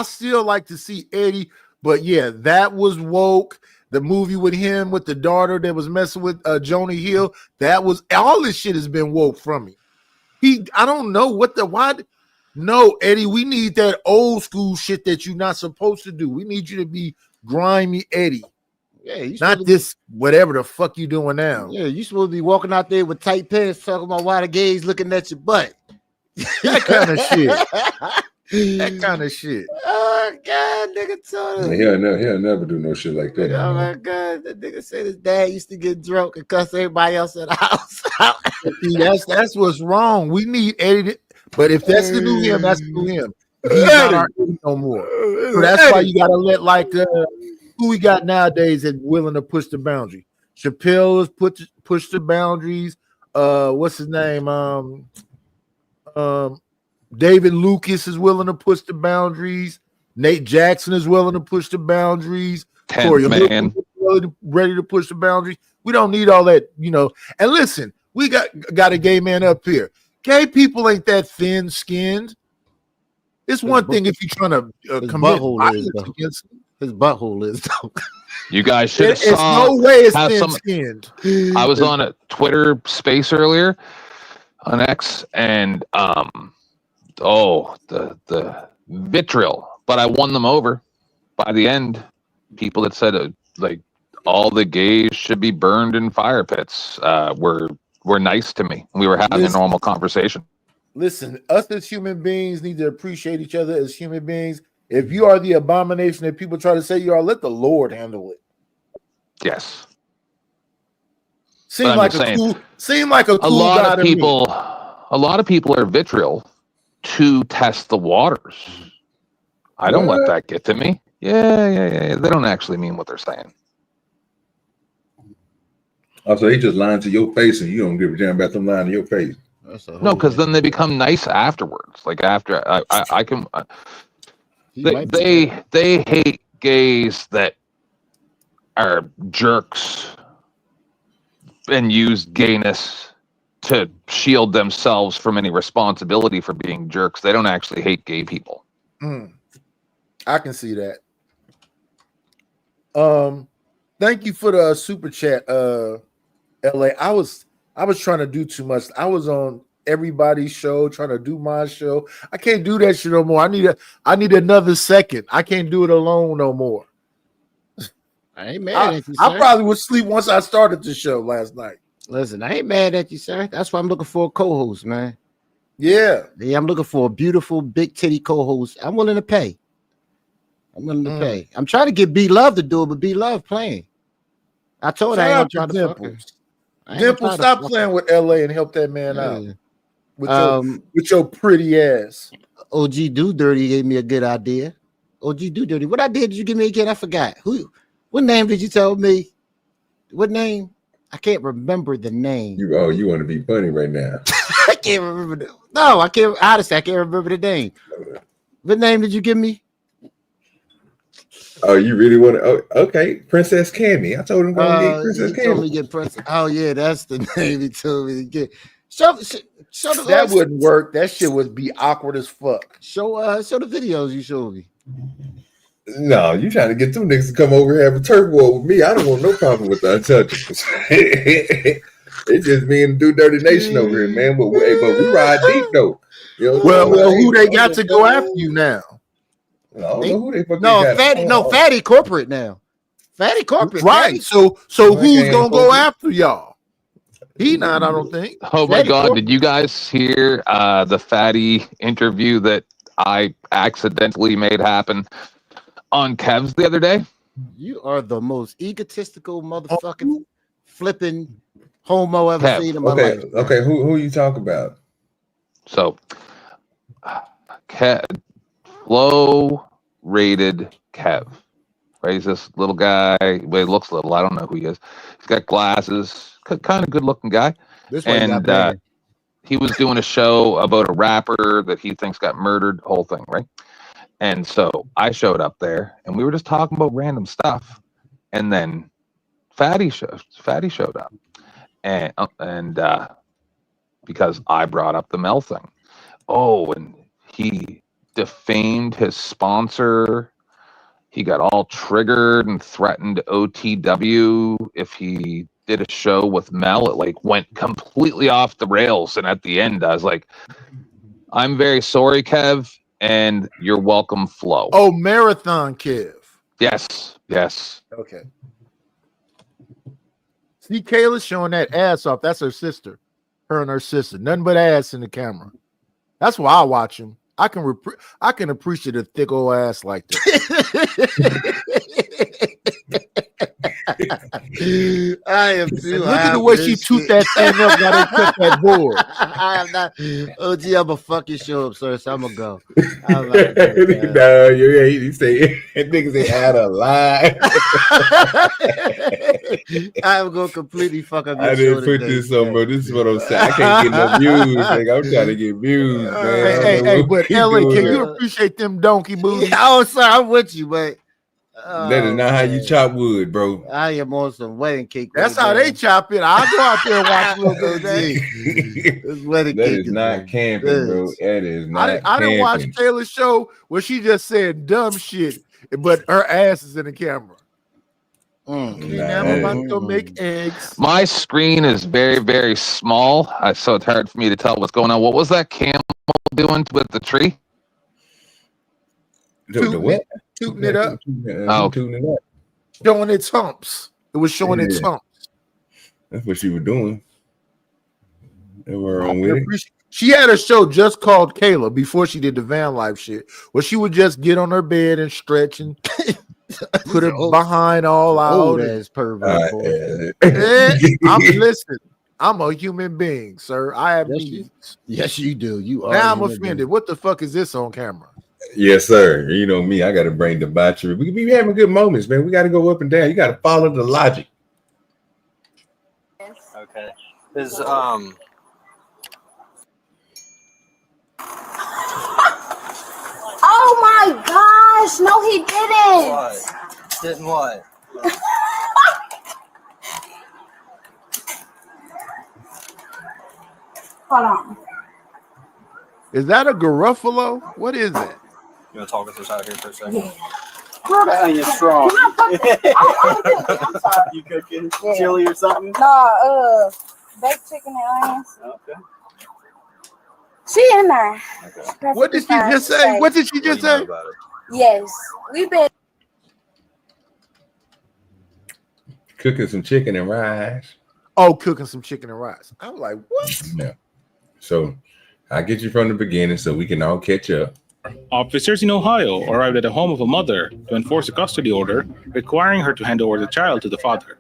still like to see Eddie. But yeah, that was woke. The movie with him with the daughter that was messing with Joni Hill. That was all. This shit has been woke from me. I don't know why. No, Eddie, we need that old school shit that you're not supposed to do. We need you to be grimy Eddie. Yeah, you not this whatever the fuck you doing now. Yeah, you supposed to be walking out there with tight pants talking about why the gays looking at your butt. That kind of shit. That kind of shit. Oh God, nigga told him. He'll never do no shit like that. Oh my God, that nigga said his dad used to get drunk and cuss everybody else at the house. See, that's what's wrong. We need Eddie. But if that's the new him, that's the new him. He's not our Eddie no more. So that's why you gotta let who we got nowadays that willing to push the boundary. Chappelle has push the boundaries. What's his name? David Lucas is willing to push the boundaries. Nate Jackson is willing to push the boundaries. Corey Man. ready to push the boundaries. We don't need all that, And listen, we got a gay man up here. Gay people ain't that thin-skinned. It's one thing if you're trying to commit violence against him. His butthole is though. You guys should have It's saw. no way it's how thin-skinned. I was on a Twitter space earlier on X, and the vitriol. But I won them over. By the end, people that said like all the gays should be burned in fire pits were nice to me. We were having a normal conversation. Listen, us as human beings need to appreciate each other as human beings. If you are the abomination that people try to say you are, let the Lord handle it. Yes. Seem like a cool lot guy of people. A lot of people are vitriol to test the waters. I don't let that get to me. Yeah. They don't actually mean what they're saying. Also, he just lying to your face, and you don't give a damn about them lying to your face. No, because then they become nice afterwards. Like after I can. They hate gays that are jerks and use gayness to shield themselves from any responsibility for being jerks. They don't actually hate gay people. I can see that. Thank you for the super chat, LA. I was trying to do too much. I was on everybody's show trying to do my show. I can't do that shit no more. I need another second. I can't do it alone no more. I ain't mad at you, sir. I probably would sleep once I started the show last night. Listen, I ain't mad at you, sir. That's why I'm looking for a co-host, man. Yeah, I'm looking for a beautiful big titty co-host. I'm willing to pay. I'm trying to get B Love to do it, but B Love playing. I told her I ain't gonna try to fuck her. Dimple, stop playing with LA and help that man out. With your pretty ass. OGDoDirty gave me a good idea. OGDoDirty. What idea did you give me again? I forgot. What name did you tell me? What name? I can't remember the name. You want to be funny right now. I can't remember I can't honestly, I can't remember the name. What name did you give me? Oh, you really want to? Oh, okay, Princess Cammy. I told him go get Princess Cammy. Told me to get Princess. Oh yeah, that's the name he told me to get. Show that wouldn't work. That shit would be awkward as fuck. Show the videos you showed me. No, you trying to get them niggas to come over here and have a turf war with me. I don't want no problem with the Untouchables. It's just me and DoDirty Nation over here, man. But we ride deep though. Well, who they got to go after you now? I don't know who they fucking got. Fatty corporate now. Fatty corporate. Right. Fatty. So who's gonna go after y'all? He not, I don't think. Oh my God! Did you guys hear the Fatty interview that I accidentally made happen on Kev's the other day? You are the most egotistical motherfucking flipping homo ever seen in my life. Okay, who you talk about? So, low rated Kev. Right, he's this little guy. Well, he looks little. I don't know who he is. He's got glasses. Kind of good looking guy. And he was doing a show about a rapper that he thinks got murdered, whole thing, right? And so I showed up there and we were just talking about random stuff. And then Fatty showed up, and because I brought up the Mel thing. Oh, and he defamed his sponsor. He got all triggered and threatened OTW if he did a show with Mel. It like went completely off the rails, and at the end, I was like, "I'm very sorry, Kev, and you're welcome, Flo." Oh, Marathon Kev. Yes, yes. Okay. See, Kayla showing that ass off. That's her sister. Her and her sister. Nothing but ass in the camera. That's why I watch him. I can appreciate a thick old ass like that. I am too. Look at the way she toot that thing up while they cut that board. I am not. OG, I'm a fucking show up, sir. So I'm gonna go. No, you say niggas they add a lie. I'm gonna completely fuck up your I show didn't put today, this on, bro. This is what I'm saying. I can't get no views. Nigga. I'm trying to get views, man. Hey, but LA, can you appreciate them donkey booties? Oh, sir, I'm with you, but that is not how you chop wood, bro. I am on some wedding cake. That's how they chop it. I'll go out there and watch a little bit of that. That is not camping, bro. That is not I didn't watch camping. Kayla's show where she just said dumb shit, but her ass is in the camera. Okay, now I'm about to go make eggs. My screen is very, very small, so it's hard for me to tell what's going on. What was that camel doing with the tree? The what? Tooting it up. Tooting it up. Showing its humps. It was showing its humps. That's what she was doing. They were on with it. She had a show just called Kayla before she did the van life shit, where she would just get on her bed and stretch and put her behind all out. Old ass pervert. I'm listening. I'm a human being, sir. I have needs. Yes, you do. You are. Now I'm offended. What the fuck is this on camera? Yes, sir. You know me. I got to bring debauchery. We be having good moments, man. We got to go up and down. You got to follow the logic. Okay. Oh my gosh! No, he didn't. What? Didn't what? Hold on. Is that a Garofalo? What is that? You want to talk with us out here for a second? Yeah. You're strong. I'm sorry. You cooking chili or something? Nah, baked chicken and onions. Okay. She in there. Okay. What did she just say? What did she just say? Yes, we've been. Cooking some chicken and rice. Oh, cooking some chicken and rice. I was like, what? Yeah. So I'll get you from the beginning so we can all catch up. Officers in Ohio arrived at the home of a mother to enforce a custody order requiring her to hand over the child to the father.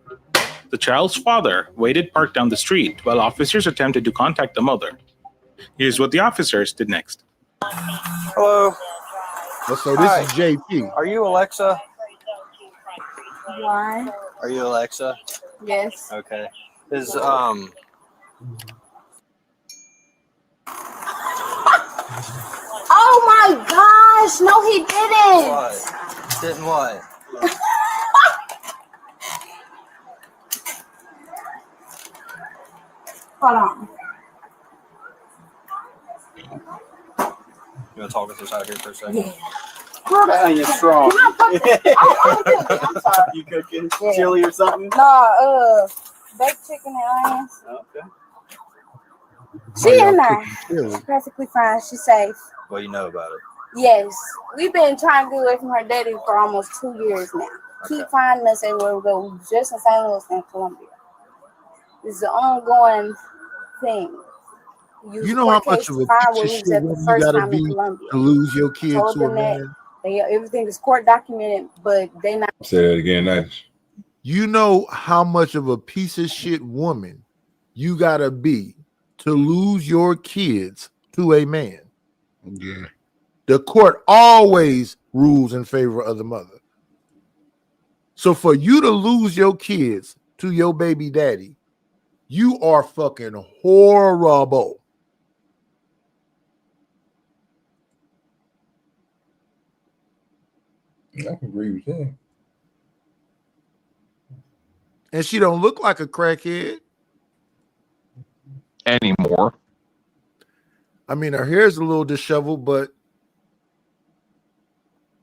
The child's father waited parked down the street while officers attempted to contact the mother. Here's what the officers did next. Hello. So this is JP. Are you Alexa? Why? Are you Alexa? Yes. Okay. Oh my gosh! No, he didn't. What? Didn't what? Hold on. You want to talk with us out here for a second? Yeah. You're strong. I'm sorry. You cooking chili or something? Nah, baked chicken and onions. Okay. She in there. She's perfectly fine. She's safe. What do you know about it? Yes. We've been trying to get away from her daddy for almost 2 years now. Keep finding us everywhere we go. We just in St. Louis and Columbia. It's an ongoing thing. You know how much of a piece of shit woman you gotta be to lose your kid to a man? Everything is court documented, but they not. Say that again, nice. You know how much of a piece of shit woman you gotta be to lose your kids to a man. Yeah. The court always rules in favor of the mother. So for you to lose your kids to your baby daddy, you are fucking horrible. I can agree with that. And she don't look like a crackhead anymore. I mean, her hair's a little disheveled, but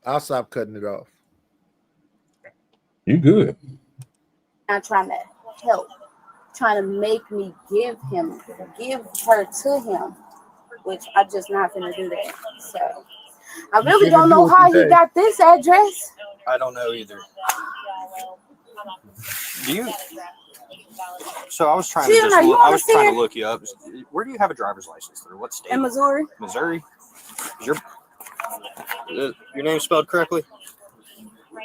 I'll stop cutting it off. You good? Not trying to help, trying to make me give her to him, which I just not gonna do that. So I really don't know how he got this address. I don't know either. Do you? So I was trying to look you up. Where do you have a driver's license through? What state? In Missouri. Missouri. Is your name spelled correctly?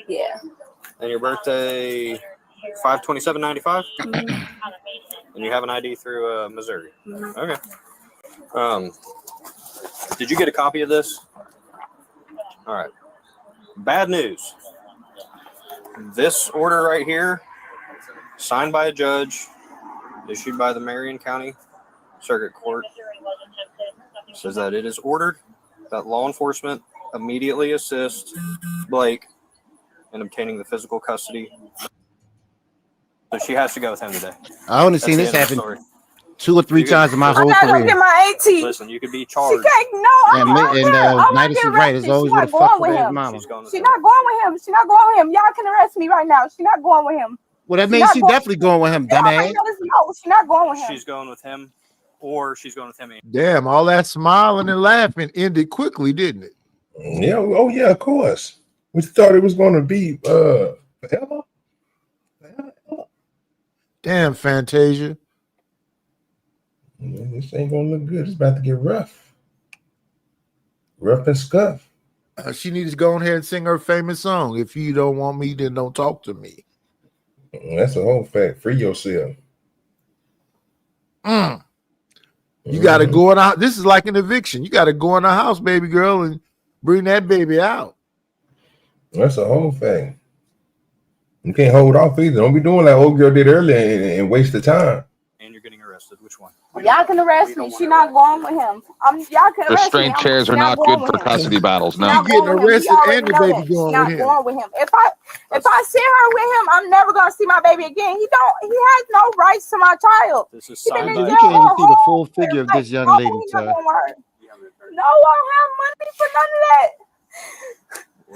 Yeah. And your birthday 5/27/95? And you have an ID through Missouri. Okay. Did you get a copy of this? All right. Bad news. This order right here, signed by a judge, issued by the Marion County Circuit Court, says that it is ordered that law enforcement immediately assist Blake in obtaining the physical custody. So she has to go with him today. I only seen this happen 2 or 3 times in my whole career. Get my AT. Listen, you could be charged. I'm not Nidus is right. It's always with a fuck with his mama. She's not going with him. She's not going with him. Y'all can arrest me right now. She's not going with him. Well, that means she's definitely going with him, dumbass. No, she's not going with him. She's going with him, or she's going with him. Damn, all that smiling and laughing ended quickly, didn't it? Yeah. Oh, yeah, of course. We thought it was going to be forever. Damn, Fantasia. This ain't going to look good. It's about to get rough. Rough and scuff. She needs to go ahead and sing her famous song. If you don't want me, then don't talk to me. That's a whole fact. Free yourself. You got to go in the house. This is like an eviction. You got to go in the house, baby girl, and bring that baby out. That's a whole thing. You can't hold off either. Don't be doing like old girl did earlier and waste the time. And you're getting arrested. Which one? Y'all can arrest me. She's not going with him. Y'all can arrest me. Restraint chairs are not good for custody battles. No. You getting arrested and the baby going with him. If I see her with him, I'm never gonna see my baby again. He has no rights to my child. This is You can't even see the full figure of this young lady, sir. No, I don't have money for none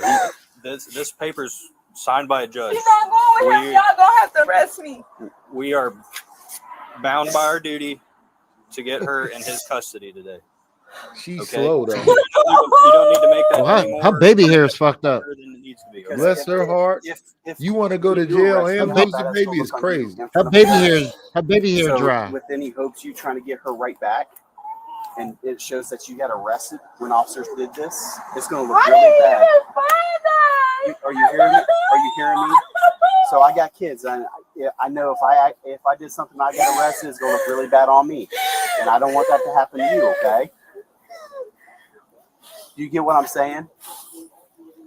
of that. This paper's signed by a judge. She's not going with him. Y'all gonna have to arrest me. We are bound by our duty to get her in his custody today. She's slow though. You don't need to make that anymore. Her baby hair is fucked up. Bless her heart. If you want to go to jail and lose the baby is crazy. Her baby hair So dry. with any hopes you trying to get her right back, and it shows that you got arrested when officers did this, it's going to look really bad. Are you hearing me? Are you hearing me? So I got kids, and I know if I did something, I got arrested, it's going to look really bad on me, and I don't want that to happen to you. Okay? You get what I'm saying?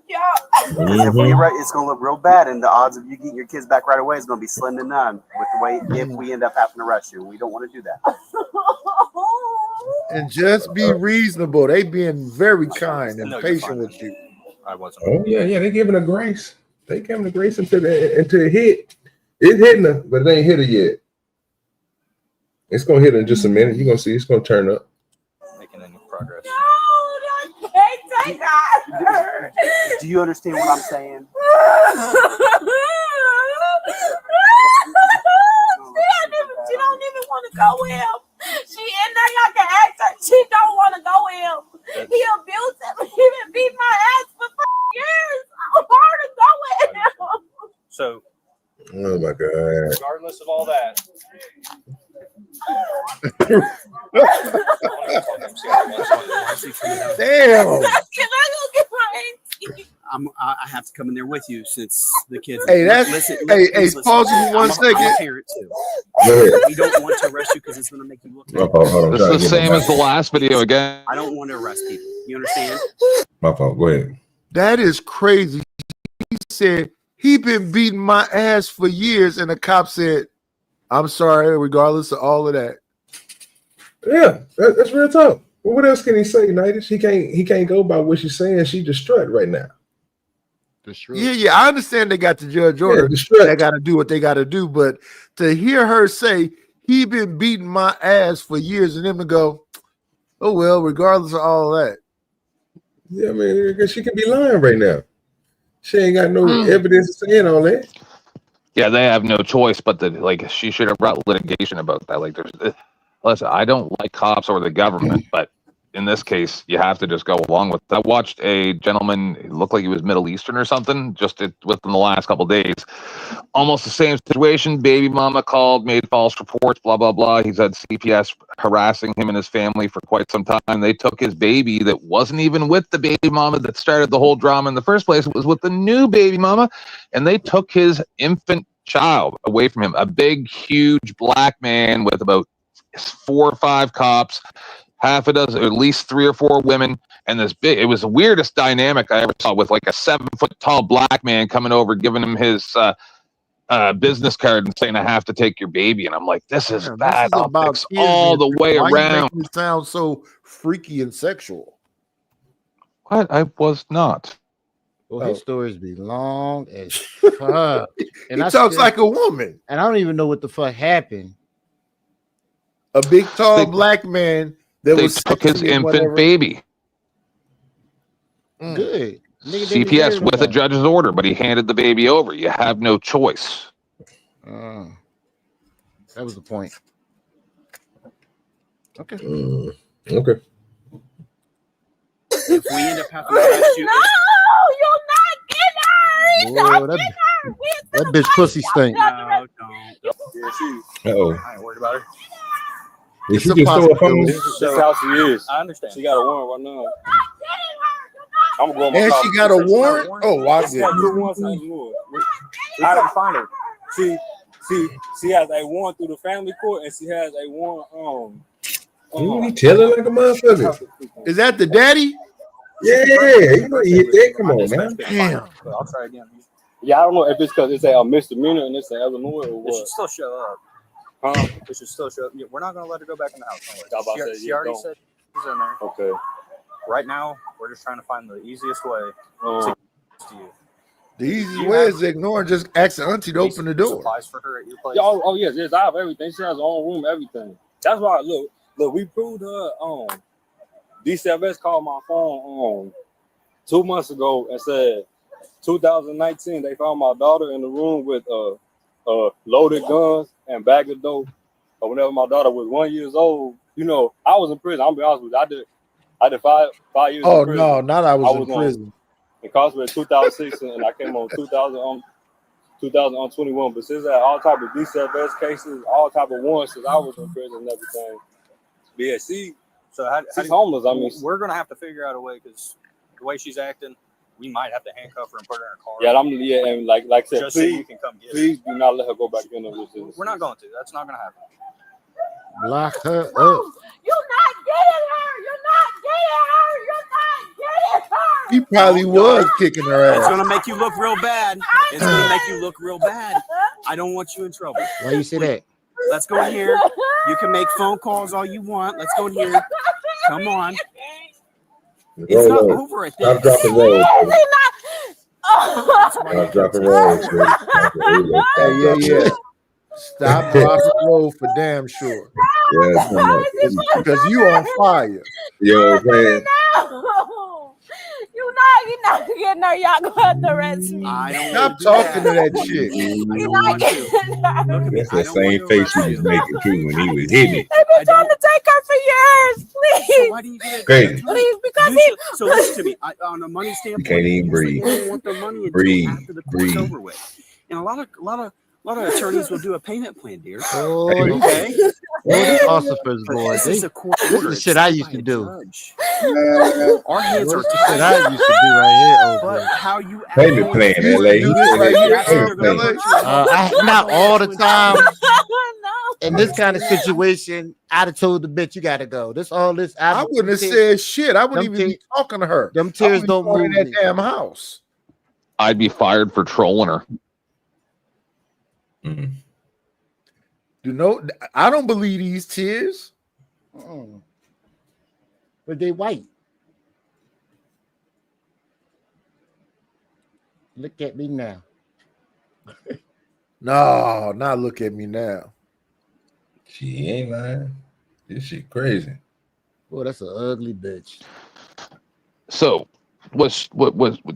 Yeah. If it's going to look real bad, and the odds of you getting your kids back right away is going to be slim to none. With the way if we end up having to arrest you, we don't want to do that. And just be reasonable. They being very kind and patient with you. I wasn't. Oh yeah, they're giving her grace. They giving her grace until it hit. It's hitting her, but it ain't hit her yet. It's gonna hit her in just a minute. You're gonna see it's gonna turn up. Making any progress. Take that. Do you understand what I'm saying? She don't even want to go with him. She in there, y'all can ask her. She don't want to go with him. He abused him. He been beat my ass for 5 years. I want to go with him. So, Oh my God. regardless of all that, Damn. Can I go get my AT? I have to come in there with you since the kids. Hey, that's hey, pause you for 1 second. I'm a parent too. We don't want to arrest you because it's going to make you look bad. This is the same as the last video again. I don't want to arrest people. You understand? My fault. Go ahead. That is crazy. He said he been beating my ass for years, and the cop said, "I'm sorry, regardless of all of that." Yeah, that's real talk. Well, what else can he say, Nidus? He can't go by what she's saying. She distraught right now. Yeah. I understand they got the judge order. They got to do what they got to do. But to hear her say he been beating my ass for years, and them to go, oh well, regardless of all that. Yeah, I mean, she could be lying right now. She ain't got no evidence saying all that. Yeah, they have no choice but to like. She should have brought litigation about that. Like, listen, I don't like cops or the government, but in this case, you have to just go along with it. I watched a gentleman, it looked like he was Middle Eastern or something, just within the last couple of days. Almost the same situation. Baby mama called, made false reports, blah, blah, blah. He's had CPS harassing him and his family for quite some time. They took his baby that wasn't even with the baby mama that started the whole drama in the first place. It was with the new baby mama, and they took his infant child away from him. A big, huge black man with about 4 or 5 cops, half a dozen, at least 3 or 4 women, and this big. It was the weirdest dynamic I ever saw, with like a 7-foot tall black man coming over, giving him his business card and saying, I have to take your baby. And I'm like, this is bad optics all the way Why around. you making it sound so freaky and sexual? What? I was not. Well, his stories be long as fuck. And He talks like a woman. And I don't even know what the fuck happened. A big, tall black man that They was took his sexy and infant whatever. baby. Good. Nigga didn't CPS hear with a about it. judge's order, but he handed the baby over. You have no choice. That was the point. Okay. Okay. If we end up having to ask you, you're not getting her. He's not Whoa, getting her. that bitch pussy stink. no, don't. Yeah, Uh-oh. I ain't worried about her. Did she just throw a phone? This is how she is. I understand. She got a warrant right now. I'm going And she got a warrant? Oh, watch She got it. 2 warrants and a warrant. How did you find her? She has a warrant through the family court, and she has a warrant. You telling like a motherfucker. Is that the daddy? Yeah, you know, you hit that. Come on, man. Damn. I'll try again. Yeah, I don't know if it's because it's a misdemeanor and it's an Illinois or what. It should still show up. Huh? It should still show up. Yeah, we're not going to let her go back in the house. She already said she's in there. Okay. Right now, we're just trying to find the easiest way to get to you. The easiest way is ignoring, just ask the auntie to open the door. Supplies for her at your place. Oh yes, I have everything. She has her own room, everything. That's why. Look, we proved her. DCFS called my phone 2 months ago and said 2019 they found my daughter in the room with loaded guns and bag of dope. But whenever my daughter was 1 year old, you know, I was in prison. I'll be honest with you. I did 5 years. Oh in prison. no, not I was in prison. Incarcerated 2006 and I came on 2021. But since that, all type of DCFS cases, all type of warrants, since I was in prison and everything. But yeah, so she's homeless. I mean, we're gonna have to figure out a way because the way she's acting, we might have to handcuff her and put her in a car. And like I said, Just so please, you can come get her. please do not let her go back in there with this. We're not going to. That's not going to happen. Lock her up. You're not getting her. You're not getting her. You're not getting her. He probably was kicking her ass. It's going to make you look real bad. It's going to make you look real bad. I don't want you in trouble. Why you say that? Let's go in here. You can make phone calls all you want. Let's go in here. Come on. It's not over at this. Stop dropping roll. Oh. Stop dropping roll. Yeah. Stop, drop, and roll for damn sure. Yeah, because you on fire. Yo, man. You're not getting her. Y'all gonna have to arrest me. Stop talking to that shit. You're not getting her. That's the same face he was making too when he was hitting it. They've been trying to take her for years. Please. So why do you get it? Crazy. Please, because he. So listen to me. On a money standpoint, You can't even breathe. They don't want their money until Breathe. after the court's over with. And a lot of attorneys will do a payment plan, dear. Oh, Okay. these ossifers, boy. This is a court This order. is shit I used to do. Our hands are This is shit I used to do right here. But how you Payment plan, LA. Do this right here, Payment plan. Not all the time. In this kind of situation, I'd have told the bitch you gotta go. I wouldn't have said shit. I wouldn't even be talking to her. Them tears don't move in that me. damn house. I'd be fired for trolling her. I don't believe these tears. But they white. Look at me now. No, not look at me now. She ain't lying. This shit crazy. Boy, that's an ugly bitch. So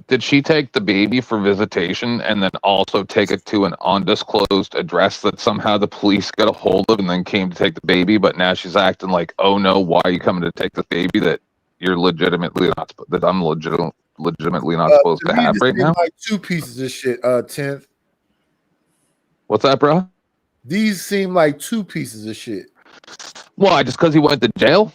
did she take the baby for visitation and then also take it to an undisclosed address that somehow the police got a hold of and then came to take the baby, but now she's acting like, oh no, why are you coming to take the baby that you're legitimately not that I'm legitimately not supposed to have right now? Like two pieces of shit. 10th. What's that, bro? These seem like two pieces of shit. Why? Just because he went to jail?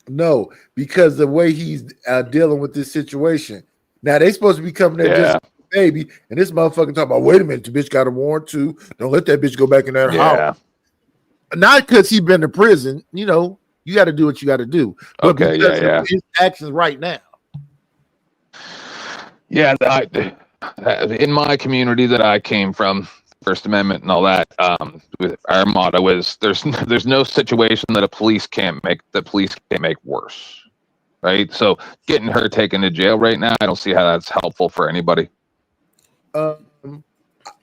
No, because the way he's dealing with this situation. Now they supposed to be coming there just a baby, and this motherfucker talking about, wait a minute, the bitch got a warrant too. Don't let that bitch go back in that house. Not because he been to prison. You know, you got to do what you got to do. But because of his actions right now. Yeah, in my community that I came from, First Amendment and all that, our motto is there's no situation that the police can't make worse, right? So getting her taken to jail right now, I don't see how that's helpful for anybody.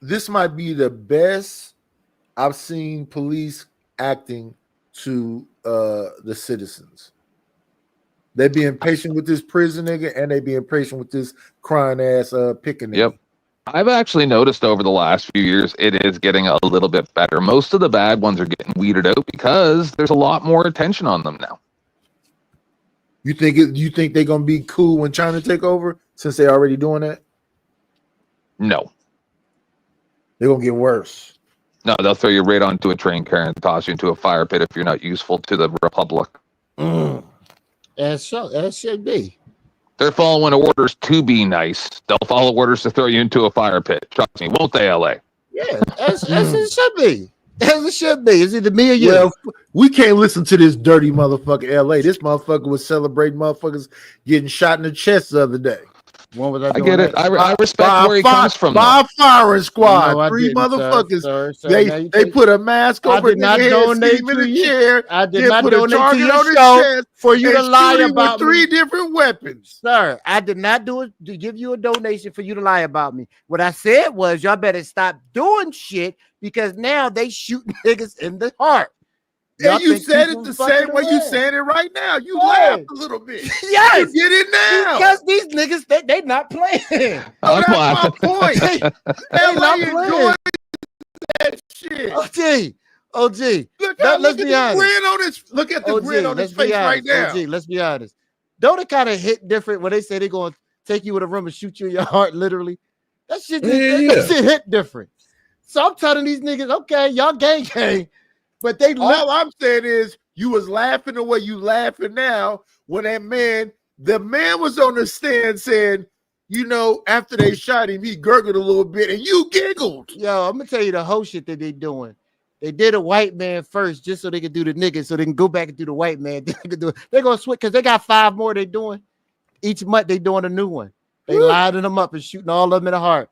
This might be the best I've seen police acting to the citizens. They being patient with this prison nigga, and they being patient with this crying ass picking nigga. Yep. I've actually noticed over the last few years it is getting a little bit better. Most of the bad ones are getting weeded out because there's a lot more attention on them now. You think they're gonna be cool when China take over since they're already doing that? No. They're gonna get worse. No, they'll throw you right onto a train car and toss you into a fire pit if you're not useful to the Republic. As should be. They're following orders to be nice. They'll follow orders to throw you into a fire pit. Trust me, won't they, LA? Yeah, as it should be. As it should be. It's either me or you. Well, we can't listen to this dirty motherfucker LA. This motherfucker was celebrating motherfuckers getting shot in the chest the other day. When was I I get it. I respect where he comes from. By a firing squad. No, 3 motherfuckers. Sir, they put a mask over did not their head, donate in to the you. chair. I did then not put donate a to target your on his show chest for you to and lie shoot him about with 3 me. different weapons. Sir, I did not do it to give you a donation for you to lie about me. What I said was y'all better stop doing shit because now they shooting niggas in the heart. And you said it the same way you saying it right now. You laughed a little bit. Yes, you get it now. Because these niggas, they not playing. Oh, that's my point. They not playing that shit. OG. Look let's at be the honest. grin on his. Look at the grin on his face right now. OG, let's be honest. Don't it kind of hit different when they say they're going to take you in a room and shoot you in your heart, literally? That shit, that shit hit different. So I'm telling these niggas, okay, y'all gang. But all I'm saying is you was laughing the way you laughing now when the man was on the stand saying, you know, after they shot him, he gurgled a little bit and you giggled. Yo, I'm gonna tell you the whole shit that they doing. They did a white man first just so they could do the niggas, so they can go back and do the white man. They're gonna switch because they got 5 more they doing. Each month they doing a new one. They lining them up and shooting all of them in the heart.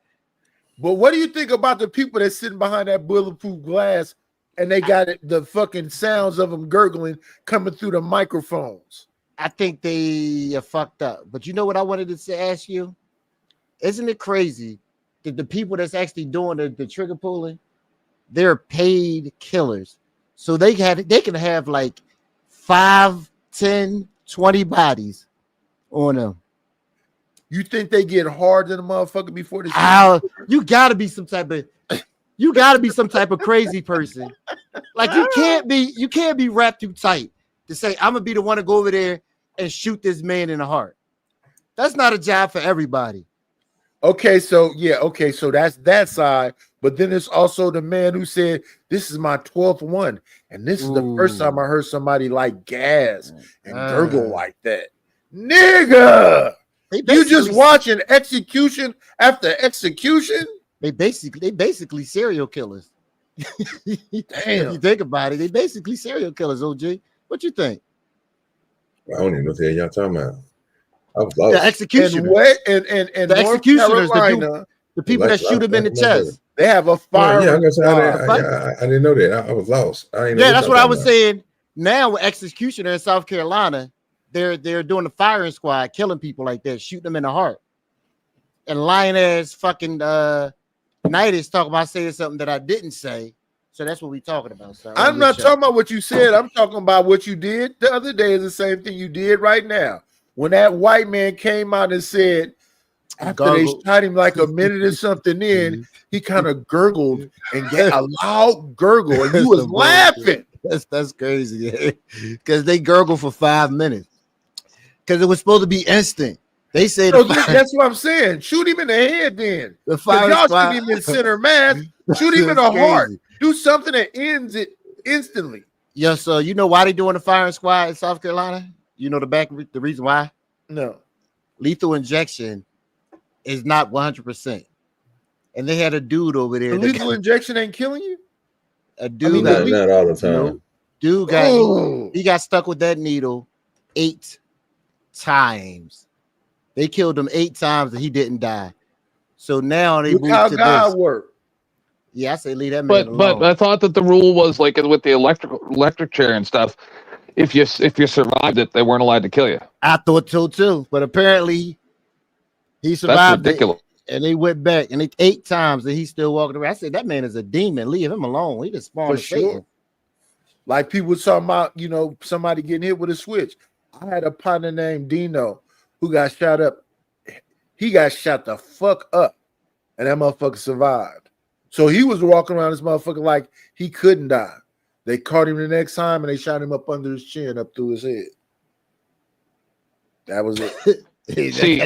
But what do you think about the people that's sitting behind that bulletproof glass and they got the fucking sounds of them gurgling coming through the microphones? I think they are fucked up. But you know what I wanted to ask you? Isn't it crazy that the people that's actually doing the trigger pulling, they're paid killers. So they can have like 5, 10, 20 bodies on them. You think they get hard than a motherfucker before the you gotta be some type of crazy person. Like you can't be wrapped too tight to say I'm gonna be the one to go over there and shoot this man in the heart. That's not a job for everybody. Okay, so that's that side, but then it's also the man who said this is my 12th one, and this is the first time I heard somebody like gas and gurgle like that. Nigga, you just watching execution after execution. They basically serial killers. Damn. If you think about it, they basically serial killers. OG, what you think? I don't even know what the hell y'all talking about. I was lost. The executioners. And the executioners, the people that shoot him in the chest. They have a fire. I didn't know that. I was lost. That's what I was saying. Now with executioner in South Carolina, they're doing the firing squad, killing people like that, shooting them in the heart. and lying ass fucking Knight is talking about saying something that I didn't say. So that's what we talking about, sir. I'm not talking about what you said. I'm talking about what you did the other day. Is the same thing you did right now. When that white man came out and said, after they shot him like a minute or something in, he kind of gurgled and gave a loud gurgle, and you was laughing. That's crazy, because they gurgled for 5 minutes. Because it was supposed to be instant. They said that's what I'm saying. Shoot him in the head, then. The y'all shoot him in center mass. Shoot him in the heart. Do something that ends it instantly. Yes, so you know why they doing the firing squad in South Carolina? You know the reason why? No. Lethal injection is not 100%. And they had a dude over there. The lethal injection ain't killing you? A dude not all the time. Dude got he got stuck with that needle 8 times. They killed him 8 times and he didn't die. So now they moved how to God this. work. Yeah, I say leave that man alone. But I thought that the rule was like with the electric chair and stuff. If you survived it, they weren't allowed to kill you. I thought so too, but apparently he survived. That's ridiculous. And they went back and 8 times and he's still walking around. I said that man is a demon. Leave him alone. He just spawned For sure. Like people talking about, somebody getting hit with a switch. I had a partner named Dino who got shot up. He got shot the fuck up, and that motherfucker survived. So he was walking around this motherfucker like he couldn't die. They caught him the next time and they shot him up under his chin, up through his head. That was it. See,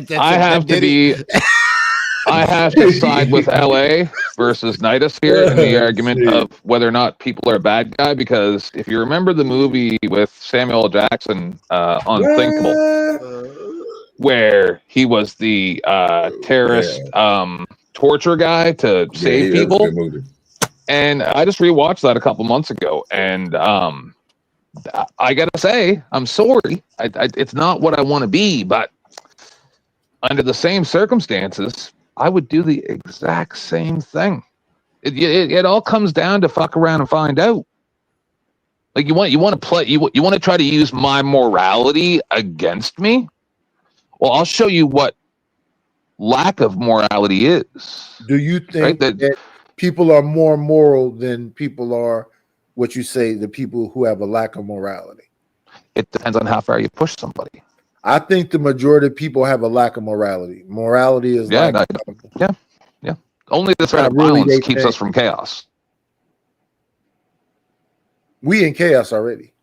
I have to side with LA versus Nidus here in the argument of whether or not people are a bad guy, because if you remember the movie with Samuel L. Jackson, Unthinkable, where he was the terrorist torture guy to save people. And I just rewatched that a couple months ago, and I gotta say, I'm sorry. It's not what I want to be, but under the same circumstances, I would do the exact same thing. It all comes down to fuck around and find out. Like you want to try to use my morality against me? Well, I'll show you what lack of morality is. Do you think that people are more moral than people are what you say, the people who have a lack of morality? It depends on how far you push somebody. I think the majority of people have a lack of morality. Morality is yeah. Only the threat of violence keeps us from chaos. We in chaos already.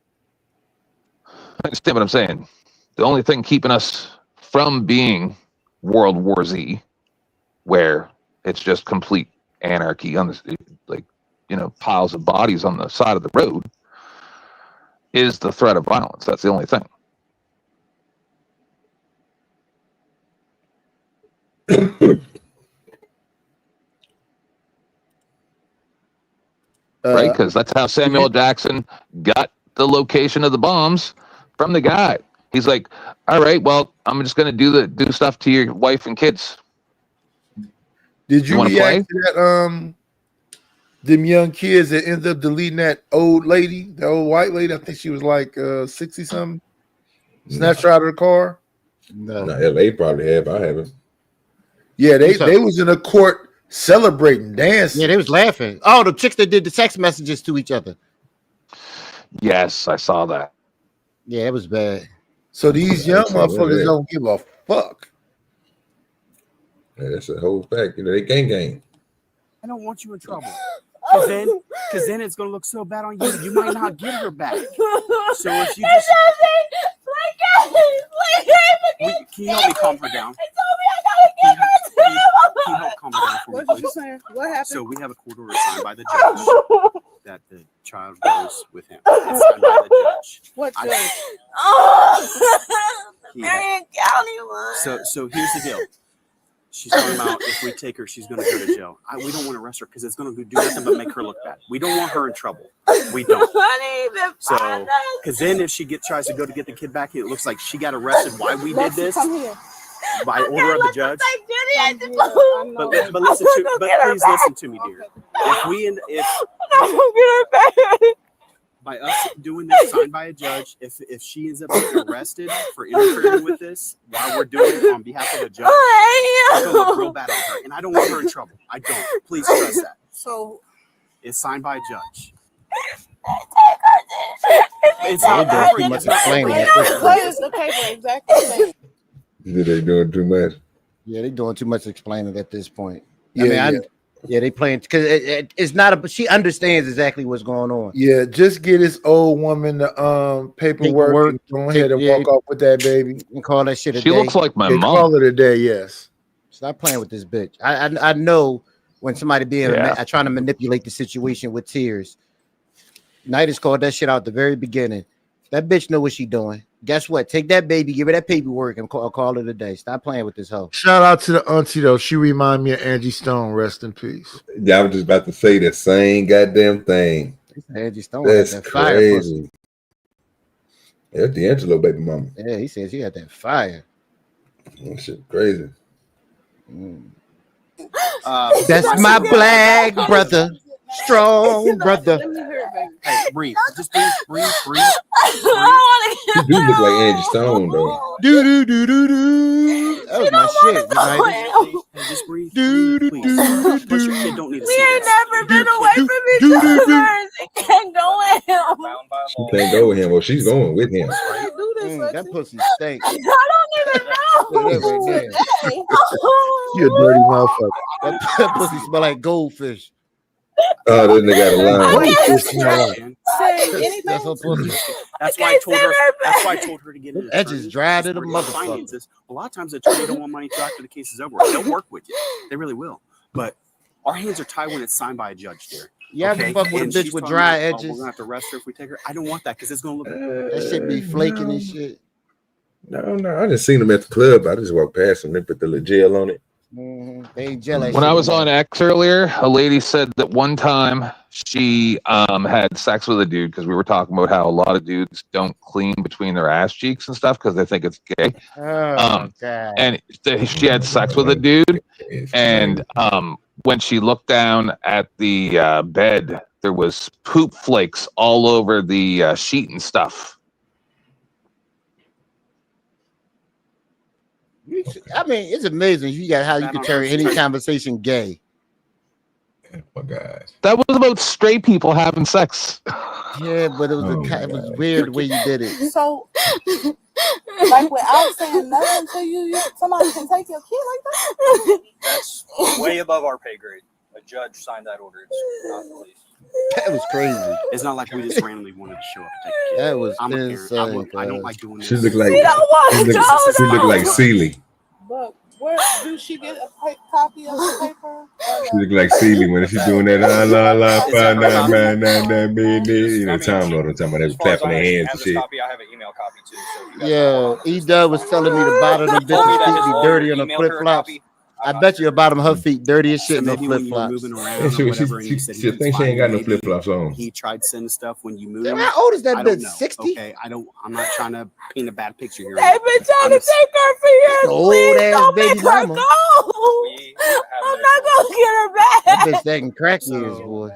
I understand what I'm saying. The only thing keeping us from being World War Z, where it's just complete anarchy on the piles of bodies on the side of the road, is the threat of violence. That's the only thing. Right, because that's how Samuel Jackson got the location of the bombs from the guy. He's like, all right, well, I'm just going to do stuff to your wife and kids. Did you react to that? Them young kids that ended up deleting that old lady, the old white lady. I think she was like 60 something. Snatched her out of the car. No, LA probably have. I haven't. Yeah, they was in a court celebrating, dancing. Yeah, they was laughing. Oh, the chicks that did the text messages to each other. Yes, I saw that. Yeah, it was bad. So these young motherfuckers don't give a fuck. Yeah, that's a whole fact. They gang. I don't want you in trouble. Because then it's going to look so bad on you. You might not get her back. So if you just... Can you help me calm her down? Can you help calm her down for me, What did you please? say? What happened? So we have a court order signed by the judge that the child goes with him. It's signed by the judge. What judge? Marion County one. So here's the deal. She's talking about if we take her, she's going to go to jail. We don't want to arrest her because it's going to do nothing but make her look bad. We don't want her in trouble. We don't. So, because then if she tries to go to get the kid back, it looks like she got arrested. Why we did this? By order of the judge. But please listen to me, dear. by us doing this signed by a judge, if she ends up getting arrested for interfering with this while we're doing it on behalf of a judge, it's gonna look real bad on her. And I don't want her in trouble. I don't. Please stress that. So it's signed by a judge. It's not doing too much explaining. What is the paper exactly saying? They doing too much. Yeah, they doing too much explaining at this point. Yeah, They playing because it's not a. She understands exactly what's going on. Yeah, just get this old woman the paperwork and go ahead and walk off with that baby and call that shit a She day. looks like my And mom. Call it a day. Yes. Stop playing with this bitch. I know when somebody trying to manipulate the situation with tears. Nidus called that shit out at the very beginning. That bitch know what she doing. Guess what? Take that baby, give her that paperwork, and call it a day. Stop playing with this hoe. Shout out to the auntie though. She remind me of Angie Stone. Rest in peace. Yeah, I was just about to say the same goddamn thing. Angie Stone. That's that fire crazy. That's D'Angelo baby mama. Yeah, he says he had that fire. That shit crazy. That's my black brother, strong brother. Hey, breathe. Just breathe. She do look like Angie Stone though. Do. That was my shit. Just breathe. Please. Plus your kid don't need to see We ain't this. never been away from each other. It can't go with him. She can't go with him. Well, she's going with him. That pussy stink. I don't even know. You a dirty motherfucker. That pussy smell like goldfish. Oh, this nigga got a line. What is this smell like? That's her pussy. That's why I told her. That's why I told her to get an That just dried it a attorney. motherfucker. Finances. A lot of times, the attorney don't want money till after the case is over. They'll work with you. They really will. But our hands are tied when it's signed by a judge, dear. You ever fuck with a And bitch she's with talking dry about, edges? we're gonna have to arrest her if we take her. I don't want that because it's gonna look. That shit be flaking and shit. No. I just seen him at the club. I just walked past him. They put the little gel on it. They ain't jealous. When I was on X earlier, a lady said that one time she had sex with a dude because we were talking about how a lot of dudes don't clean between their ass cheeks and stuff because they think it's gay. Oh, God. And she had sex with a dude, and when she looked down at the bed, there was poop flakes all over the sheet and stuff. I mean, it's amazing you got how you can turn any conversation gay. My God. That was about straight people having sex. Yeah, but it was weird the way you did it. So, like without saying nothing to you, somebody can take your kid like that? That's way above our pay grade. A judge signed that order. It's not police. That was crazy. It's not like we just randomly wanted to show up to take a kid. That was I'm a parent. insane. I don't like doing this. She look like She look like Celie. But where do she get a copy of the paper? She look like Celie when she's doing that you know, Tom know what I'm talking about. They was clapping their hands and shit. Copy, I have an email copy too. So Yo, E-Dub was telling me the bottom of the bitch's feet be dirty on the flip flops. I bet you the bottom of her feet dirty as shit in the Maybe flip when you were flops. moving around or whatever, and you said She think she ain't got no flip flops on. he tried sending stuff when you moved. Damn, how old is that I don't bitch? know. 60? Okay, I'm not trying to paint a bad picture here. They've been trying to take her for years. Old Please ass don't baby make her mama. go. I'm not gonna get her back. That bitch acting crack years, boy.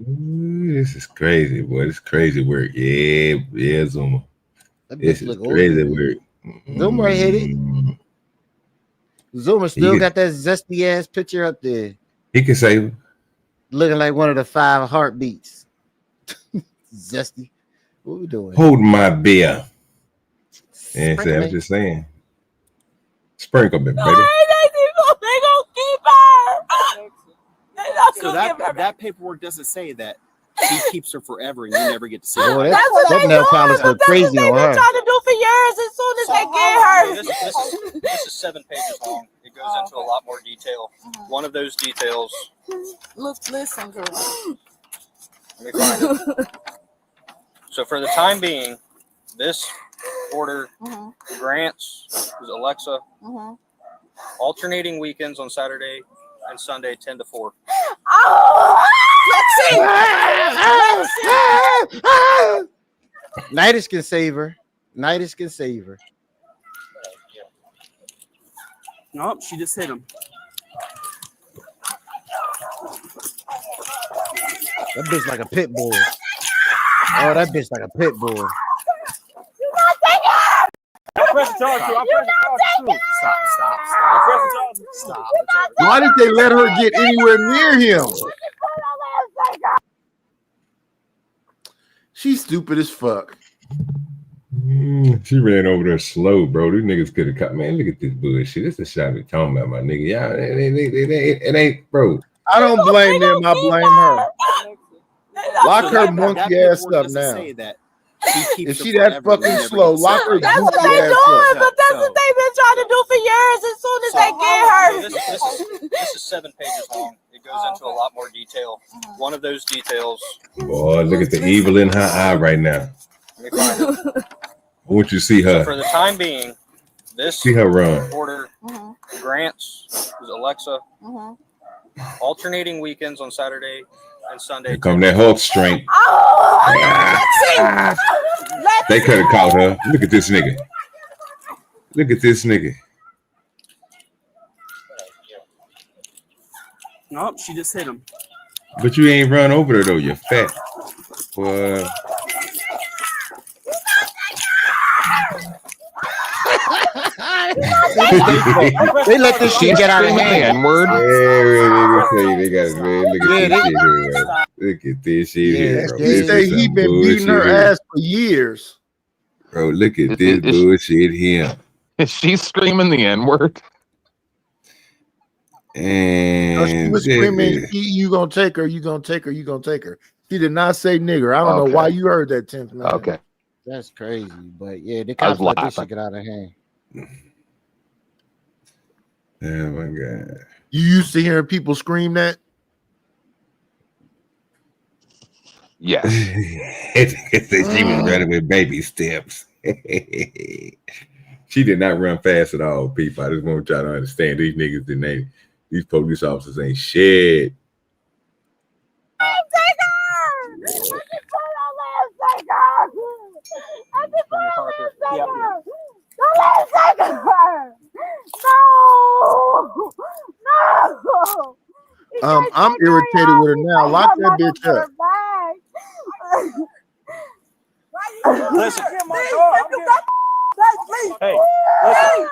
Ooh, this is crazy, boy. This is crazy work. Yeah, Zuma. That bitch This is look crazy old. work. Zuma hit it. Zuma still got that zesty ass picture up there, He can say, looking like one of the 5 heartbeats. Zesty. What we doing? hold my beer. And Sprinkle I'm it. just saying. Sprinkle me, baby. They gonna keep her. They not So gonna give her back. that paperwork doesn't say that he keeps her forever and you never get to see her. Boy, That's what that they nail do. polish look That's crazy what they on been her. trying to do for years. As soon as they get her, This is 7 pages long. It goes into a lot more detail. One of those details. Listen, girl. Let me find it. So for the time being, this order grants Alexa alternating weekends on Saturday and Sunday 10 to 4. Nidus can save her. Nidus can save her. Nope, she just hit him. That bitch like a pit bull. Oh, that bitch like a pit bull. You're not taking her. I'm pressing charge too. I'm pressing charge too. Stop. I'm pressing charge. Stop. Why did they let her get anywhere near him? She's stupid as fuck. She ran over there slow, bro. These niggas could have cut. Man, look at this bullshit. This is shot me talking about, my nigga. Yeah, it ain't, bro. I don't blame them. I blame her. Lock her monkey ass up now. If she that fucking slow, lock her That's what goofy they ass doing, up. but that's what they've been trying to do for years. As soon as they get her. This is 7 pages long. It goes into a lot more detail. One of those details. Boy, look at the evil in her eye right now. Let me find it. I want you to see her. For the time being, this See her run. order grants is Alexa alternating weekends on Saturday and Sunday. Here come that Hulk strength. Oh, They could have caught her. Look at this nigga. Look at this nigga. Nope, she just hit him. But you ain't run over there though. You're fat. Boy. They let this shit get out of hand. N-word. They got man. Look at this shit here, bro. Look at this shit here, bro. They say he been beating her ass for years. Bro, look at this bullshit here. She's screaming the N-word. No, she And was screaming, you gonna take her, you gonna take her, you gonna take her. She did not say nigger. I don't know why you heard that 10th man. Okay. That's crazy. But yeah, the I was cops let this laughing. shit get out of hand. Oh my god. You used to hearing people scream that? Yes. She was running with baby steps. She did not run fast at all, people. I just want y'all to understand these niggas these police officers ain't shit. take her. I just put her last take her. I just put her last take her. Don't let him take her. No. I'm irritated with her now. Lock that bitch up. Listen. Hey,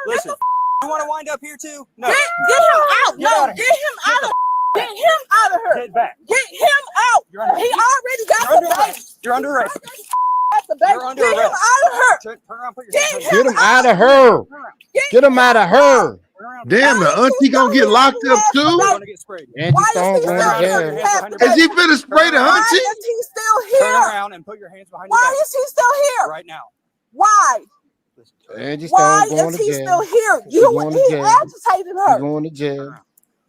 listen. You want to wind up here too? No. Get him out. No, get him out of. Get him out of her. Get back. Get him out. He already got the baby. You're under arrest. You're under arrest. Get him out of her. Turn around, put your Get him out of her. Get him out of her. Damn, the auntie gonna get locked up too? And Why Stone is he going still to jail. Is he finna spray the Why auntie? is he still Turn here? around and put your hands behind your Why back. is he still here? Right now. Why? Angie Why Stone going is to he jail. still here? She going to He jail. agitated She her. going to jail.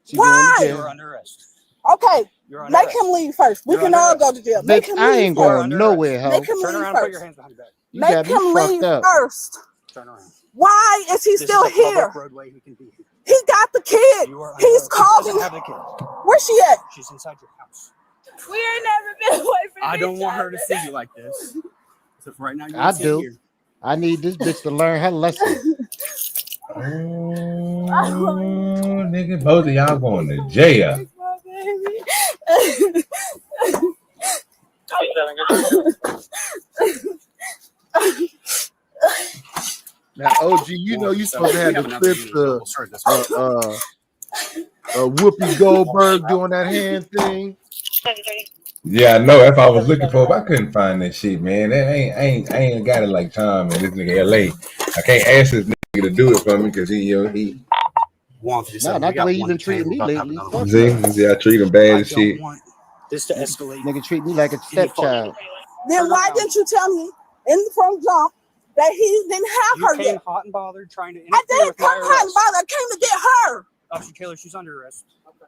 She Why? going to You're jail. under arrest. Okay, You're under make arrest. him leave first. We You're can under all arrest. go to jail. Make Bitch, him I leave ain't first. going nowhere, ho. Make him Turn leave around and put your first. hands behind your back. You Make got me him fucked leave up. first. Turn around. Why is he This still is a public here? roadway. He can be here. He got the kid. You are under He's arrest. He calling. doesn't have the kid. Where's she at? She's inside your house. We ain't never been away from I don't want her to see you like this. So for right now, you I sit do. here. I need this bitch to learn her lesson. Nigga, both of y'all going to jail. Now, OG, you know you supposed to have the clips of Whoopi Goldberg doing that hand thing. Yeah, I know. If I was looking for it, I couldn't find that shit, man. I ain't got it like Tom and this nigga LA. I can't ask this nigga to do it for me because he No, not the way you been treating me lately. Fuck see, I treat him bad as shit. This to escalate. Nigga treat me like a stepchild. Then why didn't you tell me from jump that he didn't have You her came yet? hot and bothered trying to I interfere didn't with my come hot and arrest. bothered. I came to get her. Officer Taylor, she's under arrest. Okay.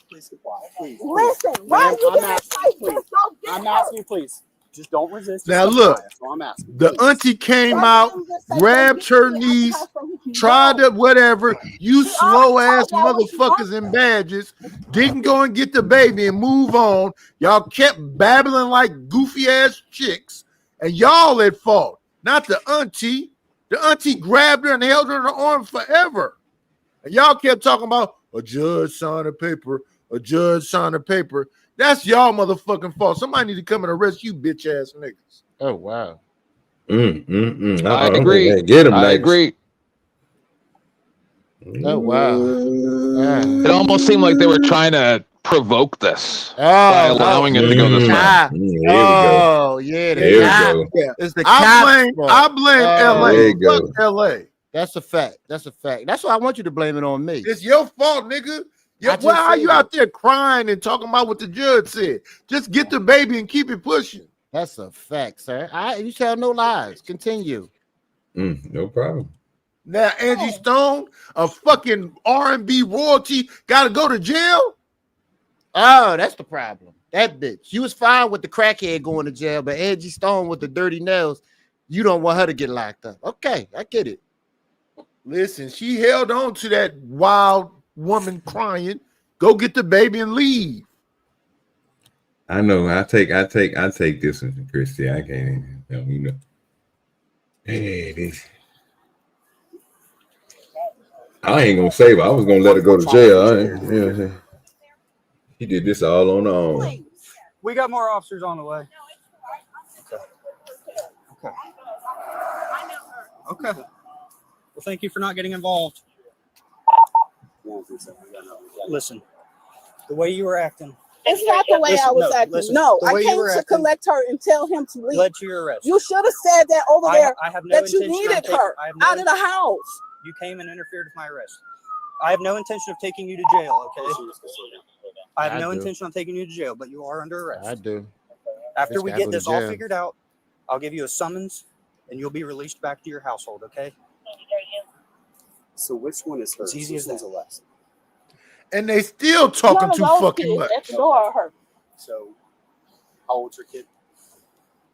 Please be quiet. Please. Listen, why Ma'am, you I'm didn't asking, fight please. this? Don't get I'm her. asking you, please. Just don't resist. Now Just look, quiet. That's all I'm asking. the auntie came out, grabbed her niece, tried to whatever. You slow ass motherfuckers in badges didn't go and get the baby and move on. Y'all kept babbling like goofy ass chicks, and y'all at fault, not the auntie. The auntie grabbed her and held her in her arm forever, and y'all kept talking about a judge signed a paper. A judge signed a paper. That's y'all motherfucking fault. Somebody need to come and arrest you, bitch ass niggas. Oh wow. I agree. Hey, get him. I agree. Oh wow. It almost seemed like they were trying to provoke this by allowing it to go this way. Oh yeah, it's the I blame LA. There you go. Fuck LA. That's a fact. That's a fact. That's why I want you to blame it on me. It's your fault, nigga. Why are you out there crying and talking about what the judge said? Just get the baby and keep it pushing. That's a fact, sir. You tell no lies. Continue. No problem. Now Angie Stone, a fucking R&B royalty, gotta go to jail. Oh, that's the problem. That bitch. You was fine with the crackhead going to jail, but Angie Stone with the dirty nails, you don't want her to get locked up. Okay, I get it. Listen, she held on to that wild woman crying. Go get the baby and leave. I know. I take this one, Christy. I can't even. Hey, this. I ain't gonna save her. I was gonna let her go to jail. He did this all on her own. We got more officers on the way. Okay. Well, thank you for not getting involved. Listen, the way you were acting. It's not the way I was acting. No, I came to collect her and tell him to leave. Led to your arrest. You should have said that over there I have no that you intention needed her out of the house. You came and interfered with my arrest. I have no intention of taking you to jail, okay? I have no intention of taking you to jail, but you are under arrest. I do. After we get this all figured out, I'll give you a summons and you'll be released back to your household, okay? So which one is her? It's easy as that. And they still talking too fucking much. At the door of her. So how old's your kid?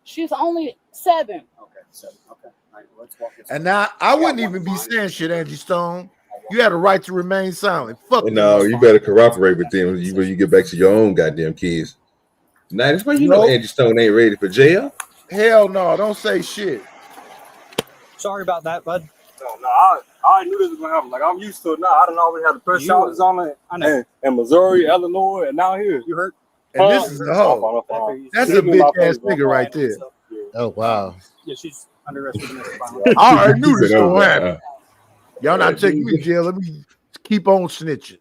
She's only 7. Okay, 7. Okay. All right, let's walk this And now I wouldn't even be saying shit, Angie Stone. You had a right to remain silent. Fuck No, you better cooperate with them when you get back to your own goddamn kids. Now that's why you know Angie Stone ain't ready for jail. Hell no, don't say shit. Sorry about that, bud. No, I already knew this was gonna happen. Like, I'm used to it now. I done always had the press charges on it. I know. And Missouri, Illinois, and now here. You hurt? And this is the hoe. That's a bitch ass nigga right there. Oh wow. Yeah, she's under arrest for domestic violence. I already knew this was gonna happen. Y'all not taking me to jail. Let me keep on snitching.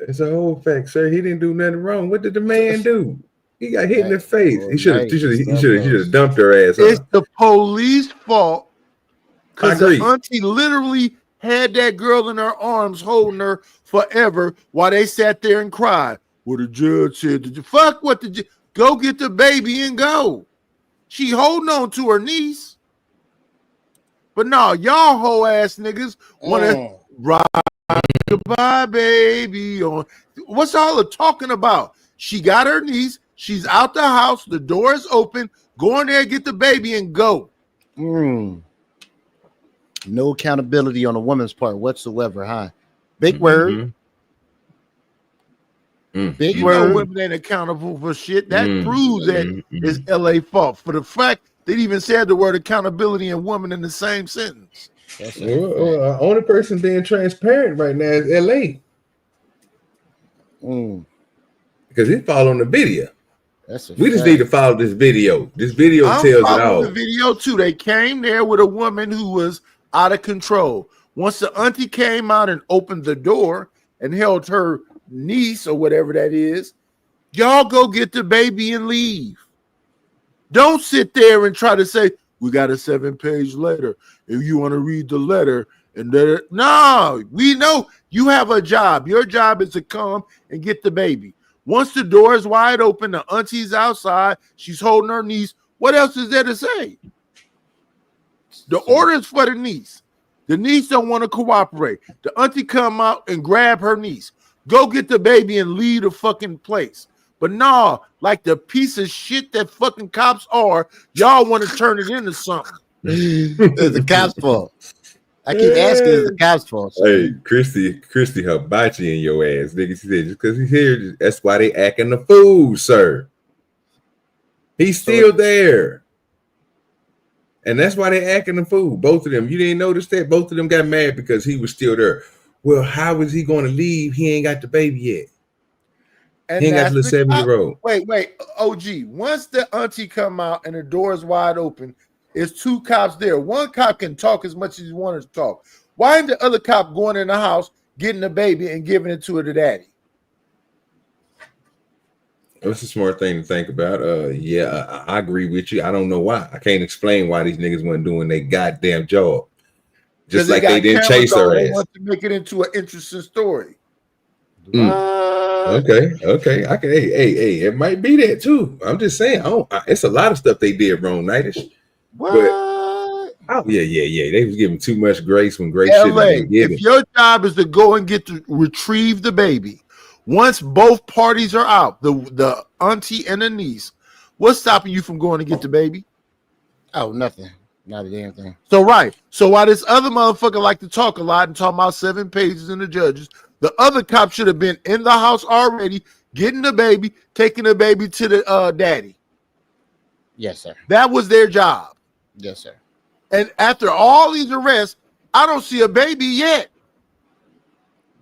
It's a whole fact, sir. He didn't do nothing wrong. What did the man do? He got hit in the face. He should have dumped her ass. It's the police fault because the auntie literally had that girl in her arms, holding her forever while they sat there and cried. Well, the judge said, "Fuck what the go get the baby and go." She holding on to her niece. But no, y'all whole ass niggas want to ride goodbye, baby. On what's all the talking about? She got her niece. She's out the house. The door is open. Go in there, get the baby, and go. No accountability on a woman's part whatsoever, huh? Big word. Big you word. know women ain't accountable for shit. That proves that it's LA fault. For the fact they even said the word accountability and woman in the same sentence. Only person being transparent right now is LA. Because he following the video. We just need to follow this video. This video tells it all. The video too. They came there with a woman who was out of control. Once the auntie came out and opened the door and held her niece or whatever that is, y'all go get the baby and leave. Don't sit there and try to say, we got a 7-page letter. If you want to read the letter, and no, we know you have a job. Your job is to come and get the baby. Once the door is wide open, the auntie's outside, she's holding her niece. What else is there to say? The order is for the niece. The niece don't want to cooperate. The auntie come out and grab her niece. Go get the baby and leave the fucking place. But no, like the piece of shit that fucking cops are, y'all want to turn it into something. It's the cops' fault. I keep asking, it's the cops' fault. Hey, Christy hibachi in your ass, nigga. She said, just because he's here, that's why they acting the fool, sir. He's still there. And that's why they acting the fool. Both of them. You didn't notice that? Both of them got mad because he was still there. Well, how is he going to leave? He ain't got the baby yet. And He ain't got that's to the the 7-year-old. Wait, OG. Once the auntie come out and the door is wide open, it's 2 cops there. One cop can talk as much as he wants to talk. Why isn't the other cop going in the house, getting the baby, and giving it to her daddy? That's a smart thing to think about. Yeah, I agree with you. I don't know why. I can't explain why these niggas weren't doing their goddamn job. Just like they didn't chase her ass. Want to make it into an interesting story. Okay. I can. Hey, it might be that too. I'm just saying. It's a lot of stuff they did wrong, Nightish. What? Yeah. They was giving too much grace when grace LA, shouldn't be given. if your job is to go and get to retrieve the baby, once both parties are out, the auntie and the niece, what's stopping you from going to get the baby? Oh, nothing. Not a damn thing. So why this other motherfucker like to talk a lot and talk about 7 pages in the judges? The other cop should have been in the house already, getting the baby, taking the baby to the daddy. Yes, sir. That was their job. Yes, sir. And after all these arrests, I don't see a baby yet.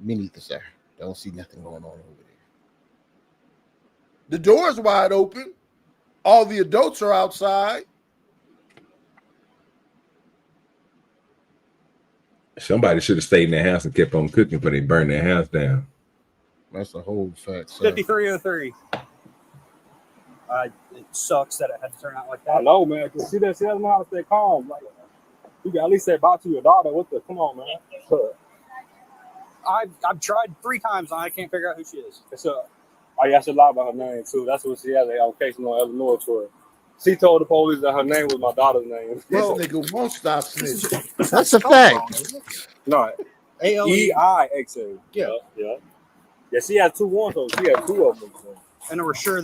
Me neither, sir. Don't see nothing going on over there. The door's wide open. All the adults are outside. Somebody should have stayed in their house and kept on cooking before they burned their house down. That's a whole fact. 5303. It sucks that it had to turn out like that. I know, man. Cause see that's how to stay calm. Like, you can at least say bye to your daughter. Come on, man. I've tried 3 times and I can't figure out who she is. Oh yeah, I should lie about her name too. That's what she has an application on Illinois for. She told the police that her name was my daughter's name. This nigga won't stop snitching. That's a fact. No, EIXA. Yeah. Yeah, she has 2 warrants, so she has 2 of them. So. And are we sure?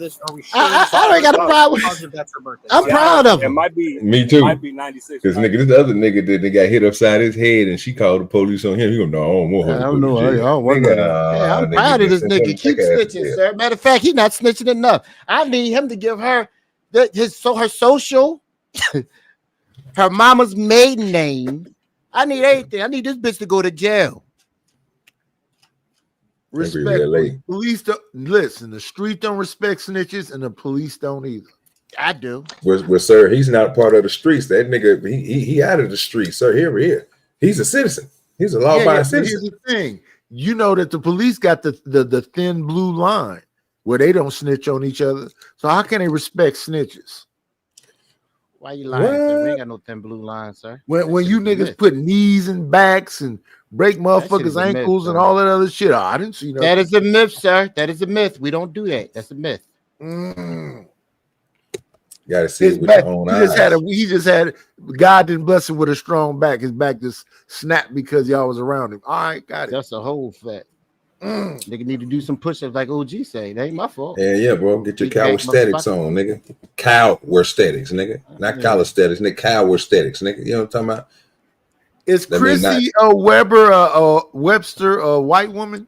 I ain't got a problem. That's her birthday. I'm proud of It him. might be. Me too. It might be 96. Because nigga, this other nigga that got hit upside his head and she called the police on him. He go, no, I don't want her. I don't know. I don't want that. I'm proud of this nigga. Keep snitching, sir. Matter of fact, he's not snitching enough. I need him to give her her social, her mama's maiden name. I need everything. I need this bitch to go to jail. Respect. Police don't listen. The street don't respect snitches, and the police don't either. I do. Well, sir, he's not part of the streets. That nigga, he out of the streets, sir. Here. He's a citizen. He's a law-abiding citizen. Here's the thing. You know that the police got the thin blue line where they don't snitch on each other. So how can they respect snitches? Why you lying, sir? We ain't got no thin blue line, sir. When you niggas put knees and backs and break motherfuckers' ankles and all that other shit. Oh, I didn't see nothing. That is a myth, sir. That is a myth. We don't do that. That's a myth. You gotta see it with your own eyes. He just had God didn't bless him with a strong back. His back just snapped because y'all was around him. All right, got it. That's a whole fact. Nigga need to do some push-ups like OG say. That ain't my fault. Yeah, bro. Get your calisthenics on, nigga. Calisthenics, nigga. Not calisthenics, nigga. Calisthenics, nigga. You know what I'm talking about? Is Chrissy Webster a white woman?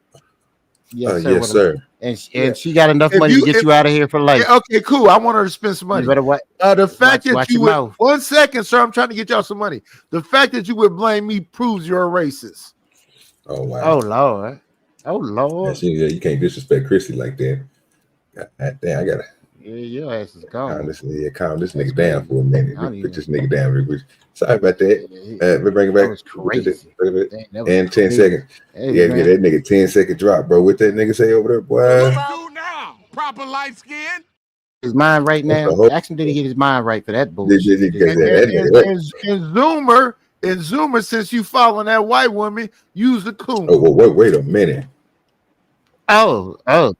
Yes, sir. Yes, sir. And she got enough money to get you out of here for life. Yeah, okay, cool. I want her to spend some money. You better what? The fact that you would, mouth. 1 second, sir. I'm trying to get y'all some money. The fact that you would blame me proves you're a racist. Oh wow. Oh Lord. Oh Lord. Yeah, you can't disrespect Chrissy like that. God damn, I gotta. Yeah, your ass is gone. Calm this nigga down for a minute. Put this nigga down real quick. Sorry about that. We bring it back. Crazy. And 10 seconds. Yeah, that nigga 10-second drop, bro. What that nigga say over there, boy? Proper light skin. His mind right now. Ask him, did he get his mind right for that bullshit? In Zoomer, since you following that white woman, use the coon. Oh, wait a minute. Oh, no.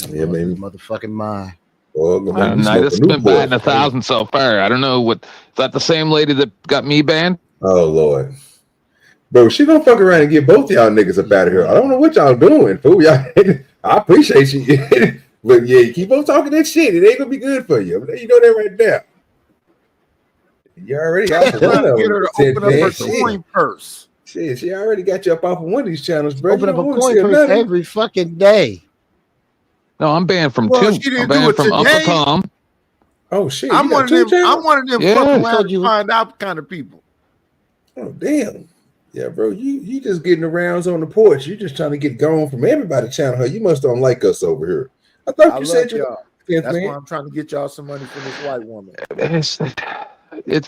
Yeah, man. Motherfucking mind. It's been batting 1,000 so far. I don't know is that the same lady that got me banned? Oh Lord. Bro, she gonna fuck around and get both y'all niggas up out of here. I don't know what y'all doing, fool. Y'all, I appreciate you. But yeah, you keep on talking that shit. It ain't gonna be good for you. You know that right now. You already off of one of them. Get her to open up her coin purse. Shit, she already got you up off of one of these channels, bro. Open up a coin purse every fucking day. No, I'm banned from 2. I'm banned from Uncle Tom. Oh shit! I'm you got one of them. 2 channels? I'm one of them Yeah. fuck around Told and you. find out kind of people. Oh damn! Yeah, bro, you just getting the rounds on the porch. You just trying to get gone from everybody channel. Her, you must don't like us over here. I thought I you love said you. y'all. Fifth That's why man. I'm trying to get y'all some money from this white woman.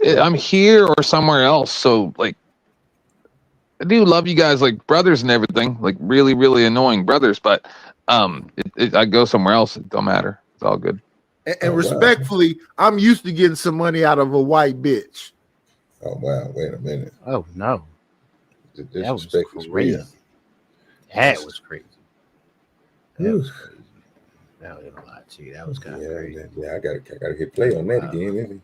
I'm here or somewhere else. So like, I do love you guys like brothers and everything. Like really, really annoying brothers. But I go somewhere else. It don't matter. It's all good. And respectfully, I'm used to getting some money out of a white bitch. Oh wow! Wait a minute. Oh no. The That was disrespect is crazy. real. That was crazy. That Whew. was crazy. That was a lot to you. That was kind of crazy. Yeah, I gotta hit play on that again. Isn't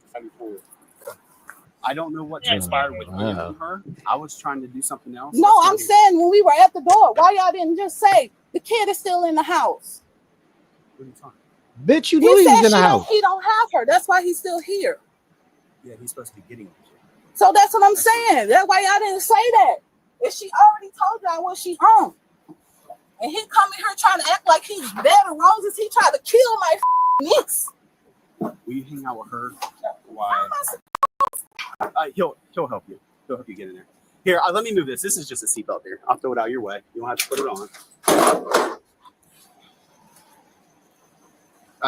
I don't know what transpired with you and her. I was trying to do something else. No, I'm saying when we were at the door, why y'all didn't just say the kid is still in the house? What are you talking? Bitch, you He knew he was said in the house. he don't have her. That's why he's still here. Yeah, he's supposed to be getting it. So that's what I'm saying. That's why y'all didn't say that. If she already told y'all what she owned. And he come in here trying to act like he's bed of roses. He tried to kill my niece. Will you hang out with her? Why? He'll help you. He'll help you get in there. Here, let me move this. This is just a seatbelt here. I'll throw it out your way. You don't have to put it on.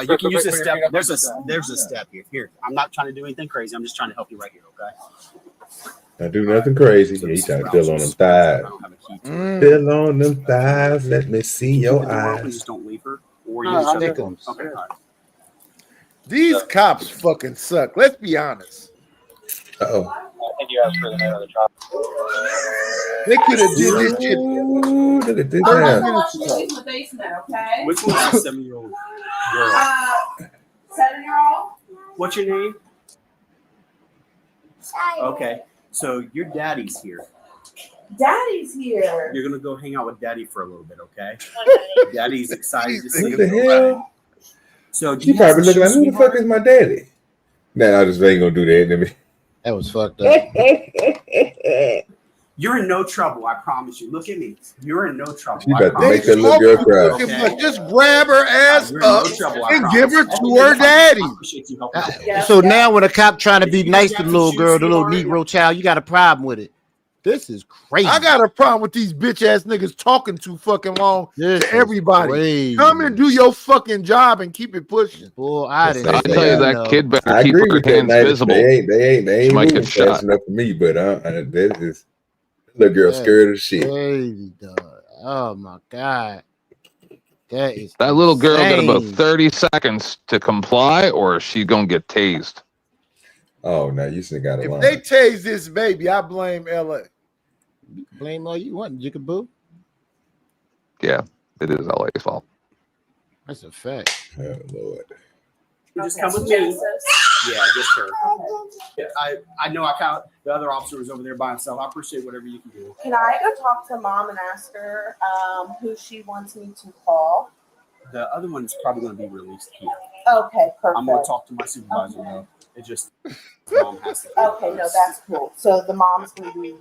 You can use this step. There's a step here. Here, I'm not trying to do anything crazy. I'm just trying to help you right here. Okay. I do nothing crazy. Yeah, he trying to feel on them thighs. Feel on them thighs. Let me see your eyes. Just don't leave her. Or No, you I'm okay. good. All right. These cops fucking suck. Let's be honest. Uh-oh. I think you asked for the name of the truck. They could have did this shit. Ooh, look at this. I'm now. not watching you in the basement, okay? Which one's the 7-year-old girl? 7-year-old? What's your name? Okay. So your daddy's here. Daddy's here. You're gonna go hang out with daddy for a little bit, okay? Daddy's excited to see What you. the hell? So She probably looking like, who the fuck is my daddy? Nah, I just ain't gonna do that. That was fucked up. You're in no trouble, I promise you. Look at me. You're in no trouble. She I about to promise make that you. little girl cry. Fucking Just grab her ass You're in no up trouble, I and promise. give her Oh, to yeah, her daddy. I appreciate you helping. So now when a cop trying to be nice to the little girl, the little Negro child, you got a problem with it. This is crazy. I got a problem with these bitch ass niggas talking too fucking long to everybody. crazy. Come and do your fucking job and keep it pushing. Boy, I didn't I tell you, that kid better I keep agree her with that. hands Night. visible. They ain't She might moving get fast shot. enough for me, but that is little girl scared of shit. Crazy, dog. Oh my god. That is That little girl got about insane. 30 seconds to comply, or she's gonna get tased. Oh, now you still got a If line. they tase this baby, I blame LA. You can blame all you want, Jigaboo. Yeah, it is LA's fault. That's a fact. Oh Lord. You just come with me. Yeah, just her. I know I count the other officer was over there by himself. I appreciate whatever you can do. Can I go talk to mom and ask her who she wants me to call? The other one's probably going to be released here. Okay, perfect. I'm going to talk to my supervisor though. It just mom has to. Okay, no, that's cool. So the mom's going to be.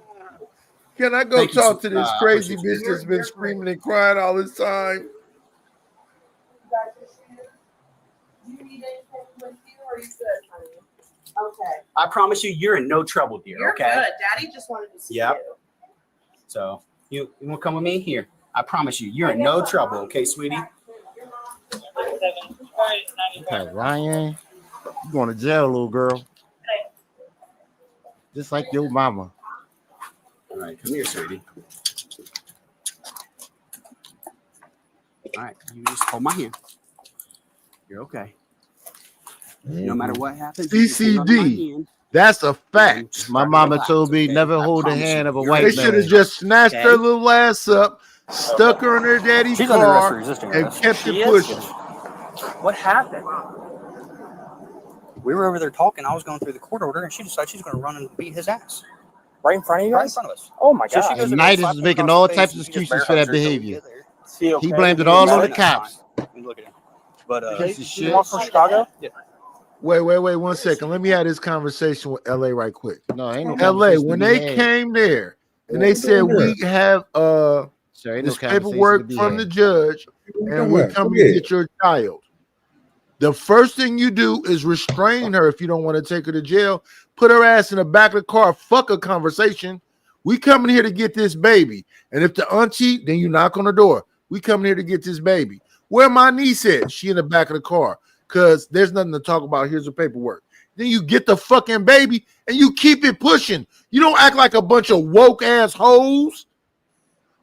Can I go Thank you, talk to this I crazy appreciate bitch you. that's been screaming and crying all this time? Do you need anything with you or are you good, honey? Okay. I promise you, you're in no trouble, dear. You're okay. good. Daddy just wanted to see Yep. you. So you want to come with me here? I promise you, you're in no trouble. Okay, sweetie. Okay, Ryan, you going to jail, little girl. Just like your mama. All right, come here, sweetie. All right, you just hold my hand. You're okay. No matter what happens, you just hold on to my CCD. hand. That's a fact. My mama told me never hold the hand of a white They should man. have just snatched Okay. her little ass up, stuck her in her daddy's She's under arrest for car, resisting and arrest. kept She it is? pushing. What happened? We were over there talking. I was going through the court order, and she decided she's going to run and beat his ass. Right in front of you guys? Right in front of us. Oh my So god. she goes and Nidus is making all types of excuses for that behavior. He blamed it all on the cops. Look at him. But Piece of you shit. walk from Chicago? Yeah. Wait 1 second. Let me have this conversation with LA right quick. No, ain't no LA, conversation when to they be had. came there and they said we have Sir, ain't no this conversation to paperwork be from had. the judge and we're coming to get your child. The first thing you do is restrain her if you don't want to take her to jail. Put her ass in the back of the car. Fuck a conversation. We coming here to get this baby. And if the auntie, then you knock on the door. We coming here to get this baby. Where my niece at? She in the back of the car. Because there's nothing to talk about. Here's the paperwork. Then you get the fucking baby and you keep it pushing. You don't act like a bunch of woke ass hoes.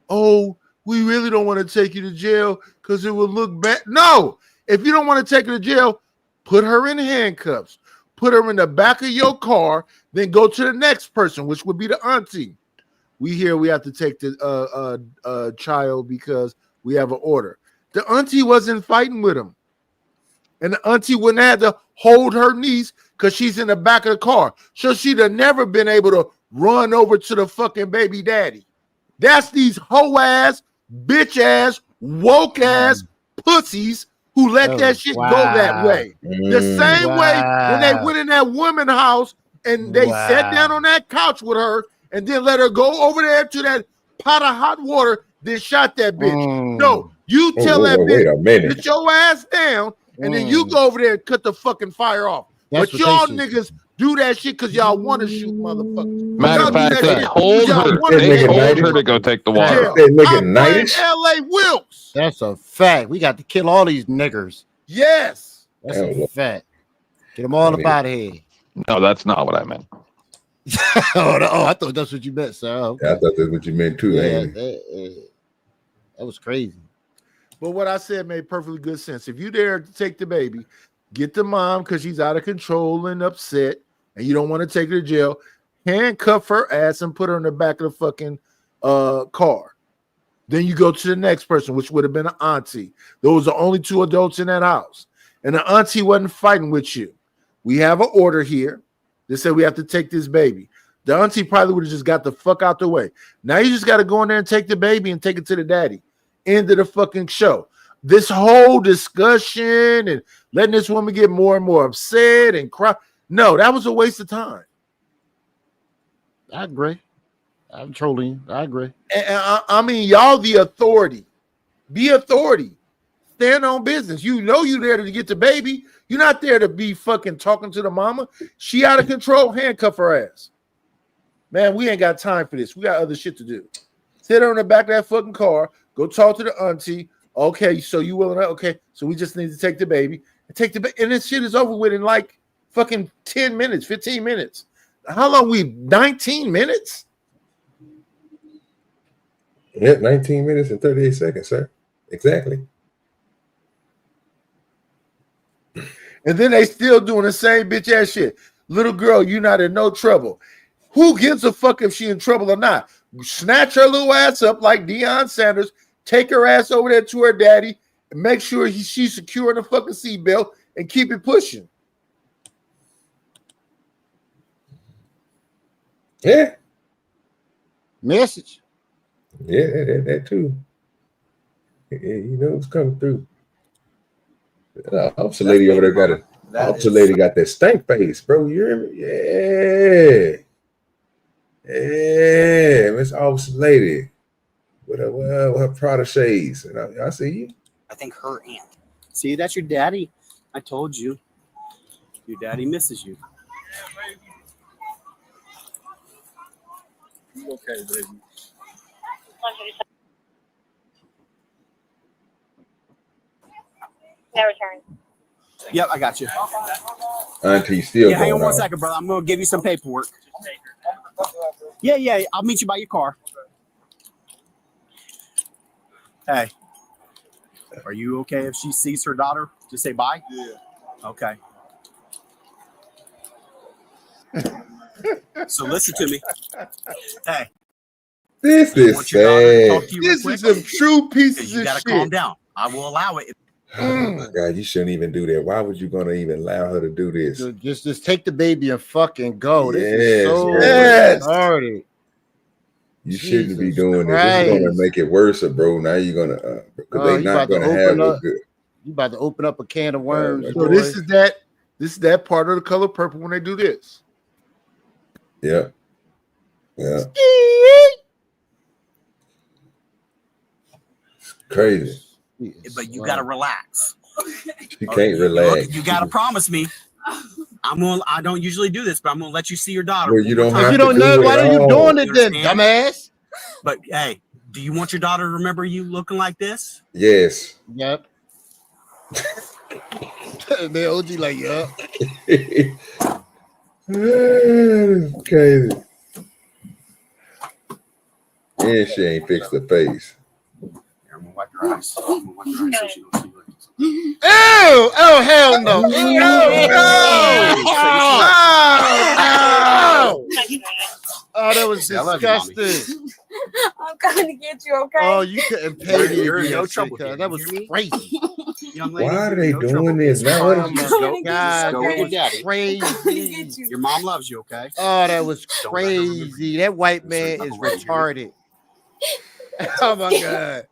Oh, we really don't want to take you to jail because it would look bad. No, if you don't want to take her to jail, put her in handcuffs. Put her in the back of your car, then go to the next person, which would be the auntie. We have to take the child because we have an order. The auntie wasn't fighting with him. And the auntie wouldn't have to hold her niece because she's in the back of the car. So she'd have never been able to run over to the fucking baby daddy. That's these hoe-ass, bitch-ass, woke-ass pussies who let that shit go that way. The same way when they went in that woman's house and they sat down on that couch with her and then let her go over there to that pot of hot water, then shot that bitch. No, you tell that bitch, get your ass down, and then you go over there and cut the fucking fire off. But y'all niggas do that shit because y'all want to shoot motherfuckers. Matter of fact, they told her to go take the water. I'm L.A. Wilkes. That's a fact. We got to kill all these niggers. Yes. That's a fact. Get them all up out of here. No, that's not what I meant. I thought that's what you meant, sir. Okay. Yeah, I thought that's what you meant too. Yeah, that was crazy. But what I said made perfectly good sense. If you dare to take the baby, get the mom because she's out of control and upset, and you don't want to take her to jail, handcuff her ass and put her in the back of the fucking car. Then you go to the next person, which would have been an auntie. Those are only two adults in that house. And the auntie wasn't fighting with you. We have an order here. They said we have to take this baby. The auntie probably would have just got the fuck out the way. Now you just got to go in there and take the baby and take it to the daddy. End of the fucking show. This whole discussion and letting this woman get more and more upset and cry. No, that was a waste of time. I agree. I'm trolling you. I agree. And I mean, y'all the authority. Be authority. Stand on business. You know you're there to get the baby. You're not there to be fucking talking to the mama. She out of control. Handcuff her ass. Man, we ain't got time for this. We got other shit to do. Sit her in the back of that fucking car. Go talk to the auntie. Okay, so you willing to? Okay, so we just need to take the baby and take the baby, and this shit is over with in like fucking 10 minutes, 15 minutes. How long? 19 minutes? Yeah, 19 minutes and 38 seconds, sir. Exactly. And then they still doing the same bitch ass shit. Little girl, you not in no trouble. Who gives a fuck if she in trouble or not? Snatch her little ass up like Deion Sanders. Take her ass over there to her daddy and make sure she's secure in the fucking seatbelt and keep it pushing. Yeah. Message. Yeah, that too. Yeah, you know it's coming through. Officer lady over there got that stank face, bro. You hear me? Yeah. Yeah, Miss Officer lady. With her Prada shades. And I see you. I think her aunt. See, that's your daddy. I told you. Your daddy misses you. Okay, baby. No return. Yep, I got you. Auntie still hang on going one on. second, brother. I'm going to give you some paperwork. Yeah, I'll meet you by your car. Hey, are you okay if she sees her daughter? Just say bye? Yeah. Okay. So listen to me. Hey. This is sad. This is some true pieces You of gotta shit. calm down. I will allow it. Oh my God, you shouldn't even do that. Why would you gonna even allow her to do this? Just take the baby and fucking go. This is so retarded. You shouldn't be doing this. This is gonna make it worse, bro. Now you're gonna because they not gonna have a good. You about to open up a can of worms. So this is that part of The Color Purple when they do this. Yeah. Yeah. It's crazy. But you gotta relax. She can't relax. You gotta promise me. I don't usually do this, but I'm gonna let you see your daughter. Well, you don't If have you to don't do know, it why are you all. doing it then, understand? dumbass? But hey, do you want your daughter to remember you looking like this? Yes. Yep. The OG like, yup. Crazy. And she ain't fixed the face. I'm gonna wipe your eyes. I'm gonna wipe your eyes so she don't see like this. Ew! Oh hell no! Oh, that was I love you, Mommy. disgusting. I'm coming to get you, okay? Oh, you couldn't pay me. You're to in be no upset, trouble, cuz. dear. That You was hear me? crazy. Young lady, Why are you're they in no doing trouble. this? Now Oh what my is God, Go that with your was daddy. crazy. Your mom loves you, okay? Oh, that was Don't let her remember crazy. That white man is retarded. Oh my God.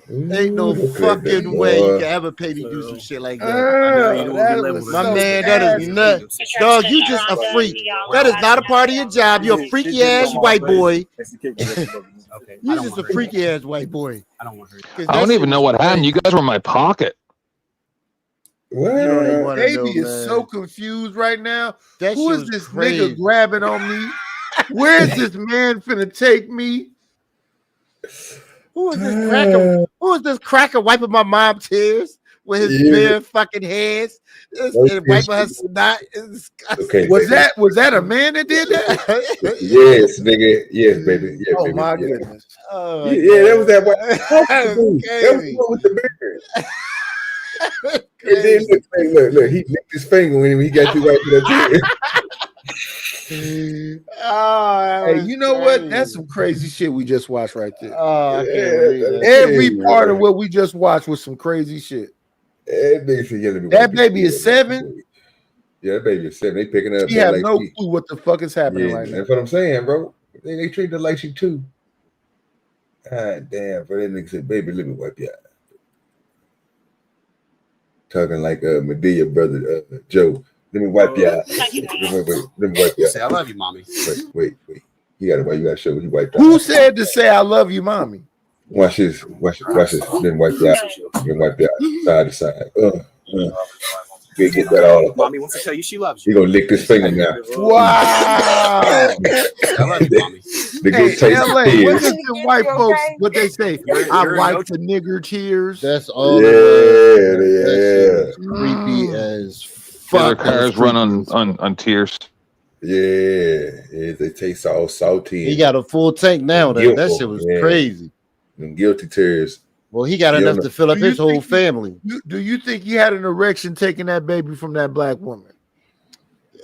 Ain't no look at that fucking way you boy. can ever pay me to do some shit like that. I know you don't want to be labeled. My man, that is nuts. Dog, you just a freak. That is not a part of your job. You're a freaky ass white boy. Okay. You just a freaky ass white boy. I don't want her. I don't even know what happened. You guys were in my pocket. You don't even want to know, Baby is man. so confused right now. That Who shit is was this crazy. nigga grabbing on me? Where is this man finna take me? Who is this cracker? Who is this cracker wiping my mom tears with his bare fucking hands and wiping her snot? It's disgusting. Okay, Was that a man that did that? Yes, nigga. Yes, baby. Yeah, Oh baby. my Yeah. goodness. Oh, Yeah, that was that white. That was That was the one with the beard. And then look, he licked his finger when he got you right to that Oh, hey, you know what? That's some crazy shit we just watched right there. Oh, I can't believe that. Every part of what we just watched was some crazy shit. That baby is 7. Yeah, that baby is 7. They picking up. She have no clue what the fuck is happening right now. That's what I'm saying, bro. They treat her like she 2. God damn, bro. That nigga said, baby, let me wipe your eye. Talking like Medea brother Joe. Let me wipe your eye. Let me wipe your eye. Say I love you, mommy. Wait. You gotta show you wipe. Who said to say I love you, mommy? Watch this. Then wipe your eye. Then wipe your eye side to side. Get that all up. Mommy wants to tell you she loves He you. gonna lick this finger now. Wow. I love you, mommy. The Hey, good taste LA, of what tears. does the white folks, what they say? I wipe the nigger tears. That's all. Yeah. That shit was creepy as Their fuck. cars run on tears. Yeah, they taste all salty. He got a full tank now. That guiltful, shit was yeah. crazy. Them guilty tears. Well, he got enough to fill up his whole family. Do you think he had an erection taking that baby from that black woman?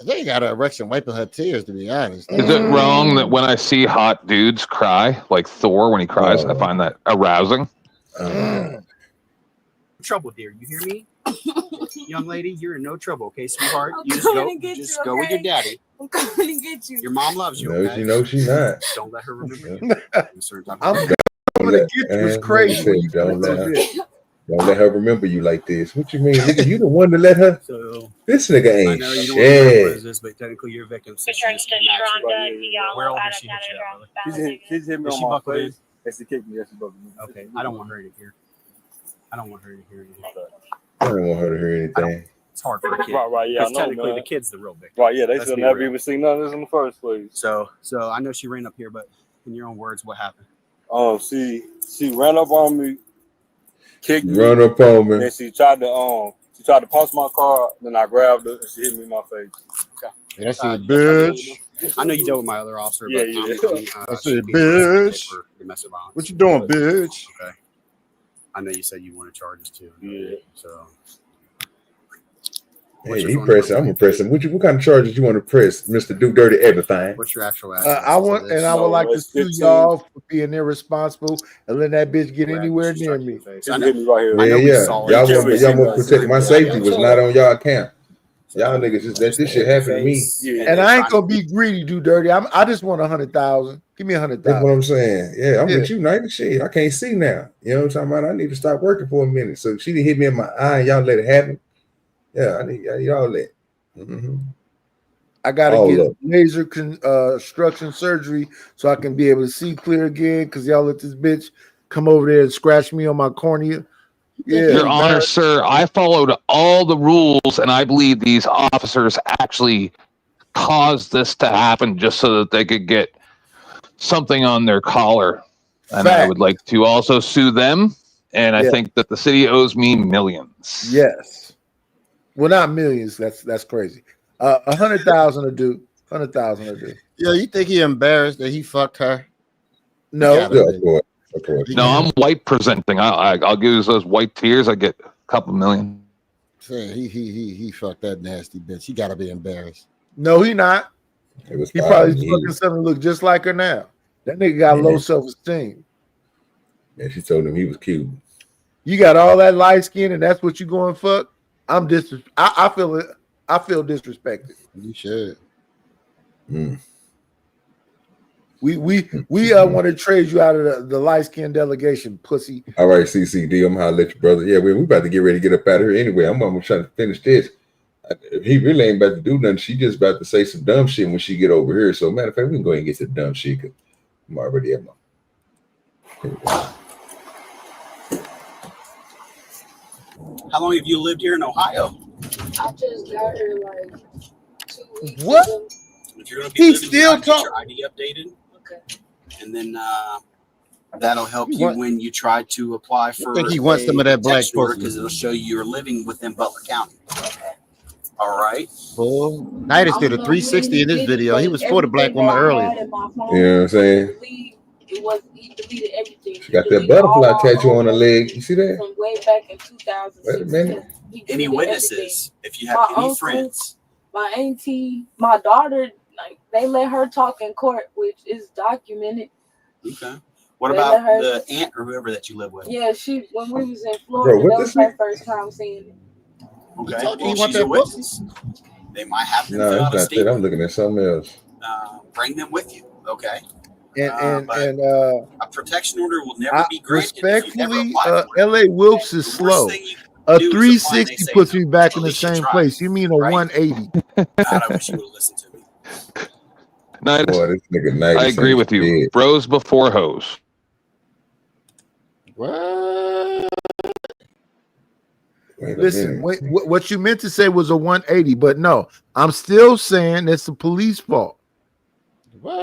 They got an erection wiping her tears, to be honest. Is it wrong that when I see hot dudes cry, like Thor when he cries, I find that arousing? Trouble, dear. You hear me? Young lady, you're in no trouble, okay, sweetheart? You just go with your daddy. I'm coming to get you. Your mom loves you, No, okay? she knows she's not. Don't let her remember you. I'm gonna get you. It's crazy. When you Don't let her remember you like this. What you mean, nigga? You the one to let her? So, This nigga I ain't know you don't want to remember shit. this, but technically you're a victim. So where old is she hit you up, brother? She's hit me Is she on my buckled in? face. And she kicked me. Yes, she buckled me. Okay, I don't want her to hear. I don't want her to hear anything. I don't want her to hear anything. It's hard for the kid. Right, yeah, I Because know, technically man. the kid's the real victim. Right, yeah, they Let's should be never real. even seen none of this in the first place. So I know she ran up here, but in your own words, what happened? She ran up on me, kicked me, Run up on me. then she tried to punch my car. Then I grabbed her and she hit me in my face. Okay. That's it, bitch. I know you dealt with my other officer, Yeah, but yeah. That's it, bitch. for domestic violence. What you doing, bitch? Okay. I know you said you wanted charges too. Yeah. So. Hey, he pressing. I'm gonna press him. What kind of charges you want to press, Mr. DoDirty Everything? What's your actual address? I would like to sue y'all for being irresponsible and letting that bitch get anywhere near me. She hit me right here. Yeah. Y'all want to protect my safety was not on y'all account. Y'all niggas just let this shit happen to me. And I ain't gonna be greedy, do dirty. I just want 100,000. Give me 100,000. That's what I'm saying. Yeah, I'm with you, night. Shit, I can't see now. You know what I'm talking about? I need to stop working for a minute. So she didn't hit me in my eye and y'all let it happen. Yeah, I need y'all let. I gotta All get up. laser construction surgery so I can be able to see clear again. Cause y'all let this bitch come over there and scratch me on my cornea. Your Honor, sir, I followed all the rules, and I believe these officers actually caused this to happen just so that they could get something on their collar. And I would like to also sue them. And I think that the city owes me millions. Yes. Well, not millions. That's crazy. 100,000 to do. 100,000 to do. Yo, you think he embarrassed that he fucked her? No. No, I'm white presenting. I'll give those white tears. I get a couple million. He fucked that nasty bitch. He gotta be embarrassed. No, he not. He probably fucking something look just like her now. That nigga got low self-esteem. And she told him he was cute. You got all that light skin, and that's what you going fuck. I feel it. I feel disrespected. You should. We want to trade you out of the light skin delegation, pussy. All right, CCD, I'm gonna let you, brother. Yeah, we about to get ready to get up out of here anyway. I'm trying to finish this. He really ain't about to do nothing. She just about to say some dumb shit when she get over here. So, matter of fact, we can go ahead and get to the dumb shit. Cause I'm already at my. How long have you lived here in Ohio? I just got here like 2 weeks. What? If you're going to be living here, get your ID updated. Okay. And then that'll help you when you try to apply for. I think he wants some of that black order pussy. because it'll show you you're living within Butler County. All right. Well, Nidus did a 360 in this video. He was for the black woman earlier. You know what I'm saying? He deleted everything. She got that butterfly tattoo on her leg. You see that? From way back in 2006. Wait a minute. Any witnesses? If you have any uncle, friends. My auntie, my daughter, like they let her talk in court, which is documented. Okay. What They about let her- the aunt or whoever that you live with? Yeah, when we was in Florida, what that this was her first time seeing it. Okay. told you Well, he want she's a that witness. They might have them No, fill it's out a not that. statement. I'm looking at something else. Bring them with you. Okay. And A protection order will never be granted if you never respectfully, apply for it. LA Wilkes is slow. thing you A do is apply, 360 they say puts no. me back in At the least you same tried, place. You mean a right? 180? God, I wish you would have listened to me. Nidus, Boy, this nigga Nidus I agree ain't with you. dead. Bros before hoes. What? Wait a Listen, minute. what you meant to say was a 180, but no, I'm still saying it's the police fault. What?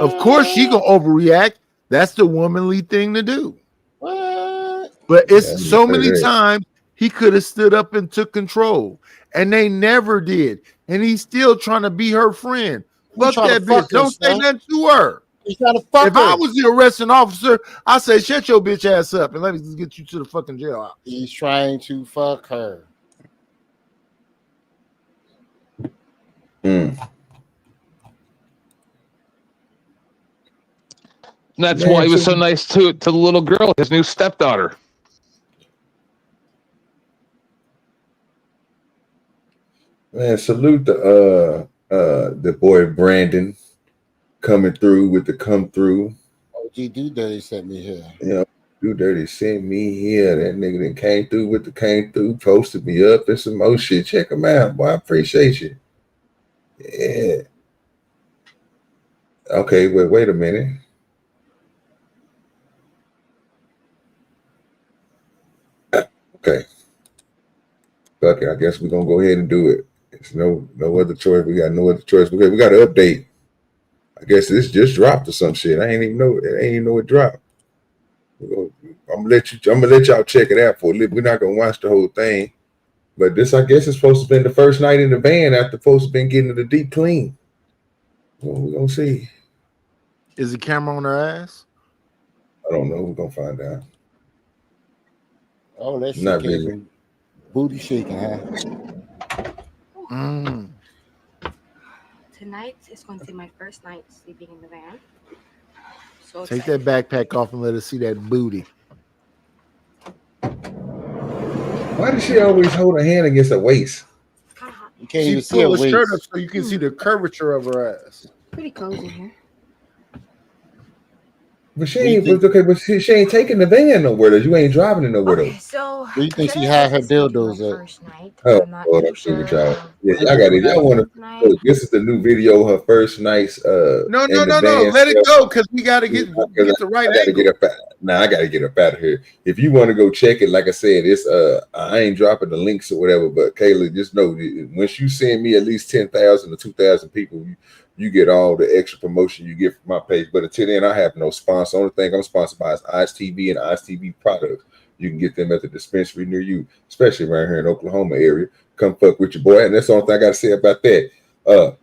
Of course, she gonna overreact. That's the womanly thing to do. What? But Yeah, it's I'm so gonna say many that. times he could have stood up and took control, and they never did. And he's still trying to be her friend. Fuck trying to that bitch. fuck her, Don't say son. nothing to her. He's trying to fuck If her. I was the arresting officer, I say shut your bitch ass up and let me just get you to the fucking jail. He's trying to fuck her. That's Man, why he was so- so nice to the little girl, his new stepdaughter. Man, salute the boy Brandon coming through with the come through. OGDoDirty sent me here. You know, DoDirty sent me here. That nigga that came through with the came through, posted me up and some more shit. Check him out, boy. I appreciate you. Yeah. Okay, wait a minute. Okay. Fuck it. I guess we're gonna go ahead and do it. It's no other choice. We got no other choice. We got to update. I guess this just dropped or some shit. I ain't even know it dropped. I'm gonna let y'all check it out for a little. We're not gonna watch the whole thing, but this I guess is supposed to be the first night in the van after supposed to been getting to the deep clean. Well, we're gonna see. Is the camera on her ass? I don't know. We're gonna find out. Oh, that's Not really. Booty shaking, huh? Tonight is going to be my first night sleeping in the van. So Take that backpack off and let us see that booty. Why does she always hold her hand against her waist? You can't She even see her pulled the waist. shirt up so you can see the curvature of her ass. pretty cozy here. But she ain't she ain't taking the van nowhere though. You ain't driving it nowhere though. So Where you think she had her dildos at? first night. Oh, I'm not Lord, too I'm through with sure. y'all. Yeah, y'all want to look. This is the new video. Her first nights. No. In the van Let it self. go because we got to get the right I gotta angle. get up. I gotta get up out of here. If you want to go check it, like I said, it's I ain't dropping the links or whatever. But Kayla, just know once you send me at least 10,000 or 2,000 people, you get all the extra promotion you get from my page. But until then, I have no sponsor. Only thing I'm sponsored by is Ice TV and Ice TV products. You can get them at the dispensary near you, especially around here in Oklahoma area. Come fuck with your boy, and that's the only thing I gotta say about that.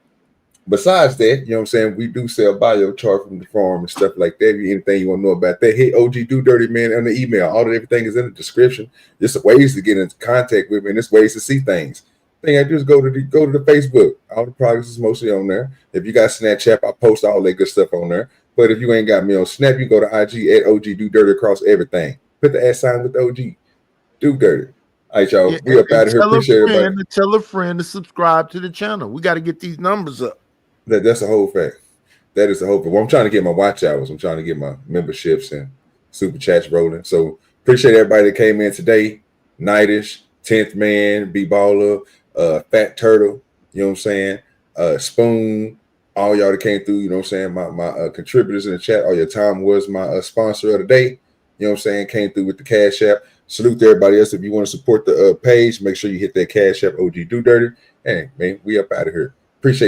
Besides that, you know what I'm saying, we do sell biochar from the farm and stuff like that. Anything you want to know about that, hit OGDoDirty, man, on the email. All of everything is in the description. There's ways to get in contact with me, and there's ways to see things. Thing I do is go to the Facebook. All the products is mostly on there. If you got Snapchat, I post all that good stuff on there. But if you ain't got me on Snap, you go to IG at OGDoDirty across everything. Put the @ with the OG. Do dirty. All right, y'all. We up out of here. Appreciate everybody. Tell a friend to subscribe to the channel. We got to get these numbers up. That's a whole fact. That is a whole fact. Well, I'm trying to get my watch hours. I'm trying to get my memberships and super chats rolling. So appreciate everybody that came in today. Nightish, 10th Man, B-Baller, Fat Turtle, you know what I'm saying? Spoon, all y'all that came through, you know what I'm saying? My contributors in the chat, all your time was my sponsor of the day. You know what I'm saying? Came through with the Cash App. Salute to everybody else. If you want to support the page, make sure you hit that Cash App OGDoDirty. Hey, man, we up out of here. Appreciate you.